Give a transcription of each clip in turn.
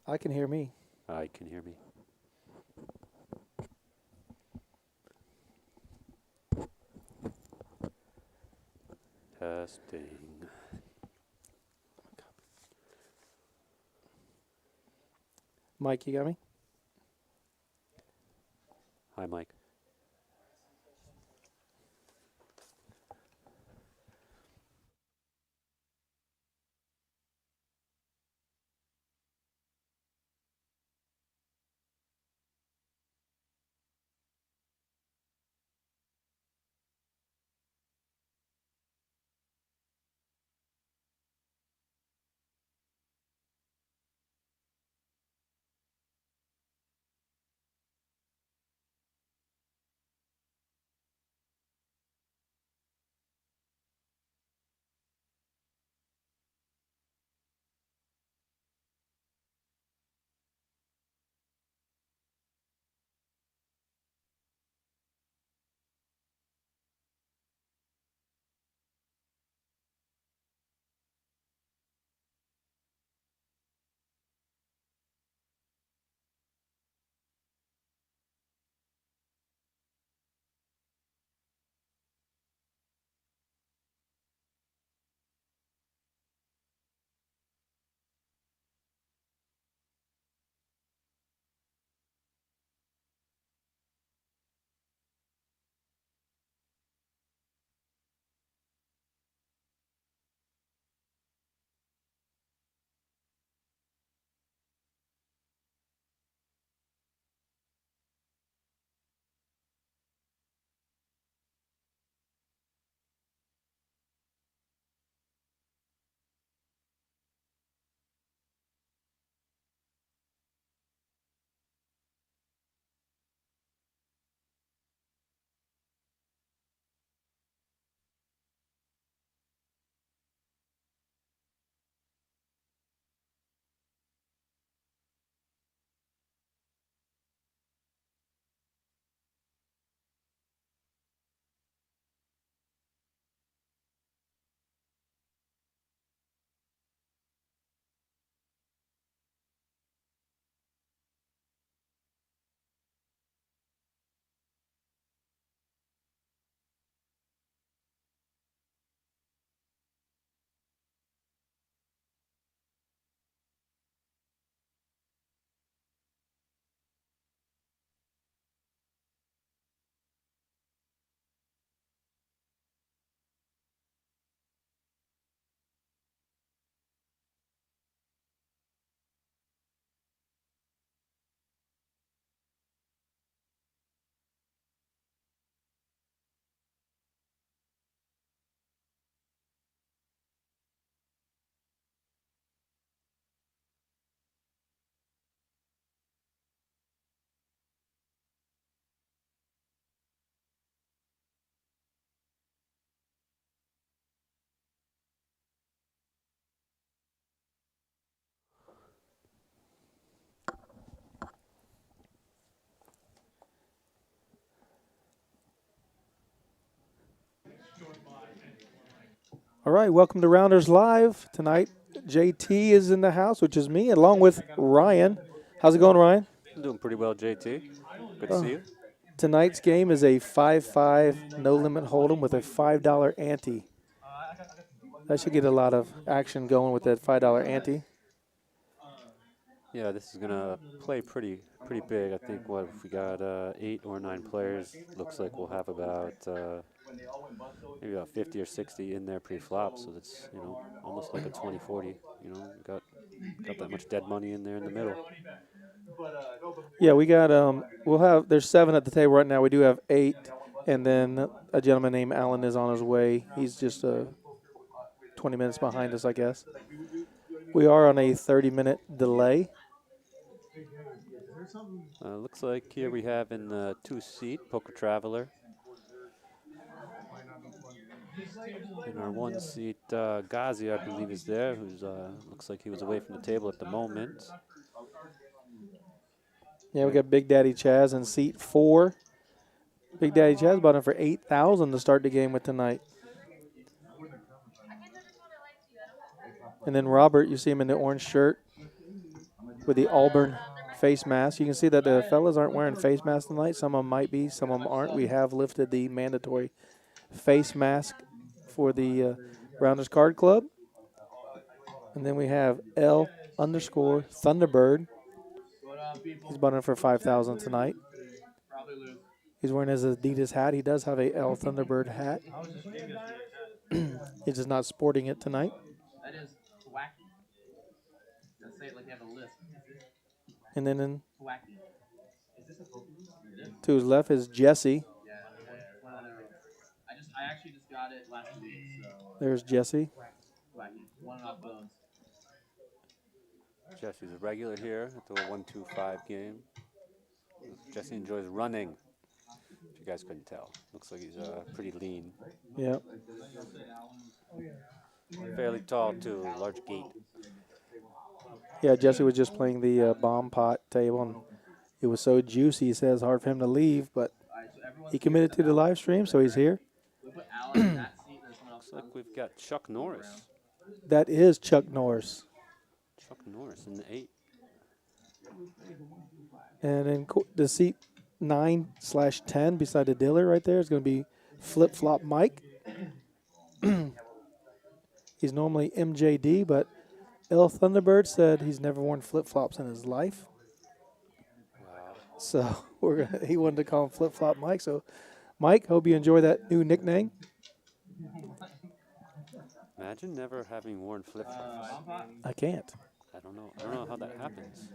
I can hear me. I can hear me. Testing. Mike, you got me? Hi, Mike. All right, welcome to Rounders Live. Tonight, JT is in the house, which is me, along with Ryan. How's it going, Ryan? I'm doing pretty well, JT. Good to see you. Tonight's game is a 5-5 no-limit hold'em with a $5 ante. That should get a lot of action going with that $5 ante. Yeah, this is gonna play pretty big. I think what if we got 8 or 9 players? Looks like we'll have about maybe about 50 or 60 in there pre-flop. So that's almost like a 20-40. Got that much dead money in there in the middle. Yeah, we got there's 7 at the table right now. We do have 8, and then a gentleman named Alan is on his way. He's just 20 minutes behind us, I guess. We are on a 30-minute delay. Looks like here we have in the 2-seat Poker Traveler. In our 1-seat, Ghazi, I believe, is there. Who's looks like he was away from the table at the moment. Yeah, we got Big Daddy Chaz in seat 4. Big Daddy Chaz bought him for $8,000 to start the game with tonight. And then Robert, you see him in the orange shirt. with the Auburn face mask. You can see that the fellas aren't wearing face masks tonight. Some of them might be, some of them aren't. We have lifted the mandatory face mask for the Rounders Card Club. And then we have L_Thunderbird. He's butting for 5,000 tonight. He's wearing his Adidas hat. He does have a L Thunderbird hat. He's just not sporting it tonight. That is wacky. Let's say it like you have a list. And then Wacky. to his left is Jesse. Yeah. I actually just got it last week. So. There's Jesse. Wacky. One off bones. Jesse's a regular here at the 125 game. Jesse enjoys running. If you guys couldn't tell, looks like he's pretty lean. Yep. Fairly tall too, large gait. Yeah, Jesse was just playing the bomb pot table, and it was so juicy. He says hard for him to leave, but he committed to the live stream, so he's here. Looks like we've got Chuck Norris. That is Chuck Norris. Chuck Norris in the 8. And then the seat 9/10 beside the dealer right there is going to be Flip Flop Mike. He's normally MJD, but L Thunderbird said he's never worn flip flops in his life. Wow. So he wanted to call him Flip Flop Mike. So, Mike, hope you enjoy that new nickname. Imagine never having worn flip flops. I can't. I don't know how that happens.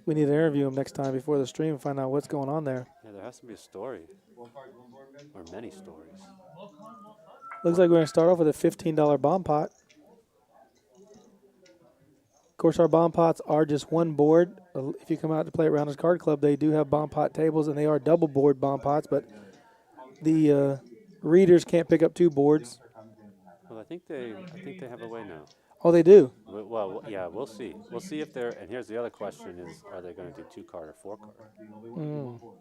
We need to interview him next time before the stream and find out what's going on there. Yeah, there has to be a story. Or many stories. Looks like we're going to start off with a $15 bomb pot. Of course, our bomb pots are just one board. If you come out to play at Rounders Card Club, they do have bomb pot tables, and they are double board bomb pots, but the readers can't pick up 2 boards. Well, I think they have a way now. Oh, they do? Well, yeah, we'll see. We'll see if they're. And here's the other question: is are they going to do 2-card or 4-card?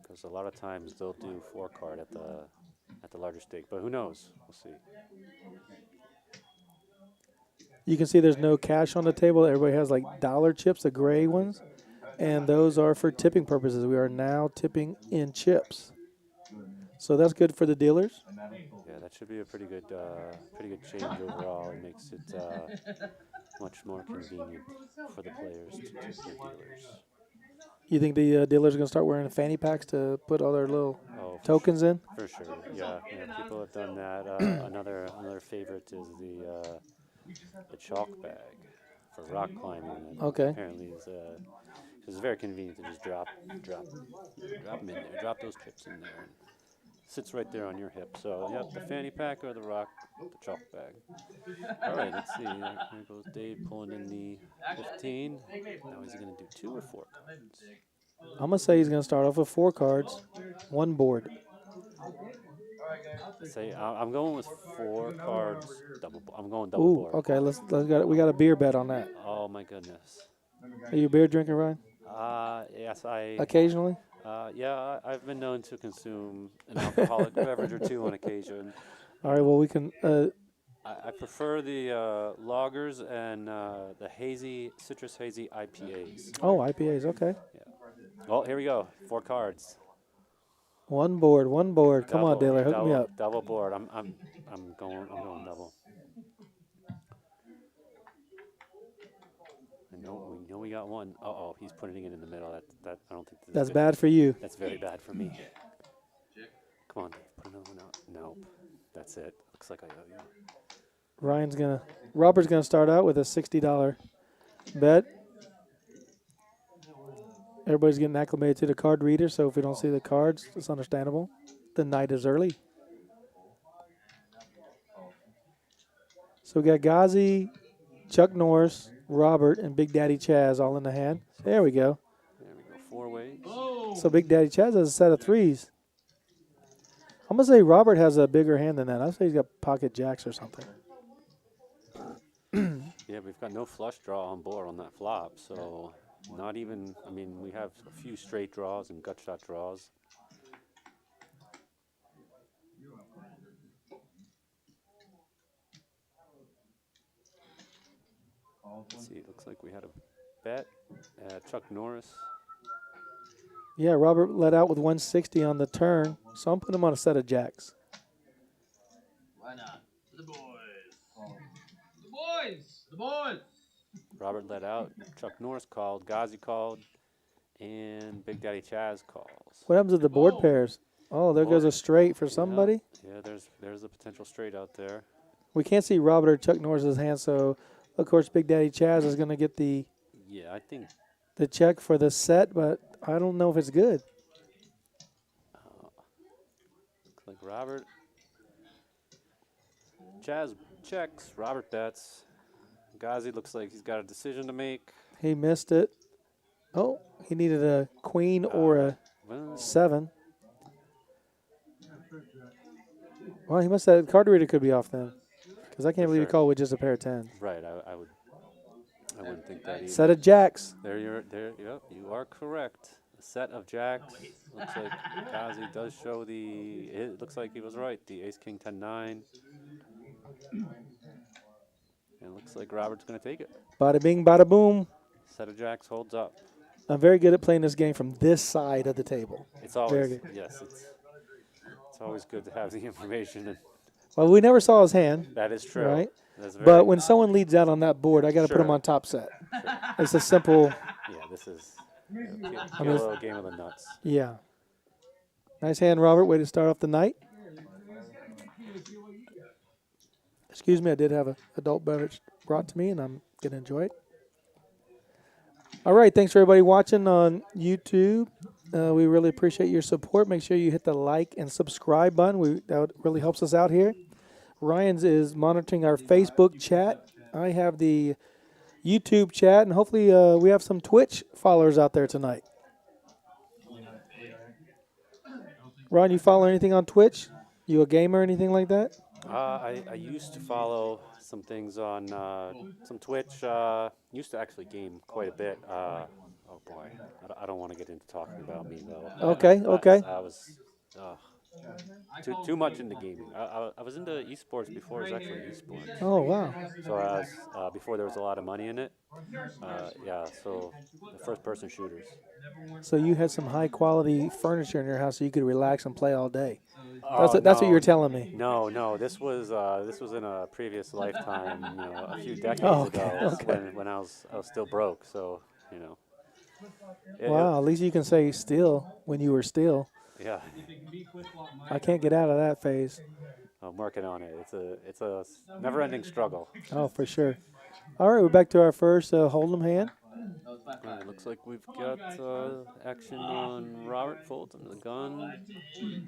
Because a lot of times they'll do 4-card at the larger stake, but who knows? We'll see. You can see there's no cash on the table. Everybody has like dollar chips, the gray ones, and those are for tipping purposes. We are now tipping in chips, so that's good for the dealers. Yeah, that should be a pretty good change overall. It makes it much more convenient for the players to tip their dealers. You think the dealers are going to start wearing fanny packs to put all their little tokens in? For sure, yeah, people have done that. Another favorite is the chalk bag for rock climbing. Okay. Apparently, it's very convenient to just drop them in there, drop those chips in there. Sits right there on your hip. So, yep, the fanny pack or the chalk bag. All right, let's see. Here goes Dave pulling in the 15. Now is he going to do 2 or 4 cards? I'm going to say he's going to start off with 4 cards, 1 board. Say I'm going with 4 cards. I'm going double board. Okay. We got a beer bet on that. Oh my goodness. Are you a beer drinker, Ryan? Yes, Occasionally. Yeah, I've been known to consume an alcoholic beverage or 2 on occasion. All right. Well, we can. I prefer the lagers and the citrus hazy IPAs. Oh, IPAs. Okay. Yeah. Well, here we go. 4 cards. 1 board. Come on, dealer, hook me up. Double board. I'm going double. We know we got 1. Uh-oh, he's putting it in the middle. That I don't think that's bad for you. That's very bad for me. Come on, Dave, put another one out. Nope. That's it. Looks like I owe you. Robert's gonna start out with a $60 bet. Everybody's getting acclimated to the card reader, so if we don't see the cards, it's understandable. The night is early. So we got Ghazi, Chuck Norris, Robert, and Big Daddy Chaz all in the hand. There we go. There we go. 4 ways. So Big Daddy Chaz has a set of 3s. I'm going to say Robert has a bigger hand than that. I'll say he's got pocket jacks or something. Yeah, we've got no flush draw on board on that flop, so not even, we have a few straight draws and gut shot draws. Let's see. It looks like we had a bet. Chuck Norris. Yeah, Robert let out with 160 on the turn, so I'm putting him on a set of jacks. Why not? To the boys. The boys. The boys. Robert let out. Chuck Norris called. Ghazi called. And Big Daddy Chaz calls. What happens with the board pairs? Oh, there goes a straight for somebody. Yeah, there's a potential straight out there. We can't see Robert or Chuck Norris's hand, so of course Big Daddy Chaz is going to get the Yeah, I think check for the set, but I don't know if it's good. looks like Robert. Chaz checks. Robert bets. Ghazi looks like he's got a decision to make. He missed it. Oh, he needed a queen or a Well, 7. Well, he must have, card reader could be off then. Because I can't believe he called with just a pair of 10s. right, I wouldn't think that either. Set of jacks. Yep, you are correct. A set of jacks. Looks like Ghazi does show it looks like he was right. The ace, king, 10, 9. And it looks like Robert's going to take it. Bada bing, bada boom. Set of jacks holds up. I'm very good at playing this game from this side of the table. It's always, Very good. yes, it's always good to have the information. And Well, we never saw his hand, that is true. right? That's But when someone leads out on that board, I got to put Sure. him on top set. Sure. It's a simple, Yeah, this is I a mean, little game of the nuts. yeah. Nice hand, Robert. Way to start off the night. Excuse me, I did have an adult beverage brought to me, and I'm going to enjoy it. All right, thanks for everybody watching on YouTube. We really appreciate your support. Make sure you hit the like and subscribe button. That really helps us out here. Ryan's is monitoring our Facebook chat. I have the YouTube chat, and hopefully we have some Twitch followers out there tonight. Ron, you follow anything on Twitch? You a gamer or anything like that? I used to follow some things on some Twitch. Used to actually game quite a bit. Oh boy, I don't want to get into talking about me though. Okay, okay. I was too much into gaming. I was into esports before it was actually esports. Oh, wow. So I was before there was a lot of money in it. Yeah, so the first-person shooters. So you had some high-quality furniture in your house so you could relax and play all day. Oh, That's what no. you were telling me. No, this was in a previous lifetime, a few decades okay, ago, okay. when I was still broke. So, Wow, at least you can say still when you were still. Yeah, I can't get out of that phase. I'm working on it. It's a never-ending struggle. Oh, for sure. All right, we're back to our first Hold'em hand. It looks like we've got action on Robert Folds under the gun.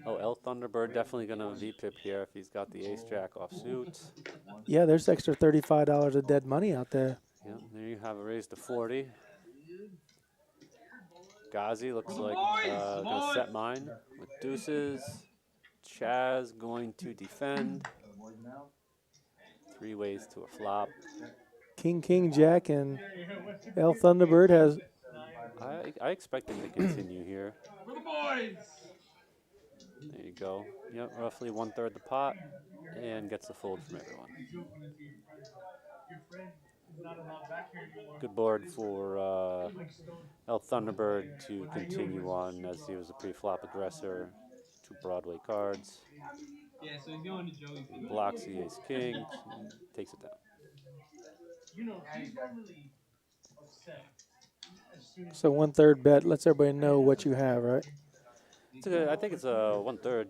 Oh, L Thunderbird definitely going to V-pip here if he's got the ace-jack off suit. Yeah, there's extra $35 of dead money out there. Yeah, there you have a raise to 40. Ghazi looks like going to set mine with deuces. Chaz going to defend. 3 ways to a flop. King, King, Jack, and L Thunderbird has. I expect him to continue here. There you go. Yep, roughly 1/3 the pot, and gets the fold from everyone. Good board for El Thunderbird to continue on as he was a pre-flop aggressor. 2 Broadway cards. Yeah, so he's going to Joey's. Blocks the ace king, takes it down. So 1/3 bet lets everybody know what you have, right? I think it's a 1/3.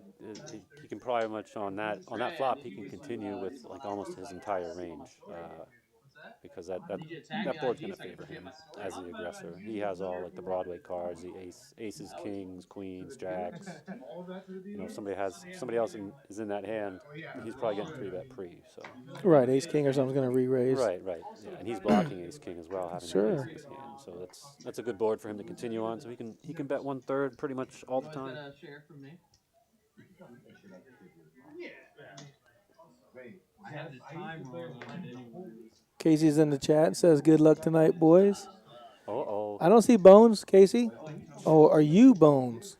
He can probably much on that flop. He can continue with like almost his entire range. Because that board's going to favor him as the aggressor. He has all like the Broadway cards, the aces, kings, queens, jacks. If somebody else is in that hand, he's probably getting 3-bet pre. So Right, ace king or something's going to re-raise. right, yeah, and he's blocking ace king as well, having Sure. that ace in his hand. So that's a good board for him to continue on. So he can bet 1/3 pretty much all the time. I have the time wrong on it anyway. Casey's in the chat, says good luck tonight, boys. Uh-oh. I don't see Bones, Casey. Oh, are you Bones?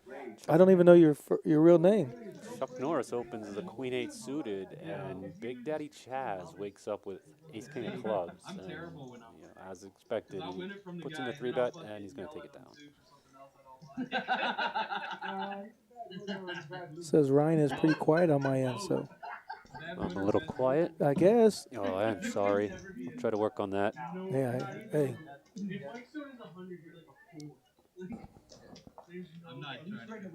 I don't even know your real name. Chuck Norris opens the Queen-8 suited, and Big Daddy Chaz wakes up with Ace-King of clubs. I'm and, terrible when I'm as expected, I'll he win it from the puts guy, in a and then I'll 3-bet, fucking and he's going to yell take at it him down. too for something else I don't like. Says Ryan is pretty quiet on my end, so I'm a little quiet. I guess. Oh, I'm sorry. I'll try to work on that. Yeah. Hey. If Mike Stone is 100, you're like a fool. I'm not trying to.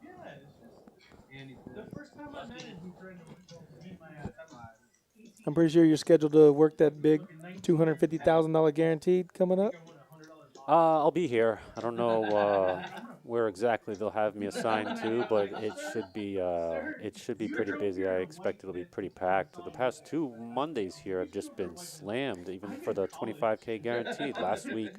Yeah, it's just. The first time I met him, he tried to beat my ass. I'm pretty sure you're scheduled to work that big $250,000 guaranteed coming up. I'll be here. I don't know where exactly they'll have me assigned to, but it should be pretty busy. I expect it'll be pretty packed. The past 2 Mondays here have just been slammed, even for the 25K guaranteed. Last week,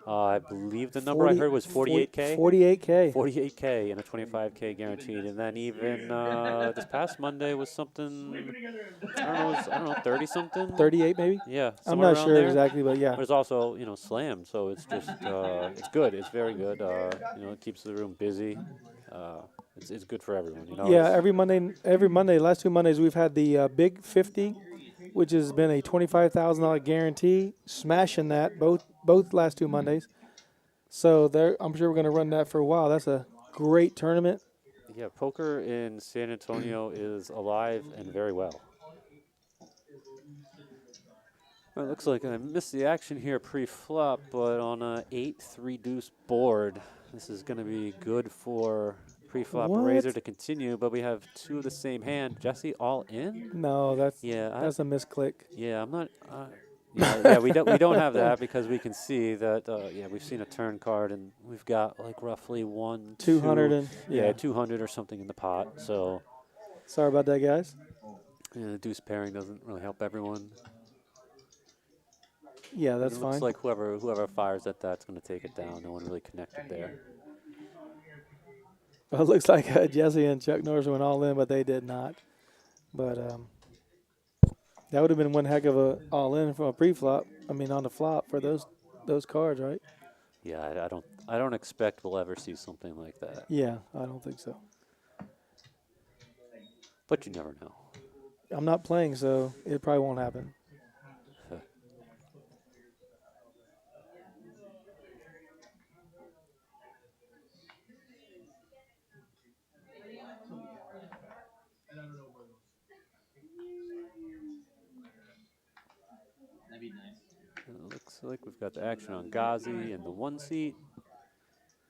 I believe the number I heard was 48K. 48K. 48K and a 25K guaranteed, and then even this past Monday was something. I don't know, 30 something. 38 maybe. Yeah, I'm somewhere not around sure there. exactly, but yeah. But it's also, slammed, so it's just, it's good. It's very good. It keeps the room busy. It's good for everyone, Yeah, every Monday, last 2 Mondays, we've had the Big 50, which has been a $25,000 guarantee, smashing that both last 2 Mondays. So I'm sure we're going to run that for a while. That's a great tournament. Yeah, poker in San Antonio is alive and very well. Well, it looks like I missed the action here pre-flop, but on a 8-3 deuce board, this is going to be good for pre-flop What? razor to continue. But we have 2 of the same hand. Jesse all in? No, that's Yeah, a misclick. yeah, I'm not. Yeah, we don't have that because we can see that. Yeah, we've seen a turn card and we've got like roughly 200 2, and yeah, 200 or something in the pot. So Sorry about that, guys. yeah, the deuce pairing doesn't really help everyone. Yeah, that's it fine. looks like whoever fires at that's going to take it down. No one really connected there. Well, it looks like Jesse and Chuck Norris went all in, but they did not. But that would have been one heck of a all in from a pre-flop. I mean, on the flop for those cards, right? Yeah, I don't expect we'll ever see something like that. Yeah, I don't think so. But you never know. I'm not playing, so it probably won't happen. That'd be nice. It looks like we've got the action on Ghazi in the 1 seat.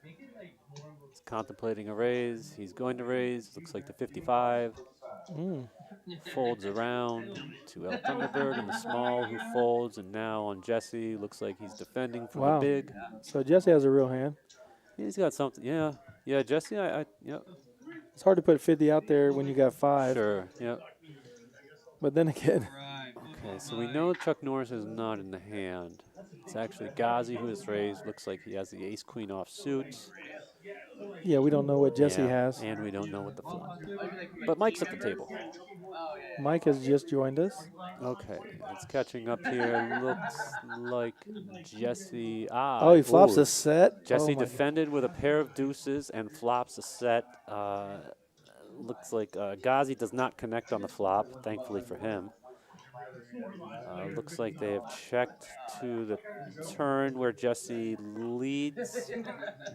He's contemplating a raise. He's going to raise. Looks like the 55. Folds around to El Thunderbird in the small, who folds, and now on Jesse. Looks like he's defending from the big. So Jesse has a real hand. He's got something. Yeah, Jesse. Yeah. It's hard to put 50 out there when you got 5. Sure. Yep. But then again. Okay, so we know Chuck Norris is not in the hand. It's actually Ghazi who is raised. Looks like he has the ace-queen off suits. Yeah, we don't know what Jesse has. And we don't know what the flop. But Mike's at the table. Mike has just joined us. Okay, it's catching up here. Looks like Jesse. He flops a set. Jesse defended with a pair of deuces and flops a set. Looks like Ghazi does not connect on the flop, thankfully for him. Looks like they have checked to the turn where Jesse leads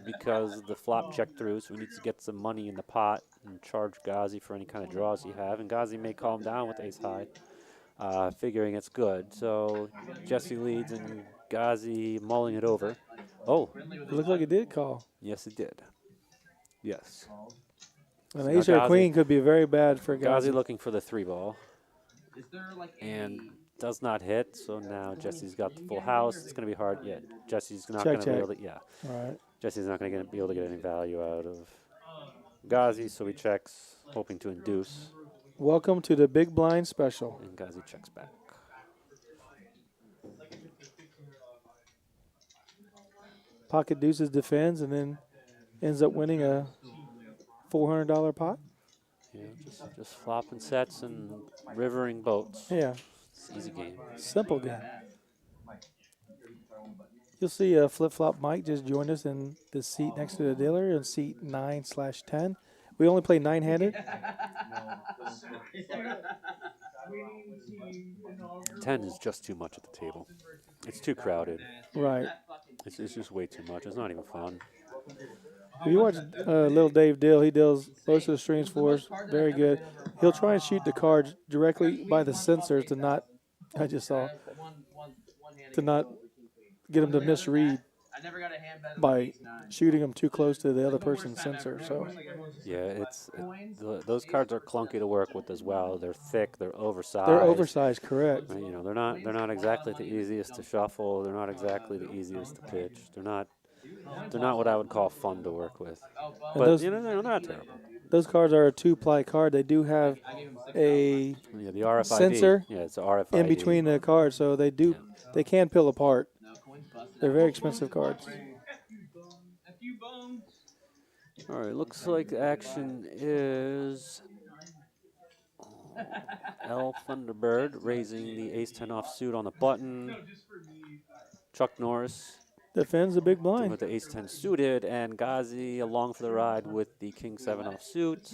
because the flop checked through, so he needs to get some money in the pot and charge Ghazi for any kind of draws he have. And Ghazi may calm down with ace high, figuring it's good. So Jesse leads and Ghazi mulling it over. Oh. It looked like it did call. Yes, it did. Yes. An ace or a queen could be very bad for Ghazi. Ghazi looking for the 3-ball. And does not hit, so now Jesse's got the full house. It's going to be hard. Yeah, Jesse's not going to be able to. Yeah, all right. Jesse's not going to be able to get any value out of Ghazi, so he checks, hoping to induce. Welcome to the big blind special. And Ghazi checks back. Pocket deuces defends and then ends up winning a $400 pot. Yeah, just flopping sets and rivering boats. Yeah. It's an easy game. Simple game. You'll see Flip-Flop Mike just joined us in the seat next to the dealer in seat 9/10. We only play 9-handed. 10 is just too much at the table. It's too crowded. Right. It's just way too much. It's not even fun. If you watch Little Dave deal, he deals most of the streams for us. Very good. He'll try and shoot the cards directly by the sensors to not, I just saw, to not get them to misread by shooting them too close to the other person's sensor. So Yeah, those cards are clunky to work with as well. They're thick. They're oversized. they're oversized, correct. Right, you know, they're not exactly the easiest to shuffle. They're not exactly the easiest to pitch. They're not what I would call fun to work with. And But those, you know, they're not terrible. those cards are a 2-ply card. They do have a Yeah, the RFID. sensor Yeah, it's a RFID. in between the cards, so they can peel apart. They're very expensive cards. All right, looks like the action is L Thunderbird raising the ace-10 offsuit on the button. Chuck Norris Defends a big blind. with the ace-10 suited, and Ghazi along for the ride with the king-7 offsuit.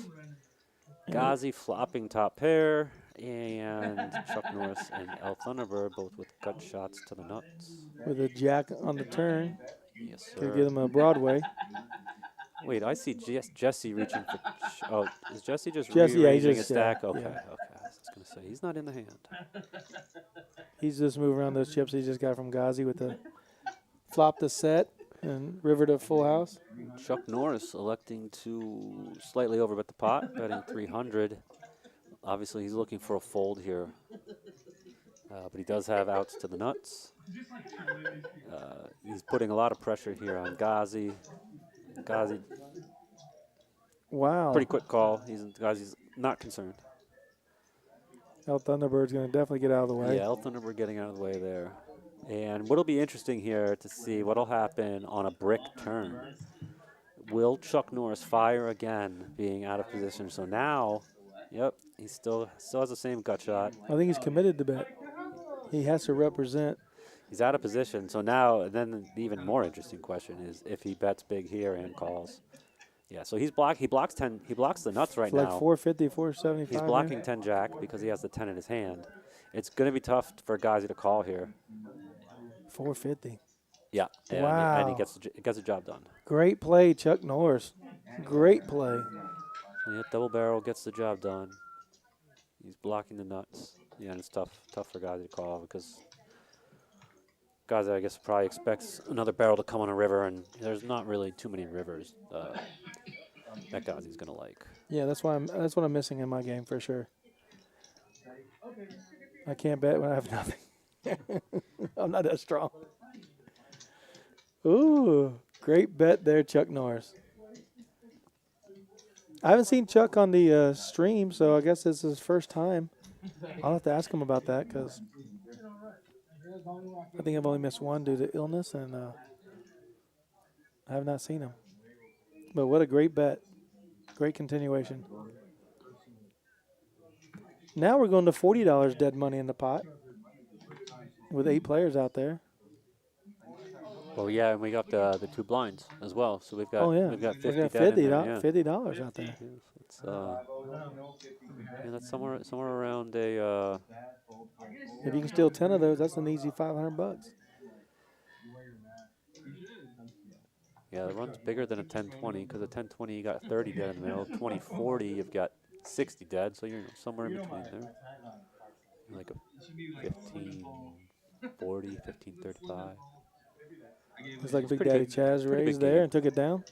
Ghazi flopping top pair, and Chuck Norris and L Thunderbird both with gut shots to the nuts. With a jack on the turn. Yes, Could sir. get him a Broadway. Wait, I see Jesse reaching for. Oh, is Jesse just Jesse, yeah, he rearranging a just- stack? yeah, Okay, yeah. okay. I was going to say he's not in the hand. He's just moving around those chips he just got from Ghazi with the flop to set and river to full house. Chuck Norris electing to slightly overbet the pot, betting 300. Obviously, he's looking for a fold here, but he does have outs to the nuts. He's putting a lot of pressure here on Ghazi. Ghazi, Wow. pretty quick call. Ghazi's not concerned. El Thunderbird's going to definitely get out of the way. Yeah, El Thunderbird getting out of the way there. And what'll be interesting here to see what'll happen on a brick turn. Will Chuck Norris fire again, being out of position? So now, yep, he still has the same gut shot. I think he's committed to bet. He has to represent. He's out of position. So now, and then the even more interesting question is if he bets big here and calls. Yeah, so he blocks 10. He blocks the nuts right For like now. 450, 475. He's blocking 10 jack because he has the 10 in his hand. It's going to be tough for Ghazi to call here. 450. Yeah, and, Wow. and he gets the job done. Great play, Chuck Norris. Great play. So yeah, double barrel gets the job done. He's blocking the nuts. Yeah, and it's tough for Ghazi to call because Ghazi, I guess, probably expects another barrel to come on a river, and there's not really too many rivers that Ghazi's gonna like. Yeah, that's what I'm missing in my game for sure. I can't bet when I have nothing. I'm not that strong. Ooh, great bet there, Chuck Norris. I haven't seen Chuck on the stream, so I guess it's his first time. I'll have to ask him about that because I think I've only missed one due to illness, and I have not seen him. But what a great bet. Great continuation. Now we're going to $40 dead money in the pot with 8 players out there. Well, yeah, and we got the 2 blinds as well, so we've got Oh, yeah. we've got We 50 got dead in there, yeah. $50 out there. Yeah, that's somewhere around a. If you can steal 10 of those, that's an easy $500. Yeah, the run's bigger than a 10-20 because a 10-20 you got 30 dead in the middle. 20-40 you've got 60 dead, so you're somewhere in between there. Like a 15-40, 15-35. It's like Big pretty Daddy big- Chaz pretty big raised there game. and took it down.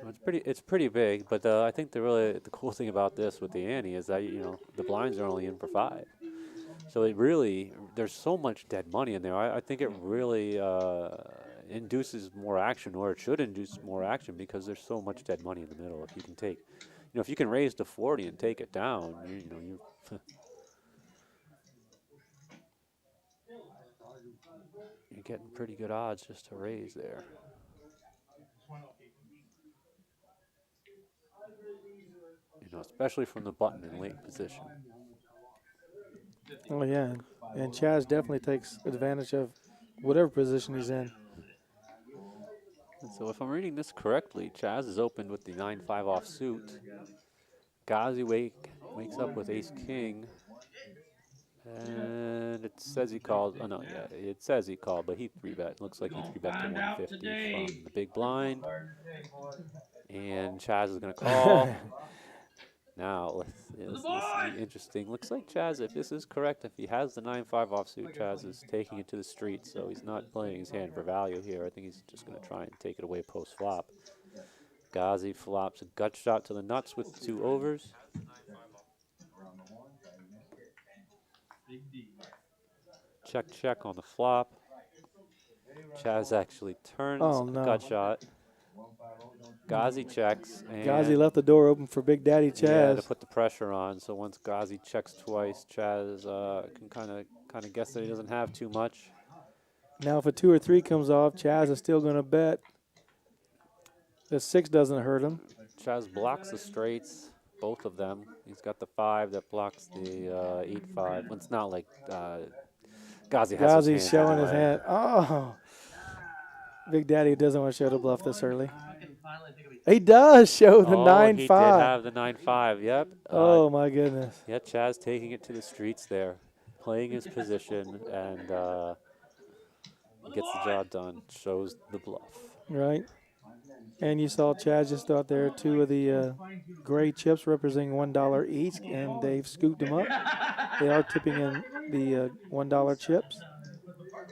Well, it's pretty big, but I think the cool thing about this with the ante is that the blinds are only in for 5, so it really there's so much dead money in there. I think it really induces more action, or it should induce more action because there's so much dead money in the middle. If you can take, if you can raise to 40 and take it down, you you're getting pretty good odds just to raise there. Especially from the button in late position. Oh, yeah. And Chaz definitely takes advantage of whatever position he's in. And so if I'm reading this correctly, Chaz is opened with the 9-5 offsuit. Ghazi wakes up with ace-king. And it says he called. Oh, no, yeah, it says he called, but he 3-bet. Looks like he 3-bet to 150 from the big blind. And Chaz is going to call. Now, this is the interesting. Looks like Chaz, if this is correct, if he has the 9-5 offsuit, Chaz is taking it to the street, so he's not playing his hand for value here. I think he's just going to try and take it away post-flop. Ghazi flops a gut shot to the nuts with 2 overs. Check, check on the flop. Chaz actually turns Oh, a no. gut shot. Ghazi checks, Ghazi and left the door open for Big Daddy Chaz. yeah, to put the pressure on. So once Ghazi checks twice, Chaz can kind of guess that he doesn't have too much. Now, if a 2 or 3 comes off, Chaz is still going to bet. The 6 doesn't hurt him. Chaz blocks the straights, both of them. He's got the 5 that blocks the 8-5. Well, it's not like Ghazi has his Ghazi's hands showing anyway. his hand. Oh. Big Daddy doesn't want to show the bluff this early. He does show the 9-5. He did have the 9-5, yep. Oh, my goodness. Yeah, Chaz taking it to the streets there, playing his position, and gets the job done, shows the bluff. Right. And you saw Chaz just out there, 2 of the gray chips representing $1 each, and they've scooped them up. They are tipping in the $1 chips.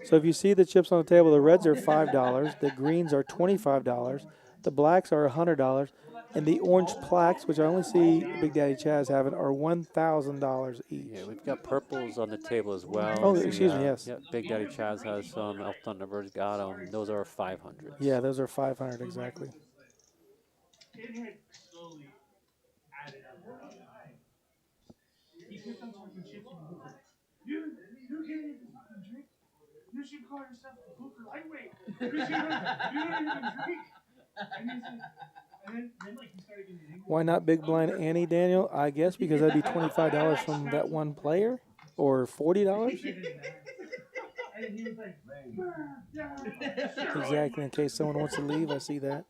So if you see the chips on the table, the reds are $5, the greens are $25, the blacks are $100, and the orange plaques, which I only see Big Daddy Chaz having, are $1,000 each. Yeah, we've got purples on the table as well. Oh, excuse me, yes. Yep, Big Daddy Chaz has some. Elf Thunderbird's got them. Those are 500s. Yeah, those are 500 exactly. You should call yourself a hooker lightweight. You don't even drink. And then like he started getting angry. Why not Big Blind Annie, Daniel? I guess because that'd be $25 from that one player, or $40. And he was like, Exactly, in case someone wants to leave, I see that.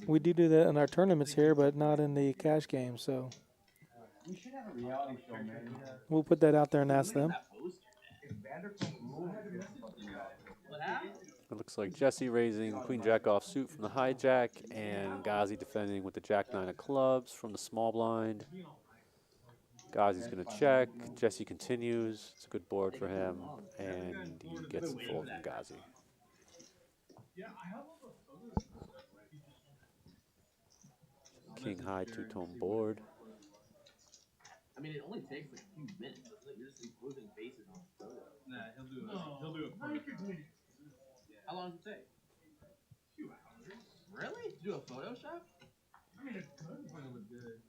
We do that in our tournaments here, but not in the cash game, so we should have a reality show, man. we'll put that out there and ask them. It looks like Jesse raising Queen Jack offsuit from the hijack, and Ghazi defending with the Jack 9 of clubs from the small blind. Ghazi's going to check. Jesse continues. It's a good board for him, and he gets the fold from Ghazi. King high 2-tone board. I mean, it only takes like a few minutes, doesn't it? You're just improving faces on the photo. Nah, he'll do it. How long does it take? Few hours. Really? To do a Photoshop? I mean, it's good. It's gonna look good.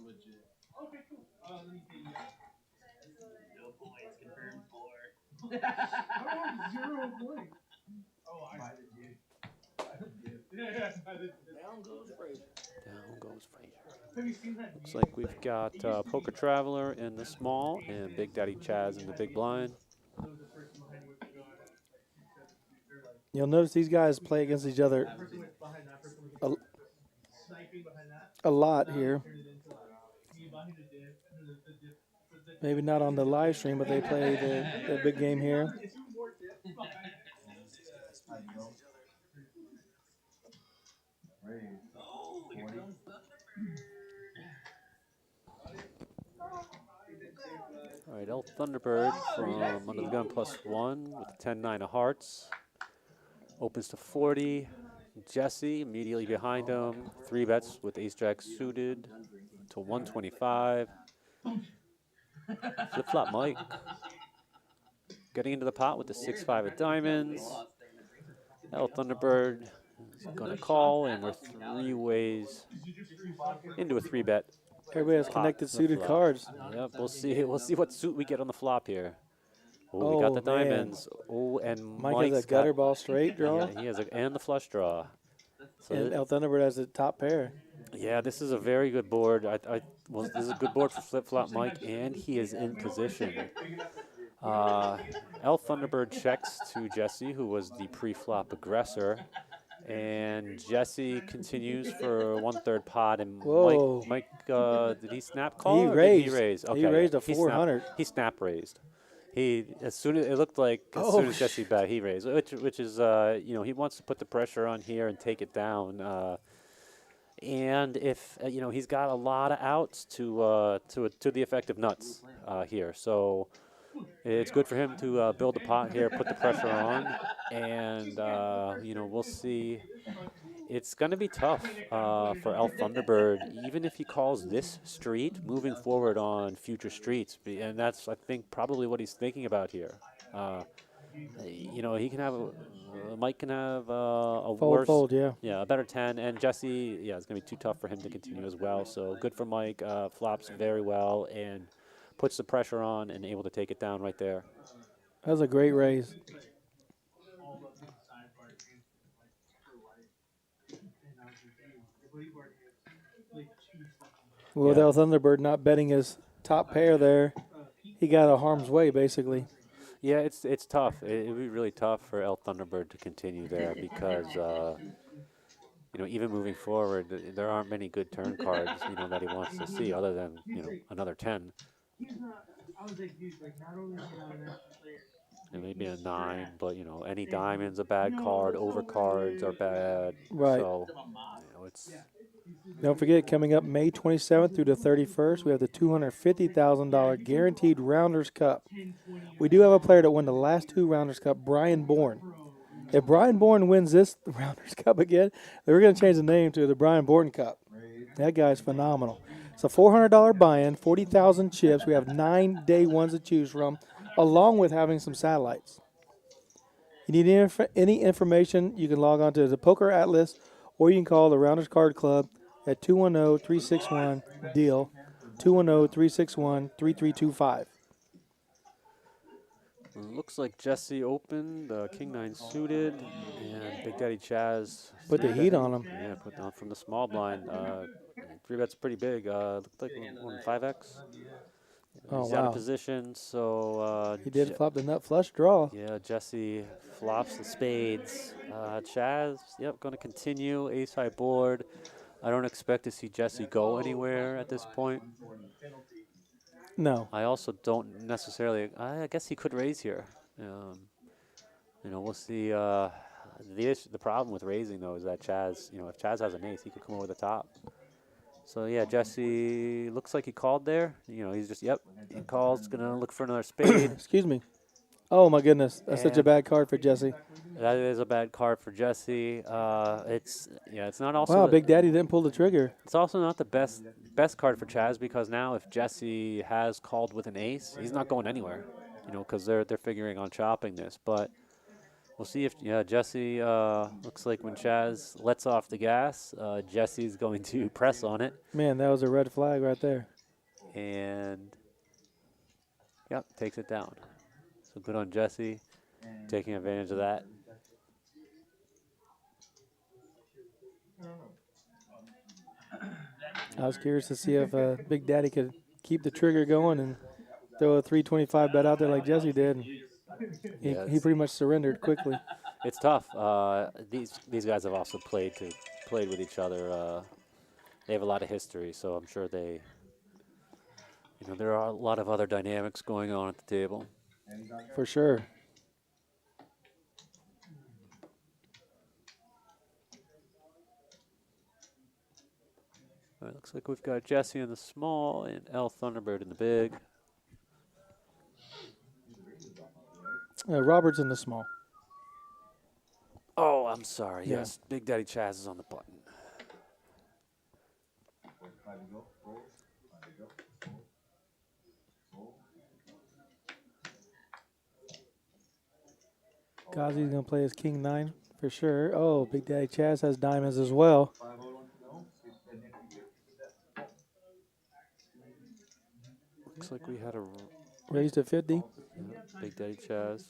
Legit. Okay, cool. Let me see. No points confirmed for. I want 0 points. Oh, I did. Yeah, Down goes Fraser. Down goes Fraser. Have you seen that? Looks like we've got Poker Traveler in the small and Big Daddy Chaz in the big blind. You'll notice these guys play against each other a lot here. Maybe not on the live stream, but they play the big game here. All right, Elf Thunderbird from Under the Gun +1 with the 10-9 of hearts. Opens to 40. Jesse immediately behind him. 3 bets with ace-jack suited to 125. Flip-flop Mike. Getting into the pot with the 6-5 of diamonds. Elf Thunderbird is going to call, and we're 3 ways into a 3-bet. Everybody has connected suited cards. Yep, we'll see. We'll see what suit we get on the flop here. Oh, we got the man. diamonds. Oh, and Mike has a gutter ball straight draw. Yeah, he has and the flush draw. So And El Thunderbird has the top pair. yeah, this is a very good board. Well, this is a good board for flip flop Mike, and he is in position. El Thunderbird checks to Jesse, who was the pre-flop aggressor, And Jesse continues for 1/3 pot, and Whoa. Mike, did he snap He call or did he raised. raise? He Okay, yeah, raised a 400. He snap raised. He as soon as it looked like as Oh, soon as Jesse bet, he raised, which is you know, he wants to put the pressure on here and take it down. And if you know, he's got a lot of outs to the effect of nuts here, so it's good for him to build the pot here, put the pressure on, and you know, we'll see. It's going to be tough for El Thunderbird, even if he calls this street moving forward on future streets. And that's, I think, probably what he's thinking about here. You know, he can have, Mike can have a fold, worse, fold, yeah. yeah, a better 10. And Jesse, yeah, it's going to be too tough for him to continue as well. So good for Mike, flops very well and puts the pressure on and able to take it down right there. That was a great raise. With Yeah. El Thunderbird not betting his top pair there, he got a harm's way, basically. Yeah, it's tough. It would be really tough for El Thunderbird to continue there because you know, even moving forward, there aren't many good turn cards, you know, that he wants to see other than, you know, another 10. And maybe a 9, but you know, any diamond's a bad card. Overcards are bad. Right. So, you know, it's Don't forget, coming up May 27th through the 31st, we have the $250,000 guaranteed Rounders Cup. We do have a player that won the last 2 Rounders Cup, Brian Bourne. If Brian Bourne wins this Rounders Cup again, we're going to change the name to the Brian Bourne Cup. That guy's phenomenal. It's a $400 buy-in, 40,000 chips. We have 9 day ones to choose from, along with having some satellites. You need any information, you can log on to the Poker Atlas, or you can call the Rounders Card Club at 210-361-DEAL, 210-361-3325. looks like Jesse opened, King 9 suited, and Big Daddy Chaz Put the heat on him. Yeah, put down from the small blind. 3-bet's pretty big. Looked like one 5x. Oh, He's out of wow. position, so He did flop the nut flush draw. yeah, Jesse flops the spades. Chaz, yep, going to continue ace high board. I don't expect to see Jesse go anywhere at this point. No. I also don't necessarily. I guess he could raise here. You know, we'll see. The problem with raising though is that Chaz, you know, if Chaz has an ace, he could come over the top. So yeah, Jesse looks like he called there. You know, he's just he calls, gonna look for another spade. Excuse me. Oh, my goodness. That's such a And bad card for Jesse. that is a bad card for Jesse. It's not also Wow, Big Daddy didn't pull the trigger. it's also not the best card for Chaz because now if Jesse has called with an ace, he's not going anywhere. You know, because they're figuring on chopping this, but. We'll see if Jesse looks like when Chaz lets off the gas, Jesse's going to press on it. Man, that was a red flag right there. And yep, takes it down. So good on Jesse, taking advantage of that. I was curious to see if Big Daddy could keep the trigger going and throw a 325 bet out there like Jesse did. And he pretty much surrendered quickly. It's tough. These guys have also played with each other. They have a lot of history, so I'm sure they. You know, there are a lot of other dynamics going on at the table. For sure. All right, looks like we've got Jesse in the small and El Thunderbird in the big. Robert's in the small. Oh, I'm sorry. Yeah. Yes, Big Daddy Chaz is on the button. Ghazi's going to play his King 9 for sure. Oh, Big Daddy Chaz has diamonds as well. Looks like we had a Raised to 50. yeah, Big Daddy Chaz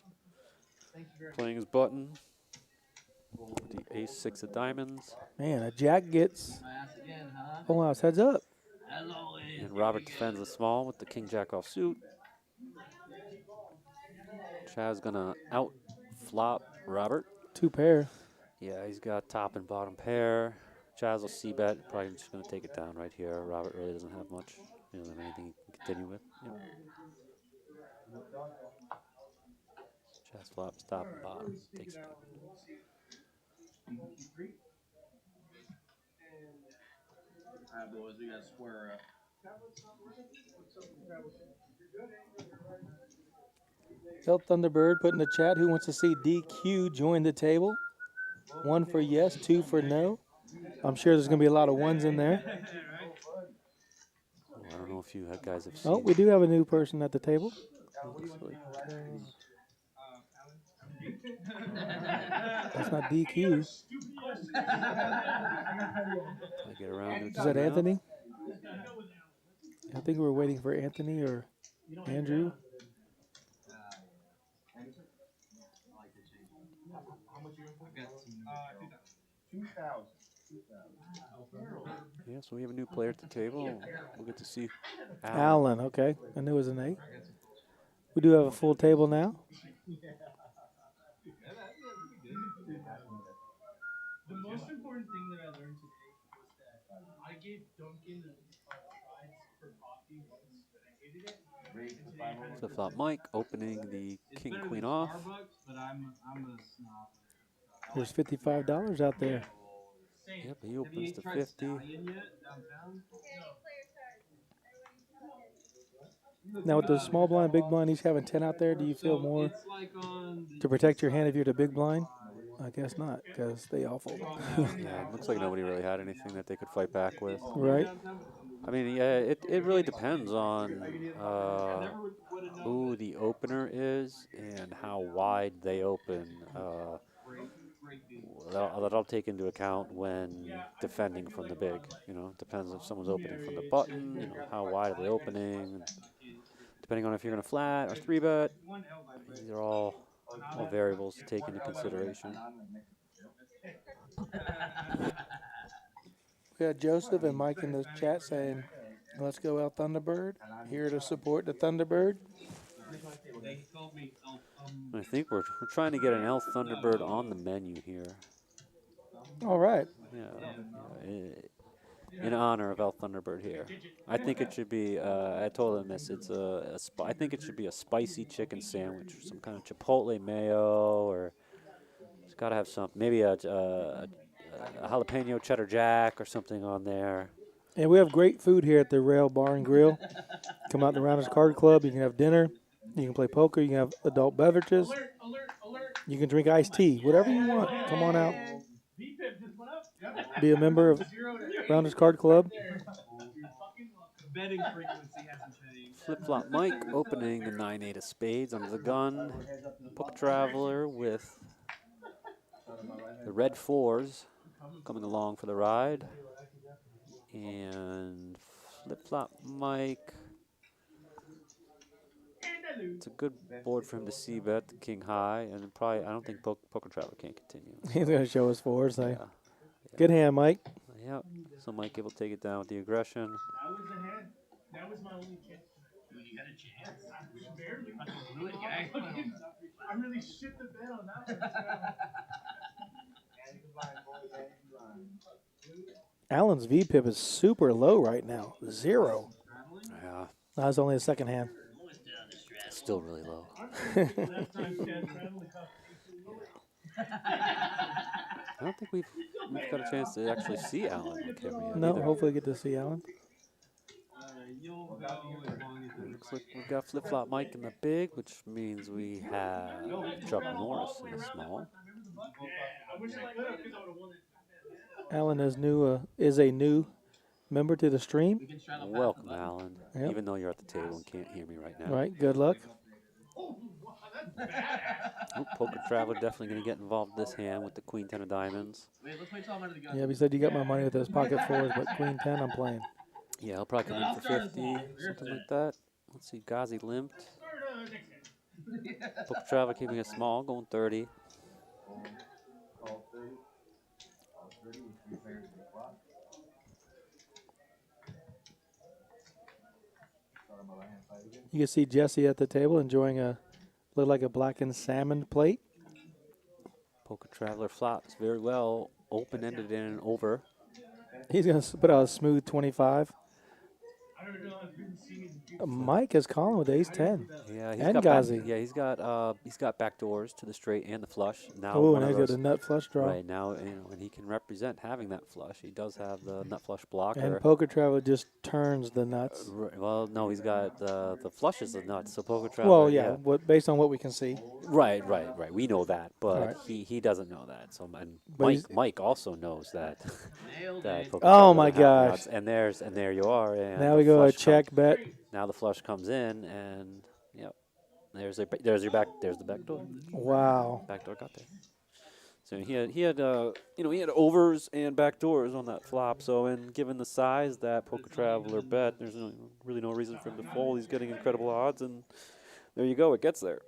playing his button. The ace 6 of diamonds. Man, a jack gets. Oh, wow, it's heads up. And Robert defends the small with the king jack offsuit. Chaz gonna out flop Robert. 2 pair. Yeah, he's got top and bottom pair. Chaz will c-bet. Probably just going to take it down right here. Robert really doesn't have much. He doesn't have anything he can continue with. Yep. Chaz flops top and bottom. Takes it down. Alright, boys, we got square up. El Thunderbird put in the chat, who wants to see DQ join the table? 1 for yes, 2 for no. I'm sure there's going to be a lot of ones in there. Oh, I don't know if you guys have Oh, seen. we do have a new person at the table. Looks like, That's not DQ. I get around to it. Is that Anthony? I think we were waiting for Anthony or Andrew. Yeah, so we have a new player at the table. We'll get to see Alan, okay. I knew it was an A. We do have a full table now. The most important thing that I learned today was that I gave Duncan tries for coffee once, but I hated it. Flip flop Mike opening the king queen off. But I'm a snob. There's $55 out there. Yep, he opens to 50. Now with the small blind, big blind, he's having 10 out there. Do you feel more to protect your hand if you're the big blind? I guess not, because they all fold. Yeah, it looks like nobody really had anything that they could fight back with. Right. I mean, yeah, it really depends on who the opener is and how wide they open. That'll take into account when defending from the big. You know, depends if someone's opening from the button. You know, how wide are they opening? Depending on if you're going to flat or 3-bet. These are all variables to take into consideration. We got Joseph and Mike in the chat saying, let's go El Thunderbird. Here to support the Thunderbird. I think we're trying to get an El Thunderbird on the menu here. All right. Yeah, in honor of El Thunderbird here. I think it should be, I told him this, I think it should be a spicy chicken sandwich, or some kind of chipotle mayo, or it's got to have something, maybe a jalapeno cheddar jack or something on there. And we have great food here at the Rail Bar and Grill. Come out to Rounders Card Club. You can have dinner. You can play poker. You can have adult beverages. You can drink iced tea. Whatever you want. Come on out. Be a member of Rounders Card Club. Flip-flop Mike opening the 9-8 of spades under the gun. Poker Traveler with the red 4s coming along for the ride. And flip-flop Mike. It's a good board for him to see bet the king high, and probably I don't think Poker Traveler can't continue. He's going to show us 4s. So. Yeah. Good hand, Mike. Yep. So Mike able to take it down with the aggression. That was a hand. That was my only chance. You had a chance. Barely. I really shit the bed on that one. Allen's VPIP is super low right now. 0. Yeah. That was only the second hand. It's still really low. I don't think we've got a chance to actually see Alan on camera yet. No, either. hopefully get to see Alan. Looks like we've got flip-flop Mike in the big, which means we have Chuck Norris in the small. Alan is a new member to the stream. Welcome, Alan. Yep. Even though you're at the table and can't hear me right now. Right, good luck. Oh, Poker Traveler definitely going to get involved in this hand with the Queen 10 of diamonds. Yeah, he said you got my money with those pocket 4s, but Queen 10 I'm playing. Yeah, he'll probably come in for 50, something like that. Let's see, Ghazi limped. Poker Traveler keeping it small, going 30. You can see Jesse at the table enjoying look like a blackened salmon plate. Poker Traveler flops very well. Open-ended in and over. He's going to put out a smooth 25. I don't know. I've been seeing people. Mike is calling with ace 10. Yeah, And got Ghazi. he's got back doors to the straight and the flush. Now Oh, one and of he's got those. a nut flush draw. Right now, when he can represent having that flush, he does have the nut flush blocker. And Poker Traveler just turns the nuts. Well, no, he's got the flushes of nuts. So Poker Traveler. Well, yeah, based on what we can see. Right. We know that, but Right. he doesn't know that. So and But Mike also knows that. Nailed that it. Poker Oh Traveler my doesn't have the gosh. nuts. And there you are. And Now the we go a flush check comes- bet. Now the flush comes in, and yep, there's your back. There's the back door. Wow. Back door got there. So he had overs and back doors on that flop. So and given the size that Poker Traveler bet, there's really no reason for him to fold. He's getting incredible odds, and there you go. It gets there.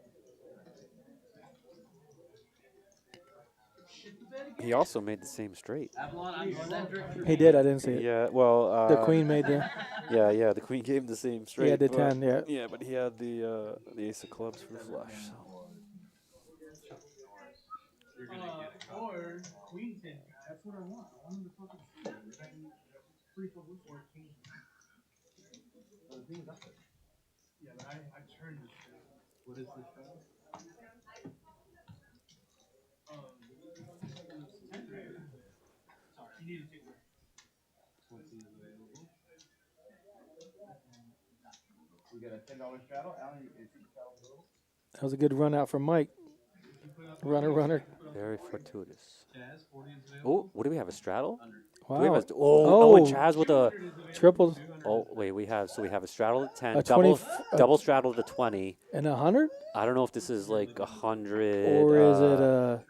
He also made the same straight. Avalon, I'm Cedric. He did. I didn't see it. Yeah, well, The queen made the. Yeah, the queen gave him the same straight. He had the but- 10, yeah. Yeah, but he had the ace of clubs for the flush. So. Or queen 10. That's what I want. I want him to fucking free for blue 14. Yeah, but I turned this shit. What is this shot? Sorry, you need to take a break. We got a $10 straddle. Alan, is he straddle? That was a good run out from Mike. Runner. Very fortuitous. Jazz, 40 is available. Oh, what do we have? A straddle? Wow. Do we have and Oh. Chaz with a. Triple Oh wait, we have a straddle at 10, A double straddle to 20. and 100? I don't know if this is like 100 Or is it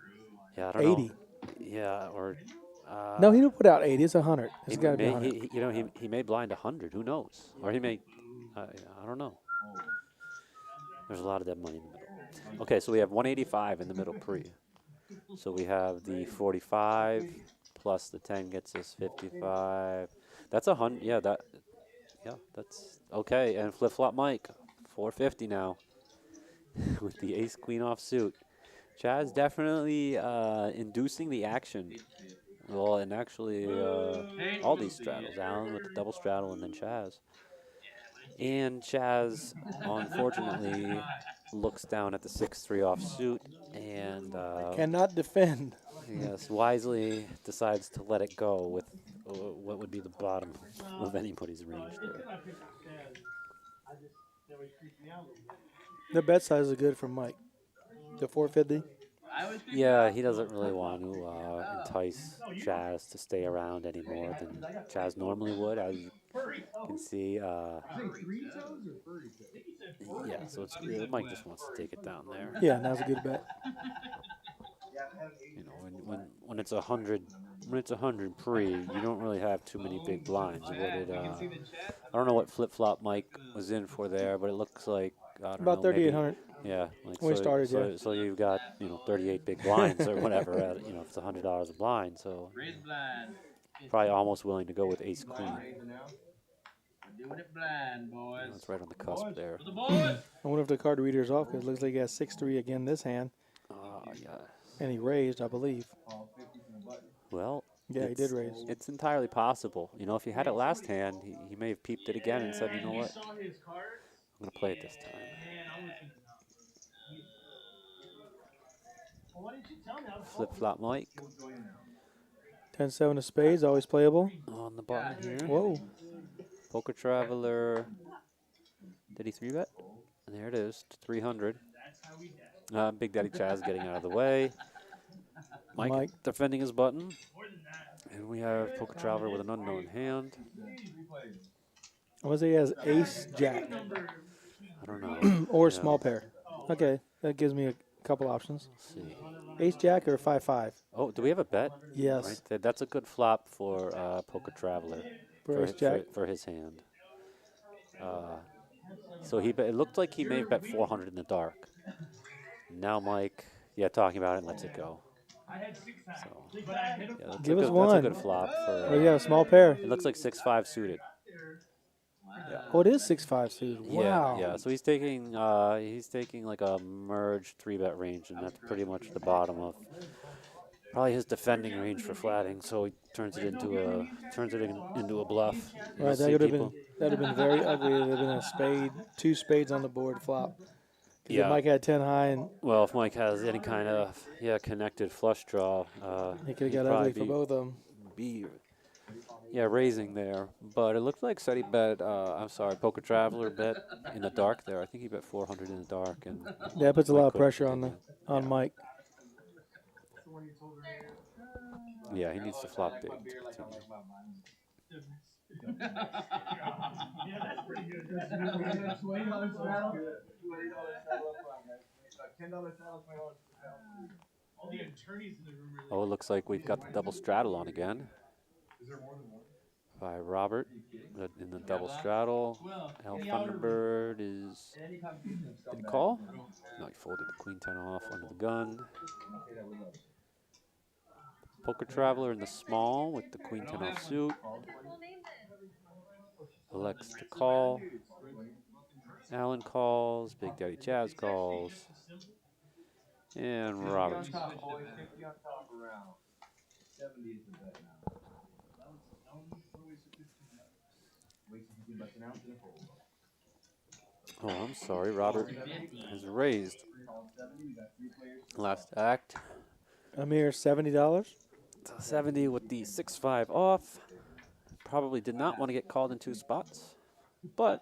yeah, I don't 80? know. Yeah, or No, he didn't put out 80. It's 100. It's he got to be may, 100. he may blind 100. Who knows? Or he may. I don't know. There's a lot of dead money in the middle. Okay, so we have 185 in the middle pre. So we have the 45 plus the 10 gets us 55. That's 100. Yeah, that's okay. And flip flop Mike, 450 now with the ace queen offsuit. Chaz definitely inducing the action. Well, and actually all these straddles. Alan with the double straddle and then Chaz. And Chaz, unfortunately, looks down at the 6-3 offsuit and Cannot defend. yes, wisely decides to let it go with what would be the bottom of anybody's range there. The bet size is good for Mike. The 450. Yeah, he doesn't really want to entice Chaz to stay around any more than Chaz normally would, as you can see. Yeah, so it's Mike just wants to take it down there. Yeah, now's a good bet. You know, when it's 100 pre, you don't really have too many big blinds. I don't know what flip flop Mike was in for there, but it looks like I don't About know, maybe- 3,800. Yeah, like When we started, yeah. So you've got 38 big blinds or whatever. At, if it's $100 a blind, so Raise blind. probably almost willing to go with ace queen. We're doing it blind, boys. That's right on the cusp there. For the boys. I wonder if the card reader's off because it looks like he has 6-3 again this hand. Yeah. And he raised, I believe. Well. Yeah, he did raise. It's entirely possible. If he had it last hand, he may have peeped it again and said, you know what, Saw his cards. I'm gonna play it this time. Man, I was thinking well, why didn't you tell me? I was Flip flop Mike 10-7 of spades, always playable. on the bottom here. Whoa. Poker Traveler. Did he 3-bet? And there it is, 300. Big Daddy Chaz getting out of the way. Mike defending his button. And we have Poker Traveler with an unknown hand. I want to say he has ace jack I don't know. or Yeah. small pair. Okay, that gives me a couple options. Let's see. Ace jack or 5-5. Oh, do we have a bet? Yes. Right there. That's a good flop for Poker Traveler. For ace jack. For his hand. So it looked like he may have bet 400 in the dark. Now Mike, talking about it, lets it go. So, Give us That's one. a good flop for. Oh yeah, small pair. It looks like 6-5 suited. Oh, it is 6-5 suited. Wow. Yeah. So he's taking like a merged 3-bet range, and that's pretty much the bottom of Probably his defending range for flatting, so he turns it into a bluff. You'll Right, that see would have been people. very ugly. It would have been a spade, 2 spades on the board flop. Because if Yeah. Mike had 10 high, and Well, if Mike has any kind of connected flush draw, it could he'd have got probably ugly for both of them. be raising there. But it looked like said he bet. I'm sorry, Poker Traveler bet in the dark there. I think he bet 400 in the dark, and Yeah, it puts a Mike lot of couldn't pressure on continue. on Mike. Yeah, he needs to flop big to continue. Yeah, that's pretty good. $20 saddle, $20 All the attorneys in the room are Oh, it looks like we've got the double straddle on again. Is there more than one? By Robert in the double straddle. Al Thunderbird is. Did he call? No, he folded the queen 10 off under the gun. Poker Traveler in the small with the queen 10 off suit. Elects to call. Alan calls. Big Daddy Chaz calls. And Robert's calls. 50 on top around. 70 is the bet now. Oh, I'm sorry. Robert has raised. Last act. Amir, $70. 70 with the 6-5 off. Probably did not want to get called in 2 spots. But,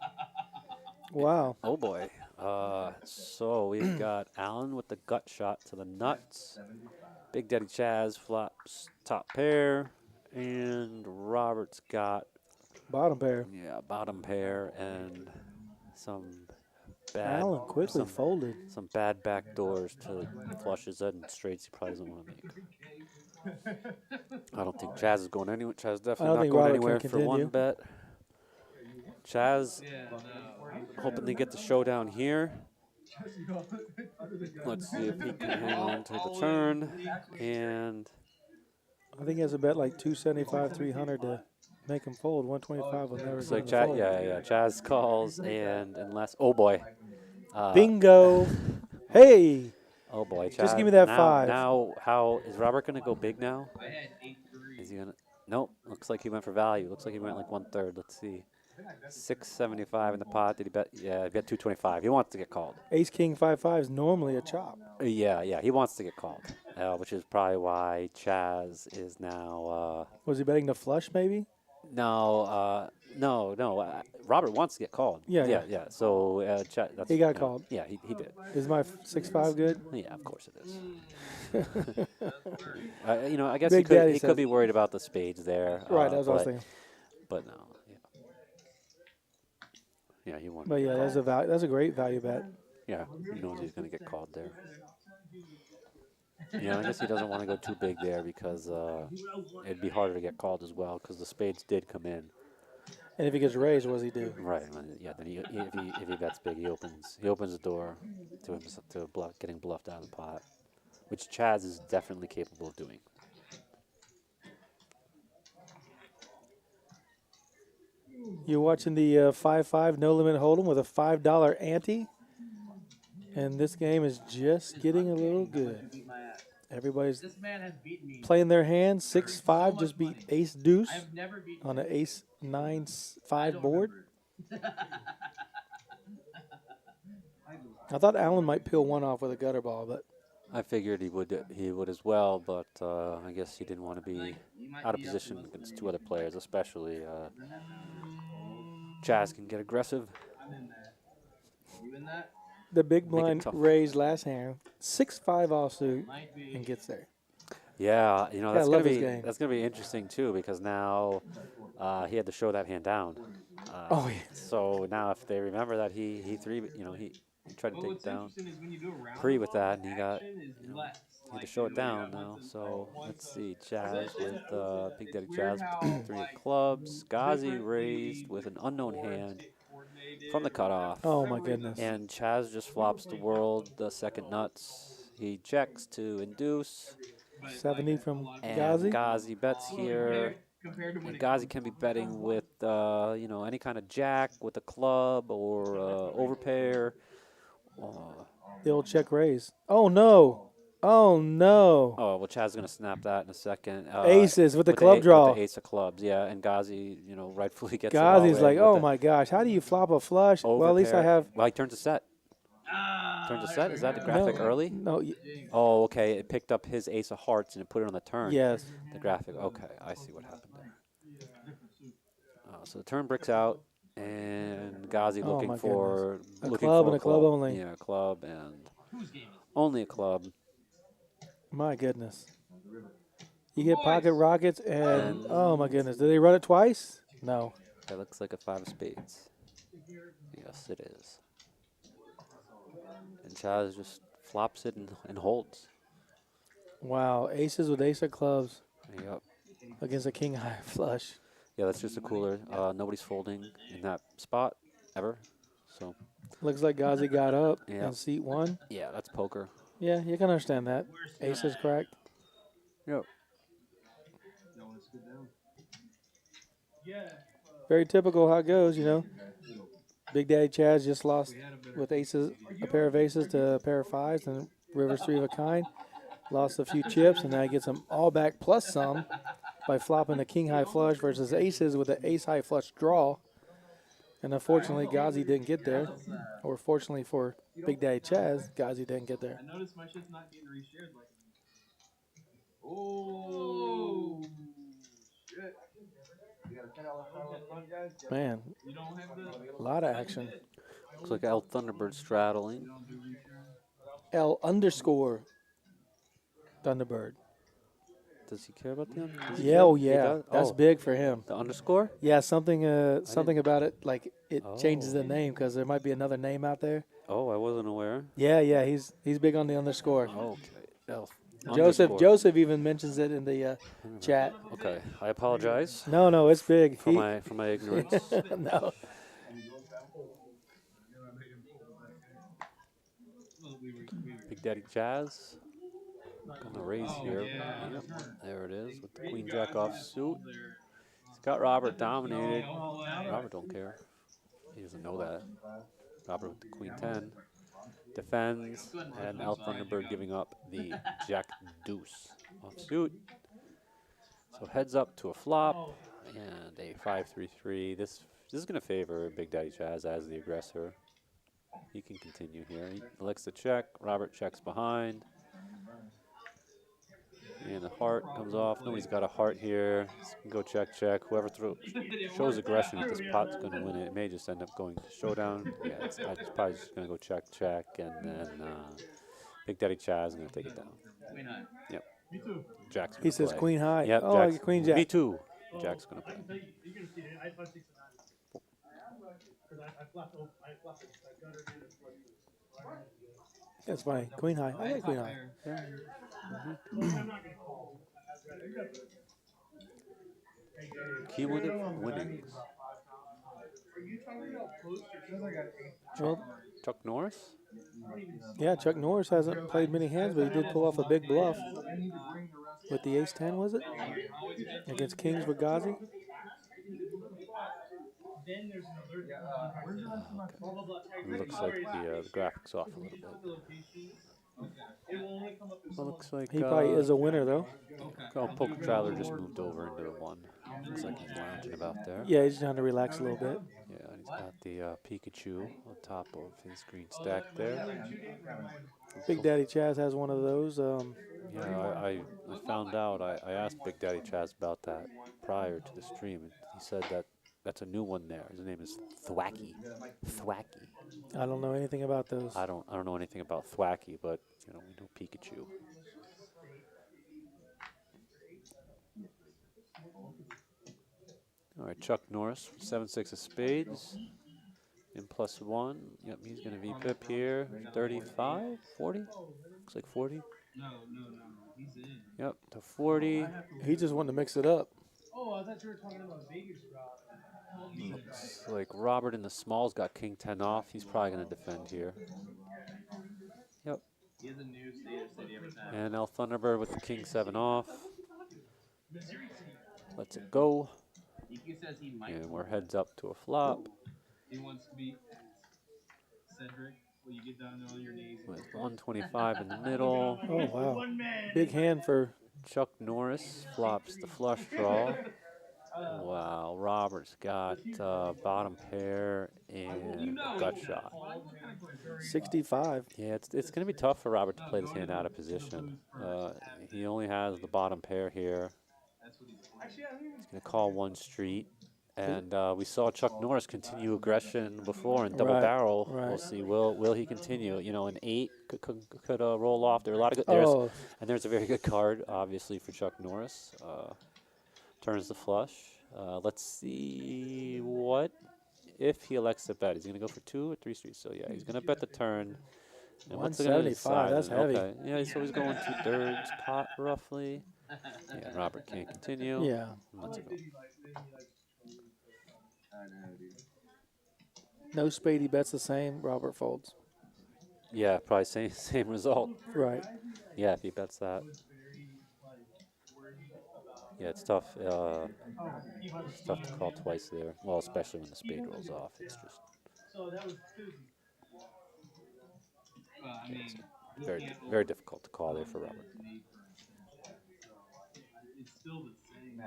Wow. oh boy. So we've got Alan with the gut shot to the nuts. Big Daddy Chaz flops top pair. And Robert's got Bottom pair. yeah, bottom pair and some bad Allen quickly folded. some bad back doors to flushes and straights he probably doesn't want to make. I don't think Chaz is going anywhere. Chaz is definitely not think going Robert anywhere can for one continue. bet. Chaz hoping to get the showdown here. Let's see if he can hang on to the turn. And I think he has a bet like 275, 300 to make him fold. 125 will never it's get like him to fold. Chaz calls and unless oh boy. Bingo. Hey. Oh boy, Chaz. Just give me that now, 5. Now, how is Robert going to go big now? Is he going to? Nope. Looks like he went for value. Looks like he went like 1/3. Let's see. 675 in the pot. Did he bet? Yeah, he bet 225. He wants to get called. Ace King 5-5 is normally a chop. Yeah. He wants to get called, which is probably why Chaz is now. Was he betting the flush maybe? No. Robert wants to get called. Yeah. So that's, He got called. Yeah, he did. Is my 6-5 good? Yeah, of course it is. I guess Big he Daddy could says- be worried about the spades there. Right, that's what I was thinking. But no, yeah, he wanted. But to yeah, get called. that's a great value bet. Yeah, he knows he's going to get called there. Yeah, I guess he doesn't want to go too big there because it'd be harder to get called as well because the spades did come in. And if he gets raised, what does he do? Right. Yeah. Then if he bets big, he opens the door to him to getting bluffed out of the pot, which Chaz is definitely capable of doing. You're watching the 5-5 no limit hold'em with a $5 ante, and this game is just getting a little good. Everybody's This man has beaten me. playing their hand. 6-5 just beat Ace Deuce I have never beaten on an Ace 9-5 I board. don't remember. I thought Allen might peel one off with a gutter ball, but I figured he would as well, but I guess he didn't want to be out of position against 2 other players, especially Chaz can get aggressive. I'm in that. You in that? the big Make it blind tough. raised last hand. 6-5 offsuit Might be. and gets there. Yeah, Yeah, I that's love gonna this be game. interesting too because now he had to show that hand down. Oh, yeah. So now if they remember that he tried to Well, take what's down interesting is when you do a round pre with that and he got action is less. he had to show it down now. So let's see, Chaz with Big Daddy Chaz with 3 of clubs, Ghazi raised with an unknown hand from the cutoff. Oh, my goodness. And Chaz just flops the world, the second nuts. He checks to induce. 70 from And Ghazi. Ghazi bets here. Compared to when And it Ghazi can be betting with, any kind of jack with a club or overpair. The old check raise. Oh, no. Oh no. Oh, well, Chad's going to snap that in a second. Aces with the club draw. With the ace of clubs, yeah. And Ghazi, you know, rightfully gets Ghazi's it all like, in with oh the my gosh, how do you flop a flush? Well, at least I overpair. have. Well, he turns a set. Ah, Turns a there set? we Is that the go. graphic No, early? no. Oh, okay. It picked up his ace of hearts and it put it on the turn. Yes. The graphic. Okay, I see what happened there. So the turn bricks out, and Ghazi Oh looking my for A looking club for and a club only. Yeah, a club and Whose game is only a club. My goodness. You get pocket rockets and And oh my goodness. Did they run it twice? No. that looks like a 5 of spades. Yes, it is. And Chaz just flops it and holds. Wow. Aces with ace of clubs Yep. against a king high flush. Yeah, that's just a cooler. Nobody's folding in that spot ever. So Looks like Ghazi got up yeah, in seat one. yeah, that's poker. Yeah, you can understand that. Ace is cracked. Yep. Don't want to scoot down. Yeah. Very typical how it goes, you know. Big Daddy Chaz just lost with aces, a pair of aces to a pair of fives, and River's 3 of a kind. Lost a few chips, and now he gets them all back plus some by flopping a king high flush versus aces with an ace high flush draw. And unfortunately, Ghazi didn't get there. Or fortunately for Big Daddy Chaz, Ghazi didn't get there. I noticed my shit's not getting reshared like. Oh shit! You got a $10 foul up front, guys? Man, You don't have the. a lot of action. Looks like L Thunderbird straddling. You don't do reshare. L underscore Thunderbird. Does he care about the Yeah, oh He yeah, does? that's Oh, big for him. the underscore? Yeah, something about it, like it changes the Oh. name because there might be another name out there. Oh, I wasn't aware. Yeah, he's big on the underscore. Okay. L Joseph even mentions it in the chat. Okay, I apologize No, it's big. for my ignorance. No, Big Daddy Jazz. Gonna raise here. Yep, there it is with the Queen Jack off suit. He's got Robert dominated. Robert don't care. He doesn't know that. Robert with the Queen 10. Defends, and L Thunderbird giving up the Jack Deuce off suit. So heads up to a flop and a 5-3-3. This is going to favor Big Daddy Chaz as the aggressor. He can continue here. He elects to check. Robert checks behind. And the heart comes off. Nobody's got a heart here. So you can go check. Whoever shows aggression at this pot's going to win it. It may just end up going to showdown. Yeah, it's probably just going to go check. And then Big Daddy Chaz is going to take it down. Queen high. Yep. Me too. Jack's going he to says play. queen high. Yep, oh, I Jack's, get queen jack. Me too. Jack's going to I play. can tell you, you're gonna see it. I thought 6 and 9. Because I flopped it. I got her in and flushed it. That's funny. Queen high. I like queen high. I'm not gonna call. Cumulative winnings. Are you talking about posters? Well, Chuck Norris? yeah, Chuck Norris hasn't played many hands, but he did pull off a big bluff with the ace-10, was it? Against kings with Ghazi. Then there's another. It looks like the graphics off a little bit. It will only come up as Well, looks like He probably is a winner, though. Poker Traveler just moved over into the 1. Looks like he's lounging about there. Yeah, he's trying to relax a little bit. Yeah, and he's got the Pikachu on top of his green stack there. Big Daddy Chaz has one of those. Yeah, I found out. I asked Big Daddy Chaz about that prior to the stream, and he said that that's a new one there. His name is Thwacky. Thwacky. I don't know anything about those. I don't know anything about Thwacky, but you know we know Pikachu. All right, Chuck Norris, 7-6 of spades, in +1. Yep, he's going to VPIP here. 35, 40? Looks like 40. No. He's in. Yep, to 40. He just wanted to mix it up. Oh, I thought you were talking about Vegas drop. Looks like Robert in the smalls got king 10 off. He's probably going to defend here. Yep. He has a new state of city every time. And El Thunderbird with the king 7 off. Lets it go. He says he might. And we're heads up to a flop. He wants to beat Cedric. Well, you get down there on your knees. with 125 in the middle. Oh, wow. Big hand for Chuck Norris flops the flush draw. Wow, Robert's got bottom pair and gut shot. 65. Yeah, it's going to be tough for Robert to play this hand out of position. He only has the bottom pair here. He's going to call one street. And we saw Chuck Norris continue aggression before in double Right, barrel. right. We'll see. Will he continue? You know, an 8 could roll off. There are a lot of good. Oh, There's a very good card, obviously, for Chuck Norris. Turns the flush. Let's see what if he elects to bet. He's going to go for 2 or 3 streets. So yeah, he's going to bet the turn. And what's it gonna 175, decide? that's heavy. Okay. Yeah, so he's going 2/3 pot roughly. Yeah, Robert can't continue. yeah. Let's go. I know, dude. No spade, he bets the same. Robert folds. Yeah, probably same result. Right. Yeah, if he bets that. Yeah, it's tough. It's tough to call twice there. Well, especially when the spade rolls off. It's just very difficult to call there for Robert. It's still the same.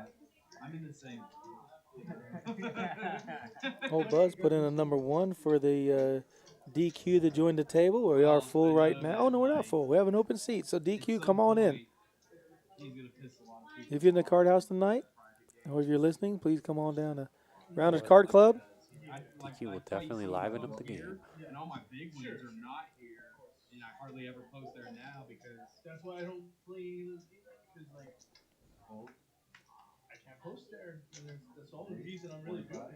I'm in the same. Old Buzz put in a number 1 for the DQ to join the table. We are full right now. Oh, no, we're not full. We have an open seat. So, DQ, come on in. If you're in the card house tonight, or if you're listening, please come on down to Rounders Card Club. DQ will definitely liven up the game. And all my big ones are not here, and I hardly ever post there now because that's why I don't play any of those games. Because like, well, I can't post there. And that's the only reason I'm really doing it.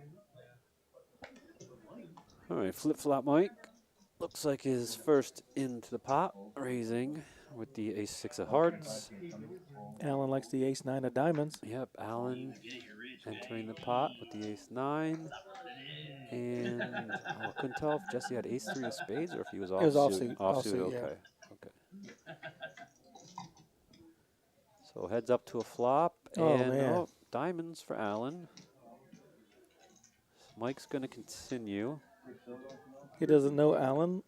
All right, flip flop Mike. Looks like his first into the pot, raising with the ace-6 of hearts. Alan likes the ace-9 of diamonds. Yep, Alan entering the pot with the ace-9. And I couldn't tell if Jesse had ace-3 of spades or if he was offsuit. It was offsuit. Offsuit, Offsuit, okay. yeah. Okay. So heads up to a flop. Oh, and man. diamonds for Alan. Mike's going to continue. He doesn't know Alan.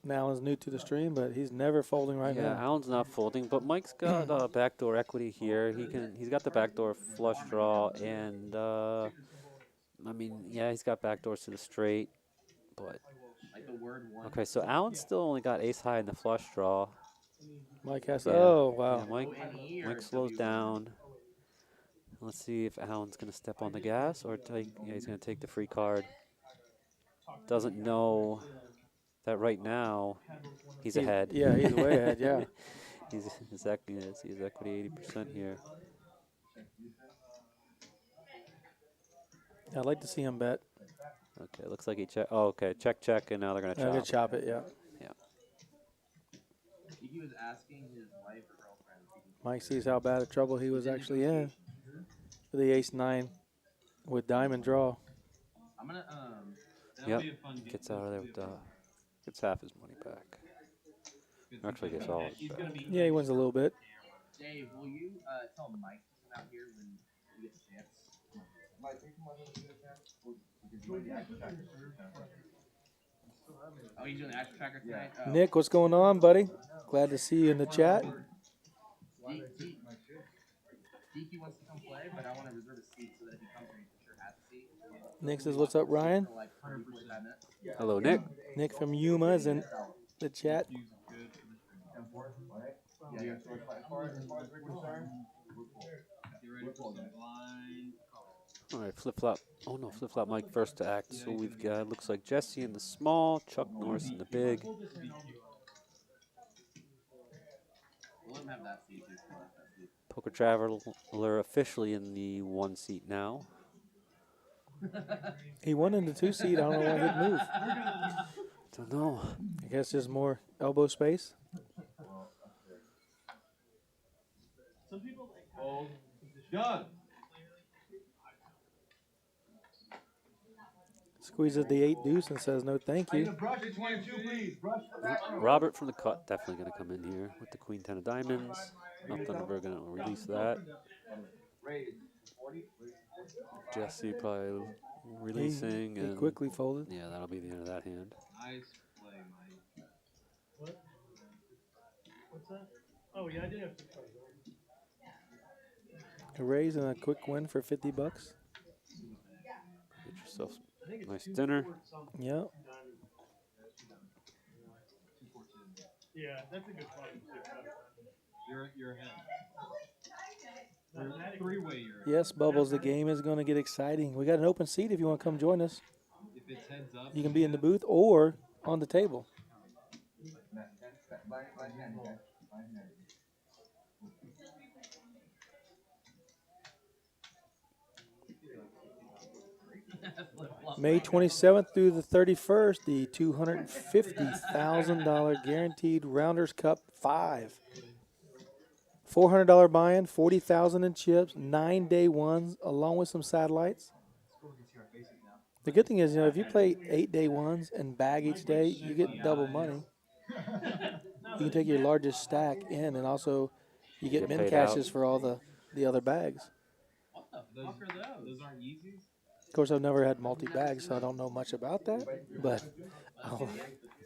And Alan's new to the stream, but he's never folding right Yeah, now. Alan's not folding, but Mike's got backdoor equity here. He's got the backdoor flush draw, and I mean, yeah, he's got backdoors to the straight, but okay. So Alan still only got ace high in the flush draw. Mike has Yeah. oh, wow. Yeah, Mike slows down. Let's see if Alan's gonna step on the gas or take. Yeah, he's gonna take the free card. Doesn't know that right now he's ahead. Yeah, he's way ahead, yeah. His equity 80% here. I'd like to see him bet. Okay, looks like he check. Oh, okay, check, and now they're gonna I'm going chop. to chop it, yeah. Yeah. He was asking his wife or girlfriend if he can Mike sees how bad of trouble he was actually in for the ace-9 with diamond draw. I'm gonna Yep. Gets out of there with gets half his money back. Actually, gets all of it back. Yeah, he wins a little bit. Dave, will you tell Mike to come out here when you get the chance? Oh, he's doing the action tracker tonight? Oh. Nick, what's going on, buddy? Glad to see you in the chat. Deke wants to come play, but I want to reserve a seat so that if he comes here, he for sure has a seat. Nick says, what's up, Ryan? For like 30, 45 minutes. Hello, Nick. Nick from Yuma is in the chat. All right, flip flop. Oh no, flip flop Mike first to act. So we've got looks like Jesse in the small, Chuck Norris in the big. We'll let him have that seat. Poker Traveler officially in the 1 seat now. He won in the 2 seat. I don't know why he didn't move. Don't know. I guess just more elbow space. Done. Squeezes the 8 deuce and says no thank you. Brush it 22, please. Brush the back row. Robert from the cut definitely going to come in here with the queen 10 of diamonds. Nothing we're going to release that. Jesse probably releasing He and quickly folded. yeah, that'll be the end of that hand. Nice play, Mike. that? Oh yeah, I did have 6 cards. A raise and a quick win for $50. Get yourself I think it's nice 2 dinner. 4 something. Yep. Diamond. Yeah, that's a good spot. You're ahead. Mathematically. 3-way you're ahead. Yes, Bubbles, the game is going to get exciting. We got an open seat if you want to come join us. If it's heads up, You can be in the booth or on the table. May 27th through the 31st, the $250,000 guaranteed Rounders Cup 5. $400 buy-in, $40,000 in chips, 9-day ones, along with some satellites. The good thing is, if you play 8-day ones and bag each day, you get double money. You can take your largest stack in, and also you get min paid out. caches for all the other bags. what the fuck are those? Those aren't Yeezys? Of course, I've never had multi-bags, so I don't know much about that. But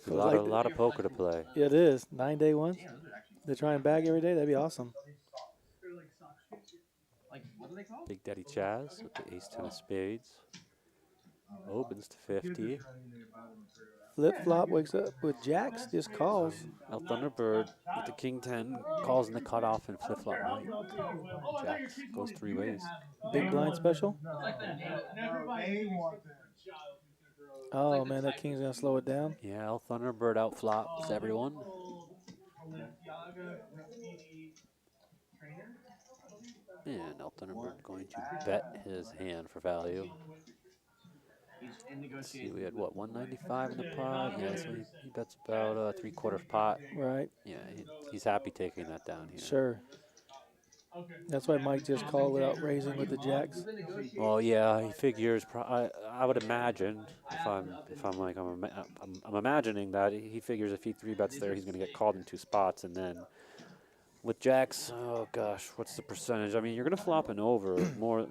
A lot of poker to play. it is 9-day ones. They try and bag every day. That'd be awesome. Like, what are they called? Big Daddy Chaz with the ace 10 of spades. Opens to 50. Flip flop wakes up with jacks, just calls. El Thunderbird with the king 10 calls in the cutoff and flip flop night. Jacks goes 3 ways. Big blind special. Everybody Oh man, that king's gonna slow it down. Yeah, El Thunderbird outflops everyone. And El Thunderbird going to bet his hand for value. Let's see, we had what, 195 in the pot? Yeah, so he bets about a 3/4 pot. Right. Yeah, he's happy taking that down here. Sure. That's why Mike just called without raising with the jacks. Well, yeah, he figures. I would imagine I'm imagining that he figures if he 3-bets there, he's going to get called in 2 spots, and then with jacks, oh gosh, what's the percentage? I mean, you're going to flop an over more,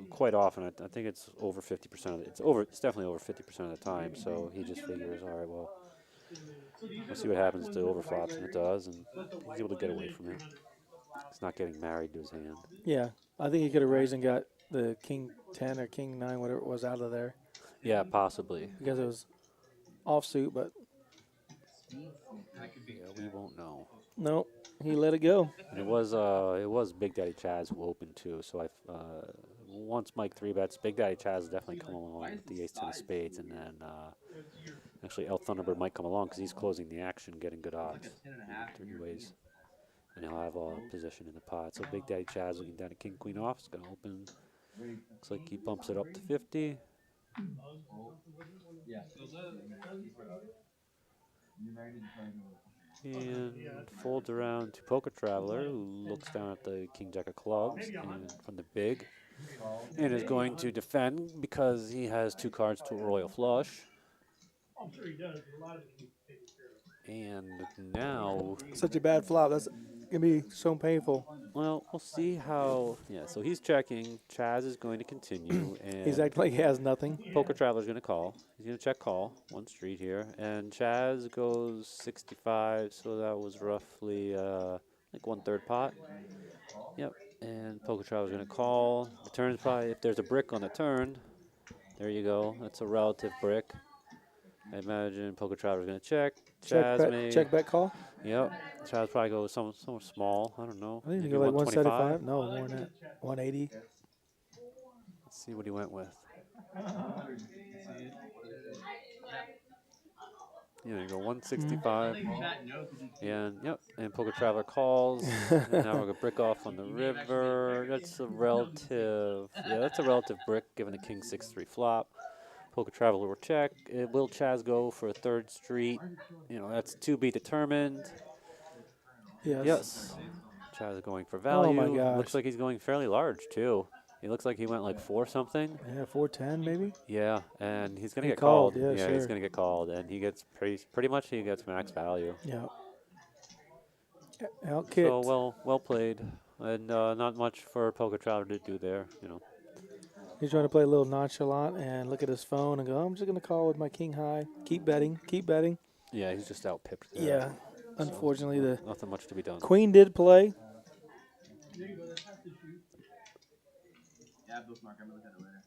quite often. I think it's over 50% of it. It's definitely over 50% of the time. So he just figures, all right, well, we'll see what happens to overflops, and it does, and he's able to get away from it. He's not getting married to his hand. Yeah, I think he could have raised and got the king 10 or king 9, whatever it was, out of there. Yeah, possibly. Because it was offsuit, but Yeah, we won't know. nope, he let it go. And it was Big Daddy Chaz who opened too. So once Mike 3-bets, Big Daddy Chaz has definitely come along with the ace 10 of spades, and then actually El Thunderbird might come along because he's closing the action, getting good odds. 3 ways. And he'll have a position in the pot. So Big Daddy Chaz looking down at King Queen off. It's going to open. Looks like he bumps it up to 50. And folds around to Poker Traveler, who looks down at the King Jack of clubs and from the big. And is going to defend because he has 2 cards to a royal flush. I'm sure he does. A lot of it he's taken care of. And now, Such a bad flop. That's gonna be so painful. well, we'll see how. Yeah, so he's checking. Chaz is going to continue, and He's acting like he has nothing. Poker Traveler's going to call. He's going to check call, 1 street here, and Chaz goes 65. So that was roughly like 1/3 pot. Yep, and Poker Traveler's going to call. The turn's probably, if there's a brick on the turn, there you go. That's a relative brick. I imagine Poker Traveler's going to check. Chaz may. Check bet call. Yep. Chaz probably goes somewhere small. I don't know. I think he Maybe go like 125. 175. No, more than that. 180. Let's see what he went with. Yeah, you go 165. And yep, and Poker Traveler calls. And now we're gonna brick off on the river. That's a relative. Yeah, that's a relative brick given a King 6-3 flop. Poker Traveler will check. Will Chaz go for a 3rd street? That's to be determined. Yes. Chaz is going for value. Oh my gosh. Looks like he's going fairly large too. He looks like he went like 4 something. Yeah, 410 maybe. Yeah, and he's gonna He get called. called, yeah, He's sure. gonna get called, and he gets pretty much he gets max value. Yeah. Out kicked. So well played, and not much for Poker Traveler to do there. He's trying to play a little nonchalant and look at his phone and go, I'm just going to call with my king high. Keep betting. Keep betting. Yeah, he's just out pipped there. Yeah. Unfortunately, the Nothing much to be done. queen did play. There you go. That's half the shoot. Yeah, bookmark. I'm gonna look at it later.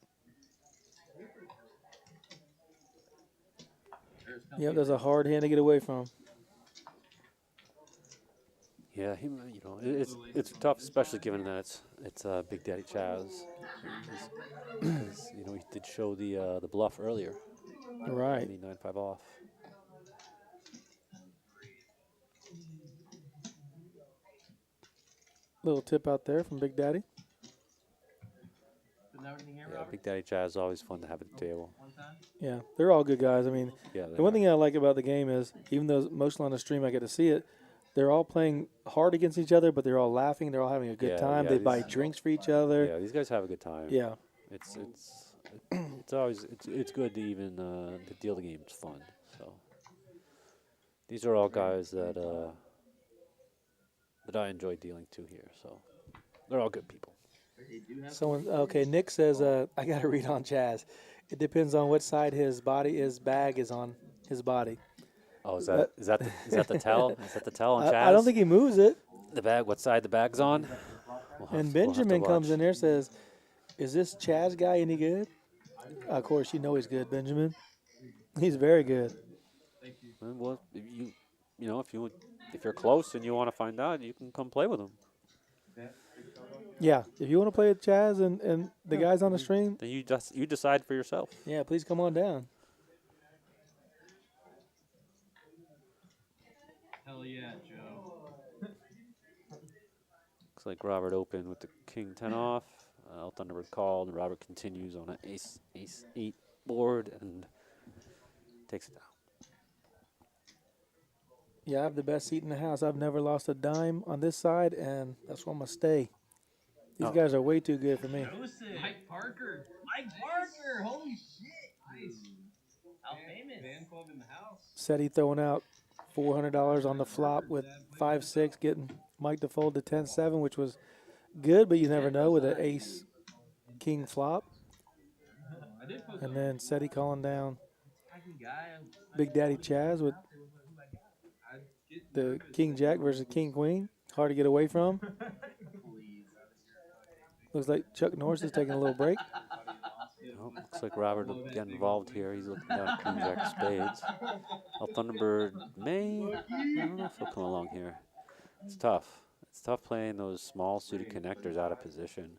Yep, that's a hard hand to get away from. Yeah, it's tough, especially given that it's Big Daddy Chaz, because he did show the bluff earlier. Right. The 9-5 off. Little tip out there from Big Daddy. Yeah, Big Daddy Chaz is always fun to have at the table. Yeah, they're all good guys. I mean, Yeah, the one thing I like about the game is, even though mostly on the stream I get to see it, they're all playing hard against each other, but they're all laughing. They're all having a good time. yeah, They buy drinks for each other. Yeah, these guys have a good time. Yeah. It's always it's good to even to deal the game. It's fun. So these are all guys that I enjoy dealing to here. So they're all good people. Okay, Nick says, I got to read on Chaz. It depends on what side his bag is on his body. Oh, is that the tell? Is that the tell on Chaz? I don't think he moves it. The bag. What side the bag's on? And Benjamin comes in there and says, "Is this Chaz guy any good?" Of course, you know he's good, Benjamin. He's very good. Well, if you're close and you want to find out, you can come play with him. Yeah, if you want to play with Chaz and the guys on the stream, then you decide for yourself. Yeah, please come on down. Hell yeah, Joe. Looks like Robert opened with the King 10 off. Thunderbird called, and Robert continues on an Ace 8 board and takes it down. Yeah, I have the best seat in the house. I've never lost a dime on this side, and that's where I'm going to stay. These guys are way too good for me. Mike Parker. Mike Parker. Holy shit. Nice. How famous? Fan club in the house. Seti throwing out $400 on the flop with 5-6, getting Mike to fold to 10-7, which was good, but you never know with an ace-king flop. And then Seti calling down Big Daddy Chaz with the King Jack versus King Queen. Hard to get away from. Looks like Chuck Norris is taking a little break. Oh, looks like Robert will get involved here. He's looking down Queen Jack of spades. Thunderbird I don't know if he'll come along here. It's tough. It's tough playing those small suited connectors out of position.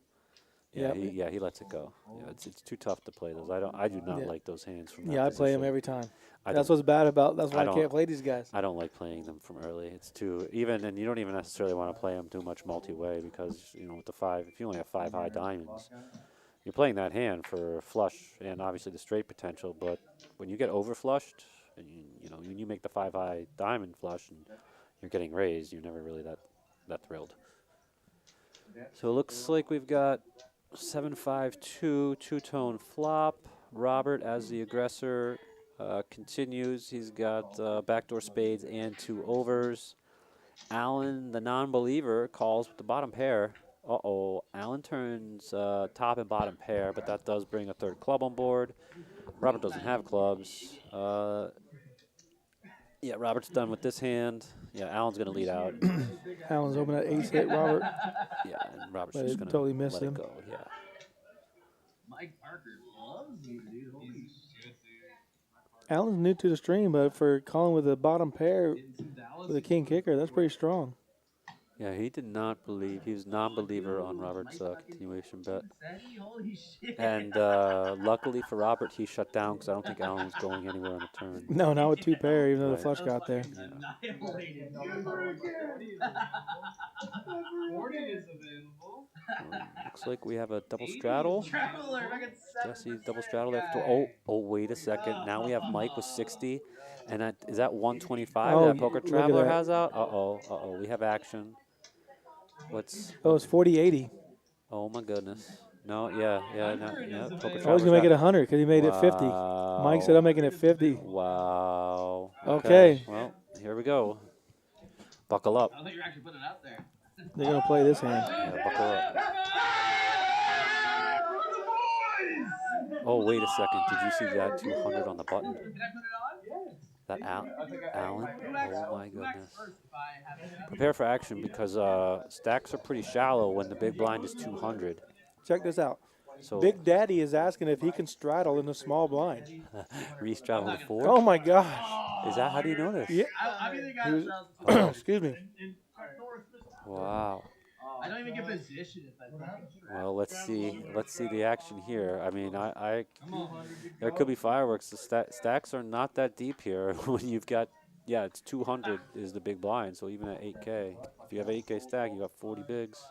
Yeah, he lets it go. Yeah, it's too tough to play those. I do not like those hands from that I play them position. every time. That's what's bad about. That's why I can't play these guys. I don't like playing them from early. It's too even, and you don't even necessarily want to play them too much multi-way because with the 5, if you only have 5 high diamonds, you're playing that hand for flush and obviously the straight potential. But when you get overflushed, and when you make the 5 high diamond flush and you're getting raised, you're never really that thrilled. So it looks like we've got 7-5-2 two-tone flop. Robert as the aggressor. Continues. He's got backdoor spades and 2 overs. Alan, the non-believer, calls with the bottom pair. Alan turns top and bottom pair, but that does bring a 3rd club on board. Robert doesn't have clubs. Yeah, Robert's done with this hand. Yeah, Alan's going to lead out. Alan's open at ace hit Robert. Yeah, and Robert's But just going to totally missed let him. it go. Yeah. Mike Parker loves you, dude. Holy shit. Alan's new to the stream, but for calling with a bottom pair with a king kicker, that's pretty strong. Yeah, he did not believe. He was non-believer on Robert's continuation bet. Holy shit. And luckily for Robert, he shut down because I don't think Alan was going anywhere on the turn. No, not with 2 pair, even though the Right. flush got there. Annihilated. Morning is available. Looks like we have a double straddle. Traveler, I got 7. Jesse, double straddle there. Wait a second. Now we have Mike with 60. And is that 125 Oh, that Poker look at Traveler that. has out? Uh-oh. We have action. What's... Oh, it's 40-80. Oh, my goodness. No, yeah. Poker I was Traveler's going to make it got- 100 because he made it 50. Mike said I'm making it 50. Wow. Okay. Well, here we go. Buckle up. I thought you were actually putting it out there. They're going to play this hand. Yeah, buckle up. Oh, wait a second. Did you see that 200 on the button? Did I put it on? That Allen? Who acts, Oh my who acts goodness. first if I have a guess? Prepare for action because stacks are pretty shallow when the big blind is 200. Check this out. So Big Daddy is asking if he can straddle in the small blind. Reese travel to 4. Oh my gosh. Is that, how do you know this? Yeah. I be the guy He that was- straddles the Oh. Excuse me. Wow. I don't even get position if I think. Well, let's see the action here. I mean, there could be fireworks. The stacks are not that deep here. When you've got, yeah, it's 200 is the big blind. So even at 8K, if you have 8K stack, you got 40 bigs.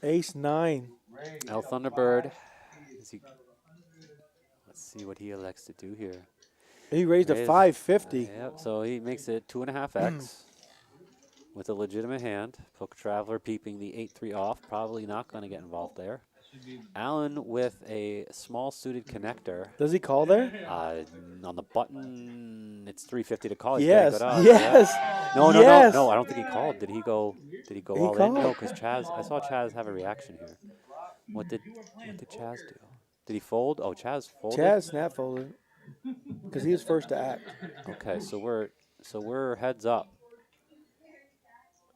Ace 9. El Thunderbird. Let's see what he elects to do here. He raised a Raise. 550. Yep. So he makes it 2.5x. With a legitimate hand. Poker Traveler peeping the 8-3 off. Probably not going to get involved there. Allen with a small suited connector. Does he call there? On the button, it's 350 to call. He's Yes. getting good odds. Yes. Yeah. No, Yes. no. I don't think he called. Did he go He all in? called. No, because Chaz. I saw Chaz have a reaction here. What did Chaz do? Did he fold? Oh, Chaz folded. Chaz snap folded because he was first to act. Okay, so we're heads up.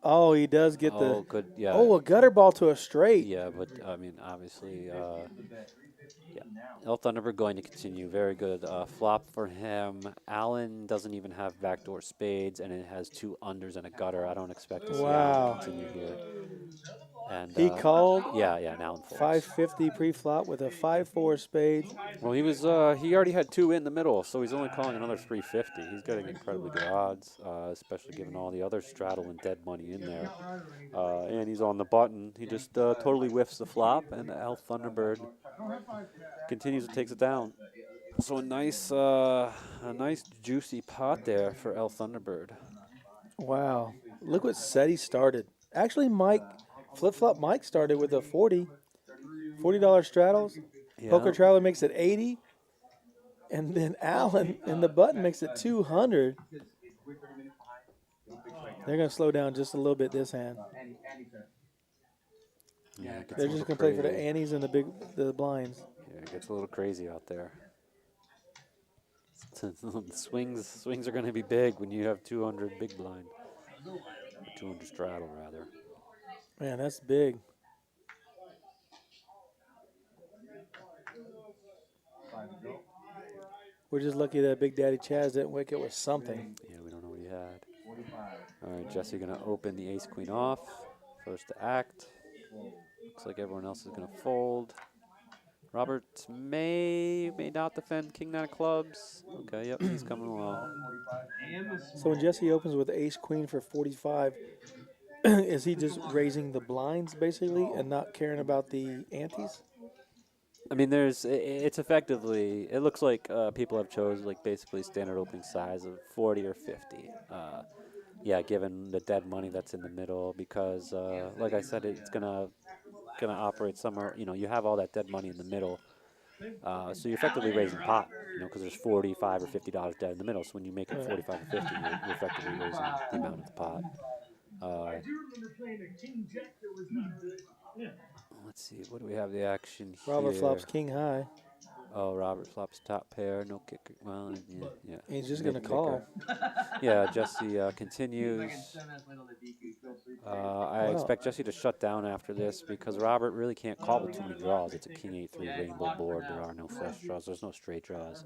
Oh, he does get the. Oh, good. Yeah. Oh, a gutter ball to a straight. Yeah, but I mean, obviously, yeah. El Thunderbird going to continue. Very good flop for him. Allen doesn't even have backdoor spades, and it has 2 unders and a gutter. I don't expect to see Allen continue here. And He called. Yeah, and Allen folds. 550 pre-flop with a 5-4 spade. Well, he already had 2 in the middle, so he's only calling another 350. He's getting incredibly good odds, especially given all the other straddle and dead money in there. And he's on the button. He just totally whiffs the flop, and El Thunderbird continues and takes it down. So a nice juicy pot there for El Thunderbird. Wow. Look what set he started. Actually, Flip-flop Mike started with a $40 straddles. Yeah. Poker Traveler makes it 80. And then Allen in the button makes it 200. They're going to slow down just a little bit this hand. Yeah, it gets They're a just little going to play for the crazy. antes and the blinds. Yeah, it gets a little crazy out there. The swings are going to be big when you have 200 big blind. 200 straddle, rather. Man, that's big. We're just lucky that Big Daddy Chaz didn't wake up with something. Yeah, we don't know what he had. All right, Jesse going to open the ace-queen off. First to act. Looks like everyone else is going to fold. Robert may not defend king-9 of clubs. Okay, yep, he's coming along. So when Jesse opens with ace-queen for 45, is he just raising the blinds, basically, and not caring about the antes? I mean, it's effectively, it looks like people have chosen like basically standard opening size of 40 or 50. Yeah, given the dead money that's in the middle, because like I said, it's gonna operate somewhere. You know, you have all that dead money in the middle, so you're effectively raising pot. You know, because there's $45 or $50 dead in the middle. So when you make it 45 or 50, you're effectively raising the amount of the pot. I do remember playing a king jack that was not good. Yeah. Let's see, what do we have the action here? Robert flops king high. Oh, Robert flops top pair, no kicker. Well, yeah. He's just going to Mid call. Yeah, Jesse continues. I expect Jesse to shut down after this because Robert really can't call with too many draws. It's a king 8-3 rainbow board. There are no flush draws. There's no straight draws.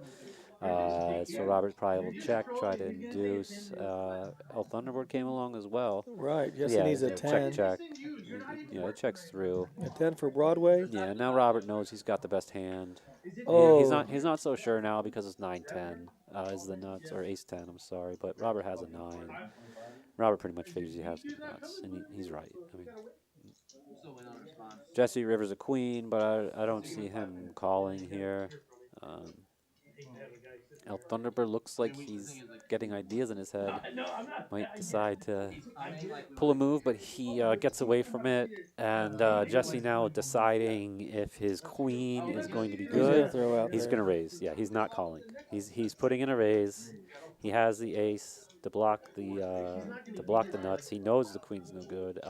So Robert probably will check, try to induce. El Thunderbird came along as well. Right, Jesse needs a 10. Check. Yeah, it checks through. A 10 for Broadway. Yeah, now Robert knows he's got the best hand. Oh. He's not so sure now because it's 9-10 is the nuts, or ace-10, I'm sorry, but Robert has a 9. Robert pretty much figures he has the nuts, and he's right. I mean, Jesse Rivers a queen, but I don't see him calling here. El Thunderbird looks like he's getting ideas in his head. Might decide to pull a move, but he gets away from it. And Jesse now deciding if his queen is going to be good. He's going to raise. Yeah, he's not calling. He's putting in a raise. He has the ace to block the nuts. He knows the queen's no good.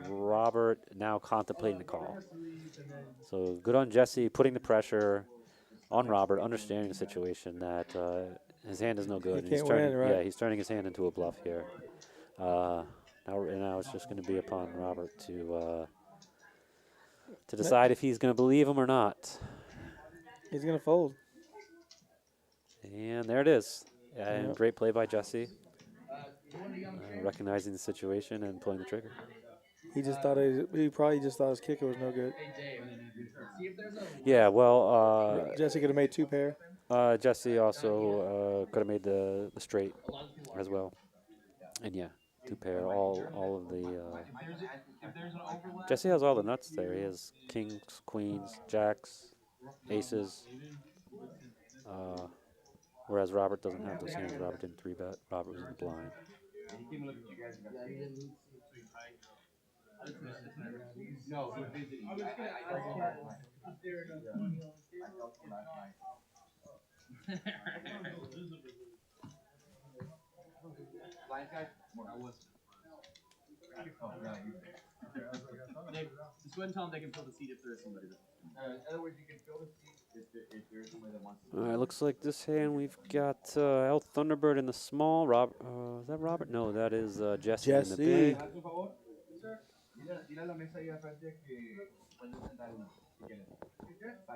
Robert now contemplating the call. So good on Jesse, putting the pressure on Robert, understanding the situation that His hand is no good. He He's can't turning. win, right? Yeah, he's turning his hand into a bluff here. Now it's just going to be upon Robert to decide if he's going to believe him or not. He's gonna fold. And there it is. And Yep. great play by Jesse, recognizing the situation and pulling the trigger. He just thought he probably just thought his kicker was no good. Yeah, well, Jesse could have made 2 pair. Jesse also could have made the straight as well. And yeah, 2 pair, all of the. Jesse has all the nuts there. He has kings, queens, jacks, aces. Whereas Robert doesn't have those hands. Robert didn't 3-bet. Robert was in the blind. No, he visited. Blind guy? Just go ahead and tell them they can fill the seat if there is somebody that. In other words, you can fill the seat if there's somebody that wants to. All right, looks like this hand we've got El Thunderbird in the small. Is that Robert? No, that is Jesse in the big. Dile a la mesa ahí al frente que pueden sentar uno, si quieren.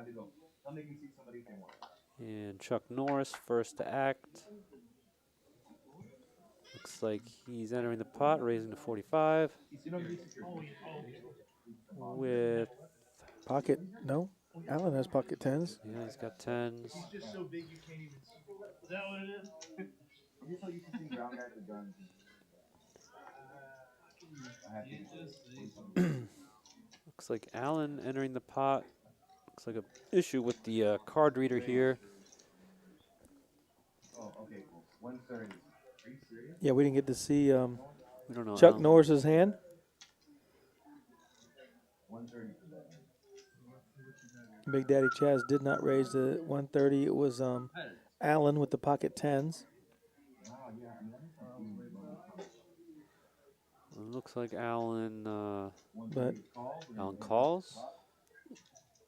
Dilo. Tell them they can see somebody if they want. And Chuck Norris first to act. Looks like he's entering the pot, raising to 45. With Pocket, no. Allen has pocket 10s. yeah, he's got 10s. He's just so big you can't even see. Is that what it is? You're so used to seeing brown guys with guns. Looks like Allen entering the pot. Looks like an issue with the card reader here. Oh, okay, cool. 130. Are you serious? Yeah, we didn't get to see We don't know. Chuck Allen. Norris's hand. 130 for that. Big Daddy Chaz did not raise the 130. It was Allen with the pocket 10s. Wow, yeah. I mean, It looks like Allen. But Allen calls.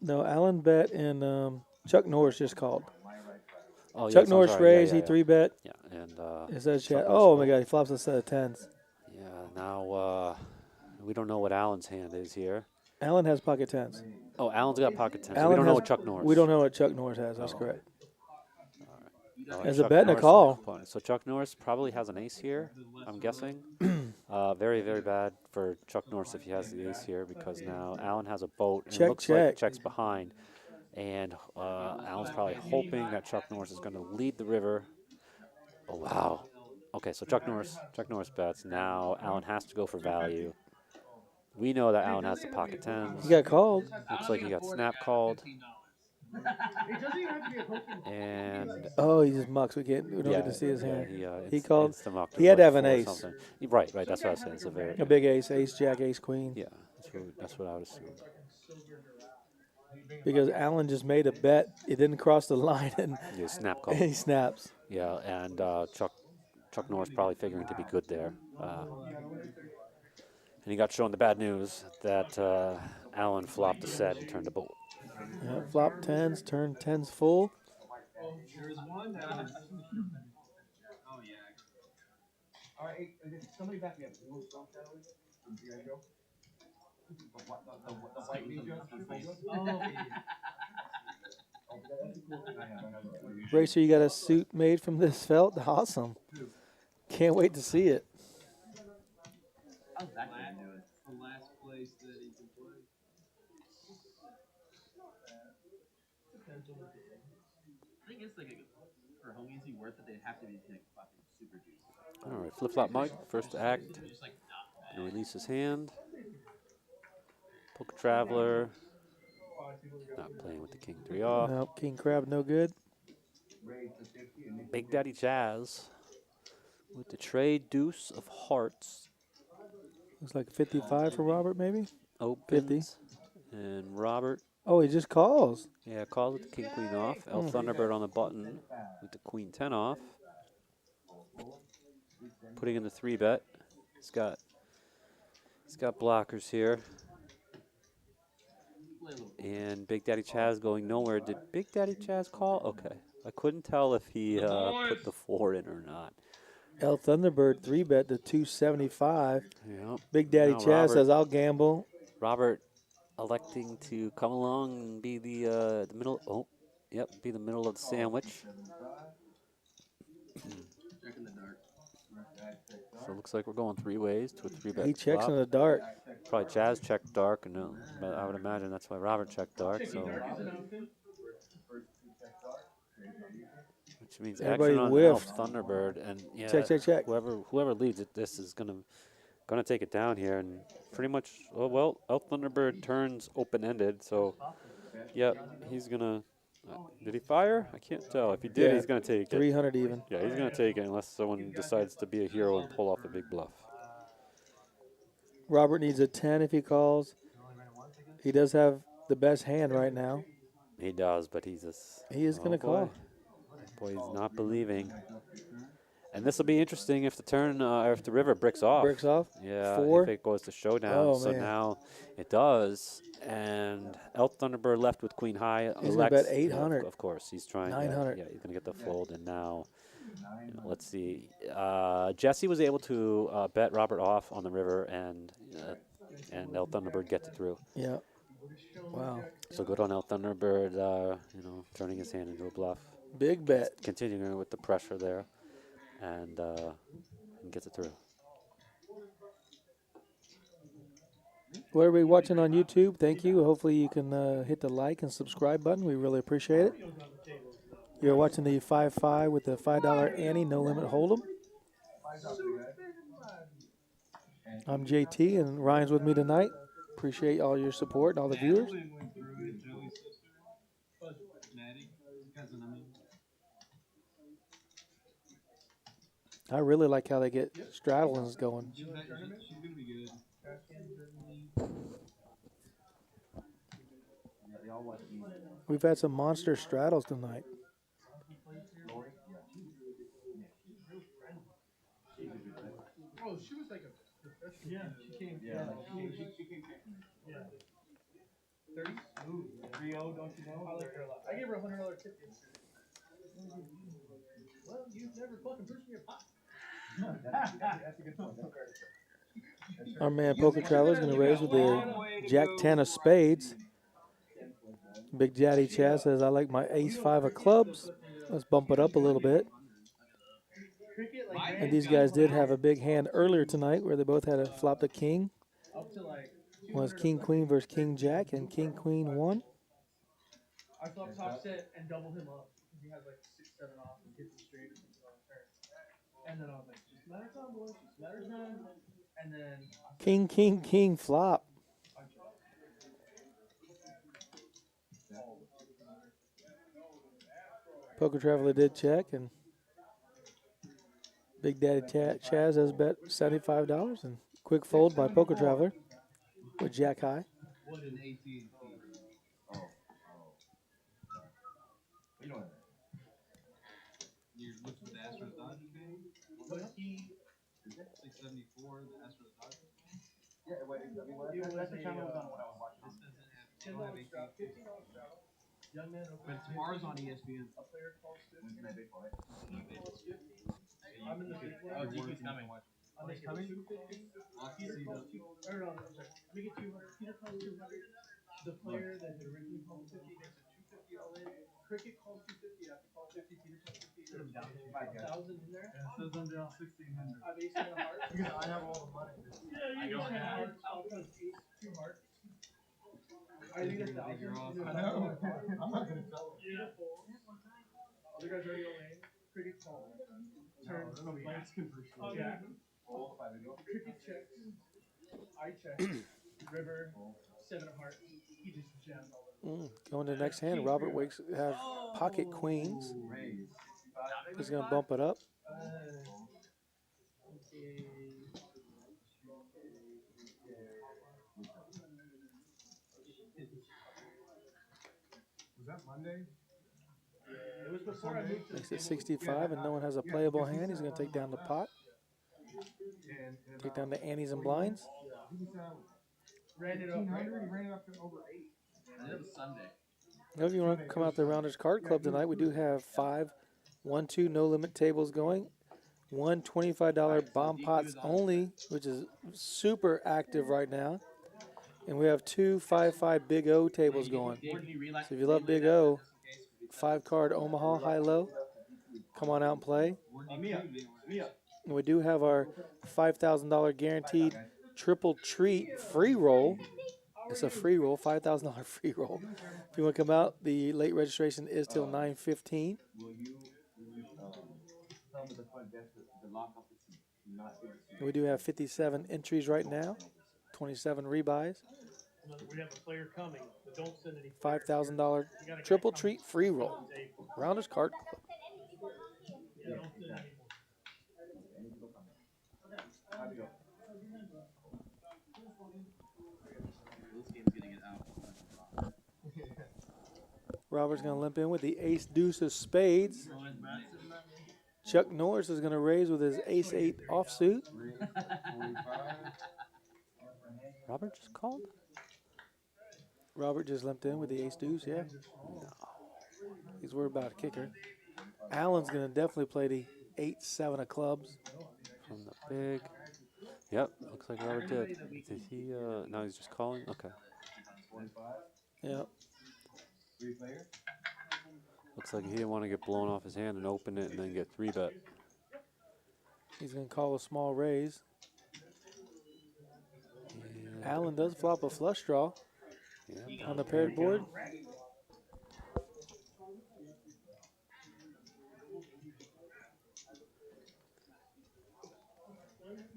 no, Allen bet and Chuck Norris just called. Oh, Chuck yes, I'm Norris sorry. raised, Yeah, he 3-bet. yeah. And It says Chuck Chaz. Norris Oh my called. God, he flops a set of 10s. Yeah. Now we don't know what Allen's hand is here. Allen has pocket 10s. Oh, Allen's got pocket 10s. So we Allen don't know has- what Chuck Norris. We don't know what Chuck Norris has. That's Oh. correct. All right, As a Chuck bet and a Norris call. opponent. So Chuck Norris probably has an ace here, I'm guessing. Very, very bad for Chuck Norris if he has the ace here because now Allen has a boat and Check, it looks check. like Check's behind. And Allen's probably hoping that Chuck Norris is going to lead the river. Oh, wow. Okay, so Chuck Norris bets. Now Allen has to go for value. We know that Allen has the pocket 10s. He got called. Looks like he got snap called. And Oh, he just mucks. We don't yeah, get to see his hand. He it's called. insta-mucked He had to have an or ace. something. Right, that's what I was saying. It's A big ace, Jack, ace, queen. Yeah, that's what I would assume. Because Allen just made a bet. It didn't cross the line, and Yeah, snap call. he snaps. Yeah, and Chuck Norris probably figuring to be good there. And he got shown the bad news that Allen flopped a set and turned a bolt. Yeah, flop 10s, turn 10s full. There's one. Oh yeah. All right, hey, somebody back me up. You know who's from Shadow is? From G.I. Joe? The white ninja? Oh, okay. Racer, you got a suit made from this felt? Awesome. Can't wait to see it. How's that gonna do it? The last place that he can play. I think it's like for home easy worth it. They'd have to be like fucking super juicy. All right, flip-flop Mike, first to act. Just like not. And release his hand. Poker Traveler. Not playing with the King 3 off. Nope, King Crab, no good. Big Daddy Jazz with the trade Deuce of Hearts. Looks like 55 for Robert, maybe? Opens. And Robert, Oh, he just calls. yeah, calls with the King Queen off. El Thunderbird on the button with the Queen 10 off. Putting in the 3-bet. He's got blockers here. play a little. And Big Daddy Chaz going nowhere. Did Big Daddy Chaz call? Okay. I couldn't tell if he put the 4 in or not. El Thunderbird 3-bet to 275. Yep. Big Daddy Now Chaz says, I'll gamble. Robert electing to come along and be the middle. Oh, yep, be the middle of the sandwich. Check in the dark. So it looks like we're going 3 ways to a 3-bet He checks flop. in the dark. Probably Chaz checked dark, and but I would imagine that's why Robert checked dark. So, which means Everybody action on whiffed. Elf Thunderbird, and yeah, Check. whoever leads it, this is gonna take it down here, and pretty much. Oh well, Elf Thunderbird turns open-ended, so yep, he's gonna. Did he fire? I can't tell. If he did, Yeah, he's gonna take it. 300 even. Yeah, he's gonna take it unless someone decides to be a hero and pull off a big bluff. Robert needs a 10 if he calls. He does have the best hand right now. He does, but he's just. He is going to call. Boy, he's not believing. And this will be interesting if the turn, or if the river bricks off. Bricks off? Yeah, 4? if it goes to showdown. Oh, so man. now it does. And Elf Thunderbird left with Queen High. He's going to bet 800. Yeah, of course, he's trying. 900. Yeah, he's going to get the fold. And now, let's see. Jesse was able to bet Robert off on the river, and Elf Thunderbird gets it through. Yeah. Wow. So good on Elf Thunderbird, turning his hand into a bluff. Big bet. Continuing with the pressure there, and gets it through. Well, everybody watching on YouTube, thank you. Hopefully you can hit the like and subscribe button. We really appreciate it. You're watching the 5-5 with the $5 Ante No Limit Hold'em. I'm JT, and Ryan's with me tonight. Appreciate all your support and all the viewers. I really like how they get straddlings going. She's gonna be good. We've had some monster straddles tonight. Oh, she was like a professional. Yeah, she came. Yeah, she came. Yeah. 30? Ooh, 3-0, don't you know? I like her a lot. I gave her $100 tip yesterday. Well, you've never fucking pushed me a pot. That's a good point. Our man Poker Traveler's going to raise with the Jack 10 of spades. Big Daddy Chaz says, I like my ace 5 of clubs. Let's bump it up a little bit. And these guys did have a big hand earlier tonight where they both had a flop to king. One was King Queen versus King Jack, and King Queen won. I flop top set and double him up because he has like 6-7 off and hits the straight or something on turn. And then I was like, just matter time, boys, just matter time. And then King flop. Poker Traveler did check, and Big Daddy Chaz has bet $75, and quick fold by Poker Traveler with Jack High. what an AT&T. You know You're looking for the Astros Dodgers game? What he 674, the Astros Dodgers game? yeah, wait, I mean, that's the channel was on when I was watching. This doesn't have $10 straddle. Young man, But tomorrow's on ESPN. a player calls 50. When can I bid for it? He bids 50. I'm in the big one. Oh, DQ's coming. I'm making 250. Peter calls 2. Or no, I'm sorry. Let me get 200. Peter calls 200. The player that had originally called 50 gets a 250 all in. Cricket calls 250 after call 50. Peter calls 50. There's 1,000 in there. Yeah, it says I'm down 1,600. I'm ace and a heart. Because I have all the money. Yeah, you don't have hearts. I'll put ace, 2 hearts. I need 1,000. I know. I'm not going to tell them. Yeah. Other guys already all in. Cricket calls. Turn. Lance conversion. Jack. Cricket checks. I check. River. 7 of hearts. He just jams all of Going to the next hand, Robert Wakes have pocket queens. He's going to bump it up. Okay. Was that Monday? It was before I moved to Makes it 65, and no one has a playable hand. He's going to take down the pot, take down the antes and blinds. He was ran it up, right? 1,500, he ran it up to over 8. And it was Sunday. Now, if you want to come out to the Rounders Card Club tonight, we do have 5 1-2 no limit tables going. One $25 bomb pots only, which is super active right now. And we have 2 5-5 Big O tables going. So if you love Big O, 5-card Omaha high-low, come on out and play. And we do have our $5,000 guaranteed triple treat free roll. It's a free roll, $5,000 free roll. If you want to come out, the late registration is till 9:15. We do have 57 entries right now, 27 rebuys. We have a player coming, but don't send any. $5,000 triple treat free roll. Rounders Card Club. Yeah, don't send any more. This game's gonna get out. Robert's going to limp in with the ace deuce of spades. Chuck Norris is going to raise with his ace-8 offsuit. Robert just called? Robert just limped in with the ace deuce, yeah. He's worried about a kicker. Allen's going to definitely play the 8-7 of clubs. From the big. Yep, looks like Robert did. Did he, now he's just calling? Okay. Yep. Looks like he didn't want to get blown off his hand and open it and then get 3-bet. He's going to call a small raise. And Allen does flop a flush draw yeah, on the paired board.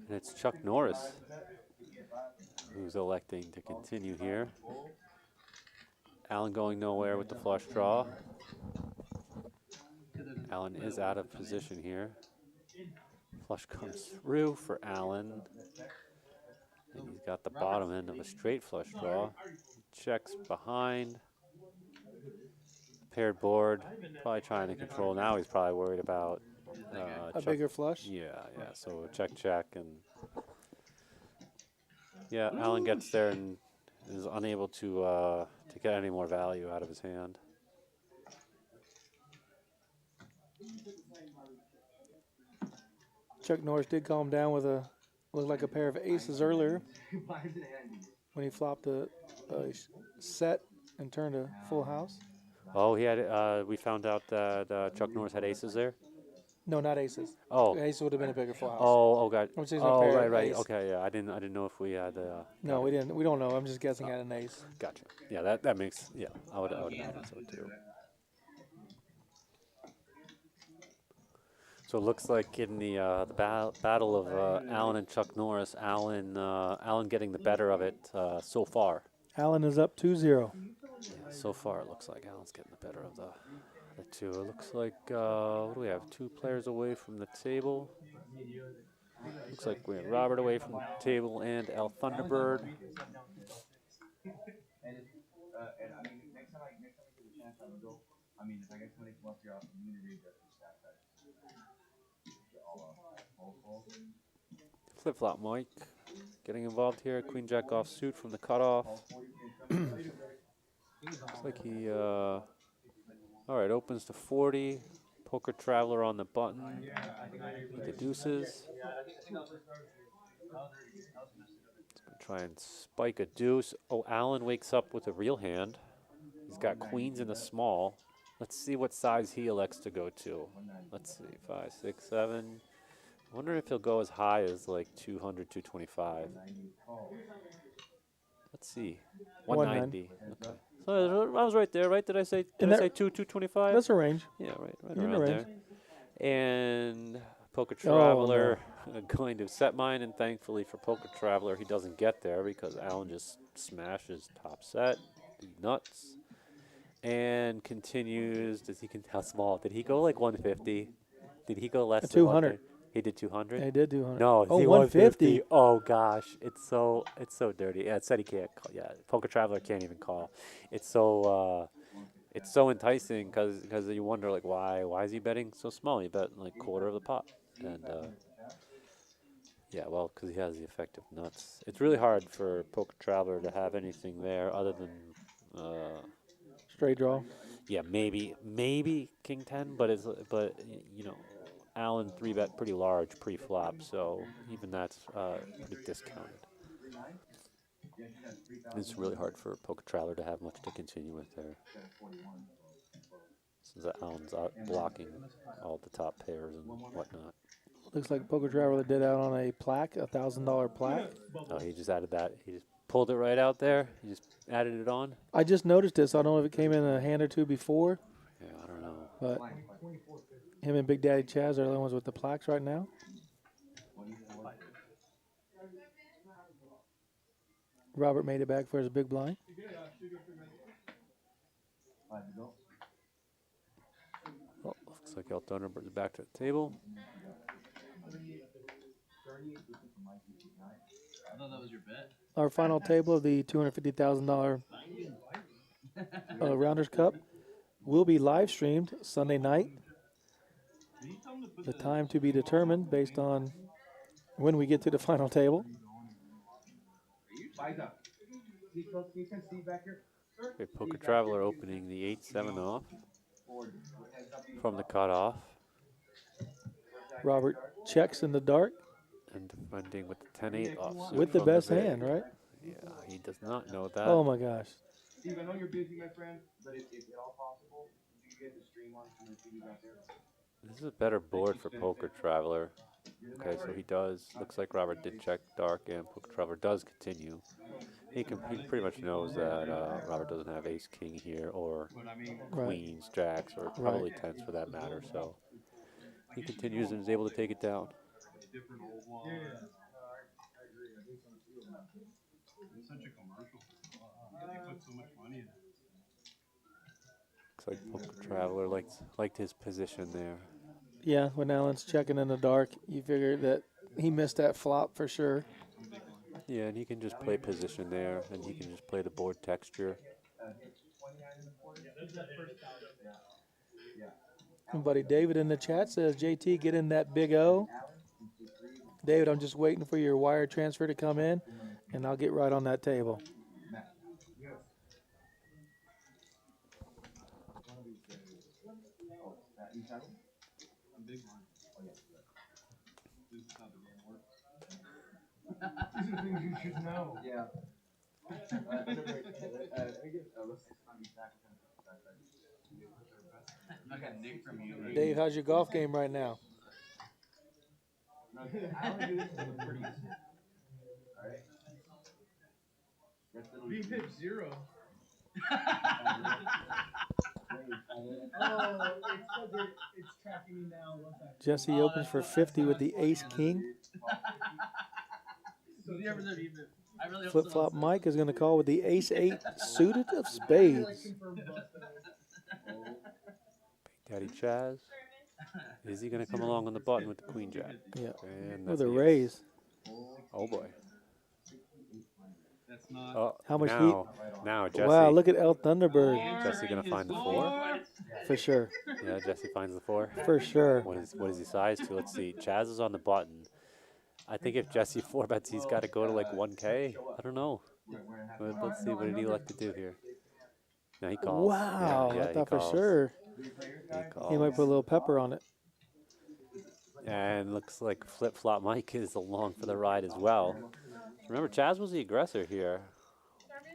and it's Chuck Norris who's electing to continue here. Allen going nowhere with the flush draw. Allen is out of position here. Flush comes through for Allen. And he's got the bottom end of a straight flush draw. Checks behind. Paired board. Probably trying to control. Now he's probably worried about A bigger flush. Yeah. So check, and yeah, Allen gets there and is unable to get any more value out of his hand. Chuck Norris did calm down with a, looked like a pair of aces earlier when he flopped a set and turned a full house. Oh, he had. We found out that Chuck Norris had aces there. No, not aces. Oh. Ace would have been a bigger full house. Oh, God. Which is a pair of Right. ace. Okay, yeah. I didn't know if we had. No, we didn't. We don't know. I'm just guessing at an ace. Gotcha. Yeah, that makes. Yeah, I would imagine so too. So it looks like in the battle of Allen and Chuck Norris, Allen getting the better of it so far. Allen is up 2-0. Yeah, so far it looks like Allen's getting the better of the two. It looks like what do we have? 2 players away from the table. Looks like we have Robert away from the table and El Thunderbird. And I mean, next time I get a chance, I will go. I mean, if I get somebody from up here, I'm going to read the stat card. Flip flop, Mike. Getting involved here. Queen Jack off suit from the cutoff. Looks like he. All right, opens to 40. Poker Traveler on the button. The deuces. Try and spike a deuce. Oh, Allen wakes up with a real hand. He's got queens in the small. Let's see what size he elects to go to. Let's see, 5, 6, 7. I wonder if he'll go as high as like 200, 225. Let's see, 190. Okay. So I was right there, right? Did I say 225? That's a range. Yeah, right You're in the around range. there. And Poker Traveler going to set mine, and thankfully for Poker Traveler, he doesn't get there because Allen just smashes top set. Nuts. And continues. How small? Did he go like 150? Did he go less than 200? He did 200. He did 200. No, oh, he 150. Oh gosh, it's so dirty. Yeah, it said he can't call. Yeah, Poker Traveler can't even call. It's so enticing because you wonder like why is he betting so small? He bet like quarter of the pot, and yeah, well, because he has the effective nuts. It's really hard for Poker Traveler to have anything there other than Straight draw. Yeah, maybe king 10, but you know, Allen 3-bet pretty large pre-flop, so even that's pretty discounted. It's really hard for Poker Traveler to have much to continue with there, since Allen's out blocking all the top pairs and whatnot. Looks like Poker Traveler did out on a plaque, $1,000 plaque. Oh, he just added that. He just pulled it right out there. He just added it on. I just noticed this. I don't know if it came in a hand or two before, Yeah, I don't know. but him and Big Daddy Chaz are the only ones with the plaques right now. Robert made it back for his big blind. Well, looks like El Thunderbird's back to the table. I thought that was your bet. Our final table of the $250,000 Rounders Cup will be live streamed Sunday night. The time to be determined based on when we get to the final table. Okay, Poker Traveler opening the 8-7 off from the cutoff. Robert checks in the dark And defending with the 10-8 offsuit. with the from best big. hand, right? Yeah, he does not know that. Oh my gosh. Steve, I know you're busy, my friend, but if at all possible, you get the stream on some of the TVs out there. This is a better board for Poker Traveler. Okay, so he does. Looks like Robert did check dark, and Poker Traveler does continue. He pretty much knows that Robert doesn't have ace king here, or queens, jacks, or probably tens for that matter. So he continues and is able to take it down. Different old one. Yeah. I agree. I think so too. It's such a commercial. They put so much money in it. Looks like Poker Traveler liked his position there. Yeah, when Allen's checking in the dark, you figure that he missed that flop for sure. Yeah, and he can just play position there, and he can just play the board texture. And buddy David in the chat says, JT, get in that big O. David, I'm just waiting for your wire transfer to come in, and I'll get right on that table. A big one. This is how the game works. These are things you should know. Yeah. I got Nick from you. Dave, how's your golf game right now? We hit 0. It's tracking me now. Jesse opens for 50 with the ace king. So the numbers are even. I really hope Flip flop Mike is going to call with the ace 8 suited of spades. Daddy Chaz. Is he going to come along on the button with the queen jack? Yeah, And with that's a yes. raise. Oh boy. That's not. Oh, How much now Jesse. Wow, look at El Thunderbird. Jesse going to find the 4? For sure. Yeah, Jesse finds the 4. For sure. What is he sized to? Let's see. Chaz is on the button. I think if Jesse 4-bets, he's got to go to like 1K. I don't know. But let's see. What did he like to do here? No, he calls. Wow, Yeah, I he thought for calls. sure He calls. he might put a little pepper on it. And looks like Flip Flop Mike is along for the ride as well. Remember, Chaz was the aggressor here.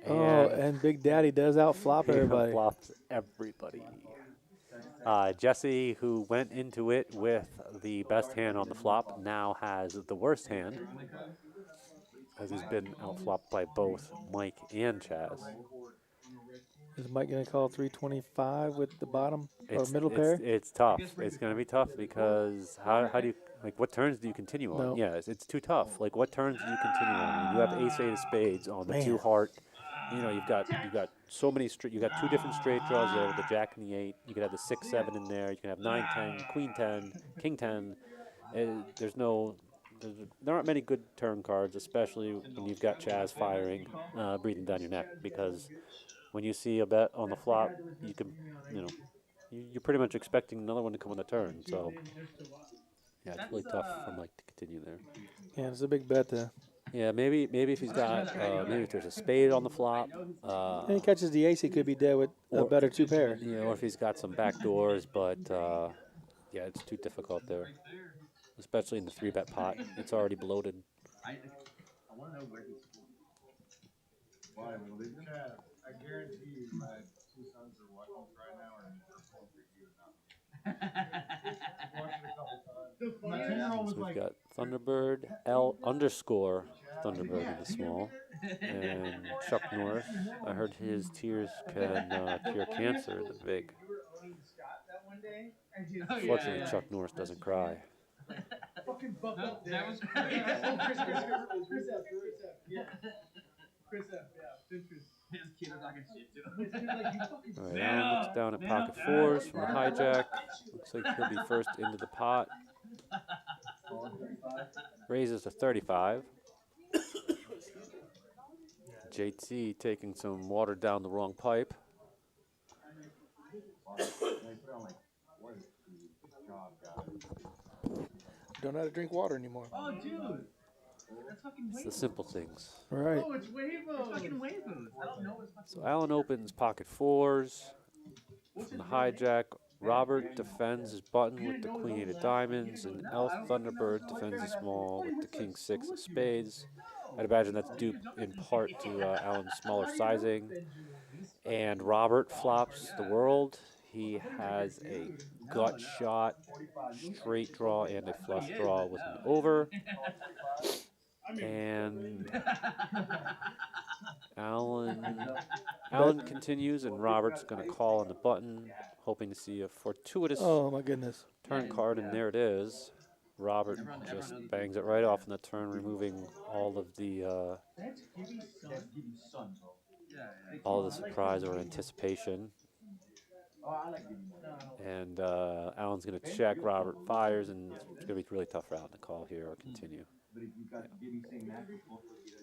Oh, and Big Daddy does outflop everybody. Flops everybody. Jesse, who went into it with the best hand on the flop, now has the worst hand, as he's been outflopped by both Mike and Chaz. Is Mike going to call 325 with the bottom or middle pair? It's tough. It's going to be tough because how do you, like, what turns do you continue on? No. Yeah, it's too tough. Like, what turns do you continue on? You have ace 8 of spades on the 2 heart. You know, you've got so many straight. You got 2 different straight draws there with the jack and the 8. You could have the 6, 7 in there. You can have 9, 10, queen 10, king 10. There aren't many good turn cards, especially when you've got Chaz firing, breathing down your neck. Because when you see a bet on the flop, you can, you're pretty much expecting another one to come on the turn. So yeah, it's really tough for Mike to continue there. Yeah, it's a big bet to Yeah, maybe if he's got maybe if there's a spade on the flop, And he catches the ace, he could be dead with a or better two pair. yeah, or if he's got some back doors, but yeah, it's too difficult there, especially in the 3-bet pot. It's already bloated. I want to know where he's from. Why, religion? Chad, I guarantee you my two sons are watching this right now and they're pulling for you and not me. Watched it a couple times. My 10-year-old was So we've like, got Thunderbird L_ Thunderbird in the small, and Chuck Norris. I heard his tears can cure cancer in the big. You were owning Scott that one day. And he's Fortunately, Chuck Norris doesn't cry. fucking buck No, up there. that was crazy. Oh, Chris F. Yeah. Chris F. Yeah. Pinterest. His kid was talking shit to His him. kid's like, you fucking All right, Allen looks down at pocket fours from the hijack. Looks like he'll be first into the pot. Raises to 35. JT taking some water down the wrong pipe. Don't know how to drink water anymore. Oh, dude. That's fucking It's the Wavos. simple things. All right. oh, it's Wavos. It's fucking Wavos. I don't know what's fucking. So Allen opens pocket fours from the hijack. Robert defends his button with the queen 8 of diamonds, and L Thunderbird defends the small with the king 6 of spades. I'd imagine that's due in part to Allen's smaller sizing. And Robert flops the world. He has a gut shot, straight draw, and a flush draw with an over. And Allen continues, and Robert's going to call on the button, hoping to see a fortuitous Oh my goodness. turn card, and there it is. Robert just bangs it right off in the turn, removing all of the all the surprise or anticipation. And Allen's going to check. Robert fires, and it's going to be really tough for Allen to call here or continue.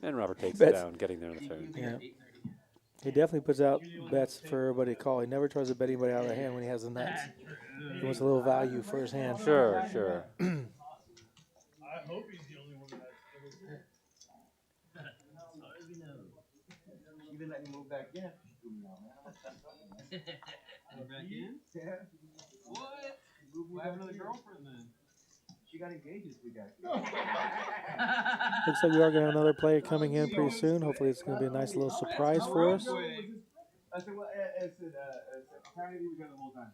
And Robert takes it Bets. down, getting there in the turn. Yeah. He definitely puts out bets for everybody to call. He never tries to bet anybody out of the hand when he has the nuts. He wants a little value for his hand. Sure, sure. I hope he's the only one that's Even let me move back in. Back in? Yeah. What? What happened to the girlfriend then? She got engaged this week, actually. Looks like we are going to have another player coming in pretty soon. Hopefully it's going to be a nice little surprise for us. I said, well, apparently we were together the whole time.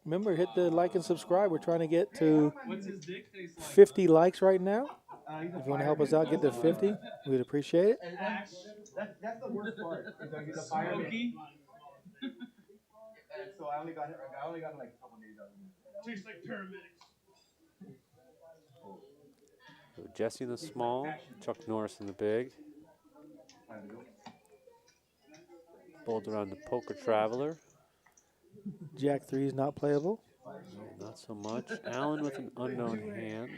Remember, hit the like and subscribe. We're trying to get to What's his dick taste like? 50 likes right now. He's a If you want to help us out, get to 50. We'd appreciate it. And that's the worst part. Is that he's a fireman. Smoky. And so I only got like a couple days out of him. Tastes like paramedics. So Jesse in the small, Chuck Norris in the big. Bowled around the Poker Traveler. Jack 3 is not playable. Not so much. Allen with an unknown hand.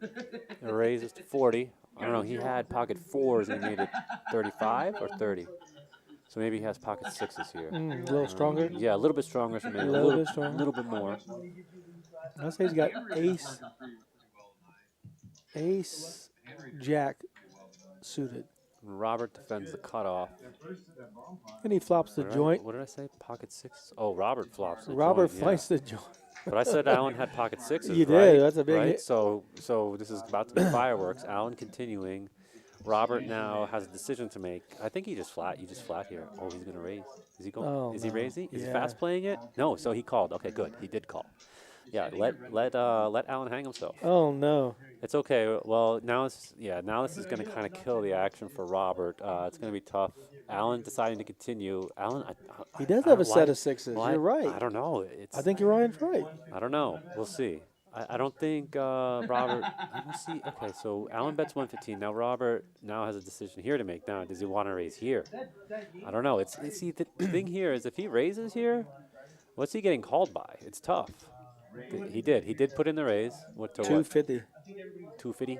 It raises to 40. I don't know, he had pocket fours and he made it 35 or 30. So maybe he has pocket sixes here. A little stronger. Yeah, a little bit stronger, so maybe A little bit stronger. A little bit more. I'd say he's got ace, jack suited. Robert defends the cutoff. And he flops the joint. What did I say? Pocket six? Oh, Robert flops the Robert joint. flights the joint. But I said Allen had pocket sixes, You right? did. That's a big right? hit. So this is about to be fireworks. Allen continuing. Robert now has a decision to make. I think he just flat. You just flat here. Oh, he's gonna raise. Is he going? Oh, is he no. raising? Is he Yeah. fast playing it? No. So he called. Okay, good. He did call. Yeah. Let Allen hang himself. Oh, no. It's okay. Well, now this is going to kind of kill the action for Robert. It's going to be tough. Allen deciding to continue. Allen, He does I have a don't- set why- of sixes. why- You're right. I don't know. It's. I think you're right. I don't know. We'll see. I don't think Robert. Let me see. Okay, so Allen bets 115. Now Robert now has a decision here to make. Now, does he want to raise here? I don't know. See, the thing here is if he raises here, what's he getting called by? It's tough. He did put in the raise. What to 250. 250?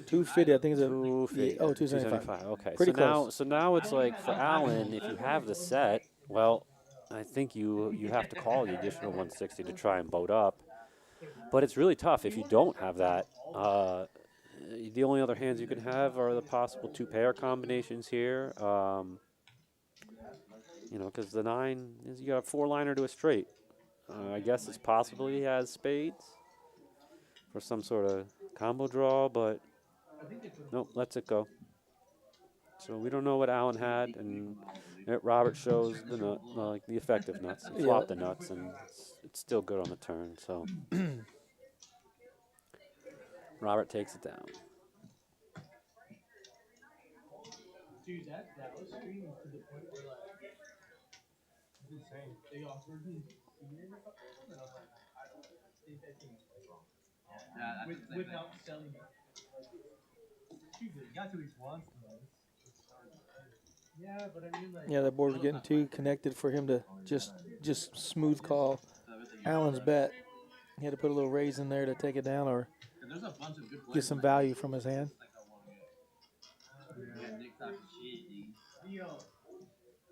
250, I think it's a 250. oh, 275. Okay. Pretty so now it's like for Allen, if you have the set, well, I think you have to call the additional 160 to try and boat up. But it's really tough if you don't have that. The only other hands you can have are the possible 2-pair combinations here. You know, because the 9 is you got a 4-liner to a straight. I guess it's possible he has spades for some sort of combo draw, but nope, lets it go. So we don't know what Allen had, and Robert shows the nut, like the effective nuts. He flopped the nuts, and it's still good on the turn. So Robert takes it down. Dude, that was streaming to the point where like it's insane. They offered me seating or something, and I was like, I don't think that thing is wrong. Yeah, Without selling it. Like, You got to at least once, though. yeah, but I mean like Yeah, that board was getting too connected for him to just smooth call Allen's bet. He had to put a little raise in there to take it down or there's a bunch of good get some value from his hand. Yeah, Nick talking shit, dude.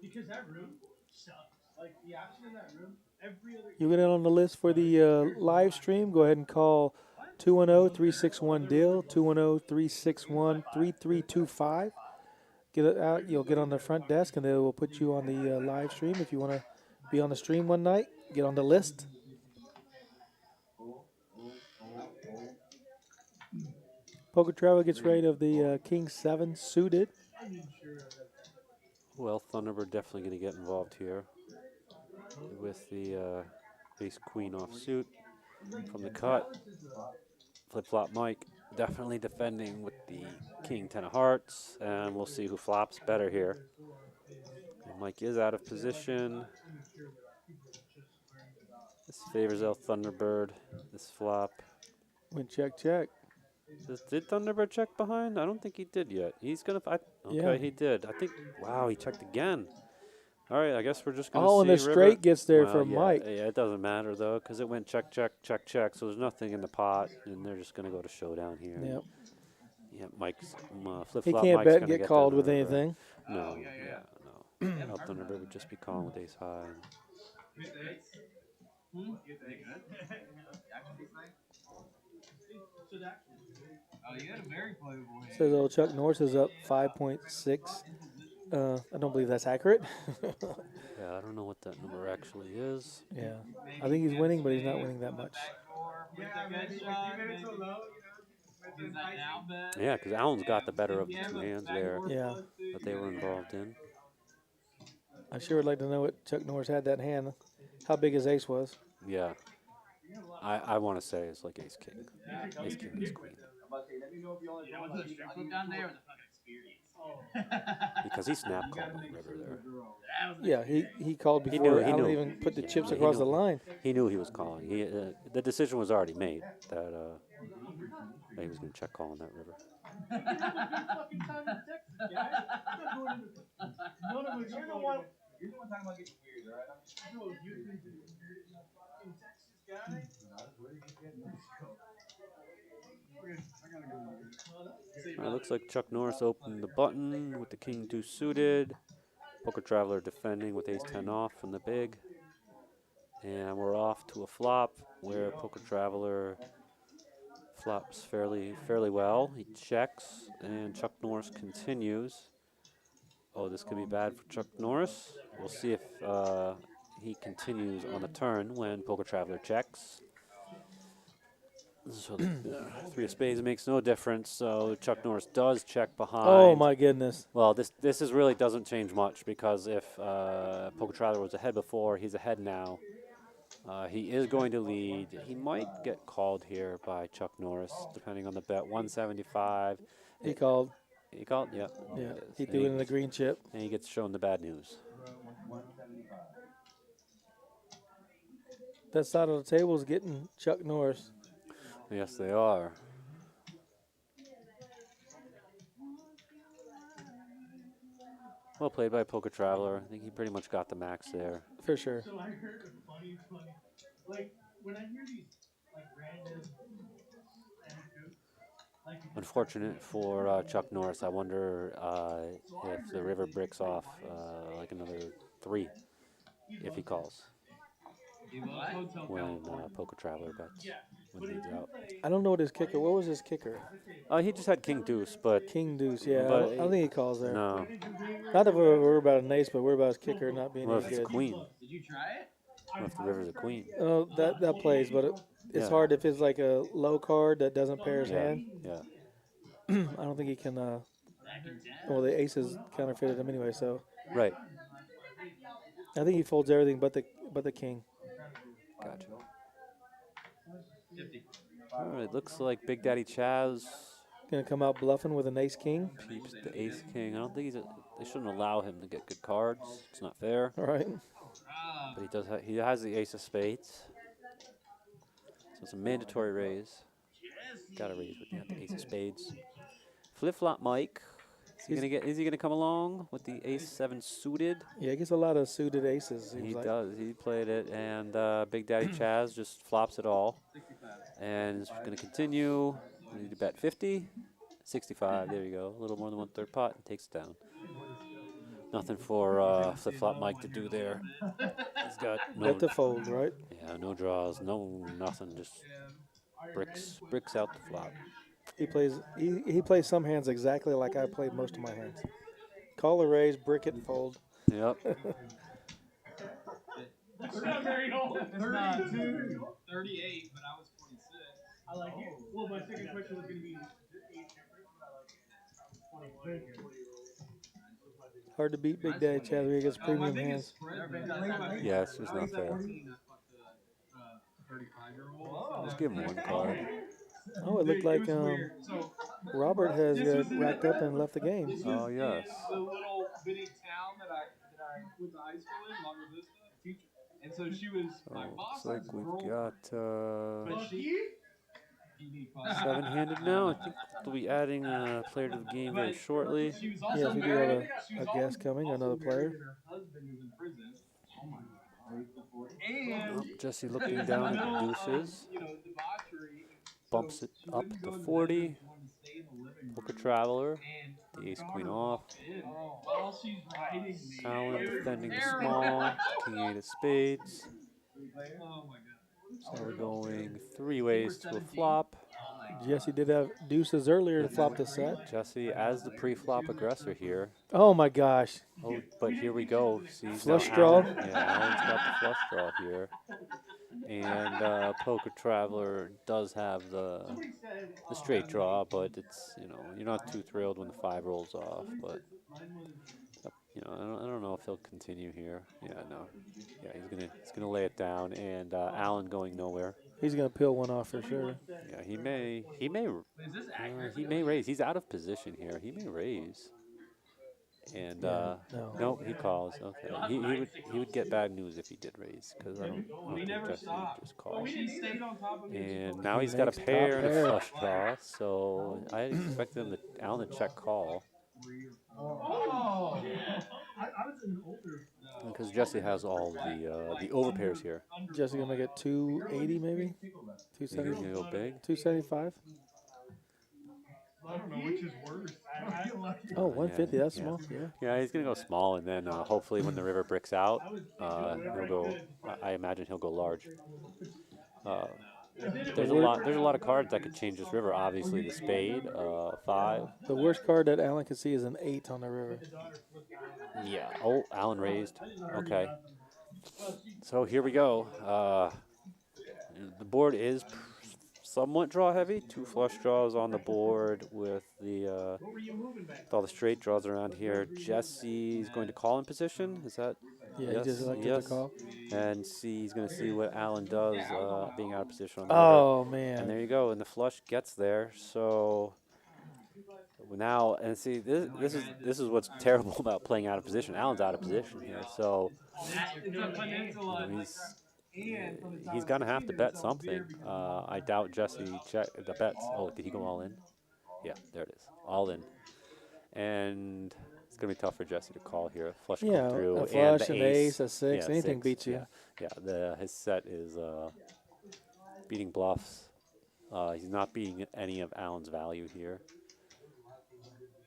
because that room sucks. Like the action in that room, every other You get in on the list for the live stream, go ahead and call 210-361-DEAL, 210-361-3325. Get it out. You'll get on the front desk, and they will put you on the live stream. If you want to be on the stream one night, get on the list. Poker Travel gets rid of the King 7 suited. Well, Thunderbird definitely going to get involved here with the ace queen offsuit from the cut. Flip flop Mike definitely defending with the king 10 of hearts, and we'll see who flops better here. And Mike is out of position. This favors El Thunderbird. This flop. Went check, check. Did Thunderbird check behind? I don't think he did yet. He's gonna. Okay, Yeah. he did. I think. Wow, he checked again. All right, I guess we're just gonna All see. in the straight gets there well, from yeah, Mike. Yeah, it doesn't matter though, because it went check, check, check, check. So there's nothing in the pot, and they're just gonna go to showdown here. Yep. Yeah, Mike's flip He flop. can't Mike's bet and gonna get get called down with the river. anything. No, no. El Thunderbird would just be calling with ace high. Oh, you had a very playable hand. Says old Chuck Norris is up 5.6. I don't believe that's accurate. Yeah, I don't know what that number actually is. Yeah. I think he's winning, but he's not winning that much. Yeah, because Allen's got the better of the two hands there Yeah. that they were involved in. I sure would like to know what Chuck Norris had that hand, how big his ace was. Yeah. I want to say it's like ace king. Ace king, ace queen. Down there with the fucking experience. Because he snap called on the river there. Yeah, he called He before knew- he Allen knew. even put the Yeah, chips he across knew. the line. He knew he was calling. The decision was already made that he was going to check call on that river. You're the one talking about getting weird, right? All right, looks like Chuck Norris opened the button with the king 2 suited. Poker Traveler defending with ace 10 off from the big. And we're off to a flop where Poker Traveler flops fairly well. He checks, and Chuck Norris continues. Oh, this could be bad for Chuck Norris. We'll see if he continues on the turn when Poker Traveler checks. So the 3 of spades makes no difference. So Chuck Norris does check behind. Oh my goodness. Well, this is really doesn't change much because if Poker Traveler was ahead before, he's ahead now. He is going to lead. He might get called here by Chuck Norris, depending on the bet. 175. He called. He called? Yeah. Yeah. It is. He And threw it in the green chip. And he gets shown the bad news. That side of the table is getting Chuck Norris. Yes, they are. Well played by Poker Traveler. I think he pretty much got the max there. For sure. So I heard a funny, like when I hear these like random anecdotes, like Unfortunate for Chuck Norris. I wonder if the river bricks off like another 3 if he calls when Poker Traveler bets. yeah, when leads out. I don't know what his kicker. What was his kicker? He just had king deuce, but King deuce. Yeah, But I don't think he calls there. no. Not that we're worried about an ace, but we're about his kicker not being What any if it's a good. queen? Did you try it? What if the river's a queen? Oh, that plays, but it's Yeah. hard if it's like a low card that doesn't pair his Yeah, hand. yeah. I don't think he can. Well, the aces counterfeited him anyway, so Right. I think he folds everything but the king. Gotcha. 50. All right, looks like Big Daddy Chaz Gonna come out bluffing with an ace king. peeps the ace king. I don't think they shouldn't allow him to get good cards. It's not fair. All right. But he does. He has the ace of spades, so it's a mandatory raise. Got to raise with the ace of spades. Flip flop, Mike. Is he gonna come along with the ace 7 suited? Yeah, he gets a lot of suited aces. Seems He like. does. He played it, and Big Daddy Chaz just flops it all, and is gonna continue. We need to bet 50, 65. There you go. A little more than 1/3 pot, and takes it down. Nothing for flip flop Mike to do there. He's got no. Bet to fold, right? Yeah, no draws, no nothing. Just bricks out the flop. He plays some hands exactly like I played most of my hands. Call a raise, brick it, fold. Yep. We're not very old. It's not, dude. 38, but I was 46. I like it. Well, my second question was going to be age difference, but I like it. 21. Hard to beat Big Daddy Chaz when he gets premium hands. Yeah, it's just not fair. 35-year-old. Just give him one card. Oh, it looked like Robert has racked up and left the game. Oh yes. The little bitty town that I went to high school in, Lago Vista, teacher. And so she was my boss. Looks like we've got But she, 7-handed now. I think we'll be adding a player to the game very shortly. she was also Yes, we do have a guest coming, another player. Her husband who's in prison. Oh my God. Oh, Jesse looking down at the deuces. Debauchery. Bumps it up to 40. Poker Traveler. The ace queen off. While she's riding me. Allen defending the small. King 8 of spades. Oh my God. So we're going 3 ways to a flop. Jesse did have deuces earlier to flop the set. Jesse as the pre-flop aggressor here. Oh my gosh. Oh, but here we go. See, Flush now draw. Yeah, Allen's got the flush draw here. And Poker Traveler does have the straight draw, but it's, you're not too thrilled when the 5 rolls off. But, I don't know if he'll continue here. Yeah, no. Yeah, he's gonna lay it down, and Allen going nowhere. He's gonna peel one off for sure. Yeah, he may raise. He's out of position here. He may raise. And No. nope, he calls. Okay, he would get bad news if he did raise, because I don't think Jesse would just call. And now he's got a Makes pair top and a pair. flush draw, so I expect Allen to check call, Oh. I was an older. because Jesse has all the overpairs here. Jesse gonna make it 280 maybe, He's 270, gonna go big. 275. I don't know which is worse. I feel like Oh, 150. That's Yeah. small. Yeah. Yeah, he's gonna go small, and then hopefully when the river bricks out, he'll go. I imagine he'll go large. There's a lot of cards that could change this river. Obviously, the spade, 5. The worst card that Allen can see is an 8 on the river. Yeah. Oh, Allen raised. Okay. So here we go. The board is somewhat draw heavy. 2 flush draws on the board with all the straight draws around here. Jesse's going to call in position. Is that? Yeah, Yes, he just elected yes. to call. And he's going to see what Allen does, being out of position on the Oh river. man. And there you go. And the flush gets there. So now, and see, this is what's terrible about playing out of position. Allen's out of position here, so he's gonna have to bet something. I doubt Jesse check the bets. Oh, did he go all in? Yeah, there it is, all in. And it's gonna be tough for Jesse to call here. Flush come Yeah, through, a and flush, the an ace, ace, a 6, anything 6, beats you. Yeah. His set is beating bluffs. He's not beating any of Allen's value here.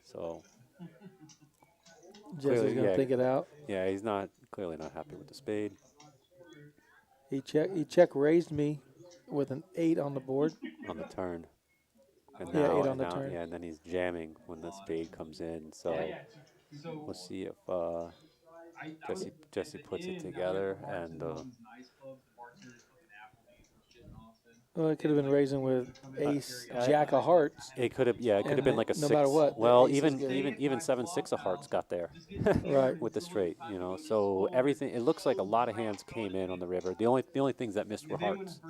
So Jesse's gonna yeah. think it out. yeah, he's clearly not happy with the spade. He check raised me. with an 8 on the board. on the turn. And Yeah, now, 8 on the now, turn. yeah, and then he's jamming when the spade comes in. So So we'll see if I Jesse puts it together. And nice clubs. The bartender's fucking Applebee's and shit in Austin. Well, it could have been raising with ace, jack of hearts. it could have, yeah, it could have And been like a no 6. matter what, the Well, ace is even good. even 7-6 of hearts got there. Right. With the straight, you know, so everything, it looks like a lot of hands came in on the river. The only things that missed were hearts.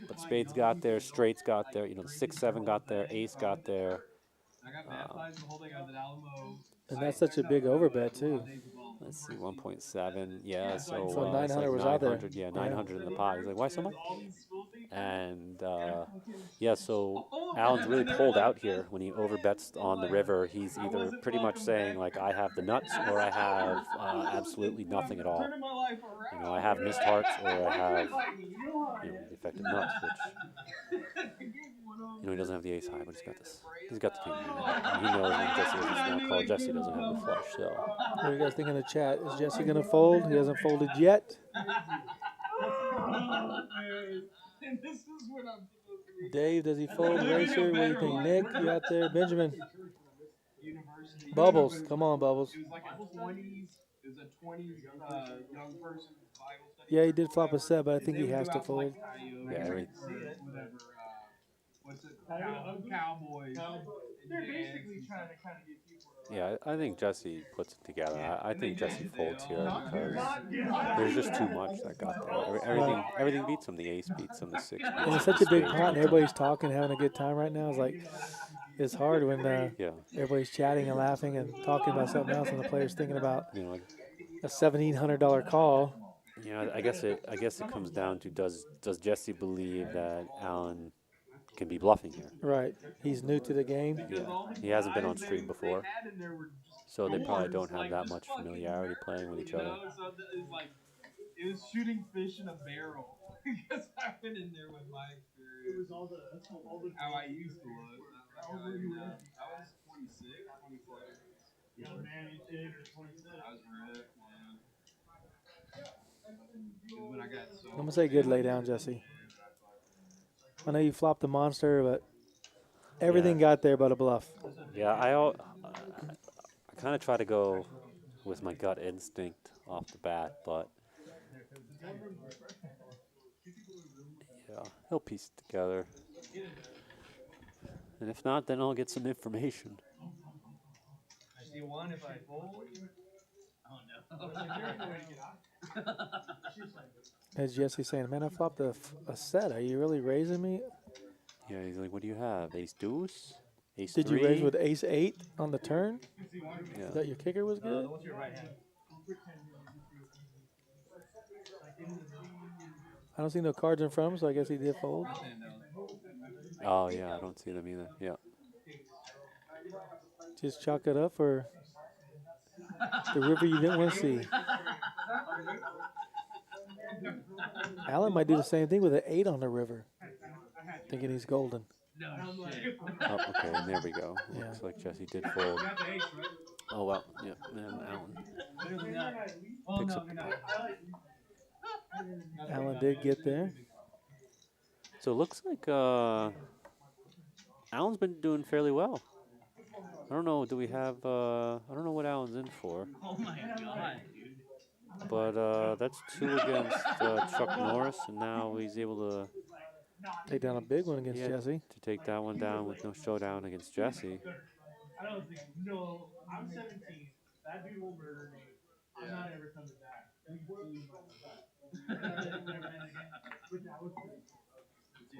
But spades got there, straights got there, you know, the 6-7 got there, ace got there. I got baptized the whole thing. I was at Alamo. And that's such a big overbet, too. Let's see, 1.7, yeah, so, So it's 900 like was out there. 900, yeah, 900 in the pot. He's like, why so much? And yeah, so Alan's really pulled out here when he overbets on the river. He's either pretty much saying like, I have the nuts, or I have absolutely nothing at all. You know, I have missed hearts, or I have, you know, the effective nuts, which, you know, he doesn't have the ace high, but he's got this. He's got the king. And he knows when Jesse has a small call. Jesse doesn't have the flush, so. What do you guys think in the chat? Is Jesse going to fold? He hasn't folded yet. Dave, does he fold? Racer, what do you think? Nick, you out there? Benjamin. Bubbles, come on, Bubbles. It was like a 20s. It was a 20s young person Bible study. Yeah, he did flop a set, but I think he has to fold. Yeah, whatever. What's it? Cowboys. They're basically trying to kind of get people. Yeah, I think Jesse puts it together. I think Jesse folds here because there's just too much that got there. Everything beats him. The ace beats him. The 6 beats him. And it's such a big pot, and everybody's talking, having a good time right now. It's like, it's hard when Yeah. everybody's chatting and laughing and talking about something else, and the player's thinking about You know, like, a $1,700 call. you know, I guess it comes down to does Jesse believe that Alan can be bluffing here? Right. He's new to the game. Yeah. He hasn't been on stream before, so they probably don't have that much familiarity playing with each other. It was shooting fish in a barrel. Because I've been in there with my experience. It was all the how I used to look. I was 26, 27. Young man, you did, or 26. I was ripped, man. When I got so I'm going to say good lay down, Jesse. I know you flopped the monster, but everything got there but a bluff. Yeah, I kind of try to go with my gut instinct off the bat, but yeah, he'll piece it together. And if not, then I'll get some information. I see one if I fold. Oh no. As Jesse saying, man, I flopped a set. Are you really raising me? Yeah, he's like, what do you have? Ace deuce? Ace Did three? you raise with ace 8 on the turn? Yeah. That your kicker was good? What's your right hand? I don't see no cards in front of him, so I guess he did fold. Oh, yeah, I don't see them either. Yeah. Just chalk it up for the river you didn't want to see. Alan might do the same thing with an 8 on the river, thinking he's golden. Oh, okay, and there we go. Yeah. Looks like Jesse did fold. Oh, well, yeah, and Alan picks up the pot. Alan did get there. So it looks like Alan's been doing fairly well. I don't know, do we have, I don't know what Alan's in for. Oh my god, dude. But that's 2 against Chuck Norris, and now he's able to Take down a big one against Jesse. to take that one down with no showdown against Jesse. I don't think, no, I'm 17. That dude will murder me. I'm not ever coming back. Dude,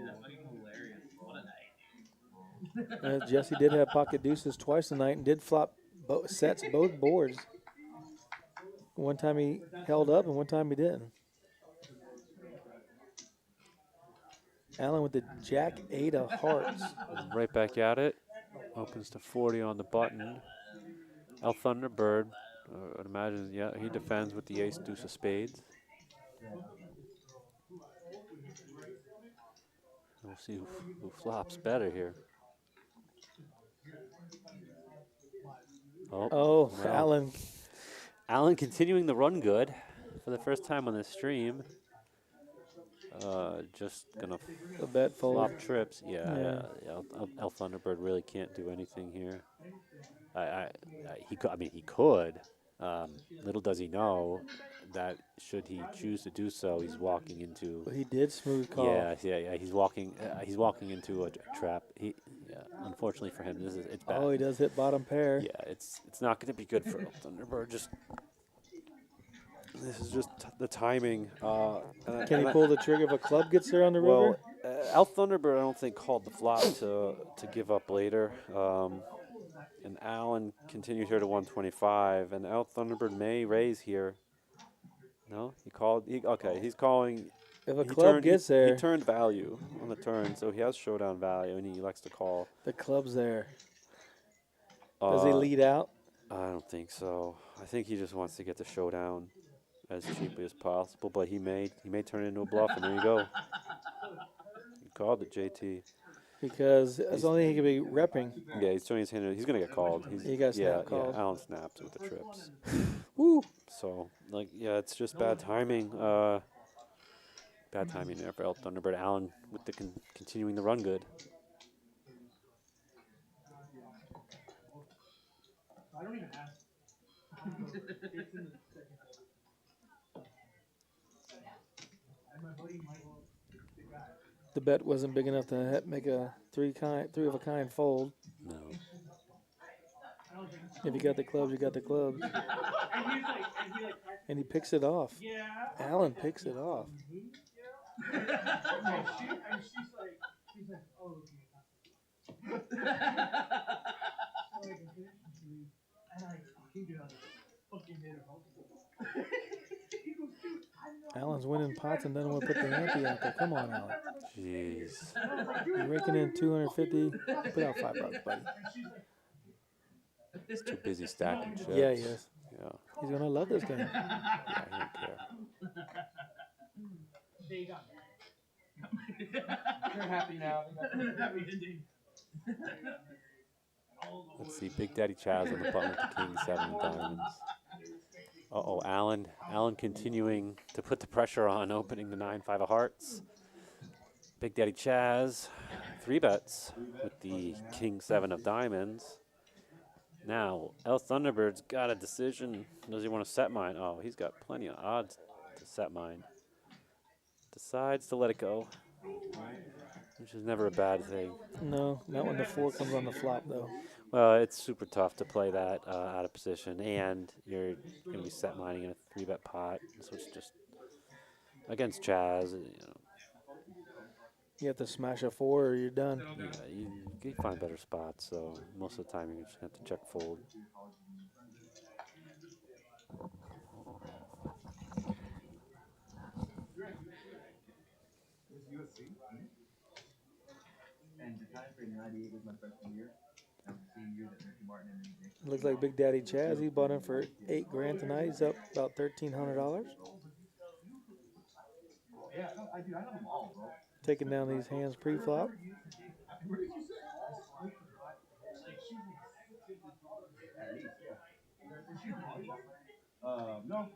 that's fucking hilarious. What a night. Jesse did have pocket deuces twice tonight and did flop sets both boards. One time he held up and one time he didn't. Alan with the jack 8 of hearts. Right back at it. Opens to 40 on the button. El Thunderbird, I'd imagine, yeah, he defends with the ace deuce of spades. We'll see who flops better here. Oh, well, Alan continuing the run good for the first time on this stream. just gonna The bet fold. flop trips. Yeah. El Thunderbird really can't do anything here. I mean, he could. Little does he know that should he choose to do so, he's walking into. But he did smooth call. Yeah. He's walking into a trap. Unfortunately for him, it's bad. Oh, he does hit bottom pair. Yeah, it's not going to be good for El Thunderbird. This is just the timing. Can he pull the trigger if a club gets there on the river? El Thunderbird, I don't think, called the flop to give up later. And Allen continued here to 125, and El Thunderbird may raise here. No, he called. Okay, he's calling. If a club gets there, he turned value on the turn, so he has showdown value, and he likes to call. The club's there. Does he lead out? I don't think so. I think he just wants to get the showdown as cheaply as possible, but he may turn it into a bluff, and there you go. He called it, JT. Because that's the only thing he could be repping. Yeah, he's turning his hand. He's gonna get called. He got called. Yeah, Allen snapped with the trips. Woo! So it's just bad timing. Bad timing there for El Thunderbird. Allen with the continuing the run good. I don't even ask. It's in the second hole. And my buddy Michael, the guy. The bet wasn't big enough to make a three of a kind fold. No. If you got the clubs, you got the clubs. And he picks it off. Yeah. Allen picks it off. And she's like, oh, okay. And I fucking get out of fucking made her help. Allen's winning pots and doesn't want to put the ante out there. Come on, Allen. Jeez. You're raking in 250. Put out $5, buddy. He's too busy stacking chips. Yeah, he is. Yeah. He's gonna love this game. Yeah, he don't care. They got They're happy now. happy ending. Let's see, Big Daddy Chaz on the button with the King 7 of diamonds. Uh-oh, Allen continuing to put the pressure on, opening the 9-5 of hearts. Big Daddy Chaz, 3 bets with the King 7 of diamonds. Now, El Thunderbird's got a decision. Does he want to set mine? Oh, he's got plenty of odds to set mine. Decides to let it go, which is never a bad thing. No, not when the 4 comes on the flop, though. Well, it's super tough to play that out of position, and you're going to be set mining in a 3-bet pot, so it's just against Chaz. You have to smash a 4 or you're done. Yeah, you find better spots, so most of the time you're just going to have to check fold. And the time frame 98 was my freshman year. That was the same year that Ricky Martin and me. Looks like Big Daddy Chaz. He bought him for $8,000 tonight. He's up about $1,300. Yeah, no, I have them all, bro. Taking down these hands pre-flop. Where did you say? At least, yeah. No.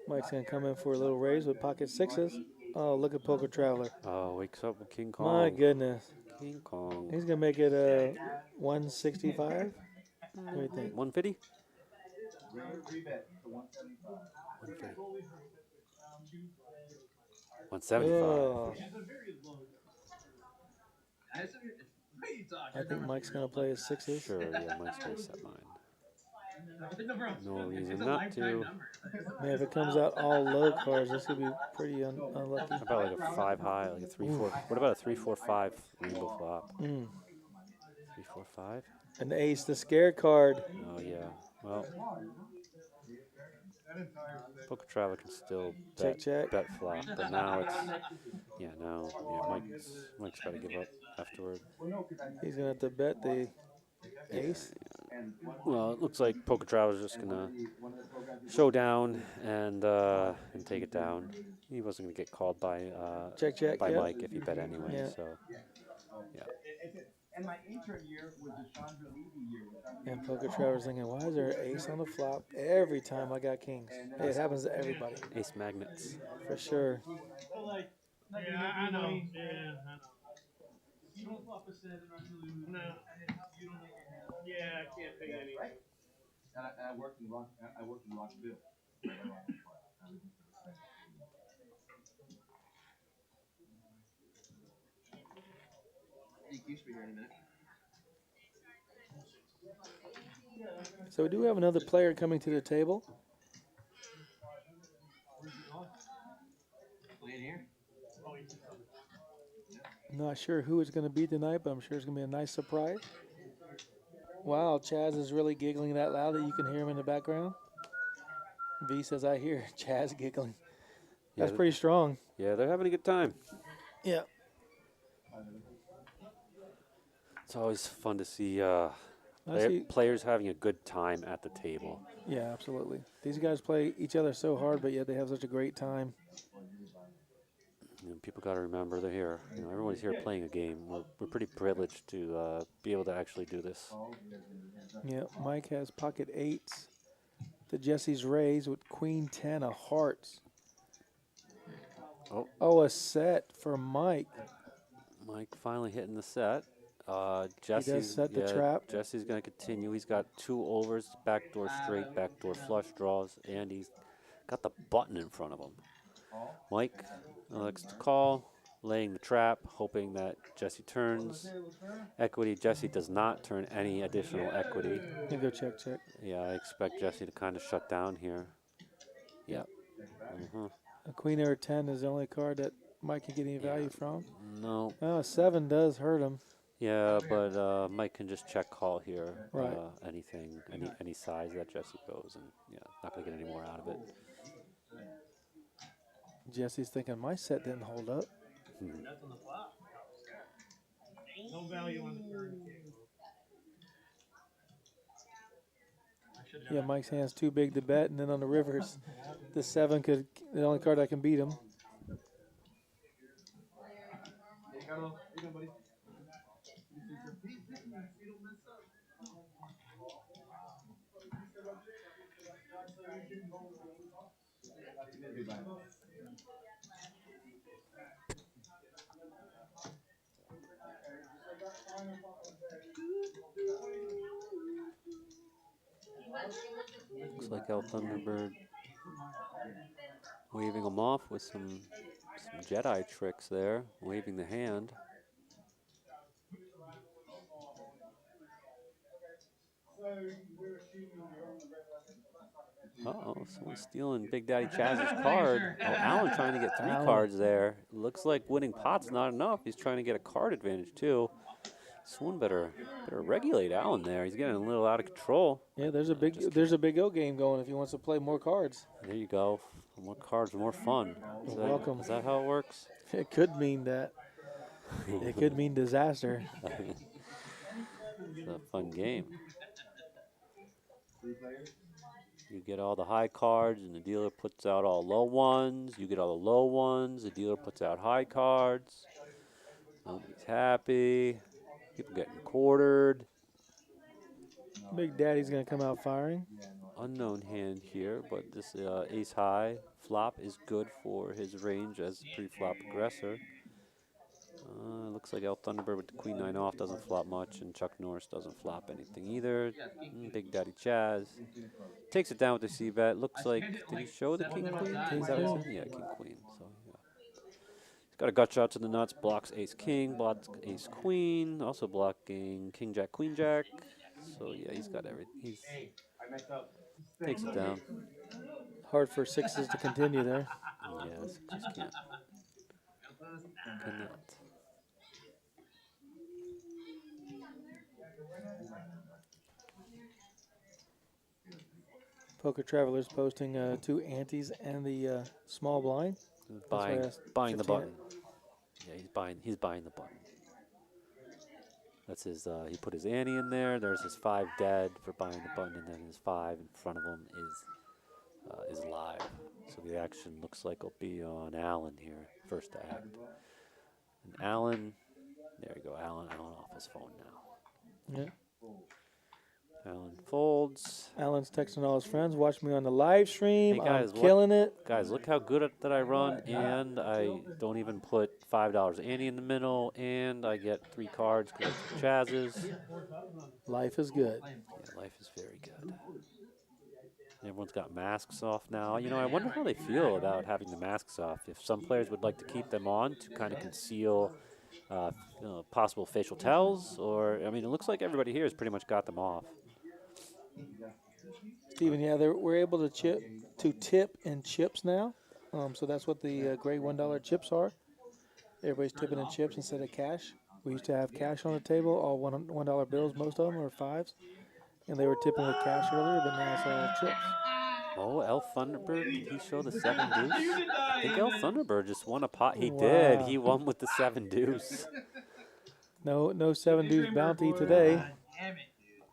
Mike's gonna come in for a little raise with pocket 6s. Oh, look at Poker Traveler. Oh, wakes up with King Kong. My goodness. King Kong. He's gonna make it 165. What do you think? 150? 175. Oh, I I think Mike's gonna play his 6s. Sure, yeah, Mike's going to set mine. No reason not to. Man, if it comes out all low cards, this could be pretty unlucky. How about like a 5 high, like a 3-4? What about a 3-4-5 rainbow flop? 3-4-5? An ace, the scare card. Oh yeah. Well, Poker Traveler can still Check. bet flop, but now it's Mike's got to give up afterward. He's gonna have to bet the ace. Well, it looks like Poker Traveler's just gonna show down and take it down. He wasn't gonna get called by Check. by Yep. Mike if he bet anyway. Yeah. So yeah. And my intern year was the RoundersLIVE year. And Poker Trevor's thinking, why is there an ace on the flop every time I got kings? Hey, it happens to everybody. Ace magnets. For sure. But like, yeah, I know. Yeah, I know. You don't flop a set and not lose. No. You don't make your hand. Yeah, I can't pay anything. Right? And I worked in Lockhill. DQ should be here in a minute. So we do have another player coming to the table. Playing here. Not sure who it's going to be tonight, but I'm sure it's going to be a nice surprise. Wow, Chaz is really giggling that loud that you can hear him in the background. V says, I hear Chaz giggling. That's Yeah, pretty strong. Yeah, they're having a good time. Yeah. It's always fun to see, see. Players having a good time at the table. Yeah, absolutely. These guys play each other so hard, but yet they have such a great time. You know, people got to remember they're here. You know, everyone's here playing a game. We're pretty privileged to be able to actually do this. Yeah, Mike has pocket eights to Jesse's raise with queen 10 of hearts. Oh, a set for Mike. Mike finally hitting the set. Jesse's, he does set the trap. Jesse's going to continue. He's got 2 overs, backdoor straight, backdoor flush draws, and he's got the button in front of him. Mike elects to call, laying the trap, hoping that Jesse turns. Equity, Jesse does not turn any additional equity. You go check. Yeah, I expect Jesse to kind of shut down here. Yep. A queen or a 10 is the only card that Mike can get any value from. No. Oh, a 7 does hurt him. Yeah, but Mike can just check call here. Right. Anything, any size that Jesse goes, and yeah, not gonna get any more out of it. Jesse's thinking my set didn't hold up. That's on the flop. No value on the turn. Yeah, Mike's hand's too big to bet, and then on the rivers, the 7 could the only card that can beat him. Looks like El Thunderbird waving him off with some Jedi tricks there, waving the hand. Uh-oh, someone's stealing Big Daddy Chaz's card. Oh, Alan trying to get 3 cards there. Looks like winning pot's not enough. He's trying to get a card advantage, too. Someone better regulate Alan there. He's getting a little out of control. Yeah, there's a big O game going if he wants to play more cards. There you go. More cards, more fun. Welcome. Is that how it works? It could mean that. It could mean disaster. It's a fun game. You get all the high cards, and the dealer puts out all low ones. You get all the low ones. The dealer puts out high cards. Nobody's happy. People getting quartered. Big Daddy's going to come out firing. Unknown hand here, but this ace high flop is good for his range as pre-flop aggressor. Looks like El Thunderbird with the queen 9 off doesn't flop much, and Chuck Norris doesn't flop anything either. Big Daddy Chaz takes it down with the c-bet. Looks like, did he show the king queen? Is that what he said? Yeah, king queen. So yeah, he's got a gut shot to the nuts. Blocks ace king, blocks ace queen, also blocking king jack queen jack. So yeah, he's got everything. He's takes it down. Hard for 6s to continue there. Yeah, 6s can't. Cannot. Poker Travelers posting 2 antes and the small blind. Buying the button. Yeah, he's buying the button. That's his. He put his ante in there. There's his 5 dead for buying the button, and then his 5 in front of him is live. So the action looks like it'll be on Alan here, first to act. And Alan There you go, Alan. Alan off his phone now. Yeah. Alan folds. Alan's texting all his friends. Watch me on the live stream. Hey guys, I'm killing it. Guys, look how good that I run, and I don't even put $5 ante in the middle, and I get 3 cards because it's Chaz's. Life is good. Yeah, life is very good. Everyone's got masks off now. You know, I wonder how they feel about having the masks off. If some players would like to keep them on to kind of conceal possible facial tells, or, I mean, it looks like everybody here has pretty much got them off. Steven, yeah, we're able to tip in chips now. So that's what the gray $1 chips are. Everybody's tipping in chips instead of cash. We used to have cash on the table, all $1 bills, most of them, or 5s. And they were tipping with cash earlier, but now it's all chips. Oh, El Thunderbird, did he show the 7 deuce? I think El Thunderbird just won a pot. He did. He won with the 7 deuce. No 7 deuce bounty today.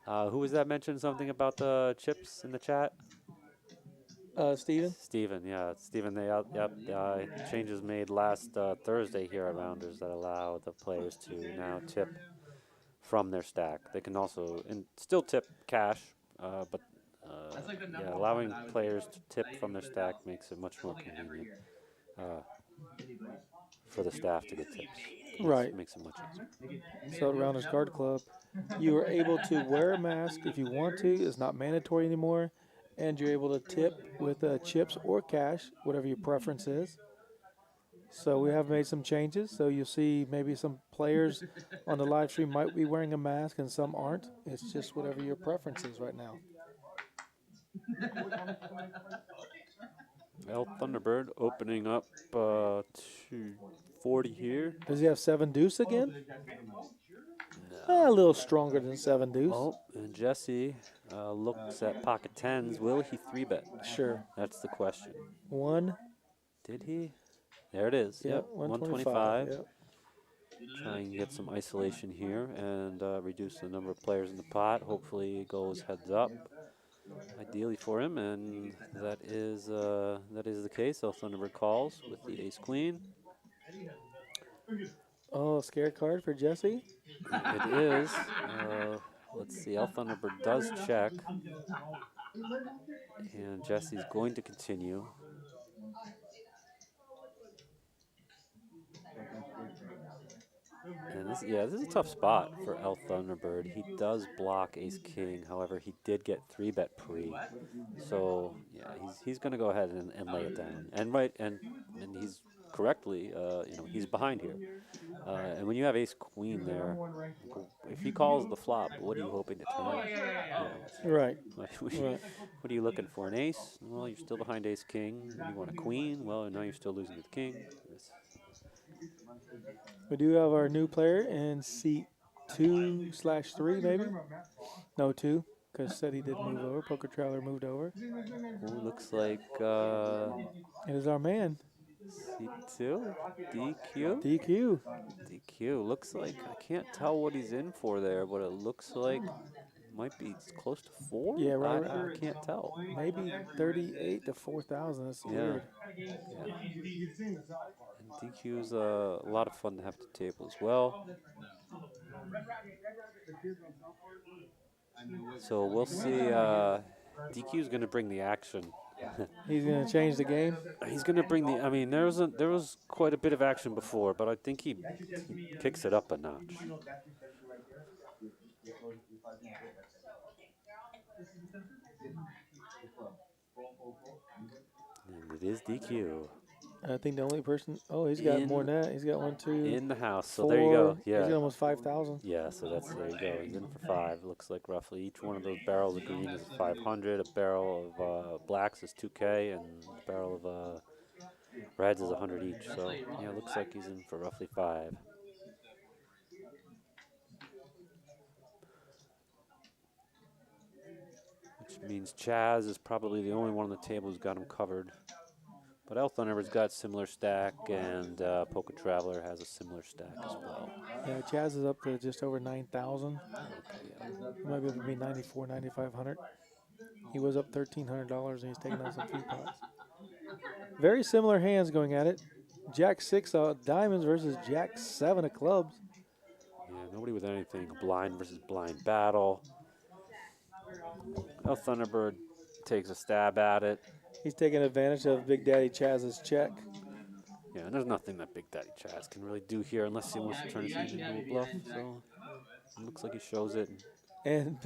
Who was that mentioned something about the chips in the chat? Steven? Steven, yeah. Steven, changes made last Thursday here at Rounders that allow the players to now tip from their stack. They can also still tip cash, but yeah, allowing players to tip from their stack makes it much more convenient for the staff to get tips. Right. Makes it much easier. So at Rounders Card Club, you are able to wear a mask if you want to. It's not mandatory anymore. And you're able to tip with chips or cash, whatever your preference is. So we have made some changes. So you'll see maybe some players on the live stream might be wearing a mask and some aren't. It's just whatever your preference is right now. El Thunderbird opening up to 40 here. Does he have 7 deuce again? A little stronger than 7 deuce. Oh, and Jesse looks at pocket 10s. Will he 3-bet? Sure. That's the question. 1. Did he? There it is. Yep, 125. Yep. Try and get some isolation here and reduce the number of players in the pot. Hopefully it goes heads up, ideally for him, and that is the case. El Thunderbird calls with the ace-queen. Oh, scare card for Jesse? It is. Let's see. El Thunderbird does check. And Jesse's going to continue. And this is a tough spot for El Thunderbird. He does block ace-king. However, he did get 3-bet pre. So, yeah, he's going to go ahead and lay it down. And he's correctly, he's behind here. And when you have ace-queen there, if he calls the flop, what are you hoping to turn? Right. What are you looking for? An ace? Well, you're still behind ace-king. You want a queen? Well, now you're still losing to the king. We do have our new player in seat 2/3, maybe? No, 2, because said he did move over. Poker Traveler moved over. Ooh, looks like It is our man. seat 2? DQ? DQ. Looks like, I can't tell what he's in for there, but it looks like might be close to 4? Yeah, right. I can't tell. Maybe 38 to 4,000. That's weird. And DQ's a lot of fun to have at the table as well. So we'll see. DQ's going to bring the action. He's going to change the game. He's going to bring the. I mean, there was quite a bit of action before, but I think he picks it up a notch. And it is DQ. I think the only person. Oh, he's got more than that. He's got 1, 2. In the house. So 4. there you go. Yeah. He's got almost 5,000. Yeah. So there you go. He's in for 5. Looks like roughly each one of those barrels of green is 500. A barrel of blacks is 2K, and a barrel of reds is 100 each. So yeah, looks like he's in for roughly 5. Which means Chaz is probably the only one on the table who's got him covered. But El Thunderbird's got similar stack, and Poker Traveler has a similar stack as well. Yeah, Chaz is up to just over 9,000. Okay, yeah. He might be able to be 94, 9,500. He was up $1,300, and he's taking on some few pots. Very similar hands going at it. Jack 6 of diamonds versus Jack 7 of clubs. Yeah, nobody with anything. Blind versus blind battle. El Thunderbird takes a stab at it. He's taking advantage of Big Daddy Chaz's check. Yeah, and there's nothing that Big Daddy Chaz can really do here unless he wants to turn his hand into a bluff. So it looks like he shows it. And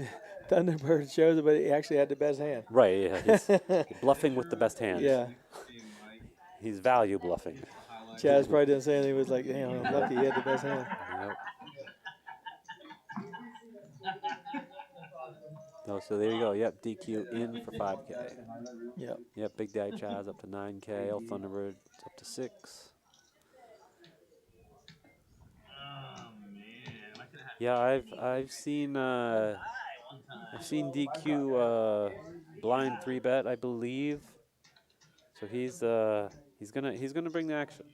Thunderbird shows it, but he actually had the best hand. Right, yeah, he's bluffing with the best hand. Yeah. He's value bluffing. Chaz probably didn't say anything. He was like, damn, I'm lucky he had the best hand. Yep. Oh, so there you go. Yep, DQ in for 5K. Yep. Yep, Big Daddy Chaz up to 9K. El Thunderbird up to 6. Yeah, I've seen DQ blind 3-bet, I believe. So he's gonna bring the action.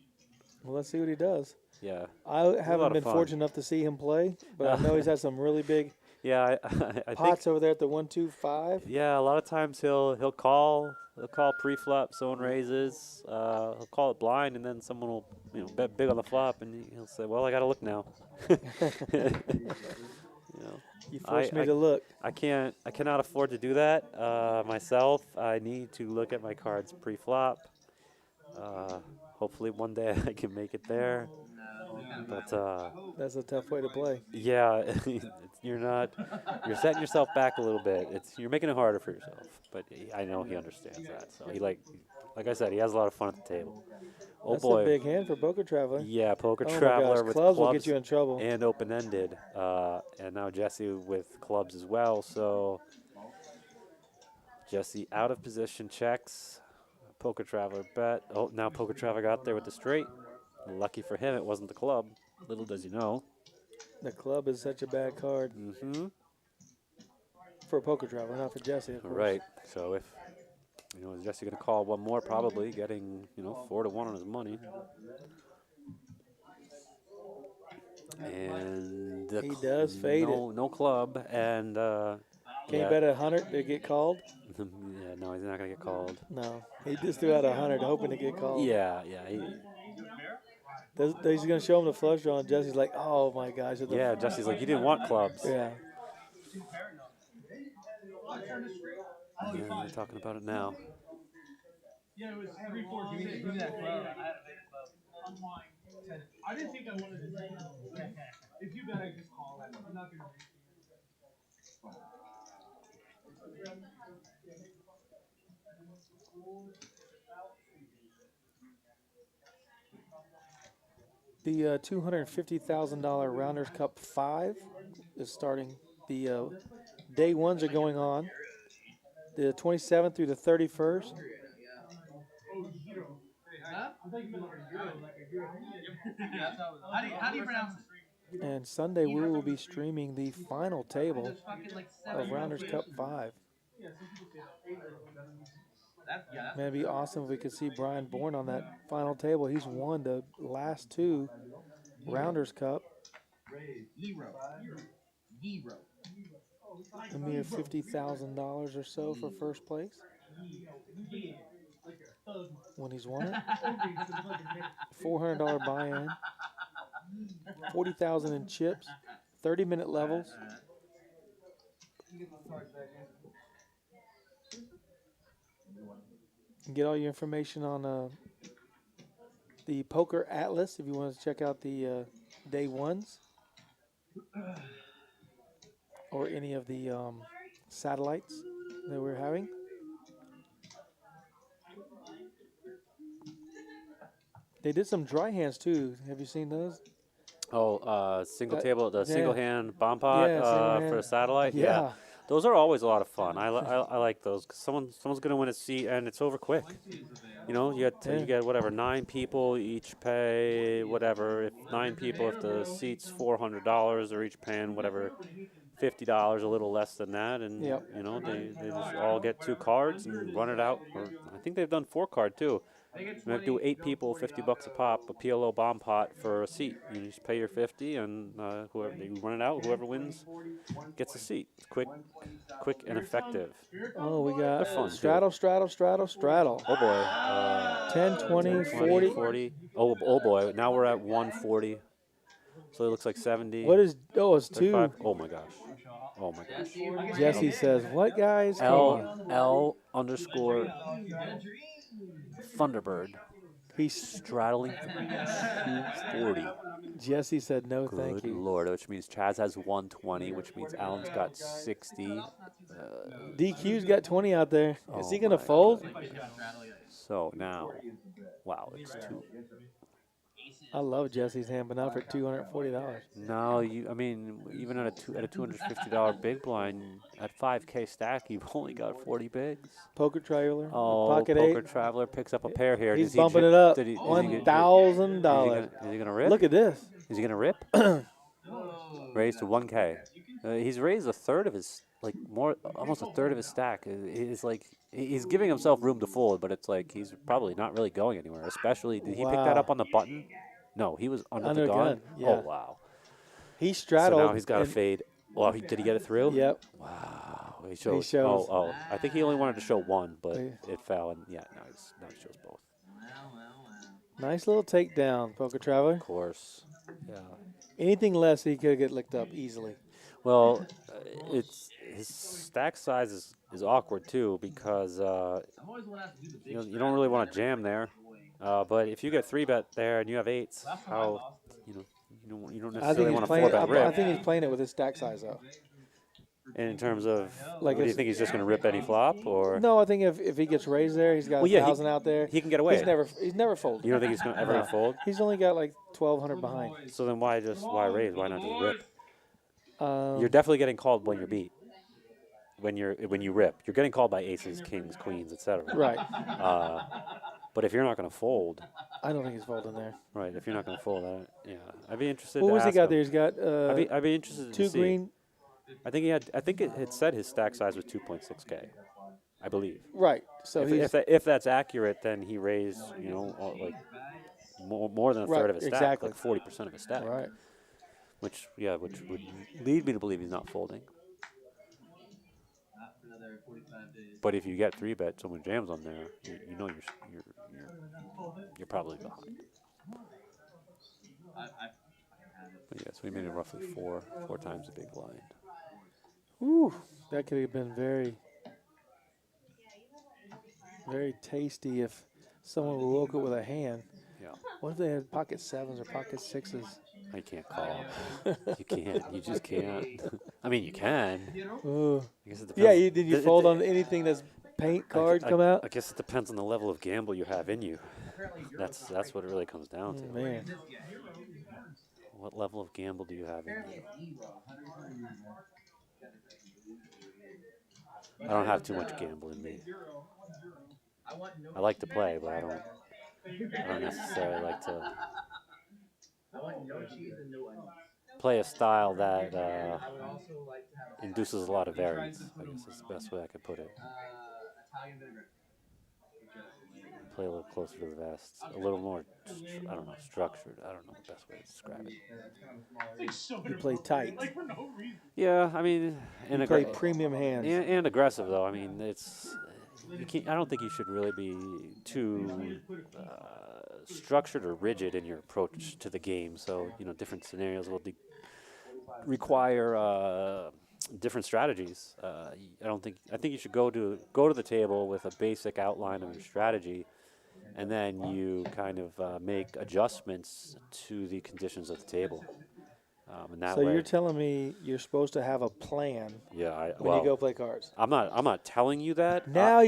Well, let's see what he does. Yeah. I haven't been fortunate enough to see him play, but I know he's had some really big I pots think, over there at the 1-2-5. Yeah, a lot of times he'll call pre-flop, someone raises, he'll call it blind, and then someone will bet big on the flop, and he'll say, "Well, I got to look now." You forced me to look. I cannot afford to do that myself. I need to look at my cards pre-flop. Hopefully one day I can make it there. But that's a tough way to play. Yeah, you're setting yourself back a little bit. You're making it harder for yourself. But I know he understands that. So he like I said, he has a lot of fun at the table. Oh that's boy, a big hand for Poker Traveler. Yeah, Poker oh Traveler with clubs will get you in trouble. And open-ended, and now Jesse with clubs as well. So Jesse out of position, checks. Poker Traveler bet. Oh, now Poker Traveler got there with the straight. Lucky for him, it wasn't the club. Little does he know. The club is such a bad card. Mm-hmm. For a Poker Traveler, not for Jesse, of course. Right. So if is Jesse going to call one more? Probably getting 4-1 on his money. And he does fade it. No club, and can you bet 100 to get called? Yeah, no, he's not gonna get called. No, he just threw out 100 hoping to get called. Yeah. He's gonna show him the flush draw, and Jesse's like, "Oh my gosh!" Yeah, Jesse's like, "You didn't want clubs." Yeah. Yeah, we're talking about it now. Yeah, it was 3-4. Give me that club. I didn't think I wanted to say no. If you bet, I just call it. I'm not gonna. The $250,000 Rounders Cup 5 is starting. The day ones are going on. The 27th through the 31st. How do you pronounce it? And Sunday we will be streaming the final table of Rounders Cup 5. Man, it'd be awesome if we could see Brian Bourne on that final table. He's won the last 2 Rounders Cup. A mere $50,000 or so for first place when he's won it. $400 buy-in, $40,000 in chips, 30-minute levels. Get all your information on the Poker Atlas if you want to check out the day ones or any of the satellites that we're having. They did some dry hands too. Have you seen those? Oh, single table, the single hand bomb pot for a satellite. Yeah. Those are always a lot of fun. I like those because someone's gonna win a seat and it's over quick. You get whatever 9 people each pay whatever. If 9 people, if the seat's $400, they're each paying whatever $50, a little less than that, and they just all get 2 cards and run it out. Or I think they've done 4-card too. You have to do 8 people, $50 a pop, a PLO bomb pot for a seat. You just pay your $50, and whoever you run it out, whoever wins gets a seat. It's quick and effective. Oh, we got straddle. Oh boy. 10, 20, 40. 40. Oh boy. Now we're at 140. So it looks like 70. What is? Oh, it's 35. 2. Oh my gosh. Oh my gosh. Jesse says, "What guys? Come on." L__ Thunderbird He's straddling 240. Jesse said, "No, thank Good you." lord, which means Chaz has 120, which means Alan's got 60. DQ's got 20 out there. Is he Oh gonna my fold? goodness. So now, wow, it's 2. I love Jesse's hand, but not for $240. No, I mean, even at a $250 big blind at 5K stack, you've only got 40 bigs. Poker Traveler, Oh, pocket Poker 8. Traveler picks up a pair here. He's Does he bumping it up. Is he $1,000. gonna rip? Look at this. Is he gonna rip? Raised to 1K. He's raised a third of his, almost a third of his stack. He's like, he's giving himself room to fold, but it's like he's probably not really going anywhere. Especially, did he pick that Wow. up on the button? No, he was under Under the gun. gun, yeah. Oh wow. He straddled. So now he's got to and- fade. Well, did he get it through? Yep. Wow. He shows. shows. Oh. I think he only wanted to show one, but Yeah. it fell, and now he shows both. Nice little takedown, Poker Traveler. Of course. Yeah. Anything less, he could get licked up easily. Well, it's his stack size is awkward too because you don't really want to jam there. But if you get 3-bet there and you have 8s, how you don't I think necessarily he's want to playing. 4-bet I rip. think he's playing it with his stack size though. And in terms of, Like do you it's- think he's just going to rip any flop, or No, I think if he gets raised there, he's got Well, yeah, 1,000 out there. he can get away? He's never folded. You don't think he's going to ever No. fold? He's only got like 1,200 behind. So then why raise? Why not just rip? Um, You're definitely getting called when you're beat. When you rip, you're getting called by aces, kings, queens, etc. right. But if you're not going to fold, I don't think he's folding there. right? If you're not going to fold, I'd be interested. What to was he ask got him. there? He's got I'd be interested to 2 see. green. I think it had said his stack size was 2.6K, I believe. Right. So he's If that's accurate, then he raised like more than a Right, third of his stack, exactly. like 40% of his stack. right. Which would lead me to believe he's not folding. But if you get 3-bet, someone jams on there, you're probably behind. But yeah, so we made it roughly four times the big blind. Ooh, that could have been very, very tasty if someone woke up with a hand. Yeah, What if they had pocket 7s or pocket 6s? I can't call. You can't. You just can't. I mean, you can. Ooh. I guess it depends. Yeah, did you fold on anything that's paint cards come out? I guess it depends on the level of gamble you have in you. That's what it really comes down to. Man, What level of gamble do you have in you? I don't have too much gamble in me. I like to play, but I don't necessarily like to play a style that induces a lot of variance. I guess that's the best way I could put it. Play a little closer to the vest, a little more, structured. I don't know the best way to describe it. you play tight. Yeah, I mean, You play premium hands. and aggressive though. I mean, I don't think you should really be too structured or rigid in your approach to the game. So different scenarios will require different strategies. I think you should go to the table with a basic outline of your strategy, and then you kind of make adjustments to the conditions of the table. And that So way, you're telling me you're supposed to have a plan yeah. when you go play cards. I'm not telling you that. Now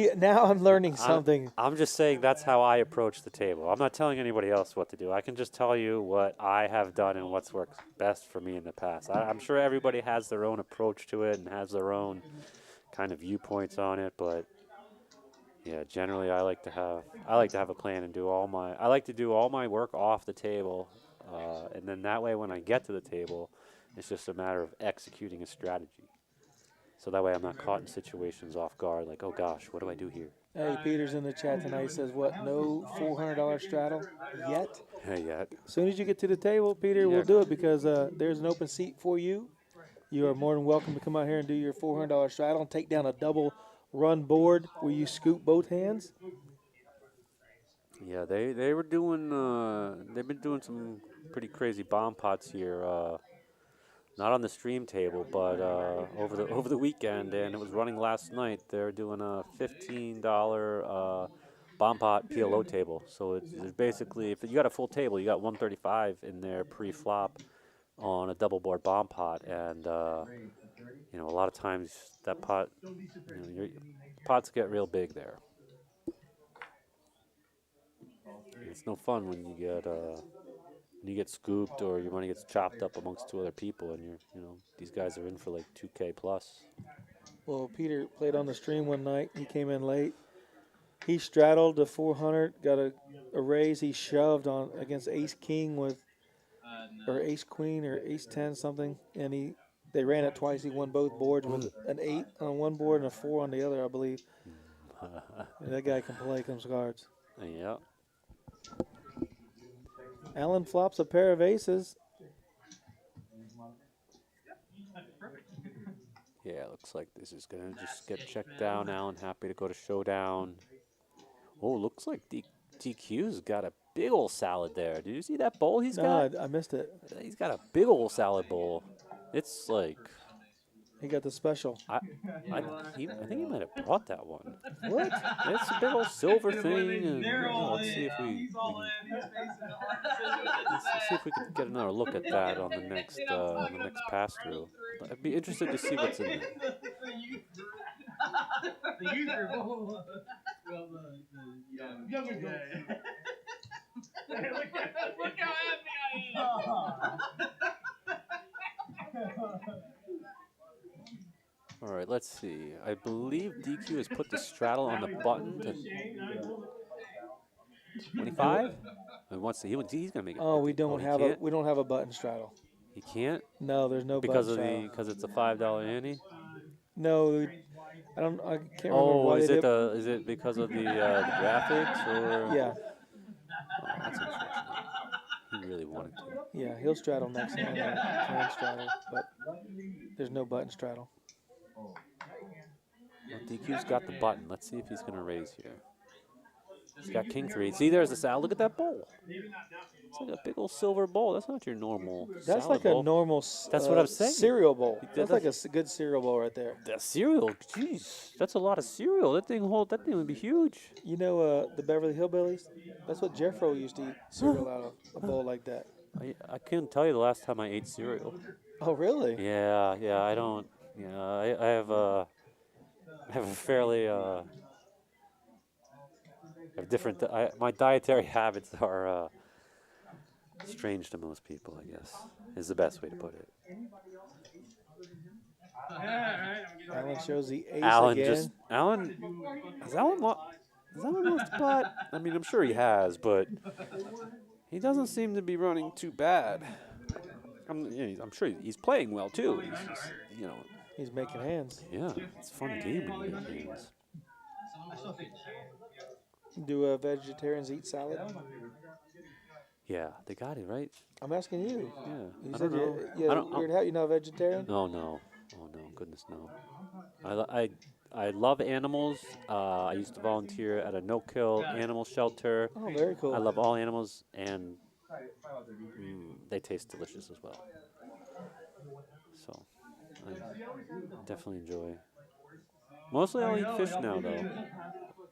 I'm learning something. I'm just saying that's how I approach the table. I'm not telling anybody else what to do. I can just tell you what I have done and what's worked best for me in the past. I'm sure everybody has their own approach to it and has their own kind of viewpoints on it, but yeah, generally I like to have a plan and do all my work off the table, and then that way when I get to the table, it's just a matter of executing a strategy. So that way I'm not caught in situations off guard, like, oh gosh, what do I do here? Hey, Peter's in the chat tonight. He says, what, no $400 straddle yet? Yeah. As soon as you get to the table, Peter, we'll do it because there's an open seat for you. You are more than welcome to come out here and do your $400 straddle and take down a double run board where you scoop both hands. Yeah, they were doing. They've been doing some pretty crazy bomb pots here. Not on the stream table, but over the weekend, and it was running last night. They're doing a $15 bomb pot PLO table. So it's basically, if you got a full table, you got 135 in there pre-flop on a double board bomb pot, and you know, a lot of times that pot, you know, pots get real big there. And it's no fun when you get scooped or your money gets chopped up amongst two other people, and you know, these guys are in for like 2K plus. Well, Peter played on the stream one night. He came in late. He straddled the 400, got a raise. He shoved on against Ace King with, or Ace Queen or Ace 10 something, and they ran it twice. He won both boards with an 8 on one board and a 4 on the other, I believe. And that guy can play some cards. Yeah. Alan flops a pair of aces. Yeah, looks like this is gonna just get checked down. Alan happy to go to showdown. Oh, looks like DQ's got a big old salad there. Did you see that bowl he's got? No, I missed it. He's got a big old salad bowl. It's like He got the special. I think he might have brought that one. What? It's a big old silver thing. And, let's see if we can get another look at that on the next pass through. I'd be interested to see what's in there. The youth group. Well, the younger guy. Look how happy I am. All right, let's see. I believe DQ has put the straddle on the button to 25. And wants to, he's gonna make it. Oh, we don't have a button straddle. He can't. No, there's no because button of straddle. because it's a $5 ante. No, I can't remember why is they it did. is it because of the graphics or? Yeah. Oh, that's unfortunate. He really wanted to. Yeah, he'll straddle next hand. Can straddle, but there's no button straddle. Well, DQ's got the button. Let's see if he's gonna raise here. He's got king 3. See, there's the salad. Look at that bowl. It's like a big old silver bowl. That's not your normal. That's salad like bowl. a normal. That's what I'm saying. Cereal bowl. That's That's like a good cereal bowl right there. That cereal, jeez, that's a lot of cereal. That thing would be huge. You know the Beverly Hillbillies? That's what Jeffro used to eat cereal out of, a bowl like that. I couldn't tell you the last time I ate cereal. Oh, really? Yeah, I don't. Yeah, I have a fairly have different. My dietary habits are strange to most people, I guess, is the best way to put it. Alan shows the ace Alan again. Has Alan lost the pot? I mean, I'm sure he has, but he doesn't seem to be running too bad. I'm sure he's playing well too. He's making hands. Yeah, it's a fun game when you make hands. Do vegetarians eat salad? Yeah, they got it right. I'm asking you. Yeah, You I said don't know. weird how you're not a vegetarian? Oh no, goodness no. I love animals. I used to volunteer at a no-kill animal shelter. Oh, very cool. I love all animals, and they taste delicious as well. So I definitely enjoy. Mostly I'll eat fish now, though.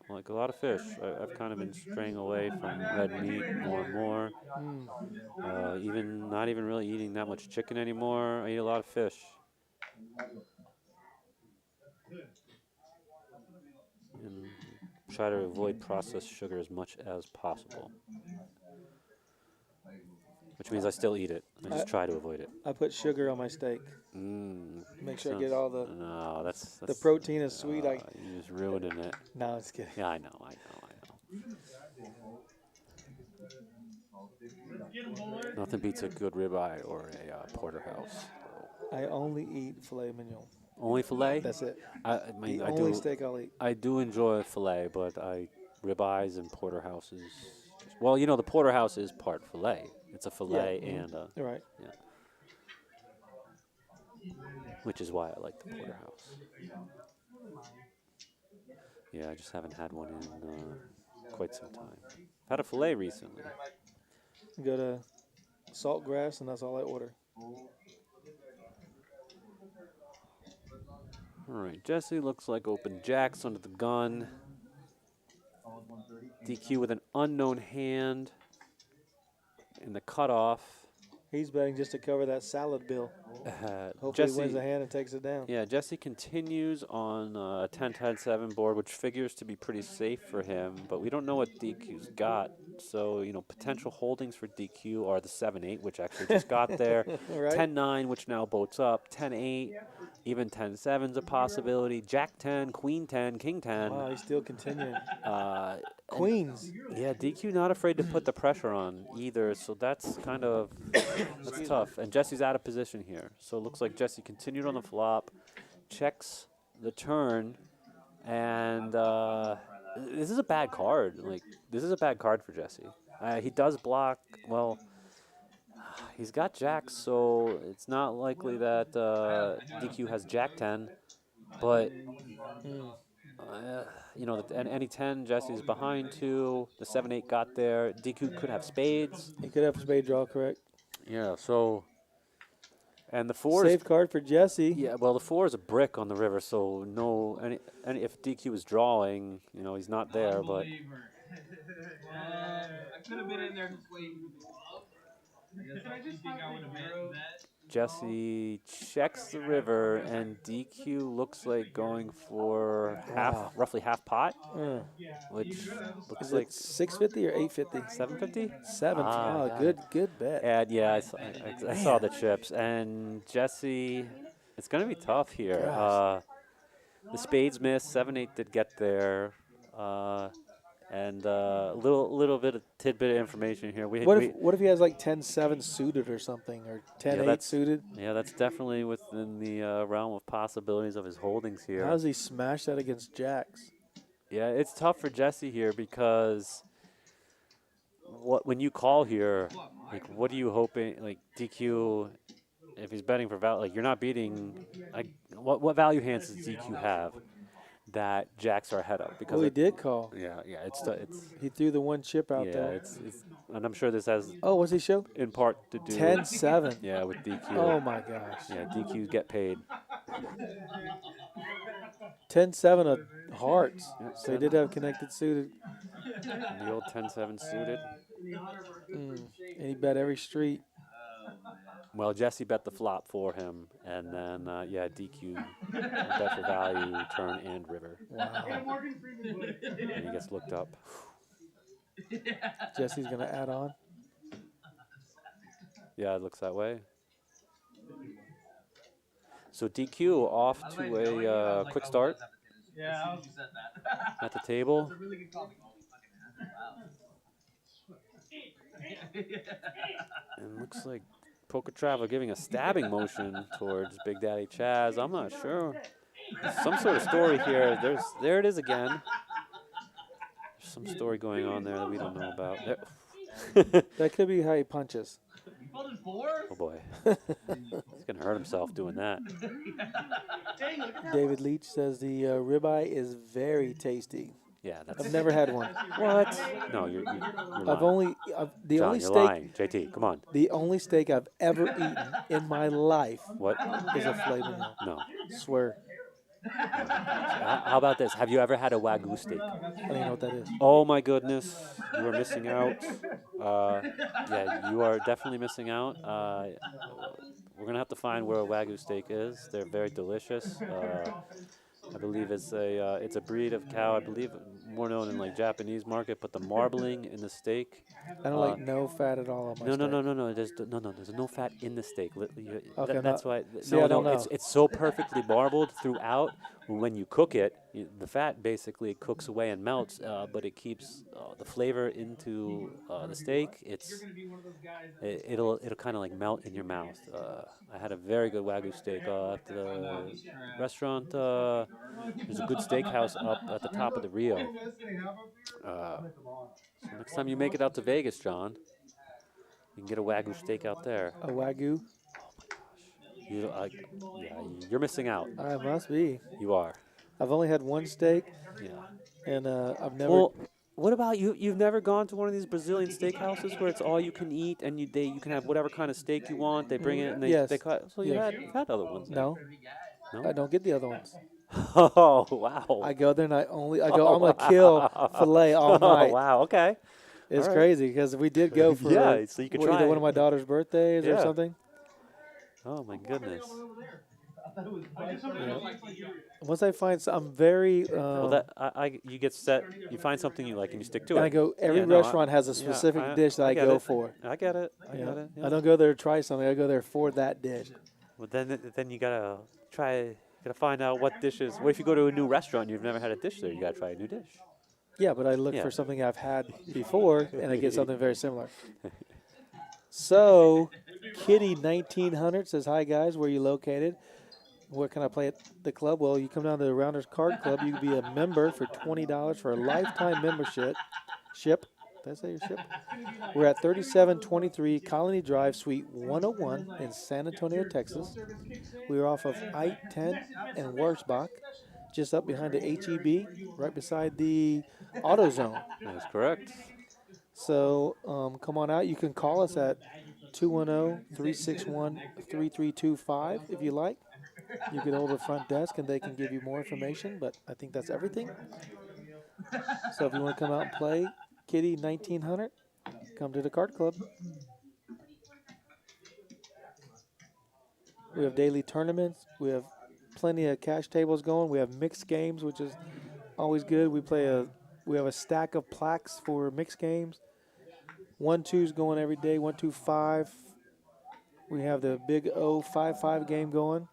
Like a lot of fish. I've kind of been straying away from red meat more and more. Not even really eating that much chicken anymore. I eat a lot of fish. And try to avoid processed sugar as much as possible. Which means I still eat it. I just try to avoid it. I put sugar on my steak. Make sure I get all the. No, that's the protein is sweet. You're just ruining it. No, it's kidding. Yeah, I know. Nothing beats a good ribeye or a porterhouse. I only eat filet mignon. Only filet? That's it. The only steak I'll eat. I do enjoy filet, but ribeyes and porterhouses. Well, the porterhouse is part filet. It's a filet and right. Yeah. Which is why I like the porterhouse. Yeah, I just haven't had one in quite some time. Had a filet recently. Go to salt grass, and that's all I order. All right, Jesse looks like open jacks under the gun. DQ with an unknown hand in the cutoff. He's betting just to cover that salad bill. Hopefully he wins the hand and takes it down. Yeah, Jesse continues on a 10-10-7 board, which figures to be pretty safe for him, but we don't know what DQ's got. So, you know, potential holdings for DQ are the 7-8, which actually just got there, Right. 10-9, which now boats up, 10-8, even 10-7's a possibility, Jack 10, Queen 10, King 10. Wow, he's still continuing. Queens. Yeah, DQ not afraid to put the pressure on either, so that's kind of that's tough. And Jesse's out of position here, so it looks like Jesse continued on the flop, checks the turn, and this is a bad card. Like, this is a bad card for Jesse. He does block. Well, he's got jacks, so it's not likely that DQ has Jack 10, but. You know, any 10, Jesse's behind 2. The 7-8 got there. DQ could have spades. He could have a spade draw, correct? Yeah, so. And the 4 Safe card for Jesse. Yeah, well, the 4 is a brick on the river, so no. Any if DQ is drawing, you know, he's not there, but. I could have been in there just waiting for the glove. I just think I would have been that. Jesse checks the river, and DQ looks like going for roughly half pot, which looks like 650 or 850? 750. 7. Good bet. And yeah, I saw the chips, and Jesse, it's gonna be tough here. The spades missed, 7-8 did get there. And a little bit of tidbit of information here. What if he has like 10-7 suited or something, or 10-8 suited? Yeah, that's definitely within the realm of possibilities of his holdings here. How does he smash that against jacks? Yeah, it's tough for Jesse here because when you call here, like, what are you hoping? Like, DQ, if he's betting for value, like, you're not beating. Like, what value hands does DQ have that jacks are ahead of? Because he did call. Yeah, it's he threw the one chip out there. It's and I'm sure this has. Oh, what's he show? In part to do 10-7. Yeah, with DQ. Oh my gosh. Yeah, DQs get paid. 10-7 of hearts. So he did have connected suited. The old 10-7 suited. And he bet every street. Well, Jesse bet the flop for him, and then, DQ bet for value, turn, and river. Wow. And he gets looked up. Jesse's going to add on? Yeah, it looks that way. So DQ off to a quick start at the table. And looks like Poker Traveler giving a stabbing motion towards Big Daddy Chaz. I'm not sure. There's some sort of story here. There it is again. There's some story going on there that we don't know about. That could be how he punches. Oh boy. He's going to hurt himself doing that. David Leach says the ribeye is very tasty. Yeah, I've never had one. What? No, you're lying. The John, only you're steak. lying. JT, come on. The only steak I've ever eaten in my life. What? Is a filet mignon. No. Swear. How about this? Have you ever had a Wagyu steak? I don't even know what that is. Oh my goodness, you are missing out. Yeah, you are definitely missing out. We're gonna have to find where a Wagyu steak is. They're very delicious. I believe it's a breed of cow. I believe more known in like Japanese market, but the marbling in the steak. I don't like no fat at all on my steak. No. There's no fat in the steak. Okay, that's why. See, I don't know. It's so perfectly marbled throughout. When you cook it, the fat basically cooks away and melts, but it keeps the flavor into the steak. It'll kind of like melt in your mouth. I had a very good Wagyu steak at the restaurant. There's a good steakhouse up at the top of the Rio. So next time you make it out to Vegas, John, you can get a Wagyu steak out there. A Wagyu? You're missing out. I must be. You are. I've only had one steak. Yeah. And I've never. Well, What about you? You've never gone to one of these Brazilian steakhouses where it's all you can eat and you can have whatever kind of steak you want. They bring it and they Yes. cut. So Yes. you've had other ones. No, No. I don't get the other ones. Oh wow. I go there and I Oh, go. I'm gonna kill wow. filet all Oh night. wow. Okay. It's all right. crazy because we did go for Yeah, so you could try either one it. of my daughter's birthdays or Yeah. something. Oh my goodness. Once I find, I'm very. Well, that you get set. You find something you like and you stick to and it. I go. Every Yeah, no, restaurant has a specific dish that I get go it. for. I get it. I Yeah. get it. I Yeah. don't go there to try something. I go there for that dish. Well, then you gotta try. Gotta find out what dishes. What if you go to a new restaurant and you've never had a dish there? You gotta try a new dish. Yeah, but I look Yeah. for something I've had before, and I get something very similar. So, Kitty 1900 says, "Hi guys, where are you located? Where can I play at the club?" Well, you come down to the Rounders Card Club. You can be a member for $20 for a lifetime membership. Did I say your ship? We're at 3723 Colony Drive, Suite 101 in San Antonio, Texas. We are off of I-10 and Warsbach, just up behind the HEB, right beside the AutoZone. That's correct. So come on out. You can call us at 210-361-3325 if you like. You can hold the front desk and they can give you more information, but I think that's everything. So if you want to come out and play, Kitty 1900, come to the card club. We have daily tournaments. We have plenty of cash tables going. We have mixed games, which is always good. We have a stack of plaques for mixed games. 1-2's going every day. 1-2-5. We have the big 0-5-5 game going.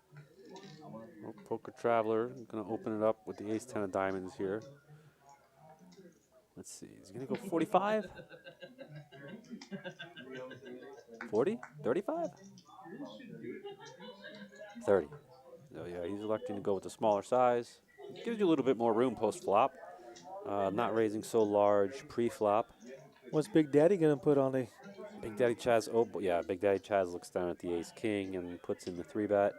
Well, Poker Traveler, I'm going to open it up with the ace 10 of diamonds here. Let's see. Is he going to go 45? 40? 35? 30. So, yeah, he's electing to go with the smaller size. Gives you a little bit more room post-flop. Not raising so large pre-flop. What's Big Daddy going to put on the... Big Daddy Chaz, Big Daddy Chaz looks down at the ace-king and puts in the 3-bet.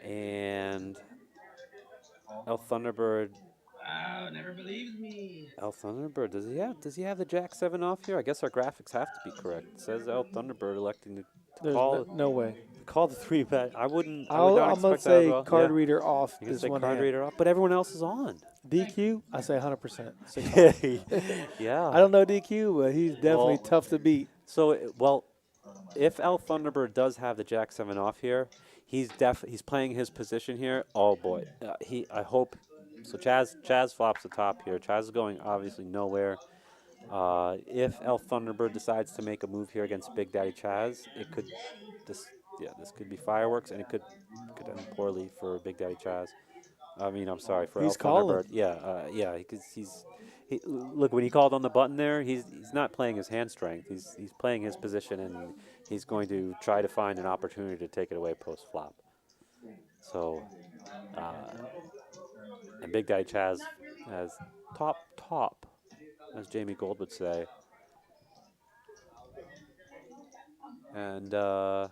And El Thunderbird. Wow, never believes me. El Thunderbird, does he have the Jack 7 off here? I guess our graphics have to be correct. It says El Thunderbird electing to There's call no way. call the 3-bet. I would not I'm going expect to say that as well. card Yeah. reader off You can this say one card hand. reader off, but everyone else is on. DQ, I say 100%. Yeah. I don't know DQ, but he's definitely Well, tough to beat. So, if El Thunderbird does have the Jack 7 off here, he's playing his position here. Oh boy, I hope. So Chaz flops the top here. Chaz is going obviously nowhere. If El Thunderbird decides to make a move here against Big Daddy Chaz, this could be fireworks, and it could end poorly for Big Daddy Chaz. I'm sorry for He's El calling. Thunderbird. Because look, when he called on the button there, he's not playing his hand strength. He's playing his position, and he's going to try to find an opportunity to take it away post flop. So, and Big Daddy Chaz has top, as Jamie Gold would say. And Chaz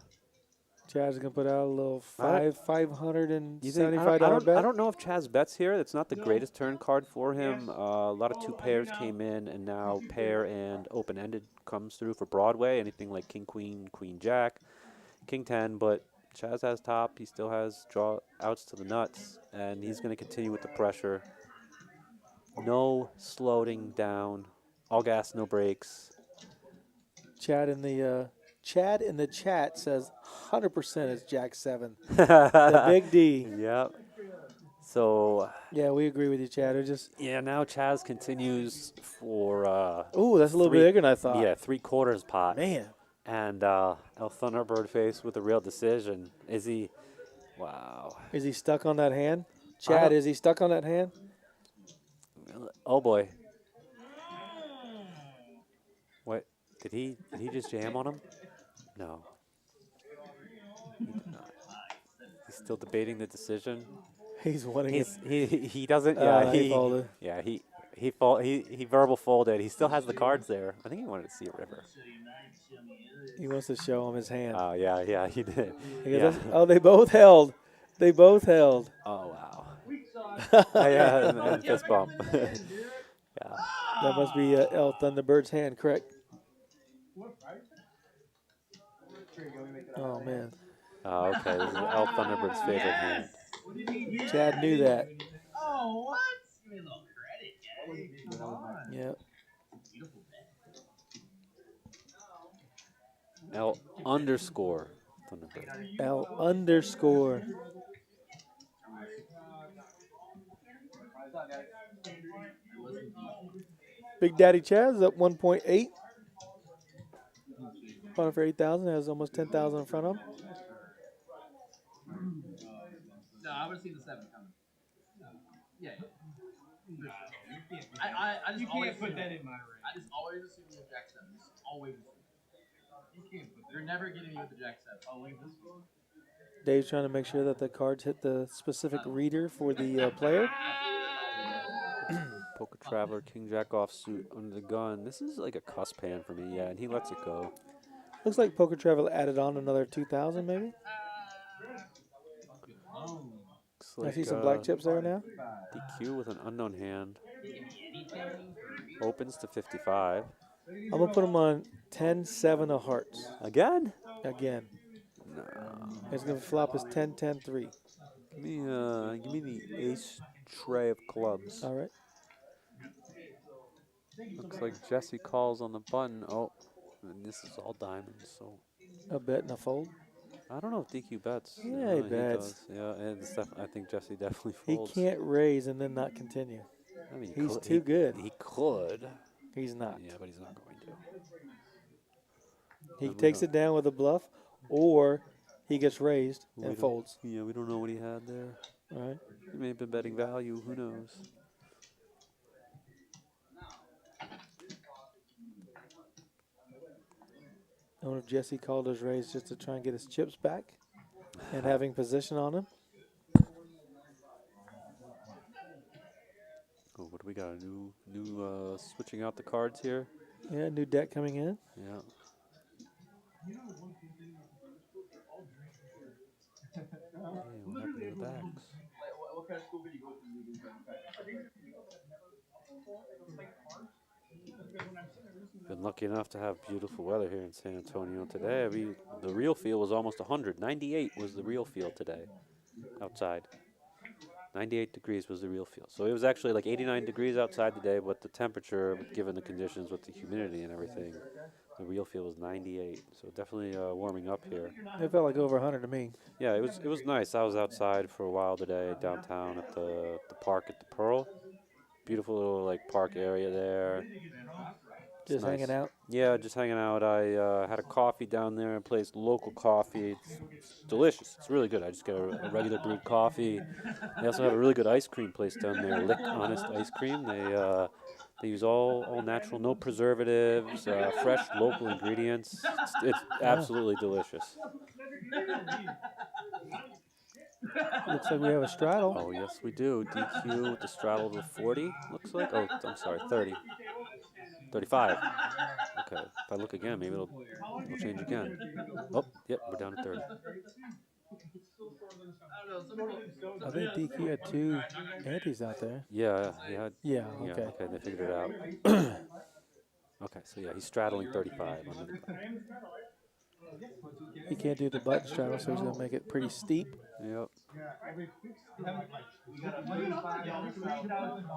is going to put out a little $575 I bet. don't know if Chaz bets here. It's not the greatest turn card for him. A lot of 2 pairs came in, and now pair and open-ended comes through for Broadway. Anything like King, Queen, Queen, Jack, King 10. But Chaz has top. He still has draw outs to the nuts, and he's going to continue with the pressure. No slowing down. All gas, no brakes. Chad in the chat says 100% is Jack 7. The Big D. Yep. So, Yeah, we agree with you, Chad. now Chaz continues for... Ooh, that's a little bit bigger than I thought. Yeah, 3/4 pot. Man. And El Thunderbird faced with a real decision. Is he... Wow. Is he stuck on that hand? Chad, is he stuck on that hand? Oh, boy. What? Did he just jam on him? No. He did not. He's still debating the decision. He's wanting it. He doesn't... He folded. Yeah, he verbal folded. He still has the cards there. I think he wanted to see a river. He wants to show him his hand. Oh, yeah, he did. He Yeah. goes, oh, they both held. Oh, wow. Yeah, and fist bump. Yeah. That must be L Thunderbird's hand, correct? Oh man, Okay, this is L Thunderbird's favorite hand. What did he do? Chad knew that. Oh, what? Give me a little credit, guys. Come on. Yep. Beautiful bet. L underscore Thunderbird. L underscore. Big Daddy Chaz up 1.8. Bought it for 8,000. Has almost 10,000 in front of him. No, I would have seen the 7 coming. Yeah. I just You always can't put assume- that in my range. I just always assume with Jack 7. Just always assume. You can't put that. They're never getting you with the Jack 7. I'll leave this one. Dave's trying to make sure that the cards hit the specific reader for the player. Poker Traveler, King Jack offsuit under the gun. This is like a cusp hand for me, yeah, and he lets it go. Looks like Poker Travel added on another 2,000 maybe. Looks I like see some black chips there now. DQ with an unknown hand. Opens to 55. I'm going to put him on 10-7 of hearts. Again? Again. No. It's going to flop as 10-10-3. Give me the ace tray of clubs. All right. Looks like Jesse calls on the button. Oh, and this is all diamonds, so A bet and a fold. I don't know if DQ bets. Yeah, he bets. does. Yeah, and it's I think Jesse definitely He folds. can't raise and then not continue. I mean, He's too good. He could. He's not. Yeah, but he's not going to. He And we takes don't- it down with a bluff, or he gets raised we and don't- folds. Yeah, we don't know what he had there. All right. He may have been betting value. Who knows? I wonder if Jesse called his raise just to try and get his chips back and having position on him. Oh, what do we got? A new switching out the cards here. Yeah, new deck coming in. Yeah. Hey, what happened to the backs? What kind of school did you go to? Been lucky enough to have beautiful weather here in San Antonio today. The real feel was almost 100. 98 was the real feel today outside. 98 degrees was the real feel. So it was actually like 89 degrees outside today, but the temperature, given the conditions with the humidity and everything, the real feel was 98. So definitely warming up here. It felt like over 100 to me. Yeah, it was nice. I was outside for a while today downtown at the park at the Pearl. Beautiful little like park area there. Just nice. hanging out. Yeah, just hanging out. I had a coffee down there, a place, local coffee. It's delicious. It's really good. I just got a regular brewed coffee. They also have a really good ice cream place down there, Lick Honest Ice Cream. They use all natural, no preservatives, fresh local ingredients. It's absolutely delicious. Looks like we have a straddle. Oh, yes, we do. DQ with the straddle to 40, looks like. Oh, I'm sorry, 30. 35. Okay, if I look again, maybe it'll change again. Oh, yep, we're down to 30. I think DQ had 2 antes out there. Yeah, Yeah, okay. okay, they figured it out. Okay, so yeah, he's straddling 35 under the button. He can't do the button straddle, so he's going to make it pretty steep. Yep.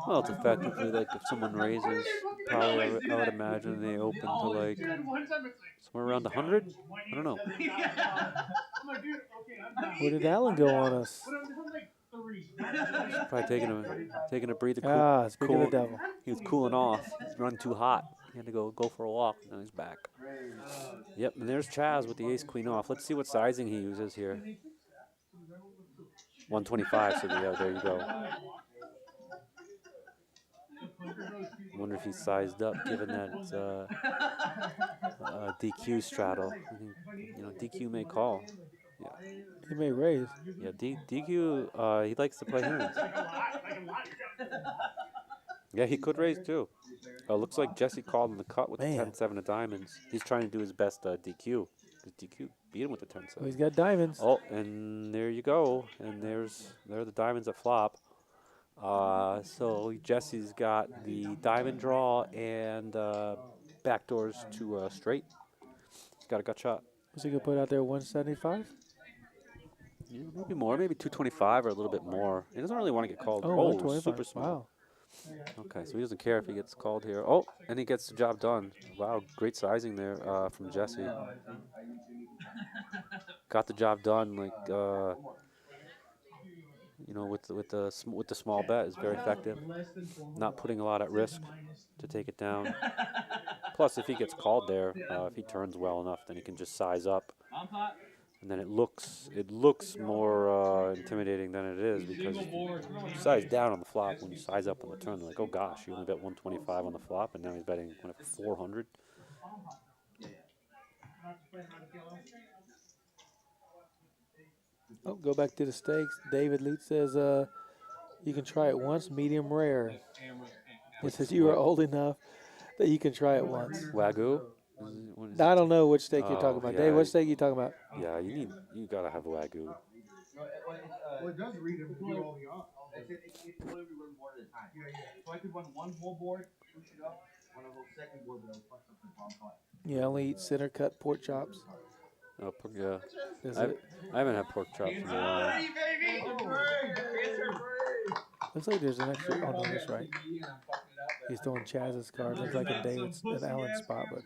Well, it's effectively like if someone raises, probably I would imagine they open to like somewhere around 100. I don't know. Where did Alan go on us? Probably taking a breather. Speak of the devil. He was cooling off. He's running too hot. He had to go for a walk. Now he's back. Yep, and there's Chaz with the ace queen off. Let's see what sizing he uses here. 125. So yeah, there you go. I wonder if he's sized up, given that DQ straddle. I think, DQ may call. Yeah. He may raise. Yeah, DQ, he likes to play hands. Yeah, he could raise too. Looks like Jesse called in the cut with the 10-7 of diamonds. He's trying to do his best DQ. Because DQ beat him with the 10-7. Oh, he's got diamonds. Oh, and there you go. And there are the diamonds that flop. So Jesse's got the diamond draw and backdoors to straight. He's got a gut shot. Was he gonna put out there 175? Yeah, maybe more, maybe 225 or a little bit more. He doesn't really want to get called. Oh, Oh, 125. super small. Wow. Okay, so he doesn't care if he gets called here. Oh, and he gets the job done. Wow, great sizing there from Jesse. Got the job done, like you know, with the small bet is very effective. Not putting a lot at risk to take it down. Plus, if he gets called there, if he turns well enough, then he can just size up. And then it looks more intimidating than it is, because if you size down on the flop, when you size up on the turn, they're like, oh gosh, you only bet 125 on the flop, and now he's betting 400. Oh, go back to the stakes. David Leach says, you can try it once, medium rare. He says you are old enough that you can try it once. Wagyu? I don't know which steak you're talking about. yeah. Dave, what steak you talking about? Yeah, you gotta have Wagyu. Well, it does read it with you all the odds. It's literally run board at a time. So I could run one whole board, push it up, run a whole second board, but I'll fuck up the bomb pot. Yeah, I only eat center cut pork chops. Oh, yeah. Is I it? haven't had pork chops in a while. Looks like there's an extra. Oh no, that's right. He's throwing Chaz's card. Looks like in David's and Alan's spot, but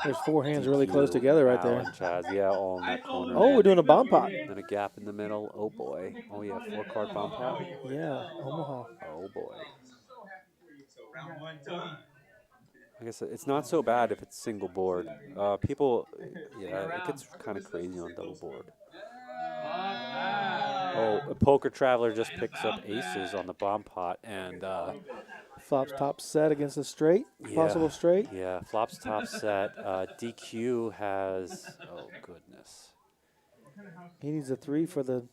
there's four hands really close together right there. Alan, Chaz, yeah, all in that corner. Oh, we're doing a bomb pot. And a gap in the middle. Oh boy. Oh yeah, 4-card bomb pot. Yeah, Omaha. Oh boy. I guess it's not so bad if it's single board. People, yeah, it gets kind of crazy on double board. Oh, a Poker Traveler just picks up aces on the bomb pot, and Flops top set against a straight. Possible straight. Yeah, flops top set. DQ has, oh goodness. He needs a 3 for the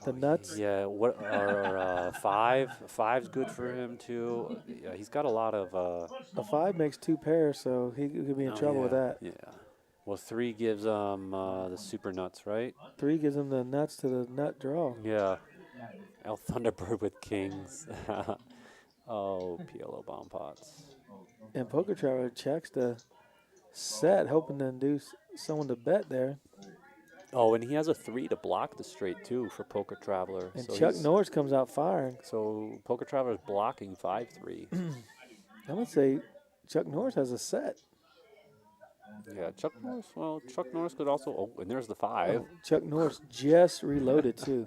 nuts. Yeah, what or 5? 5's good for him too. Yeah, he's got a lot of. A 5 makes 2 pairs, so he could be in trouble with that. Yeah. Well, 3 gives the super nuts, right? 3 gives him the nuts to the nut draw. Yeah. El Thunderbird with kings. Oh, PLO bomb pots. And Poker Traveler checks the set, hoping to induce someone to bet there. Oh, and he has a 3 to block the straight too for Poker Traveler. And so Chuck Norris comes out firing. So Poker Traveler's blocking 5-3. I'm gonna say Chuck Norris has a set. Yeah, Chuck Norris. Well, Chuck Norris could also. Oh, and there's the 5. Oh, Chuck Norris just reloaded too.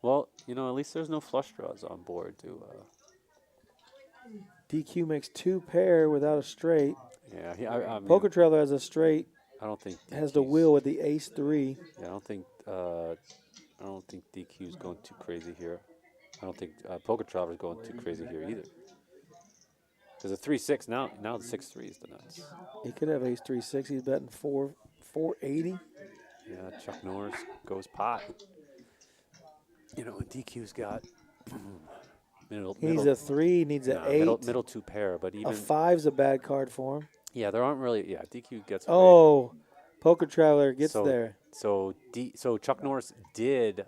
Well, you know, at least there's no flush draws on board to. DQ makes 2 pair without a straight. Yeah, I mean, Poker Traveler has a straight. I don't think Has the wheel with the ace 3. Yeah, I don't think DQ's going too crazy here. I don't think Poker Traveler's going too crazy here either. There's a 3-6 now. Now the 6-3 is the nuts. He could have ace 3-6. He's betting 480. Yeah, Chuck Norris goes pot. You know, and DQ's got He needs a 3. Needs an 8. Middle 2 pair, but even A 5's a bad card for him. Yeah, there aren't really. Yeah, DQ gets. Oh, Poker Traveler gets there. So Chuck Norris did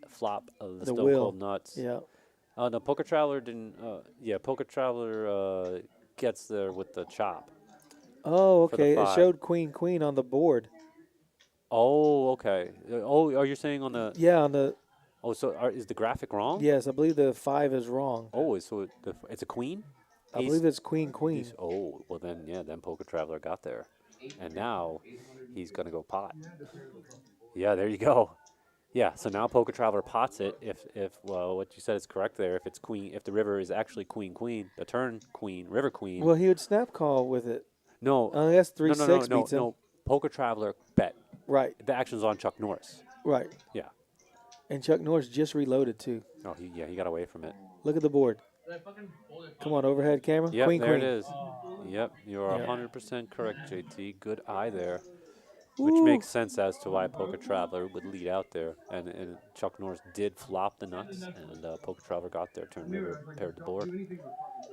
flop the Stone wheel. Cold Nuts. Yeah. No, Poker Traveler didn't. Yeah, Poker Traveler gets there with the chop. Oh, okay. It 5. showed Queen on the board. Oh, okay. Oh, are you saying on the? Yeah, on the. Oh, so is the graphic wrong? Yes, I believe the 5 is wrong. Oh, so it's a queen. I believe it's Queen. Oh, well then Poker Traveler got there, and now he's gonna go pot. Yeah, there you go. Yeah, so now Poker Traveler pots it if what you said is correct there. If it's queen, if the river is actually queen, the turn queen, river queen. Well, he would snap call with it. No. That's 3-6 beats him. No. Poker Traveler bet. Right. The action's on Chuck Norris. Right. Yeah. And Chuck Norris just reloaded too. Oh, he got away from it. Look at the board. Come on, overhead camera. Yep, Queen. It is. Yep, you are 100% correct, JT. Good eye there. Which Ooh. makes sense as to why Poker Traveler would lead out there. And Chuck Norris did flop the nuts, and Poker Traveler got there, turned river, paired the board,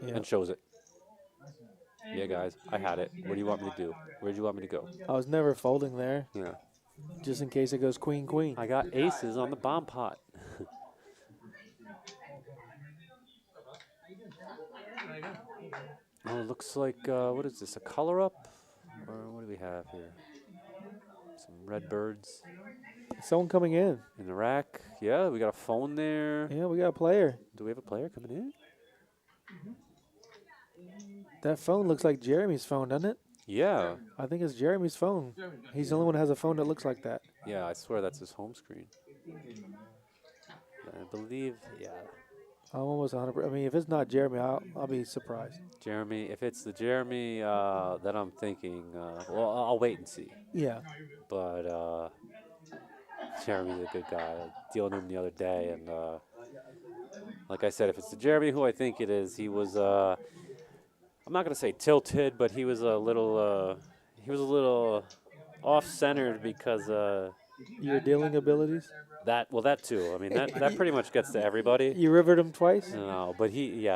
and shows it. Yeah, guys, I had it. What do you want me to do? Where do you want me to go? I was never folding there. Yeah. just in case it goes queen, queen. I got aces on the bomb pot. Oh, it looks like, what is this, a color up? Or what do we have here? Some red birds Someone coming in. in the rack. Yeah, we got a phone there. Yeah, we got a player. Do we have a player coming in? That phone looks like Jeremy's phone, doesn't it? Yeah. I think it's Jeremy's phone. He's the only one that has a phone that looks like that. Yeah, I swear that's his home screen. I believe, yeah. I'm almost 100%. I mean, if it's not Jeremy, I'll be surprised. Jeremy, if it's the Jeremy that I'm thinking, well, I'll wait and see. Yeah. But Jeremy's a good guy. I was dealing with him the other day, and like I said, if it's the Jeremy who I think it is, he was, I'm not going to say tilted, but he was a little off-centered because Your dealing abilities? that too. I mean, that pretty much gets to everybody. You rivered him twice? No, but he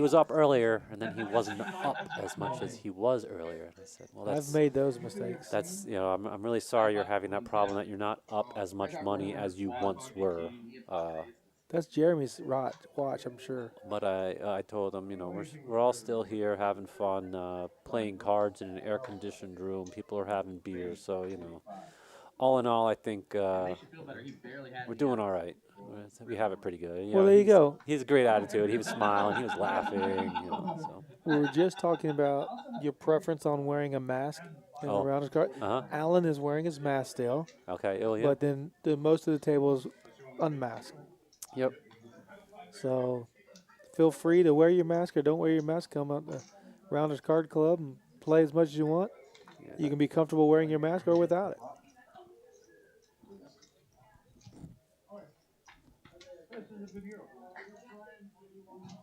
was up earlier, and then he wasn't up as much as he was earlier. And I said, well, I've made those mistakes. that's, I'm really sorry you're having that problem, that you're not up as much money as you once were. That's Jeremy's watch, I'm sure. But I told him, we're all still here having fun, playing cards in an air-conditioned room. People are having beers, so, all in all, I think we're doing all right. We have it pretty good. Well, there you go. He has a great attitude. He was smiling. He was laughing. So. We were just talking about your preference on wearing a mask in the Rounders card. Uh-huh. Alan is wearing his mask still. Okay. Oh, yeah. But then most of the table is unmasked. Yep. So feel free to wear your mask or don't wear your mask. Come out to Rounders Card Club and play as much as you want. Yeah. You can be comfortable wearing your mask or without it.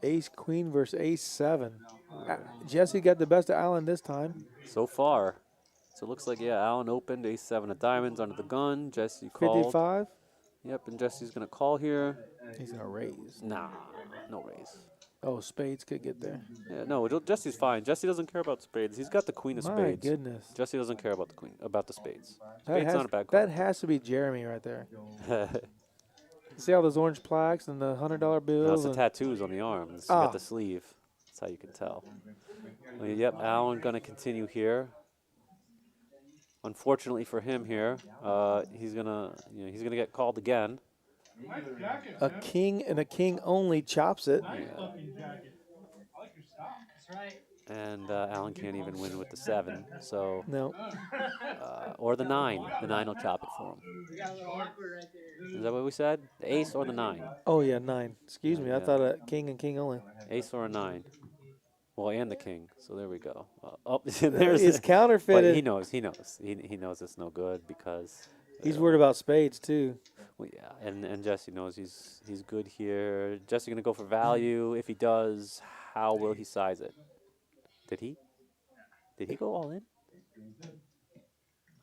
Ace Queen versus Ace 7. Jesse got the best of Alan this time. So far. So it looks like, Alan opened ace 7 of diamonds under the gun. Jesse called. 55. Yep, and Jesse's going to call here. He's going to raise. Nah, no raise. Oh, spades could get there. Yeah, no, Jesse's fine. Jesse doesn't care about spades. He's got the queen of My spades. goodness. Jesse doesn't care about the spades. That Spades not a bad card. that has to be Jeremy right there. See all those orange plaques and the $100 No, bills? it's the tattoos on the arm. It's got the sleeve. That's how you can tell. Well, yep, Alan going to continue here. Unfortunately for him here, he's gonna get called again. A king and a king only chops it. And Alan can't even win with the 7. So No. or the 9. The 9 will chop it for him. Is that what we said? The ace or the 9? Oh, yeah, 9. Excuse me. I Yeah. thought a king and king only. Ace or a 9. Well, and the king. So there we go. There's It's But counterfeited. he knows. He knows it's no good because He's worried about spades, too. well, yeah, and Jesse knows he's good here. Jesse gonna go for value. If he does, how will he size it? Did he go all in?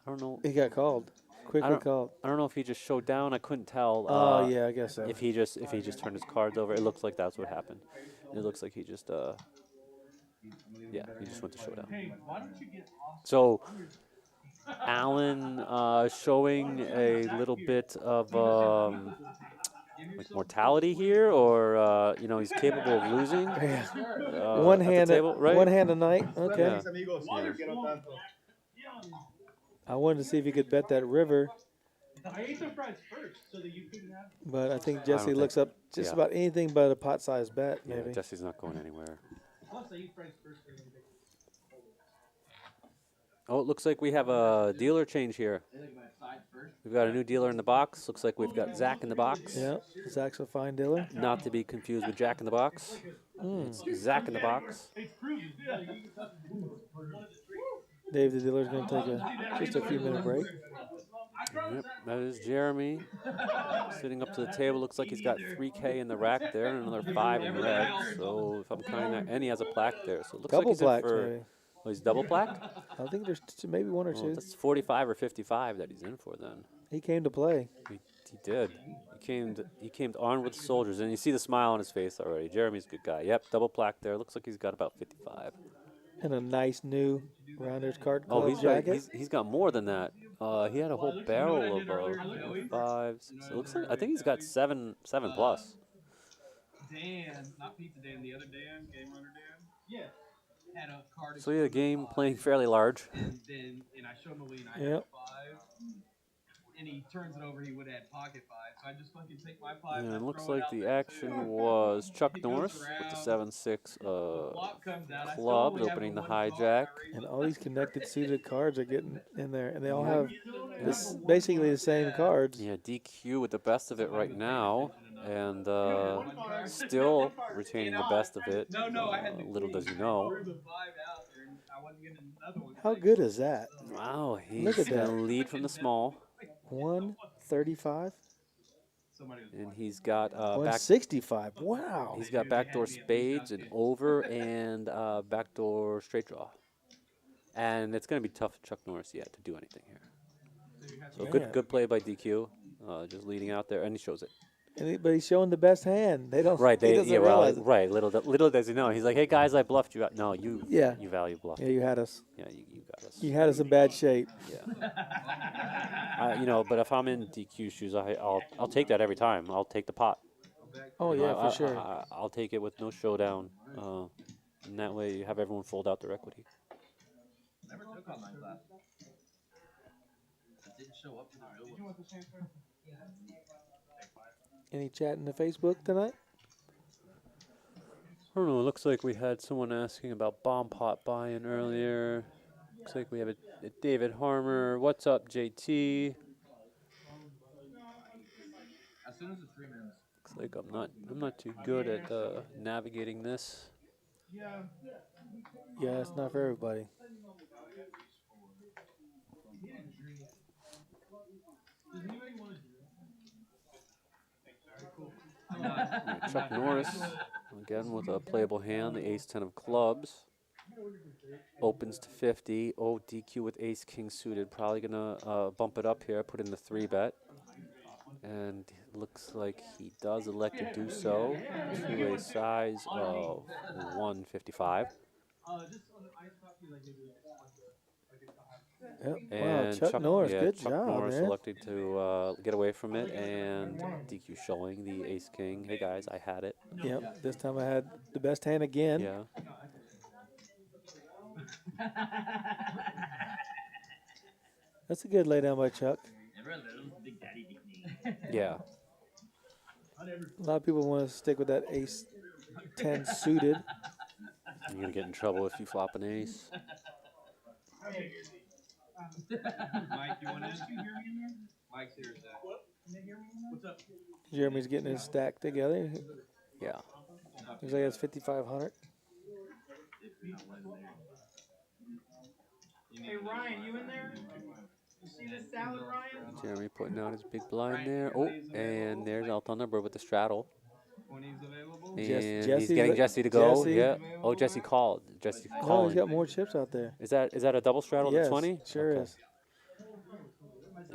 I don't know. He got called. Quickly called. I don't know if he just showed down. I couldn't tell. Oh, yeah, I guess so. If he just turned his cards over, it looks like that's what happened. It looks like he just he just went to showdown. So Alan showing a little bit of like mortality here, or he's capable of losing. Yeah. One hand right? one hand a night. Okay. Yeah. I wanted to see if he could bet that river, I ate the fries first so that you couldn't have. but I think don't Jesse think- looks up just yeah. about anything but a pot-sized bet, Yeah, maybe. Jesse's not going anywhere. Plus, I eat fries first. So then Oh, it looks like we have a dealer change here. We've got a new dealer in the box. Looks like we've got Zach in the box. Yeah, Zach's a fine dealer. Not to be confused with Jack in the box. It's Zach in the box. Dave, the dealer's going to take just a few minute break. Yep, that is Jeremy. Sitting up to the table. Looks like he's got 3K in the rack there and another 5 in red. So if I'm counting that, and he has a plaque there. So it looks Couple like he's in plaques, for. maybe. Oh, he's double plaqued? I think there's maybe one or Well, two. that's 45 or 55 that he's in for then. He came to play. He did. He came armed with soldiers, and you see the smile on his face already. Jeremy's a good guy. Yep, double plaque there. Looks like he's got about 55. And a nice new Rounders card Oh, club jacket. he's got more than that. He had a whole barrel of 5, 6. It looks like I think he's got seven plus. Dan, not Pizza Dan, the other Dan, Game Runner Dan. Yeah. Had a card. So yeah, game playing fairly large. And I showed him a lean. I had Yep. 5. And he turns it over. He would add pocket 5. So I just fucking take my 5. And And it looks throw it like out the there action too. was Chuck He goes Norris with the around. 7-6 Flop comes out. I still clubs only have opening the one card. hijack. And all these connected suited cards are getting in there. And they all have Yeah. this basically the same cards. Yeah, DQ with the best of it right now, and still retaining the best of it. No, I had the Little does he king. know. I threw the 5 out there, and I wasn't getting another one. How good is that? Wow, Look he's at gonna that. lead from the small, 135, and he's got 165. Wow. he's got backdoor spades and over and backdoor straight draw, and it's gonna be tough for Chuck Norris yet to do anything here. So Man. good play by DQ, just leading out there, and he shows it. But he's showing the best hand. They don't. Right, He doesn't realize it. right. Little does he know. He's like, hey guys, I bluffed you out. No, you value bluff. Yeah, you had us. Yeah, you got us. You had us in bad shape. Yeah. But if I'm in DQ shoes, I'll take that every time. I'll take the pot. Oh yeah, for sure. I'll take it with no showdown, and that way you have everyone fold out their equity. Never took online class. It didn't show up in the real one. Any chat in the Facebook tonight? I don't know. It looks like we had someone asking about bomb pot buy-in earlier. Looks like we have a David Harmer. What's up, JT? As soon as the 3 minutes. Looks like I'm not too good at navigating this. Yeah, it's not for everybody. Chuck Norris again with a playable hand. The ace 10 of clubs opens to 50. Oh, DQ with ace king suited. Probably gonna bump it up here. Put in the 3-bet. And it looks like he does elect to do so to a size of 155. Yep. Wow, And Chuck Norris, good Chuck job, Norris man. elected to get away from it, and DQ showing the ace king. Hey guys, I had it. Yep. This time I had the best hand again. Yeah. That's a good lay down by Chuck. Yeah. A lot of people want to stick with that ace 10 suited. You're gonna get in trouble if you flop an ace. Mike, you want in? Mike's here, Zach. What's up? Jeremy's getting his stack together. Yeah. Looks like it's 5,500. Hey Ryan, you in there? You see this salad, Ryan? Jeremy putting out his big blind there. Oh, and there's Al Thunderbird with the straddle. 20's available. And Jesse, he's getting Jesse to go. Jesse. Yeah. Oh, Jesse called. Jesse Oh, calling. he's got more chips out there. Is that a double straddle Yes, to 20? sure Okay. is.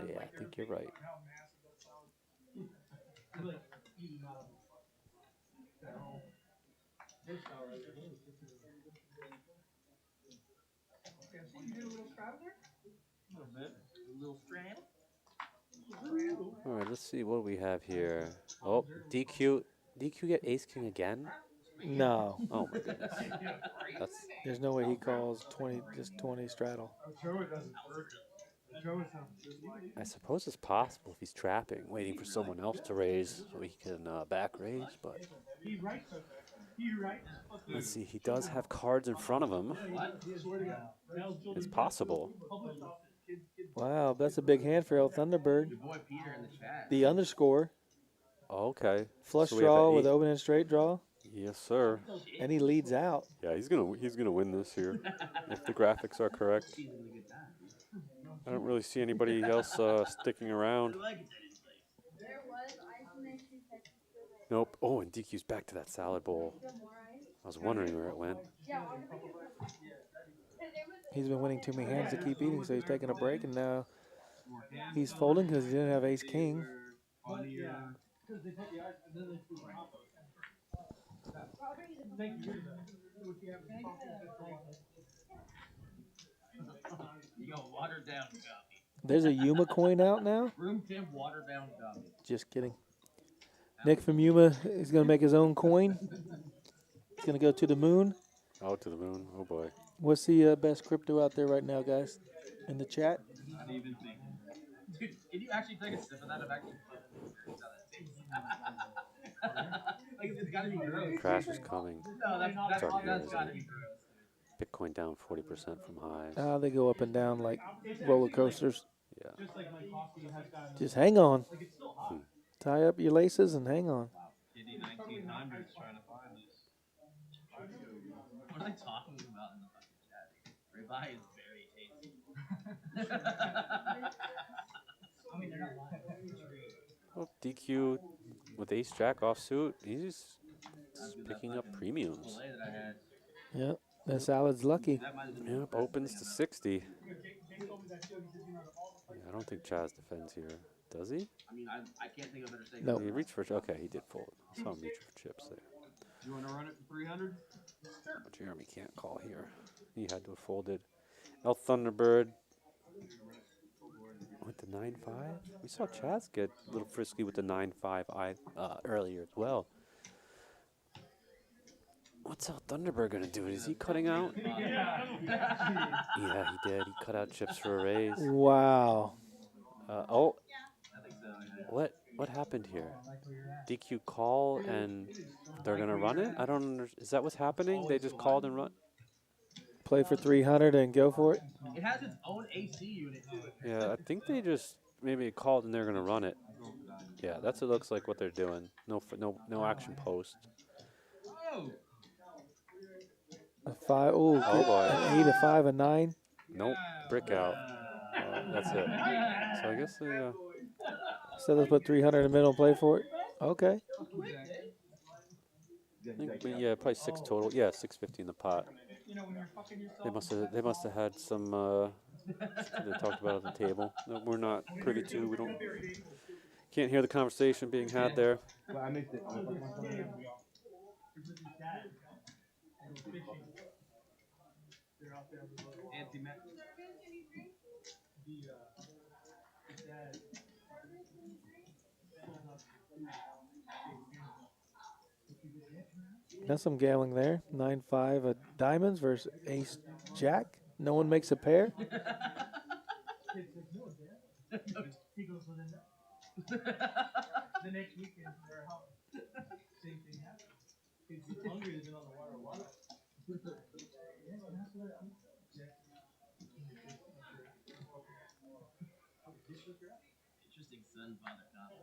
Yeah, I think you're right. All right, let's see what we have here. Oh, DQ get ace king again? No, Oh my goodness. That's there's no way he calls 20, just 20 straddle. I suppose it's possible if he's trapping, waiting for someone else to raise so he can back raise, but let's see, he does have cards in front of him. It's possible. Wow, that's a big hand for El Thunderbird. Your boy Peter in the chat. The underscore. Okay. Flush So we have draw an with eight. open and straight draw. Yes, sir. And he leads out. Yeah, he's gonna win this here if the graphics are correct. I don't really see anybody else sticking around. Nope. Oh, and DQ's back to that salad bowl. I was wondering where it went. He's been winning too many hands to keep eating, so he's taking a break, and now he's folding because he didn't have ace king. You go watered down gummy. There's a Yuma coin out now. Room temp watered down gummy. Just kidding. Nick from Yuma is going to make his own coin. He's going to go to the moon. Out to the moon. Oh boy. What's the best crypto out there right now, guys? In the chat? Not even thinking. Dude, can you actually take a sip of that? I'm actually curious how that tastes. Like, it's gotta be gross. Crash is coming. No, that's already here, gotta isn't it? be gross. Bitcoin down 40% from highs. They go up and down like roller coasters. Yeah. Just like my coffee has gotten. Just hang on. Like it's still hot. Tie up your laces and hang on. Kitty 1900s trying to find this. What are they talking about in the fucking chat? Ribeye is very tasty. I mean, they're not lying. Well, DQ with ace jack offsuit. He's just picking up premiums. Filet that I had. Yeah, that salad's lucky. That might have been Yep, opens to 60. Yeah, I don't think Chaz defends here. Does he? I mean, I can't think of a better steak. No. He reached for. Okay, he did fold. I saw him reach for chips there. You want to run it for 300? But Jeremy can't call here. He had to have folded. El Thunderbird with the 9-5. We saw Chaz get a little frisky with the 9-5 earlier as well. What's El Thunderbird gonna do? Is he cutting out? Yeah, he did. He cut out chips for a raise. Wow. Oh, what happened here? DQ call and they're gonna run it? I don't understand. Is that what's happening? They just called and run? Play for 300 and go for it. It has its own AC unit to it. Yeah, I think they just maybe called and they're gonna run it. Yeah, that's what it looks like what they're doing. No action post. Oh. A 5. Ooh, Oh boy. An 8, a 5, a 9. Nope, brick out. That's it. So I guess they. So let's put 300 in the middle and play for it. Okay. I think, yeah, probably 6 total. Yeah, 650 in the pot. They must have had some. They talked about at the table that we're not privy to. We can't hear the conversation being had there. Well, I missed it. Ante met That's some gambling there. 9-5 of diamonds versus ace jack. No one makes a pair. He goes with it. The next weekend, they're helping. Same thing happened. He's hungry. He's been on the water a while. Interesting son father combo.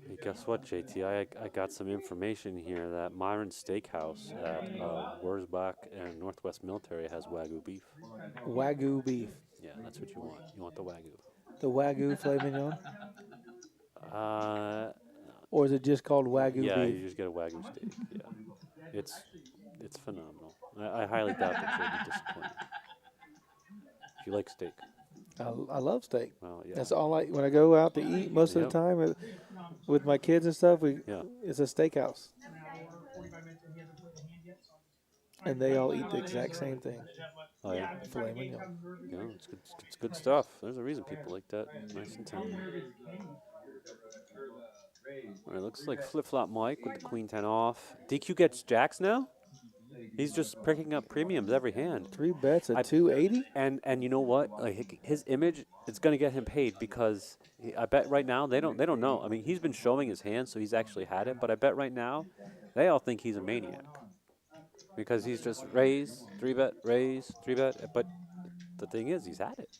Hey, guess what, JT? I got some information here that Myron Steakhouse at Wurzbach and Northwest Military has Wagyu beef. Wagyu beef. Yeah, that's what you want. You want the Wagyu. The Wagyu filet mignon? Uh, Or is it just called Wagyu yeah, beef? you just get a Wagyu steak. Yeah, it's phenomenal. I highly doubt that you'll be disappointed. If you like steak, I love steak. well, yeah. That's all when I go out to eat most of the time with my kids and stuff, Yeah. it's a steakhouse. And they all eat the exact same thing. Oh yeah. Filet mignon. Yeah, it's good stuff. There's a reason people like that. Nice and tender. All right, looks like flip-flop Mike with the queen 10 off. DQ gets jacks now? He's just picking up premiums every hand. 3 bets at 280? And you know what? Like his image, it's going to get him paid because I bet right now they don't know. I mean, he's been showing his hand, so he's actually had it. But I bet right now they all think he's a maniac because he's just raise, 3-bet, raise, 3-bet. But the thing is, he's had it.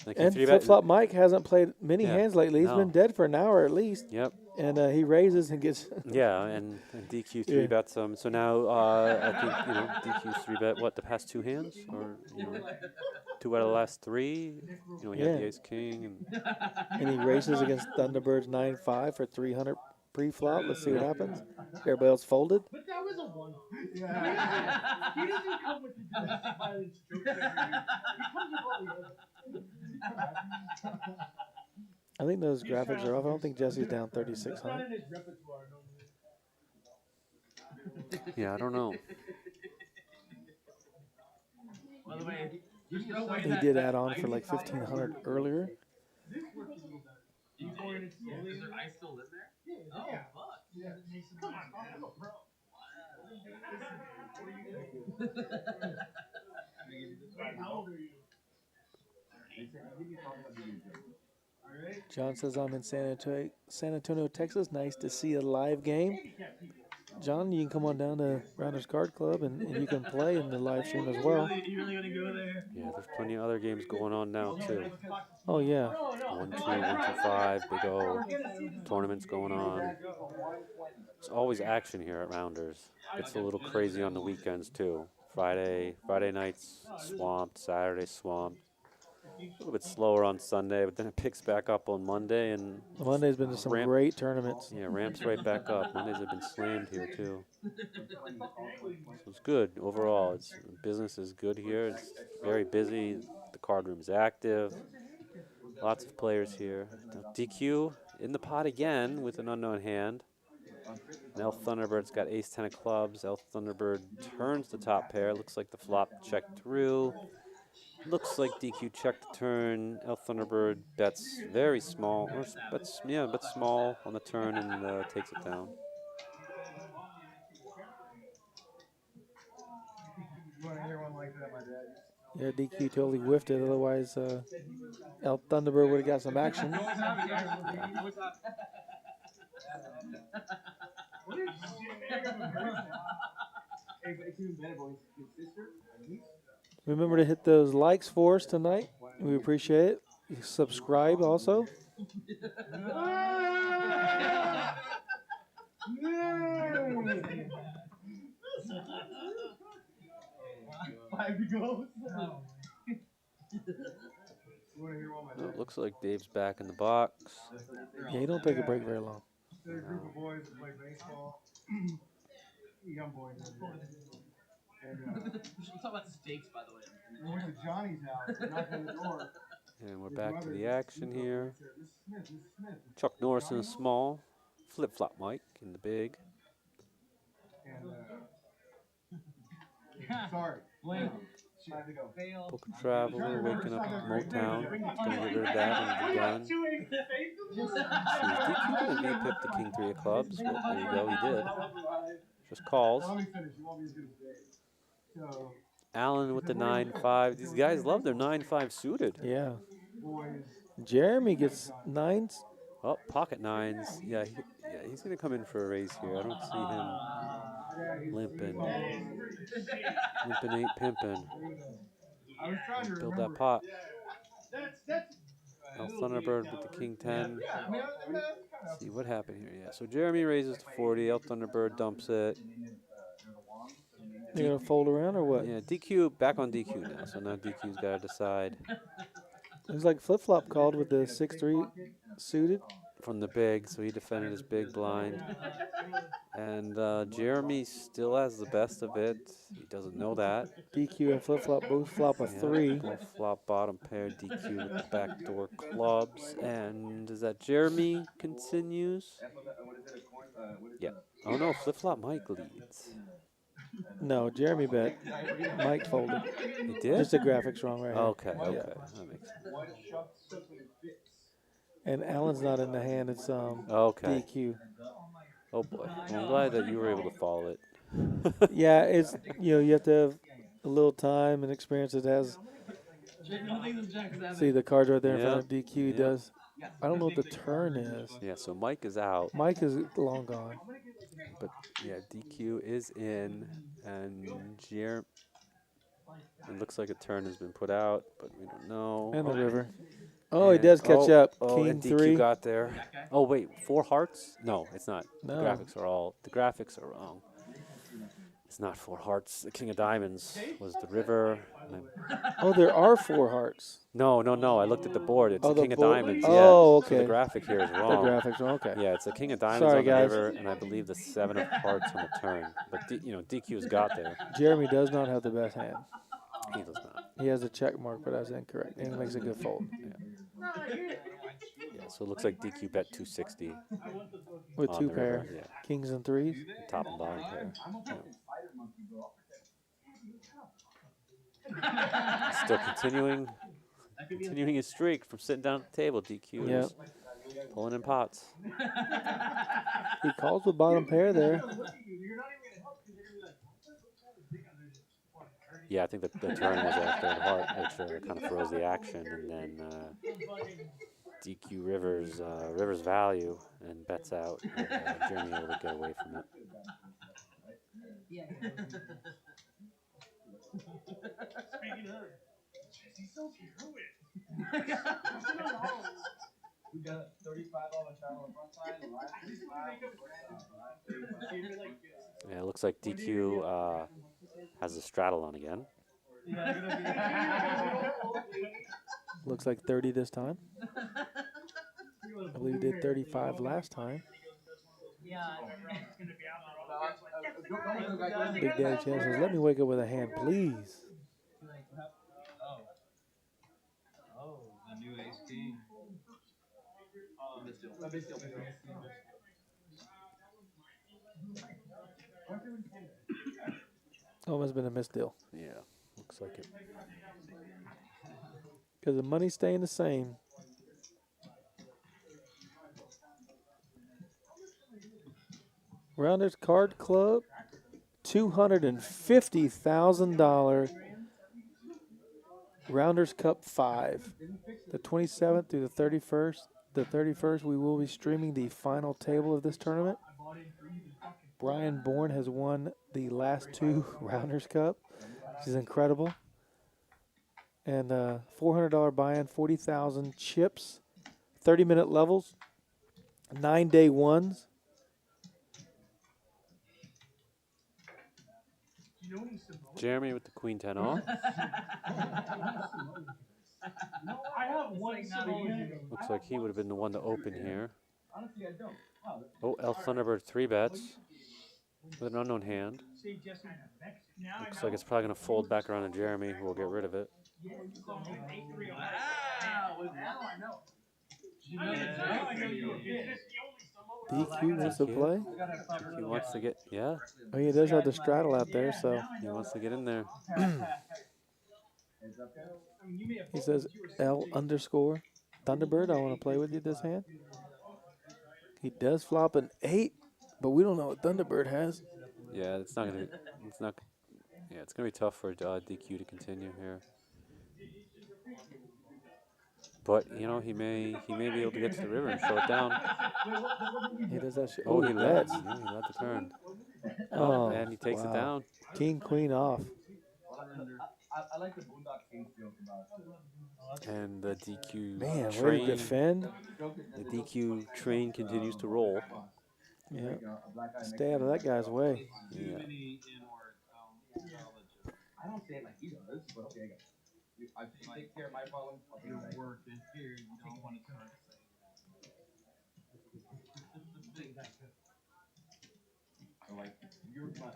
Like And flip-flop Mike hasn't played many hands lately. He's been dead for an hour at least. Yep. And he raises and gets... Yeah, and DQ 3-bets him. So now I think, DQ's 3-bet, what, the past 2 hands? Or, 2 out of the last 3? He had the ace-king. And he races against Thunderbird's 9-5 for 300 pre-flop. Let's see what happens. Everybody else folded. But that was a one-off. Yeah. He doesn't come with the domestic violence jokes every year. He comes with all the others. I think those graphics are off. I don't think Jesse's down 3,600. Not in his repertoire, no. Yeah, I don't know. By the way, there's no way He that did that add on ice for like is still 1,500 there. earlier. This works a little better. You did? Yeah, is there ice still in there? Yeah. Oh, Yeah. fuck. Yeah. It makes it Come nice. on, I'm a pro. Wait, how old are you? Alright. John says I'm in San Antonio, Texas. Nice to see a live game. John, you can come on down to Rounders Card Club and you can play in the live stream as well. You really gonna go there? Yeah, there's plenty of other games going on now too. Oh yeah. 1-2, 1-2-5, Big O. Tournaments going on. There's always action here at Rounders. It's a little crazy on the weekends too. Friday nights swamped, Saturday swamped. A little bit slower on Sunday, but then it picks back up on Monday and Monday's been to some great tournaments. yeah, ramps right back up. Mondays have been slammed here too. So it's good overall. Business is good here. It's very busy. The card room is active. Lots of players here. Now DQ in the pot again with an unknown hand. And El Thunderbird's got ace-10 of clubs. El Thunderbird turns the top pair. Looks like the flop checked through. Looks like DQ checked the turn. El Thunderbird bets very small, or bets small on the turn and takes it down. Yeah, DQ totally whiffed it. Otherwise, El Thunderbird would have got some action. Remember to hit those likes for us tonight. We appreciate it. Subscribe also. Five to go. Oh, it looks like Dave's back in the box. Yeah, you don't take a break very long. They're a group of boys that play baseball. Young boys. And We should talk about steaks, by the way. we went to Johnny's house. We knocked on the door. And we're back to the action here. Chuck Norris in a small. Flip-flop Mike in the big. And, sorry. Five to go. Poker Traveler waking up Motown. Gonna get rid of that and the gun. DQ gonna V-pip the king 3 of clubs. Well, there you go, he did. Just calls. Let me finish. You won't be as good as Dave. So, Allen with the 9-5. These guys love their 9-5 suited. Yeah. boys. Jeremy gets nines. Oh, pocket nines. Yeah, he's gonna come in for a raise here. I don't see him limping. Limping ain't pimping. I was trying to Build remember. that pot. That's El Thunderbird with the king 10. I mean, that's kind of. See what happened here. Yeah, so Jeremy raises to 40. El Thunderbird dumps it. You're going to fold around or what? Yeah, DQ back on DQ now. So now DQ's got to decide Looks like flip-flop called with the 6-3 suited. from the big. So he defended his big blind. And Jeremy still has the best of it. He doesn't know that. DQ and flip-flop both flop a 3. Both flop bottom pair. DQ with the backdoor clubs. And is that Jeremy continues? Yeah. Oh no, flip-flop Mike leads. No, Jeremy bet. Mike folded. He did? Just the graphics wrong right here. Okay, okay. Yeah. That makes sense. And Allen's not in the hand. It's Okay. DQ. Oh boy. Well, I'm glad that you were able to follow it. Yeah, it's you have to have a little time and experience. It has. See the cards right there in front of DQ. He does. I don't know what the turn is. Yeah, so Mike is out. Mike is long gone. But yeah, DQ is in, and it looks like a turn has been put out, but we don't know. And the river. Oh, he does catch up. King and DQ 3. got there. Oh wait, 4 hearts? No, it's not. No. The graphics are wrong. It's not 4 hearts. The king of diamonds was the river. Oh, there are 4 hearts. No. I looked at the board. It's Oh, the the king of board- diamonds. Oh, yeah. So okay. the graphic here is The wrong. graphics wrong. Okay. Yeah, it's the king of diamonds Sorry, on the guys. river, and I believe the 7 of hearts on the turn. But DQ's got there. Jeremy does not have the best hand. He does not. He has a check mark, but that's incorrect. And he makes a good fold. Yeah, so it looks like DQ bet 260. with on two the river. pair, Yeah, kings and threes. top and bottom pair. Still continuing his streak from sitting down at the table. DQ Yep. is pulling in pots. He calls the bottom pair there. Yeah, I think the turn was at third heart, which kind of froze the action, and then DQ Rivers value and bets out. And, Jeremy able to get away from it. Speaking of, he's so fluid. We got 35 on the channel on front side, the last 35. Yeah, it looks like DQ has the straddle on again. Looks like 30 this time. I believe he did 35 last time. Big Daddy Chan says, "Let me wake up with a hand, please." Oh, the new ace king. Oh, must have been a missed deal. Yeah, looks like it. Because the money's staying the same. Rounders Card Club, $250,000 Rounders Cup 5. The 27th through the 31st. The 31st, we will be streaming the final table of this tournament. Brian Bourne has won the last two Rounders Cup, which is incredible. And $400 buy-in, 40,000 chips, 30-minute levels, 9-day ones. Jeremy with the queen 10 off. I have one Samoan. Looks like he would have been the one to open here. Honestly, I don't. Oh, El Thunderbird 3 bets with an unknown hand. Looks like it's probably going to fold back around to Jeremy, who will get rid of it. DQ wants to play. He wants to get, yeah, Oh, he does have the straddle out there, so he wants to get in there. he says L_Thunderbird. I want to play with you this hand. He does flop an 8, but we don't know what Thunderbird has. Yeah, it's not going to, it's not, yeah, it's going to be tough for DQ to continue here. But, you know, he may be able to get to the river and show it down. He does that shit. Oh, he led. bets. Yeah, he led the turn. Oh, And he takes it down. King, queen off. I like the Boondock Saints joke about And the DQ Man, way to train. defend. The DQ train continues to roll. Yeah. Stay out of that guy's way. Yeah. I don't say it like he does, but okay, I got it. I take care of my problems. Your work is here. You don't want to start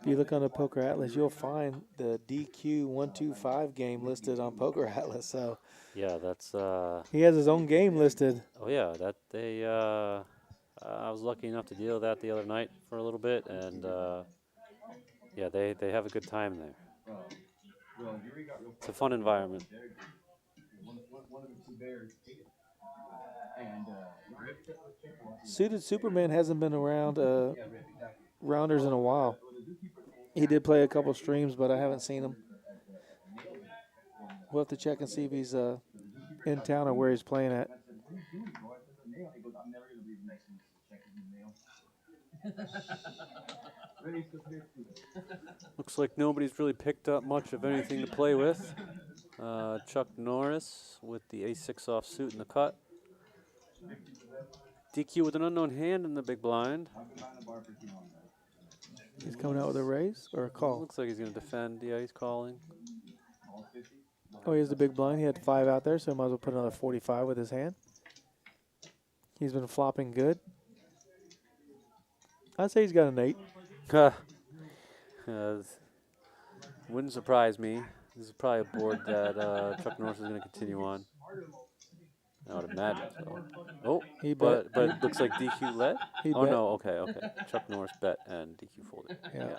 If you look on the Poker Atlas, you'll find the DQ 125 game listed on Poker Atlas. So Yeah, that's he has his own game listed. oh yeah, that they I was lucky enough to deal with that the other night for a little bit, and yeah, they have a good time there. It's a fun environment. Suited Superman hasn't been around Rounders in a while. He did play a couple streams, but I haven't seen him. We'll have to check and see if he's in town or where he's playing at. Looks like nobody's really picked up much of anything to play with. Chuck Norris with the A6 off suit in the cut. DQ with an unknown hand in the big blind. He's coming out with a raise or a call. Looks like he's going to defend. Yeah, he's calling. Oh, he has the big blind. He had 5 out there, so he might as well put another 45 with his hand. He's been flopping good. I'd say he's got an 8. Wouldn't surprise me. This is probably a board that Chuck Norris is going to continue on. I would imagine so. Oh, He bet. but it looks like DQ led. He Oh bet. no, okay. Chuck Norris bet and DQ folded. Yeah.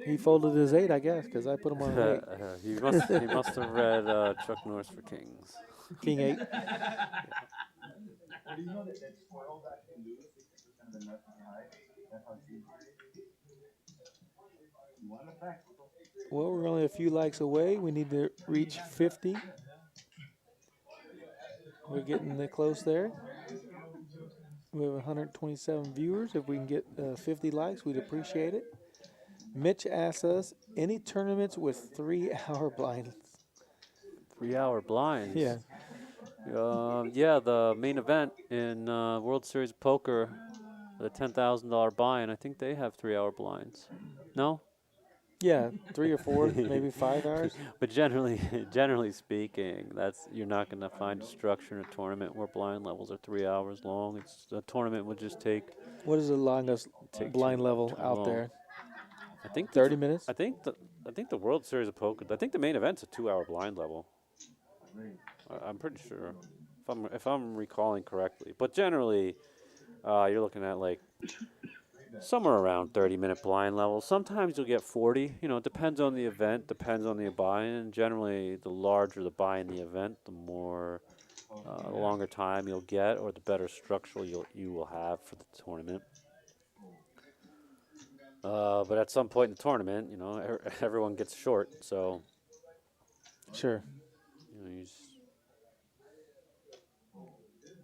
He folded his 8, I guess, because I put him on an 8. He must have read Chuck Norris for Kings. King 8. But do you know that squirrels actually lose 60% of the nuts in high? That's how it's easy. You want an effect? Well, we're only a few likes away. We need to reach 50. We're getting close there. We have 127 viewers. If we can get 50 likes, we'd appreciate it. Mitch asks us, any tournaments with 3-hour blinds? 3-hour blinds. Yeah. Yeah, the main event in World Series of Poker, the $10,000 buy-in. I think they have 3-hour blinds. No. Yeah, 3 or 4, maybe 5 hours. But generally speaking, you're not going to find a structure in a tournament where blind levels are 3 hours long. A tournament would just take. What is the longest blind level too out long. there? I think 30 minutes. I think the World Series of Poker. I think the main event's a 2-hour blind level. I'm pretty sure, if I'm recalling correctly. But generally, you're looking at like somewhere around 30-minute blind levels. Sometimes you'll get 40. You know, it depends on the event, depends on the buy-in. Generally, the larger the buy in the event, the longer time you'll get, or the better structure you will have for the tournament. But at some point in the tournament, you know, everyone gets short, so Sure. you know,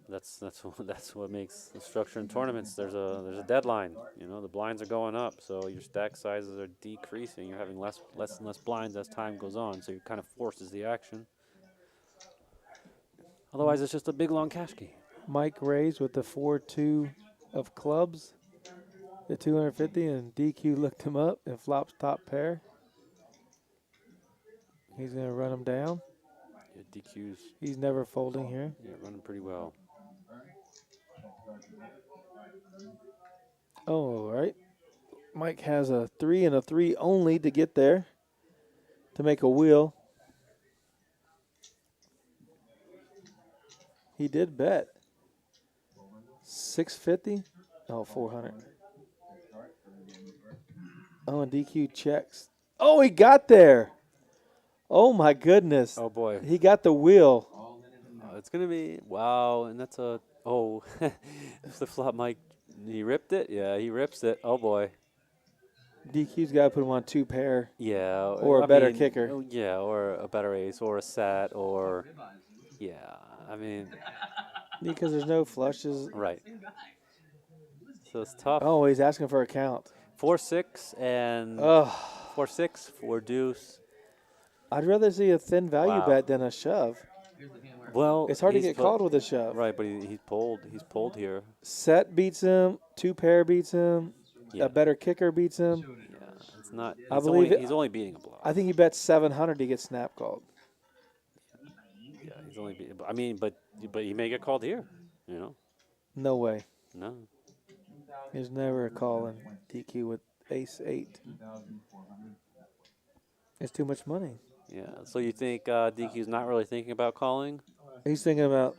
that's what makes the structure in tournaments. There's a deadline. You know, the blinds are going up, so your stack sizes are decreasing. You're having less and less blinds as time goes on, so it kind of forces the action. Otherwise, it's just a big long cash game. Mike raised with the 4-2 of clubs, the 250, and DQ looked him up and flops top pair. He's going to run him down. Yeah, DQ's. He's never folding here. Yeah, running pretty well. Oh, all right. Mike has a 3 and a 3 only to get there to make a wheel. He did bet. 650? Oh, 400. Oh, and DQ checks. Oh, he got there. Oh, my goodness. Oh, boy. He got the wheel. It's going to be, wow, and that's a, oh, the flop Mike, he ripped it? Yeah, he rips it. Oh, boy. DQ's got to put him on 2 pair. Yeah. Or a better kicker. Oh, yeah, or a better ace, or a sat, or, yeah, I mean. Because there's no flushes. Right. So it's tough. Oh, he's asking for a count. 4-6 and 4-6, 4 deuce. I'd rather see a thin value Wow. bet than a shove. Well, It's hard to he's get called with a shove. Right, but he's pulled here. Set beats him. 2 pair beats him. Yeah. A better kicker beats him. Yeah, it's not. I believe he's only beating a bluff. I think he bet 700 to get snap called. Yeah, he's only beating. I mean, but he may get called here. You know. No way. No. There's never a call in DQ with ace 8. It's too much money. Yeah. So you think DQ's not really thinking about calling? He's thinking about.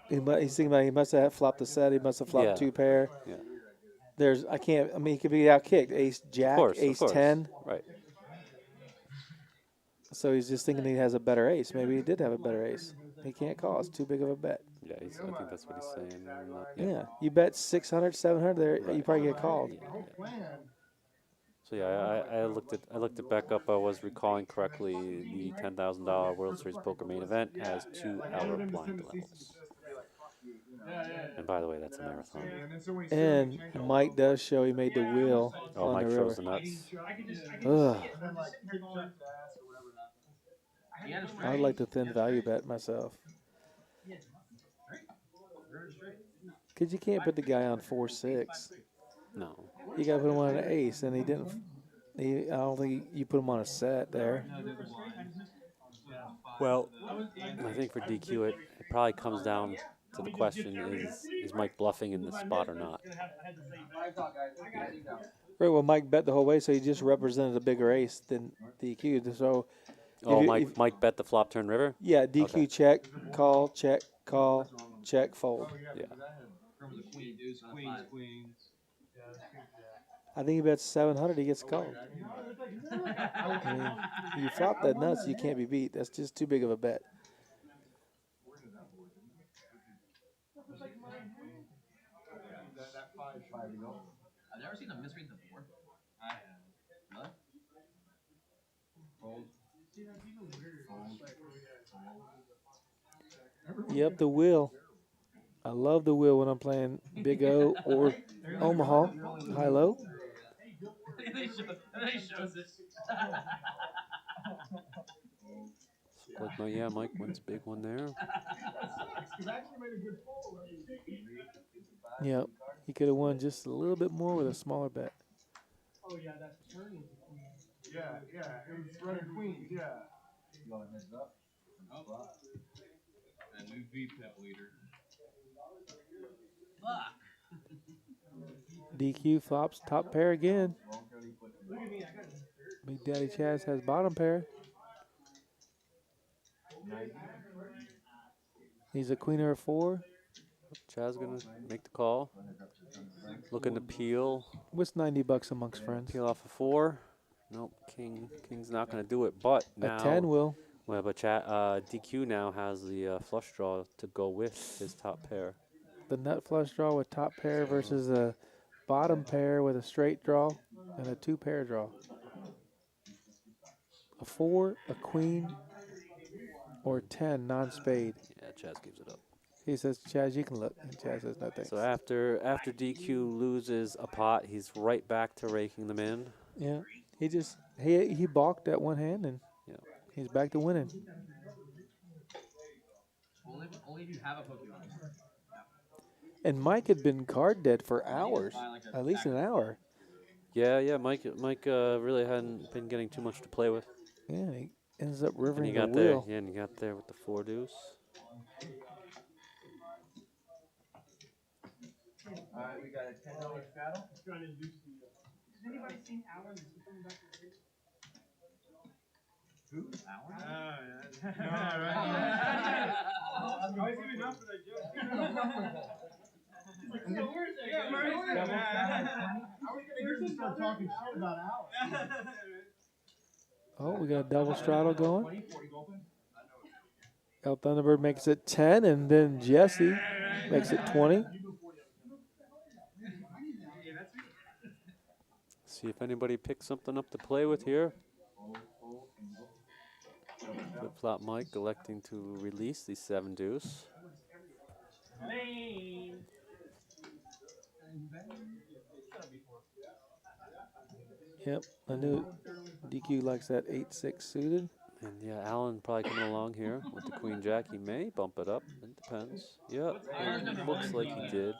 He must have flopped a set. He must have flopped 2 pair. Yeah. He could be out kicked. Ace jack, ace 10. Right. So he's just thinking he has a better ace. Maybe he did have a better ace. He can't call. It's too big of a bet. Yeah, I think that's what he's saying. Yeah. You bet 600, 700 there, Right. you probably get called. Yeah. So yeah, I looked it back up. I was recalling correctly. The $10,000 World Series Poker main event has 2-hour blind levels. And by the way, that's a marathon. And Mike does show he made the wheel Oh, on Mike the shows river. the nuts. Ugh. He had a I'd like to thin value bet myself. Because you can't put the guy on 4-6. No. You got to put him on an ace, and he didn't. I don't think you put him on a set there. Well, I think for DQ, it probably comes down to the question: is Mike bluffing in the spot or not? Right. Well, Mike bet the whole way, so he just represented a bigger ace than DQ. So. Oh, Mike bet the flop turn river. Yeah, DQ Okay. check, call, check, call, check, fold. Oh, yeah. Yeah. because I had Remember the queen deuce on a queens, five. queens. Yeah, that's good, yeah. I think he bets 700. He gets Oh, called. wait, I didn't No, know. it's like, no. I mean, you I- flop I that won nuts, that you can't be hand. beat. That's just too big of a bet. Where did that board? It's like my hand. That five to go. I've never seen them misread the board. I have. Really? Fold. See, that's even weirder. It's like, Yep, the wheel. I love the wheel when I'm playing Big O or Omaha, high-low. They shows it. But no, yeah, Mike wins a big one there. Because I actually made a good fold. Yep, he could have won just a little bit more with a smaller bet. oh yeah, that turn was the queen. Yeah, yeah. It was running queens, yeah. You going heads up? Oh. And new VPEP leader. Fuck. DQ flops top pair again. Look at me, I got dirt. Big Daddy Chaz has bottom pair. He's a queen or a 4. Chaz gonna make the call. Looking to peel. What's $90 amongst friends? Peel off a 4. Nope, King's not gonna do it. But now, A 10 will. well, but DQ now has the flush draw to go with his top pair. The nut flush draw with top pair versus a bottom pair with a straight draw and a 2-pair draw. A 4, a queen, or 10 non-spade. Yeah, Chaz gives it up. He says, Chaz, you can look. And Chaz says, no thanks. So after DQ loses a pot, he's right back to raking them in. Yeah, he balked at one hand and Yeah. he's back to winning. Only if you have a Pokemon. And Mike had been card dead for hours, at least an hour. Yeah. Mike really hadn't been getting too much to play with. Yeah, he ends up And rivering he the got there. wheel. Yeah, and he got there with the 4 deuce. Alright, we got a $10 straddle. It's trying to induce the. Has anybody seen Alan? Is he coming back to the city? Who? Oh, Alan? yeah. Right. I was even up for that joke. Yeah, where's that? Yeah, guy? where is that? I was gonna hear him start talking shit about Alan. Oh, we got a double straddle going. 20, 40 open. El Thunderbird makes it 10, and then Jesse makes it 20. See if anybody picks something up to play with here. Flip flop Mike electing to release the 7 deuce. Yep, I knew DQ likes that 8-6 suited. And yeah, Alan probably coming along here with the queen jack. He may bump it up. It depends. Yeah, it looks like he did.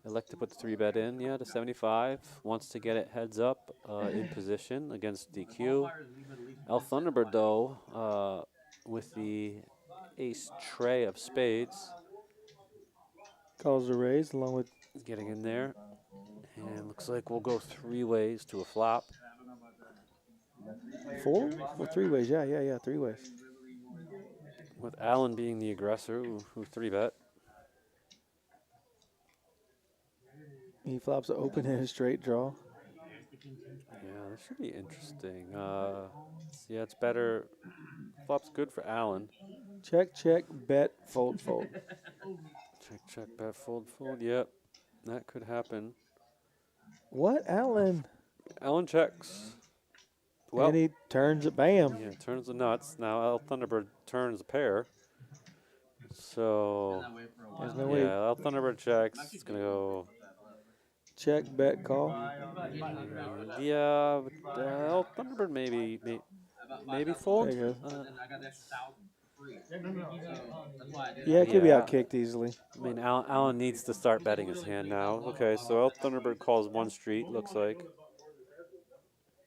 Elect to put the 3-bet in. Yeah, to 75. Wants to get it heads up in position against DQ. El Thunderbird though, with the ace tray of spades, Calls the raise along with getting in there. And looks like we'll go 3 ways to a flop. 4 or 3 ways. Yeah, 3 ways. With Alan being the aggressor who 3-bet. He flops an open and a straight draw. Yeah, this should be interesting. Yeah, it's better. Flop's good for Alan. Check, check, bet, fold, fold. Check, bet, fold. Yep, that could happen. What, Alan? Alan checks. Well, And he turns it, bam. yeah, turns the nuts. Now El Thunderbird turns a pair. So, There's no yeah, way. El Thunderbird checks. It's going to go. Check, bet, call. Yeah, but El Thunderbird maybe fold. There you go. I got that 1,000 free. That's why I did Yeah, it could be Yeah. outkicked easily. I mean, Alan needs to start betting his hand now. Okay, so El Thunderbird calls 1 street, looks like.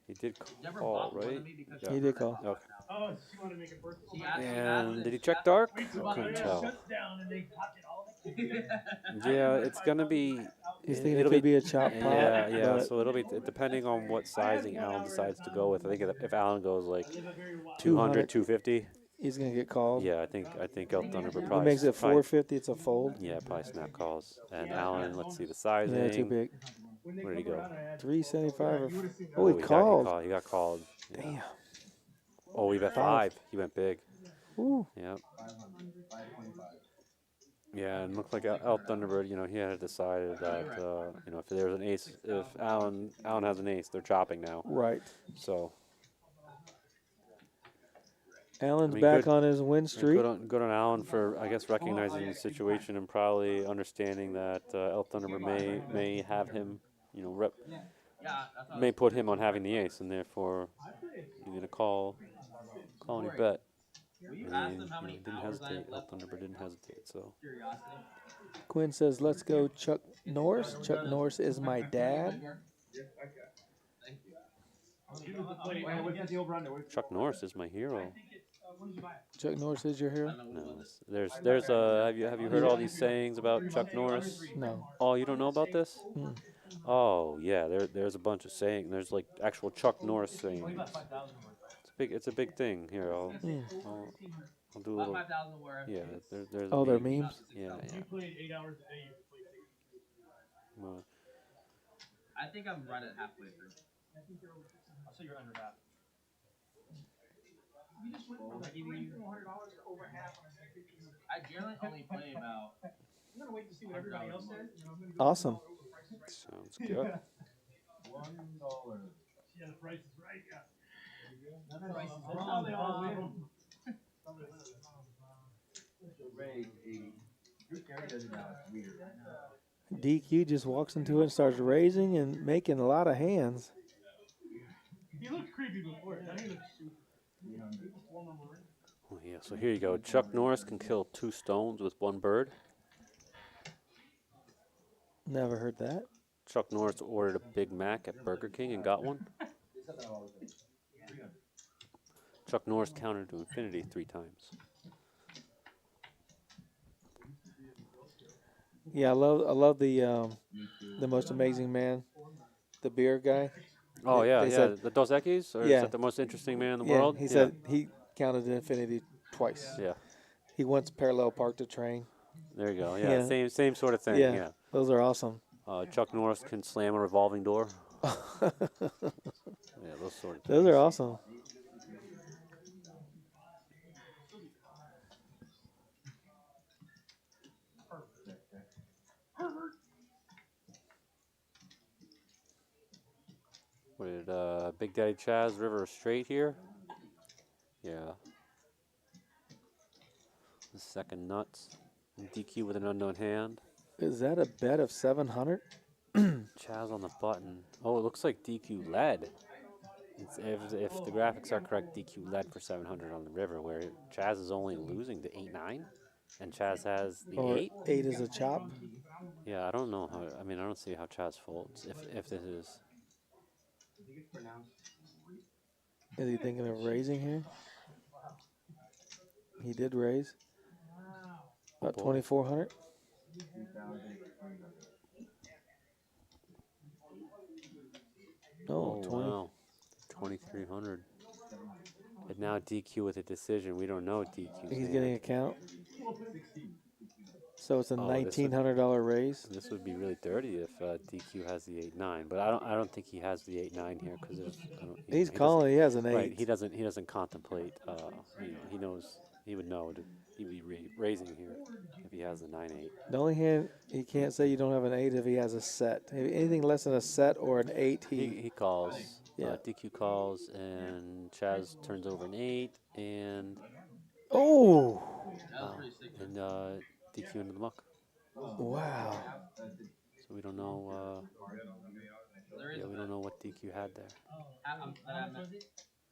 He did call, right? He did call. Okay. Oh, she wanted to make a birthday. And did he check dark? Couldn't tell. Shuts down and they pocket all the Yeah, it's gonna be. He's thinking it it'll could be a chop pot. Yeah. but So it'll be depending on what sizing Alan decides to go with. I think if Alan goes like 200. 200, 250, He's gonna get called. Yeah, I think Elk Thunderbird He probably makes it probably 450. It's a fold. yeah, probably snap calls. And Allen, let's see the Yeah, too sizing. big. Where did he go? 375. Or Oh, he called. He got called. Yeah. Damn. Oh, he bet 5. He went big. Ooh. Yep. Yeah, and looked like Elk Thunderbird. You know, he had decided that you know, if there's an ace, if Allen has an ace, they're chopping now. Right. So. Allen's I mean, back good, on his win streak. Good on Allen for, I guess, recognizing the situation and probably understanding that Elk Thunderbird may have him, you know, may put him on having the ace, and therefore he's gonna call any bet. And he didn't hesitate. Elk Thunderbird didn't hesitate. So Quinn says, "Let's go, Chuck Norris." Chuck Norris is my dad. Chuck Norris is my hero. Chuck Norris is your hero? No, there's have you heard all these sayings about Chuck Norris? No. Oh, you don't know about this? Hmm. Oh yeah, there's a bunch of sayings. There's like actual Chuck Norris sayings. It's a big thing here. I'll do a little. Yeah, there's. Oh, they're memes. Yeah. You played 8 hours a day. You could play 6. Well, I think I'm right at halfway through. I'll say you're under that. You just went from like $100 to over half on a second. I generally only play about. I'm gonna wait to see what everybody else says. Awesome. sounds good. $1. Yeah, the price is right. Yeah. That's how they all win. Ray, your carry does it now. It's weird. DQ just walks into it and starts raising and making a lot of hands. He looked creepy before. Now he looks super. Oh, yeah. So here you go. Chuck Norris can kill 2 stones with 1 bird. Never heard that. Chuck Norris ordered a Big Mac at Burger King and got one. Chuck Norris counted to infinity 3 times. Yeah, I love the Most Amazing Man, the beer guy. Oh yeah, They yeah. said- The Dos Equis, or Yeah. is that the most interesting man in the Yeah, world? he said he counted to infinity twice. Yeah. He once parallel parked a train. There you go. Yeah, Yeah. same sort of thing. Yeah. Yeah. Those are awesome. Chuck Norris can slam a revolving door. Yeah, those sort of things. Those are awesome. What did Big Daddy Chaz River straight here? Yeah. The second nuts. DQ with an unknown hand. Is that a bet of 700? Chaz on the button. Oh, it looks like DQ led. If the graphics are correct, DQ led for 700 on the river, where Chaz is only losing to 8-9, and Chaz has the Or 8. 8 is a chop? Yeah, I don't know how. I mean, I don't see how Chaz folds. If this is. Is he thinking of raising here? He did raise. About 2,400. Oh, 20. wow. 2,300. And now DQ with a decision. We don't know DQ. He's getting a count. So it's a Oh, this $1,900 raise. This would be really dirty if DQ has the 8-9, but I don't think he has the 8-9 here because He's calling. He has an 8. Right, he doesn't contemplate. He knows he would know he would be raising here if he has the 9-8. The only hand he can't say you don't have an 8 if he has a set. Anything less than a set or an 8, He calls. Yeah. DQ calls and Chaz turns over an 8 and Oh! and DQ into the muck. Wow. So we don't know. Yeah, we don't know what DQ had there.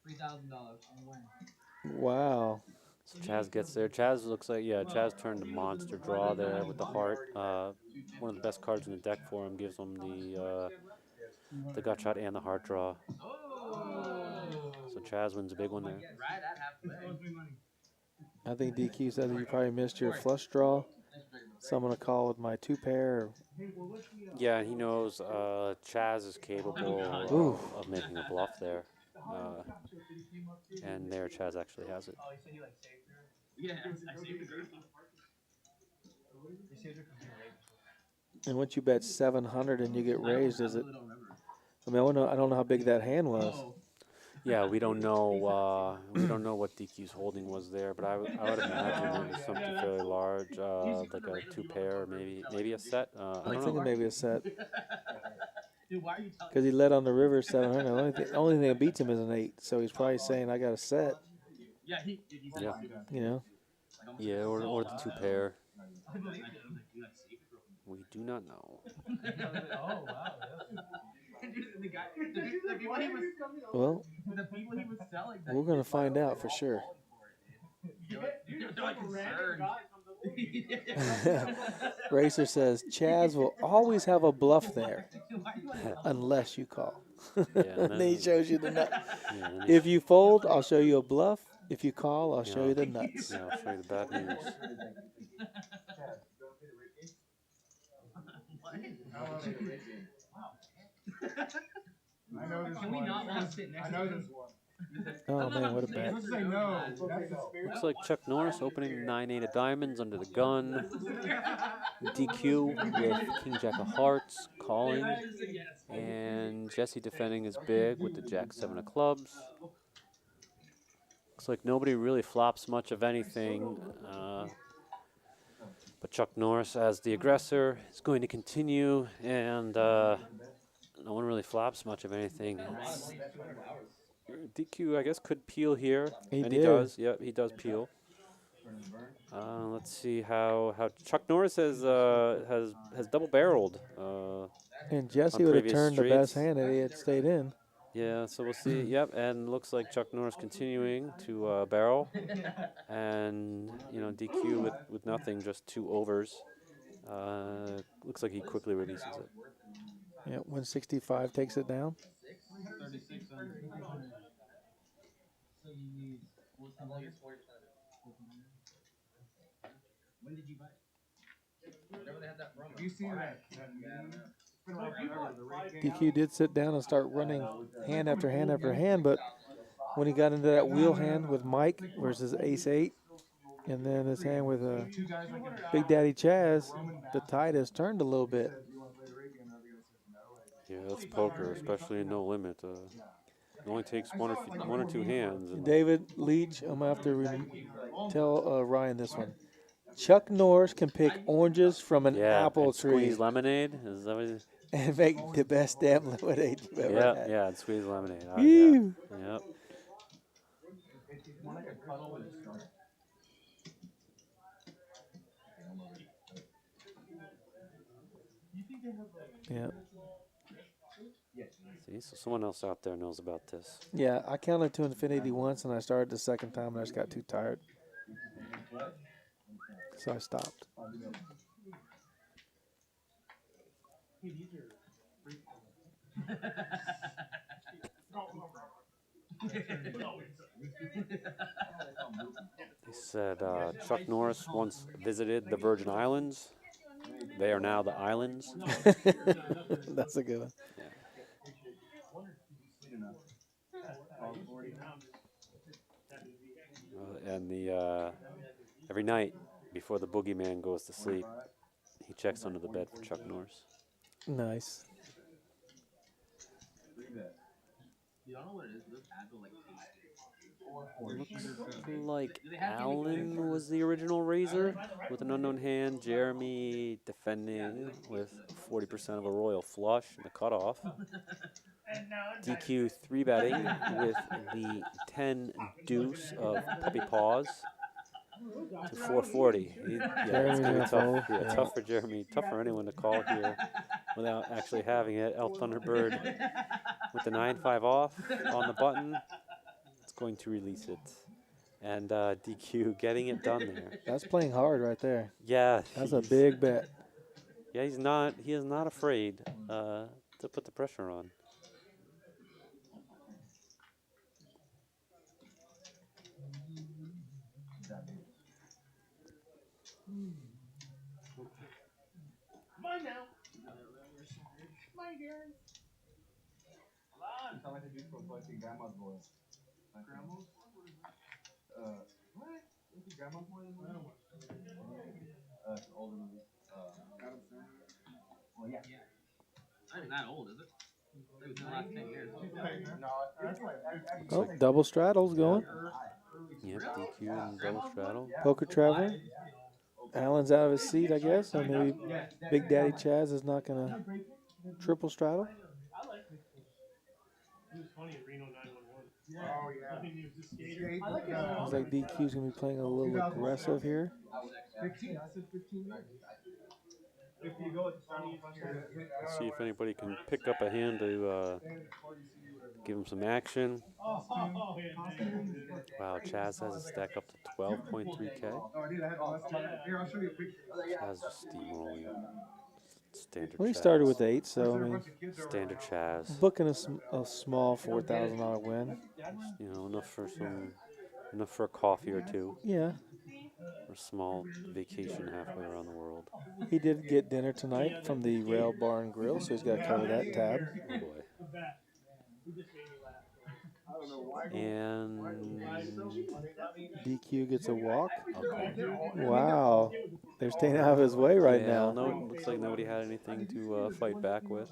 $3,000. Wow. So Chaz gets there. Chaz looks like, Chaz turned a monster draw there with the heart. One of the best cards in the deck for him. Gives him the gut shot and the heart draw. So Chaz wins a big one there. Right at halfway. I think DQ said that you probably missed your flush draw. So I'm going to call with my 2 pair. Yeah, he knows Chaz is capable Ooh. of making a bluff there. And there, Chaz actually has it. Oh, you said you like saved her? Yeah, I saved the girl. You saved her from being raped. And once you bet 700 and you get raised, is I it? really don't remember. I mean, I don't know how big that hand was. Oh. Yeah, we don't know. We don't know what DQ's holding was there, but I would imagine it was something fairly large, like a 2-pair, or maybe a set. I I'm don't know. thinking maybe a set. Dude, why are you telling Because he led on the river 700. Only thing that beats him is an 8. So he's probably saying, I got a set, Yeah, he Yeah. you know. Yeah, or the 2-pair. I believe it. I'm like, dude, I saved the girl from We do not know. Oh, wow. Dude, the guy, the people he was, Well, the people he was selling. That we're going to find out for sure. They're like concerned. Racer says, Chaz will always have a bluff there, unless you call. Yeah, And then he shows you the nut. Yeah, and If you fold, I'll show you a bluff. If you call, I'll show you the nuts. yeah, I'll show you the bad news. I know this Can we one. not want to sit next I to know him? this one. Oh, man, what a bet. Let's say no. That's the spirit. Looks like Chuck Norris opening 9-8 of diamonds under the gun. DQ with King Jack of Hearts calling, and Jesse defending his big with the Jack 7 of clubs. Looks like nobody really flops much of anything, but Chuck Norris as the aggressor is going to continue, and no one really flops much of anything. DQ, I guess, could peel here, He and did. he does. Yep, he does peel. Let's see how Chuck Norris has double barreled. And Jesse On would have previous turned the best streets. hand if he had stayed in. Yeah, so we'll see. Yep, and looks like Chuck Norris continuing to barrel, and DQ with nothing, just 2 overs. Looks like he quickly releases it. Yeah, 165 takes it down. 36 under. So you need, what's the longest 40%? When did you buy it? Whenever they had that promo. Have you seen that? It's been like forever. The rate came out. DQ did sit down and start running hand after hand after hand, but when he got into that wheel hand with Mike versus Ace 8, and then his hand with Two guys like in Big Daddy Chaz, the tide has turned a little bit. you want to play the rate game, they're gonna say no. Yeah, that's poker, especially in no limit. It only takes one or two hands. And David Leach, I'm going to have to tell Ryan this one. Chuck Norris can pick oranges from an yeah, apple and tree squeeze lemonade. Is that what it is? and make the best damn lemonade you've ever Yeah, had. yeah, and squeeze lemonade. Oh, Phew. yeah. Yep. Yeah. See, so someone else out there knows about this. Yeah, I counted to infinity once, and I started the second time, and I just got too tired. So I stopped. They said Chuck Norris once visited the Virgin Islands. They are now the islands. That's a good one. And every night before the boogeyman goes to sleep, he checks under the bed for Chuck Norris. Nice. You don't know what it is, those ads will like Looks like Allen was the original raiser with an unknown hand. Jeremy defending with 40% of a royal flush and a cutoff. DQ 3-betting with the 10 deuce of puppy paws to 440. Yeah, it's gonna be tough. Yeah, tough for Jeremy. Tough for anyone to call here without actually having it. El Thunderbird with the 9-5 off on the button. It's going to release it. And DQ getting it done there. That's playing hard right there. Yeah. That's a big bet. Yeah, he is not afraid to put the pressure on. Come on now. Come on, Gary. Come on. from fucking Grandma's boy. Grandma's? What? What's the Grandma's boy? I don't watch that. It's an older movie. Adam Sandler. Well, yeah. Not even that old, is it? It was in the last 10 years. No, that's like Oh, double straddles going. Yep, DQ and double straddle. Poker Trevor. Allen's out of his seat, I guess. So maybe Big Daddy Chaz is not going to triple straddle. I like Nick Foles. He was funny at Reno 911. Oh, yeah. I think he was a skater. I like it. Looks like DQ's going to be playing a little aggressive here. 15. I said 15 years. If you go with the funniest Let's see if anybody can pick up a hand to give him some action. Oh, yeah. Wow, Chaz has a stack up to 12.3K. Oh, I did. I had the last time. Here, I'll show you a picture. Chaz just steamrolling. Standard Well, he Chaz. started with 8, so I mean, Standard Chaz. booking a small $4,000 win. You know, enough for a coffee or two. Yeah, Or a small vacation halfway around the world. he did get dinner tonight from the Rail Bar and Grill, so he's got to cover that tab. Oh boy. And DQ gets a walk. okay. Wow, they're staying out of his way right Yeah, now. no, it looks like nobody had anything to fight back with.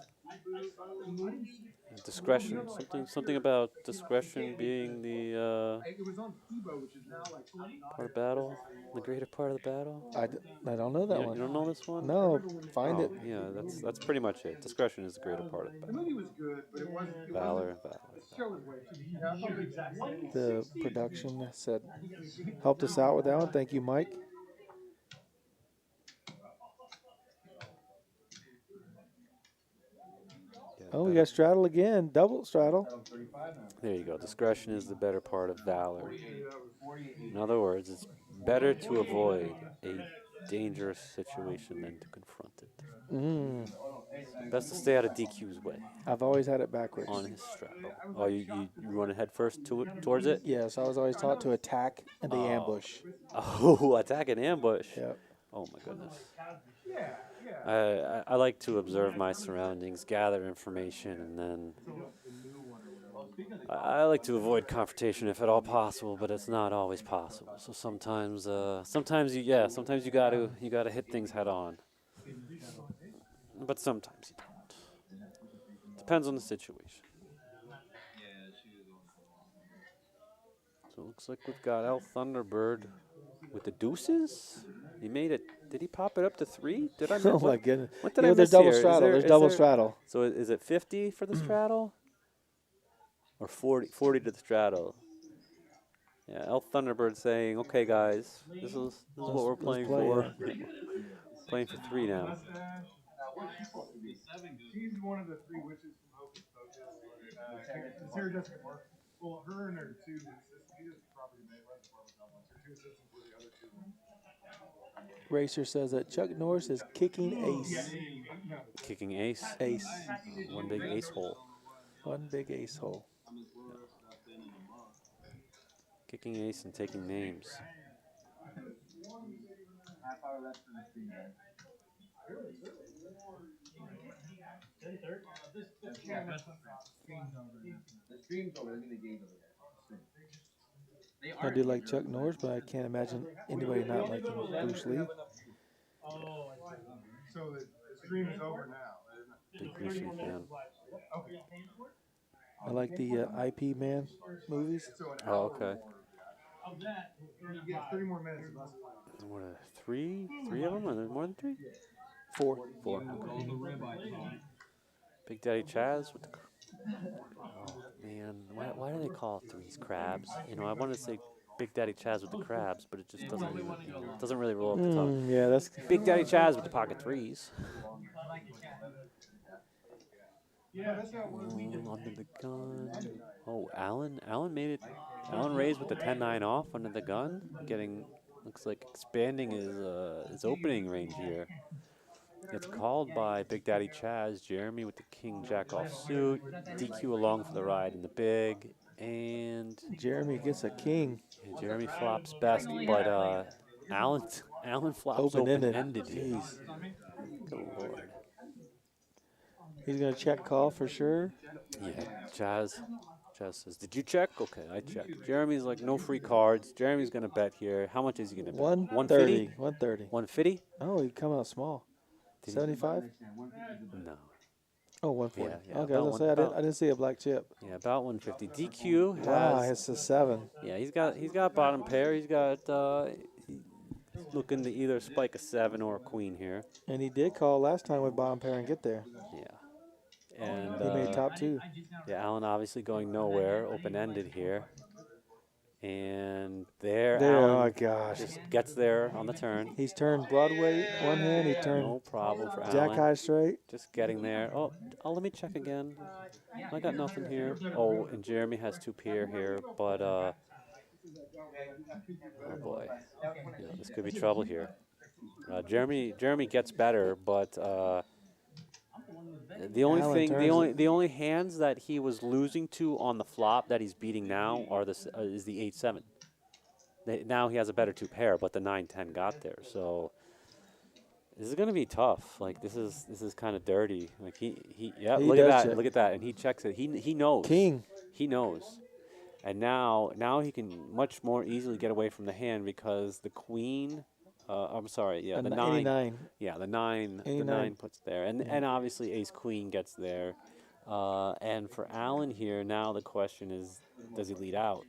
Discretion, something about discretion being the It was on Kibo, which is now like part of battle, the greater part of the battle. I don't know that You one. don't know this one? No, find Oh, it. yeah, that's pretty much it. Discretion is the greater part of the the battle. movie was good, but it wasn't. Valor. The show was way too. The production said helped us out with that one. Thank you, Mike. Oh, we got straddle again, double straddle. There you go. Discretion is the better part of valor. In other words, it's better to avoid a dangerous situation than to confront it. Best to stay out of DQ's way I've always had it backwards. on his straddle. Oh, you run head first towards it? Yes, I was always taught to attack and the ambush. Oh, attack and ambush. Yep. Oh my goodness. I like to observe my surroundings, gather information, and then I like to avoid confrontation if at all possible, but it's not always possible. So sometimes you gotta hit things head on, but sometimes you don't. Depends on the situation. So it looks like we've got El Thunderbird with the deuces. He made it. Did he pop it up to 3? Did I miss? Oh my goodness. What did I miss there's double here? straddle. There's double straddle. So is it 50 for the straddle? Or 40 to the straddle? Yeah, El Thunderbird saying, okay guys, this is what we're playing for. Playing for 3 now. She's one of the 3 witches from Hocus Pocus. Sarah Jessica Parker. Well, her and her 2 assistants, property they run department. Her 2 assistants were the other 2. Racer says that Chuck Norris is kicking ace. Kicking ace. Ace. One big ace hole. One big ace hole. Kicking ace and taking names. Half hour left for the stream, guys. The stream's over. I mean, the game's over there. I do like Chuck Norris, but I can't imagine anybody not liking Bruce Lee. So the stream is over now. Big Bruce Lee fan. Okay. I like the IP Man movies. So an Oh, hour okay. more. You get 30 more minutes of us playing. What are 3? 3 of them? Are there more than 3? 4. 4. Big Daddy Chaz with the. Oh man, why do they call 3s crabs? You know, I wanted to say Big Daddy Chaz with the crabs, but it just doesn't really roll off the tongue. Yeah, that's Big Daddy Chaz with the pocket 3s. Under the gun. Oh, Allen made it. Allen raised with the 10-9 off under the gun, looks like expanding his opening range here. It's called by Big Daddy Chaz, Jeremy with the King Jack off suit, DQ along for the ride in the big, and Jeremy gets a king. yeah, Jeremy flops best, but Allen flops open-ended. Jeez. Good Lord. He's going to check call for sure. Yeah, Chaz Chess says, "Did you check?" Okay, I checked. Jeremy's like, "No free cards." Jeremy's gonna bet here. How much is he gonna bet? 130. 130. 150? Oh, he come out small. Did he- 75? No. Oh, 140. Yeah, Okay, about I was gonna say I didn't see a black chip. Yeah, about 150. DQ has. Wow, it's a 7. Yeah, he's got bottom pair. He's got he's looking to either spike a 7 or a queen here. And he did call last time with bottom pair and get there. Yeah, and He made top 2. yeah, Allen obviously going nowhere, open ended here, and there There, Allen oh gosh. just gets there on the turn. He's turned Broadway one hand. He turned No problem for Jack Allen. high straight. Just getting there. Oh, let me check again. I got nothing here. Oh, and Jeremy has 2 pair here, but oh boy, yeah, this could be trouble here. Jeremy gets better, but the only Allen thing, turns the only hands that he was losing to on the flop that he's beating now are is the 8-7. Now he has a better 2 pair, but the 9-10 got there. So this is gonna be tough. Like this is kind of dirty. Like yeah. He Look at does that. check. Look at that. And he checks it. He knows. King. He knows. And now he can much more easily get away from the hand because the queen. I'm sorry. Yeah, the 9. 89. Yeah, the 9. The 89. 9 puts there, and obviously ace queen gets there. And for Allen here, now the question is, does he lead out?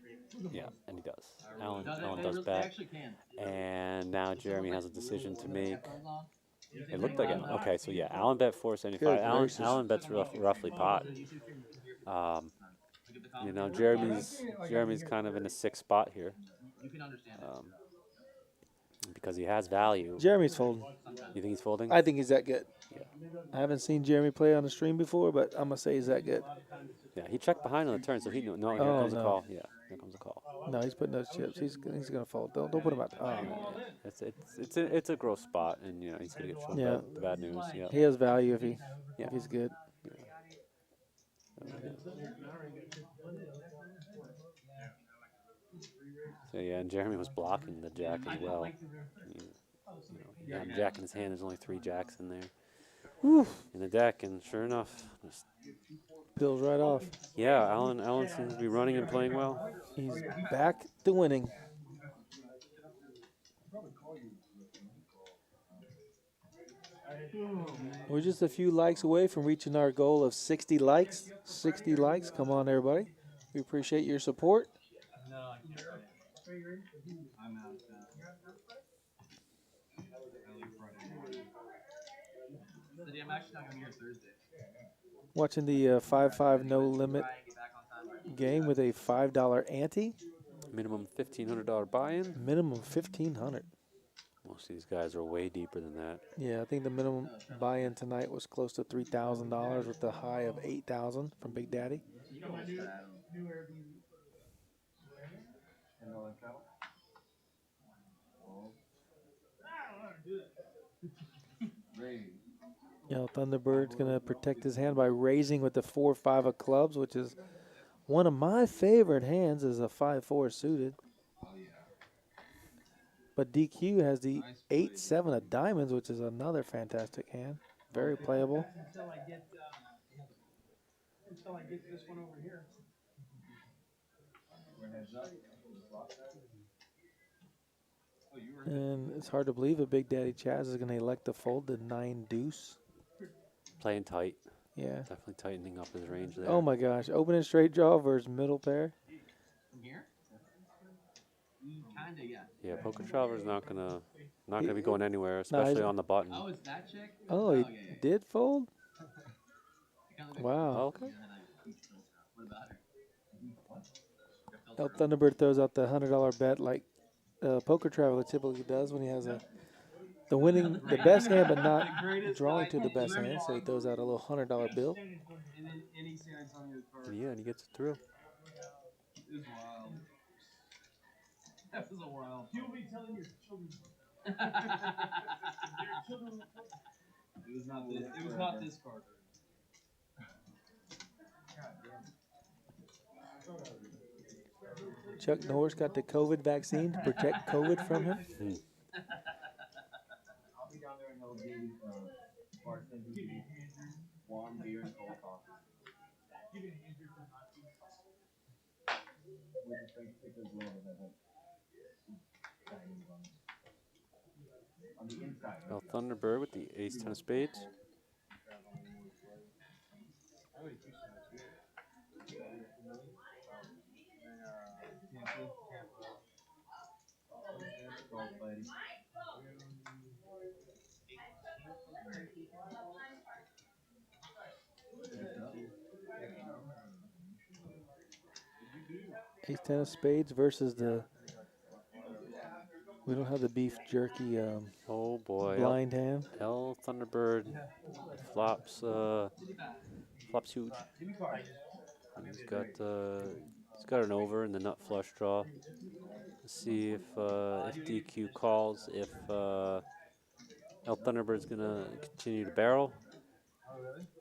Yeah, and he does. Allen does bet. And now Jeremy has a decision to make. It looked like Allen. Okay, so yeah, Allen bet 475. Allen bets roughly pot. You know, Jeremy's kind of in a 6th spot here. Because he has value. Jeremy's folding. You think he's folding? I think he's that good. Yeah. I haven't seen Jeremy play on the stream before, but I'm gonna say he's that good. Yeah, he checked behind on the turn, so he knew. No, here comes a call. Yeah, here comes a call. No, he's putting those chips. He's gonna fold. Don't put him out. Oh, man. It's a gross spot, and you know he's gonna get shown the bad news. Yeah. He has value if he's good. So yeah, and Jeremy was blocking the jack as well. He had a jack in his hand. There's only 3 jacks in there. In the deck, and sure enough, just Peels right off. yeah, Allen seems to be running and playing well. He's back to winning. We're just a few likes away from reaching our goal of 60 likes. 60 likes. Come on, everybody. We appreciate your support. I'm out. I'm actually not gonna be here Thursday. Watching the 5-5 no limit game with a $5 ante. Minimum $1,500 buy-in. Minimum $1,500. Most of these guys are way deeper than that. Yeah, I think the minimum buy-in tonight was close to $3,000 with the high of $8,000 from Big Daddy. You know, Thunderbird's going to protect his hand by raising with the 4-5 of clubs, which is one of my favorite hands is a 5-4 suited. But DQ has the 8-7 of diamonds, which is another fantastic hand. Very playable. Until I get this one over here. And it's hard to believe that Big Daddy Chaz is going to elect to fold the 9 deuce. Playing tight. Yeah. Definitely tightening up his range there. Oh my gosh. Opening straight draw versus middle pair. From here? Kinda, yeah. Yeah, Poker Traveler's not gonna be going anywhere, especially on the button. Oh, it's that chick? Oh, he did fold? Wow. Oh, okay. What about her? El Thunderbird throws out the $100 bet like Poker Traveler typically does when he has the best hand, but not drawing to the best hand. So he throws out a little $100 bill. And then any San Antonio card. Yeah, and he gets it through. It was wild. That was a wild. You'll be telling your children. It was not this. It was not this card. Chuck Norris got the COVID vaccine to protect COVID from him. I'll be down there and they'll do bartending, warm beer and cold coffee. with the strength stick as well that has like diamonds on the inside. Well, Thunderbird with the ace 10 of spades. Ace 10 of spades versus the. We don't have the beef jerky Oh boy, blind hand. L Thunderbird flops flops huge. And he's got an over in the nut flush draw. Let's see if DQ calls, if L Thunderbird's gonna continue to barrel.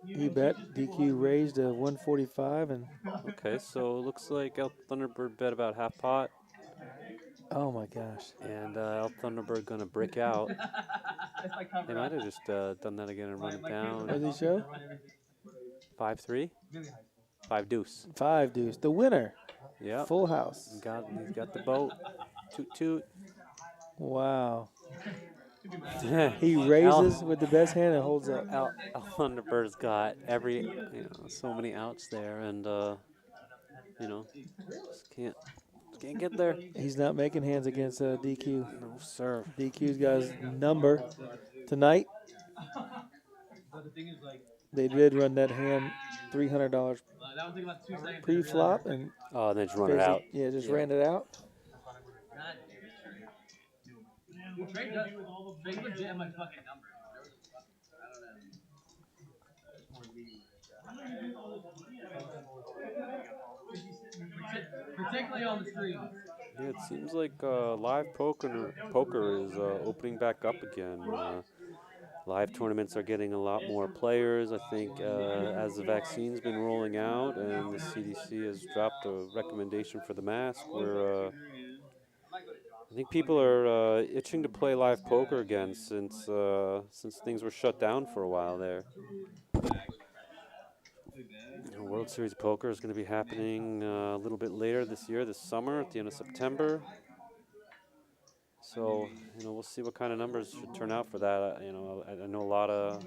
He bet DQ raised to 145 and. Okay, so it looks like L Thunderbird bet about half pot, Oh my gosh. and L Thunderbird gonna brick out. They might have just done that again and run it What down. did he show? 5-3, 5 deuce. 5 deuce. The winner. Yep. Full house. He's got the boat. Toot toot. Wow. He raises with the best hand and holds up. L Thunderbird's got so many outs there, and just can't get there. He's not making hands against DQ. No sir. DQ's got his number tonight. They did run that hand $300 pre-flop and Then just run it out. Yeah, just ran it out. Trade legit have my fucking number. I don't know. Particularly on the street. Yeah, it seems like live poker is opening back up again. Live tournaments are getting a lot more players. I think as the vaccine's been rolling out and the CDC has dropped a recommendation for the mask, where I think people are itching to play live poker again since things were shut down for a while there. World Series of Poker is going to be happening a little bit later this year, this summer, at the end of September. So we'll see what kind of numbers should turn out for that. I know a lot of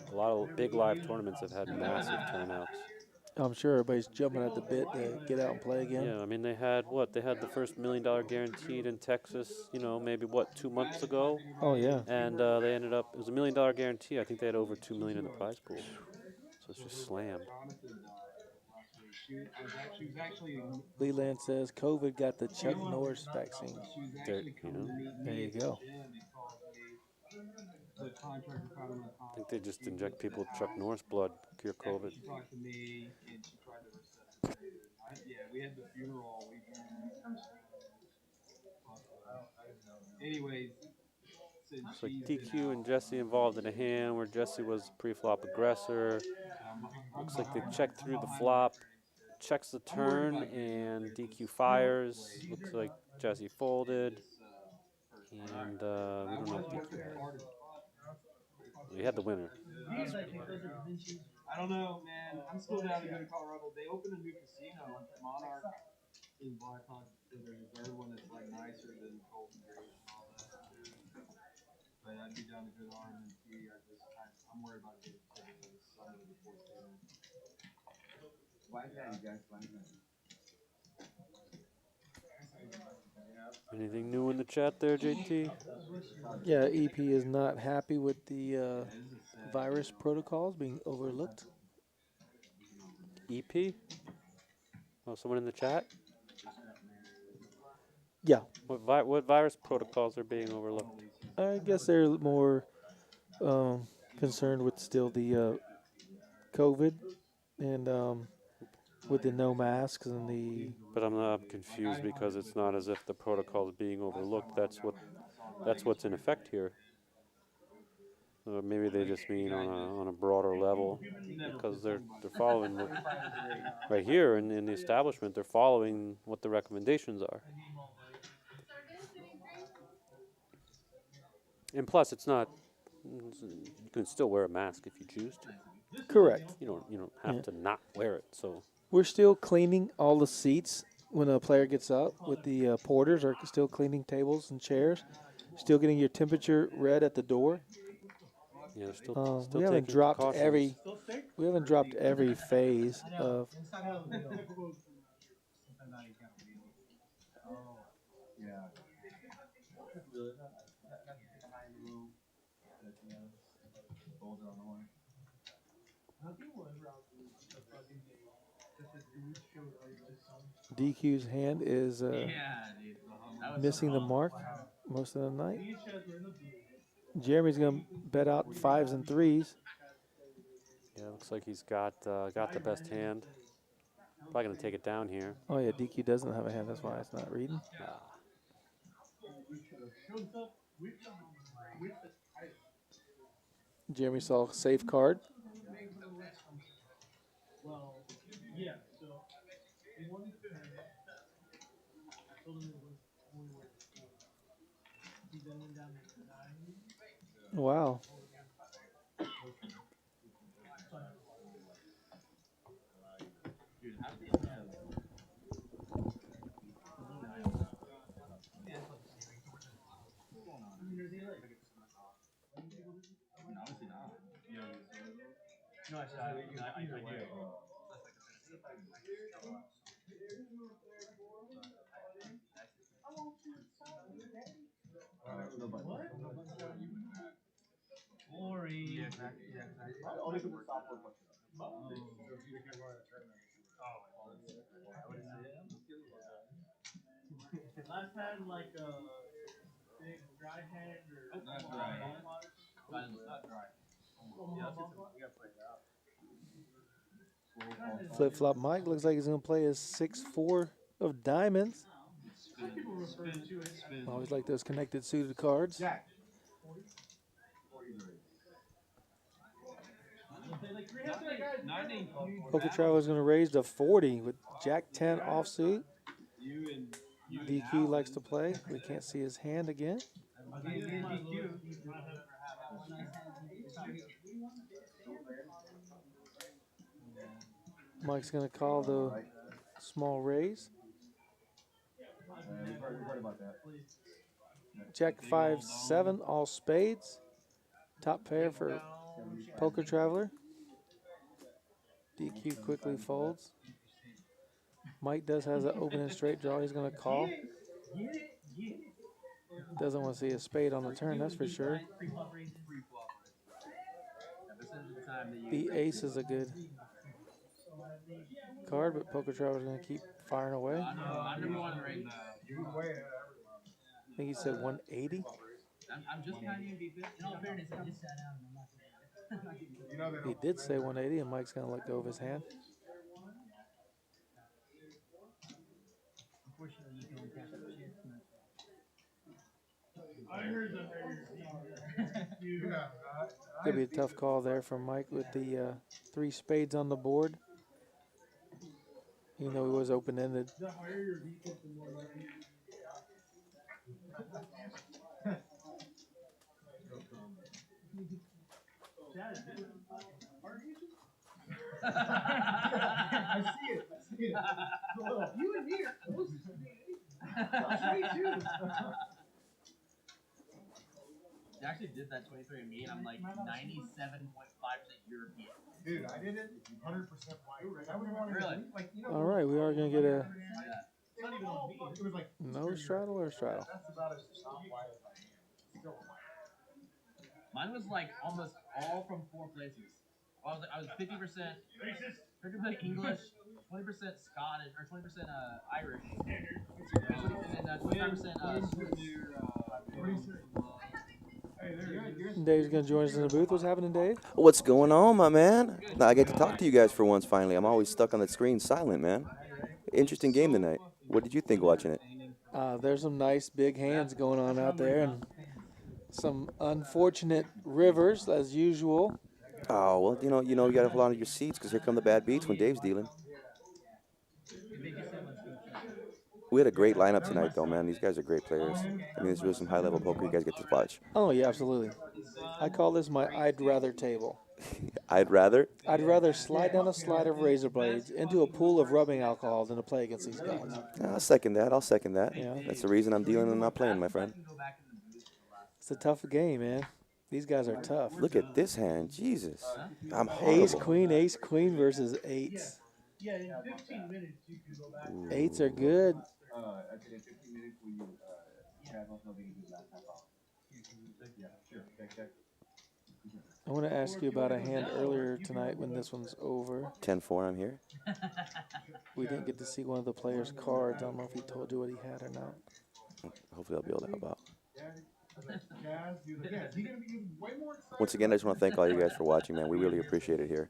big live tournaments have had massive turnouts. I'm sure everybody's jumping at the bit to get out and play again. Yeah, I mean they had the first $1 million guaranteed in Texas, maybe 2 months ago. Oh yeah. And they ended up, it was $1 million guarantee. I think they had over $2 million in the prize pool. So it's just slammed. Leland says COVID got the Chuck Norris vaccine. There you go. I think they just inject people with Chuck Norris blood, cure COVID. Anyways, It's like DQ and Jesse involved in a hand where Jesse was pre-flop aggressor. Looks like they checked through the flop, checks the turn, and DQ fires. Looks like Jesse folded, and we don't know if DQ has. We had the winner. I don't know, man. I'm still down to go to Colorado. They opened a new casino, Monarch, in Blackhawk. There's a third one that's like nicer than Golden Gate and all that. But I'd be down to go to RMT. I'm worried about getting to the summit of the 14. Why is that, you guys? Why is that? Anything new in the chat there, JT? Yeah, EP is not happy with the virus protocols being overlooked. EP? Oh, someone in the chat? Yeah. What virus protocols are being overlooked? I guess they're more concerned with still the COVID and with the no masks and the. But I'm confused because it's not as if the protocol is being overlooked. That's what's in effect here. Maybe they just mean on a broader level, because they're following right here in the establishment. They're following what the recommendations are. And plus, it's not. You can still wear a mask if you choose to. Correct. You don't have to not wear it. So we're still cleaning all the seats when a player gets up with the porters are still cleaning tables and chairs, still getting your temperature read at the door. Yeah, they're still We still haven't taking dropped precautions. we haven't dropped every phase I know. of. It's not gonna be real. Sometimes I gotta read it. Oh. Yeah. DQ's hand is Yeah, dude. That was missing the so mark most of the night. Jeremy's gonna bet out 5s and 3s. Yeah, looks like he's got the best hand. Probably gonna take it down here. Oh yeah, DQ doesn't have a hand. That's why it's not reading. Ah, Jeremy saw safe card. Well, yeah, so he wanted to I told him it was only worth 4. He then went down to 9. Wow. Dude, how did they have? Obviously not. No, I said I do. Glory. Yeah, exactly. Only for the software question. Last time, like big dry hand or That's right. Not dry. Yeah, we gotta play it out. Flip flop Mike looks like he's gonna play his 6-4 of diamonds. Always like those connected suited cards. Jack. Poker Traveler's gonna raise to 40 with Jack 10 offsuit. DQ likes to play. We can't see his hand again. Mike's gonna call the small raise. We've heard about that. Jack 5-7 all spades. Top pair for Poker Traveler. DQ quickly folds. Mike does has an open and straight draw. He's gonna call. Doesn't want to see a spade on the turn, that's for sure. The ace is a good card, but Poker Traveler's gonna keep firing away. I'm number one right now. I think he said 180. I'm just kind of be good. In all fairness, I just sat down and I'm not gonna He did say 180, and Mike's gonna let go of his hand. Unfortunately, you can only cash out chips. I heard the Could be a tough call there for Mike with the 3 spades on the board. Even though he was open-ended. The higher your VP, the more likely. I see it. You and me are close to me too. They actually did that 23andMe, and I'm like 97.5% European. Dude, I did it 100% white. I was wanting Really? like, you know. All right, we are gonna get a It's not even on me. It was like no straddle or straddle. that's about as not white as I am. Still white. Mine was like almost all from 4 places. Well, I was 50% English, 20% Scottish, or 20% Irish, and then 25% Swiss. Dave's gonna join us in the booth. What's happening, Dave? What's going on, my man? Now I get to talk to you guys for once finally. I'm always stuck on the screen silent, man. Interesting game tonight. What did you think watching it? There's some nice big hands going on out there, and some unfortunate rivers as usual. Oh, well, you got to hold on to your seats because here come the bad beats when Dave's dealing. We had a great lineup tonight, though, man. These guys are great players. I mean, this is really some high-level poker you guys get to watch. Oh yeah, absolutely. I call this my I'd rather table. I'd rather. I'd rather slide down a slide of razor blades into a pool of rubbing alcohol than to play against these guys. I'll second that. I'll second that. Yeah. That's the reason I'm dealing and not playing, my friend. It's a tough game, man. These guys are tough. Look at this hand. Jesus. I'm Ace, horrible. queen versus eights. Yeah, in 15 minutes you can go back. Eights are good. I said in 15 minutes will you have also the last half hour? Yeah, sure. Check. I want to ask you about a hand earlier tonight when this one's over. 10-4, I'm here. We didn't get to see one of the players' cards. I don't know if he told you what he had or not. Hopefully I'll be able to help out. Jazz, he gonna be way more excited. Once again, I just want to thank all you guys for watching, man. We really appreciate it here.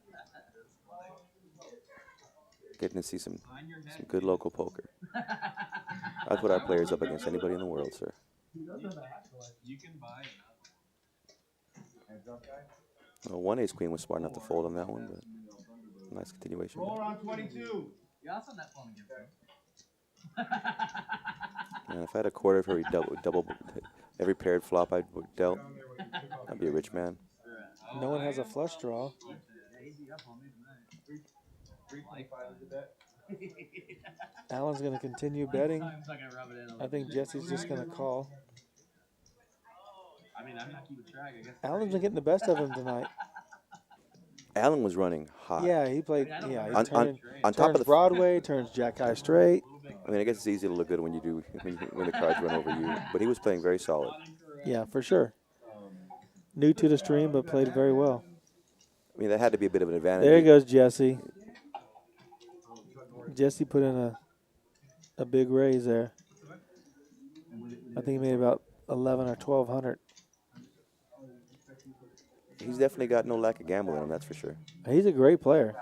Getting to see some good local poker. I put our players up against anybody in the world, sir. You can buy Heads up, guys. Well, one ace queen was smart enough to fold on that one, but nice continuation. Roll on 22. Yeah, I'll send that phone again. Man, if I had a quarter of every double every paired flop I dealt, I'd be a rich man. No one has a flush draw. Easy up on me tonight. 325 is the bet. Alan's going to continue betting. I'm not gonna rub it in. I think Jesse's just going to call. I mean, I'm not keeping track. I guess. Alan's been getting the best of him tonight. Alan was running hot. Yeah, he played. Yeah, he On top turns of the Broadway, turns Jack High straight. I mean, I guess it's easy to look good when when the cards run over you. But he was playing very solid. Yeah, for sure. New to the stream, but played very well. I mean, that had to be a bit of an advantage. There goes Jesse. Jesse put in a big raise there. I think he made about 11 or 1,200. He's definitely got no lack of gambling in him, that's for sure. He's a great player.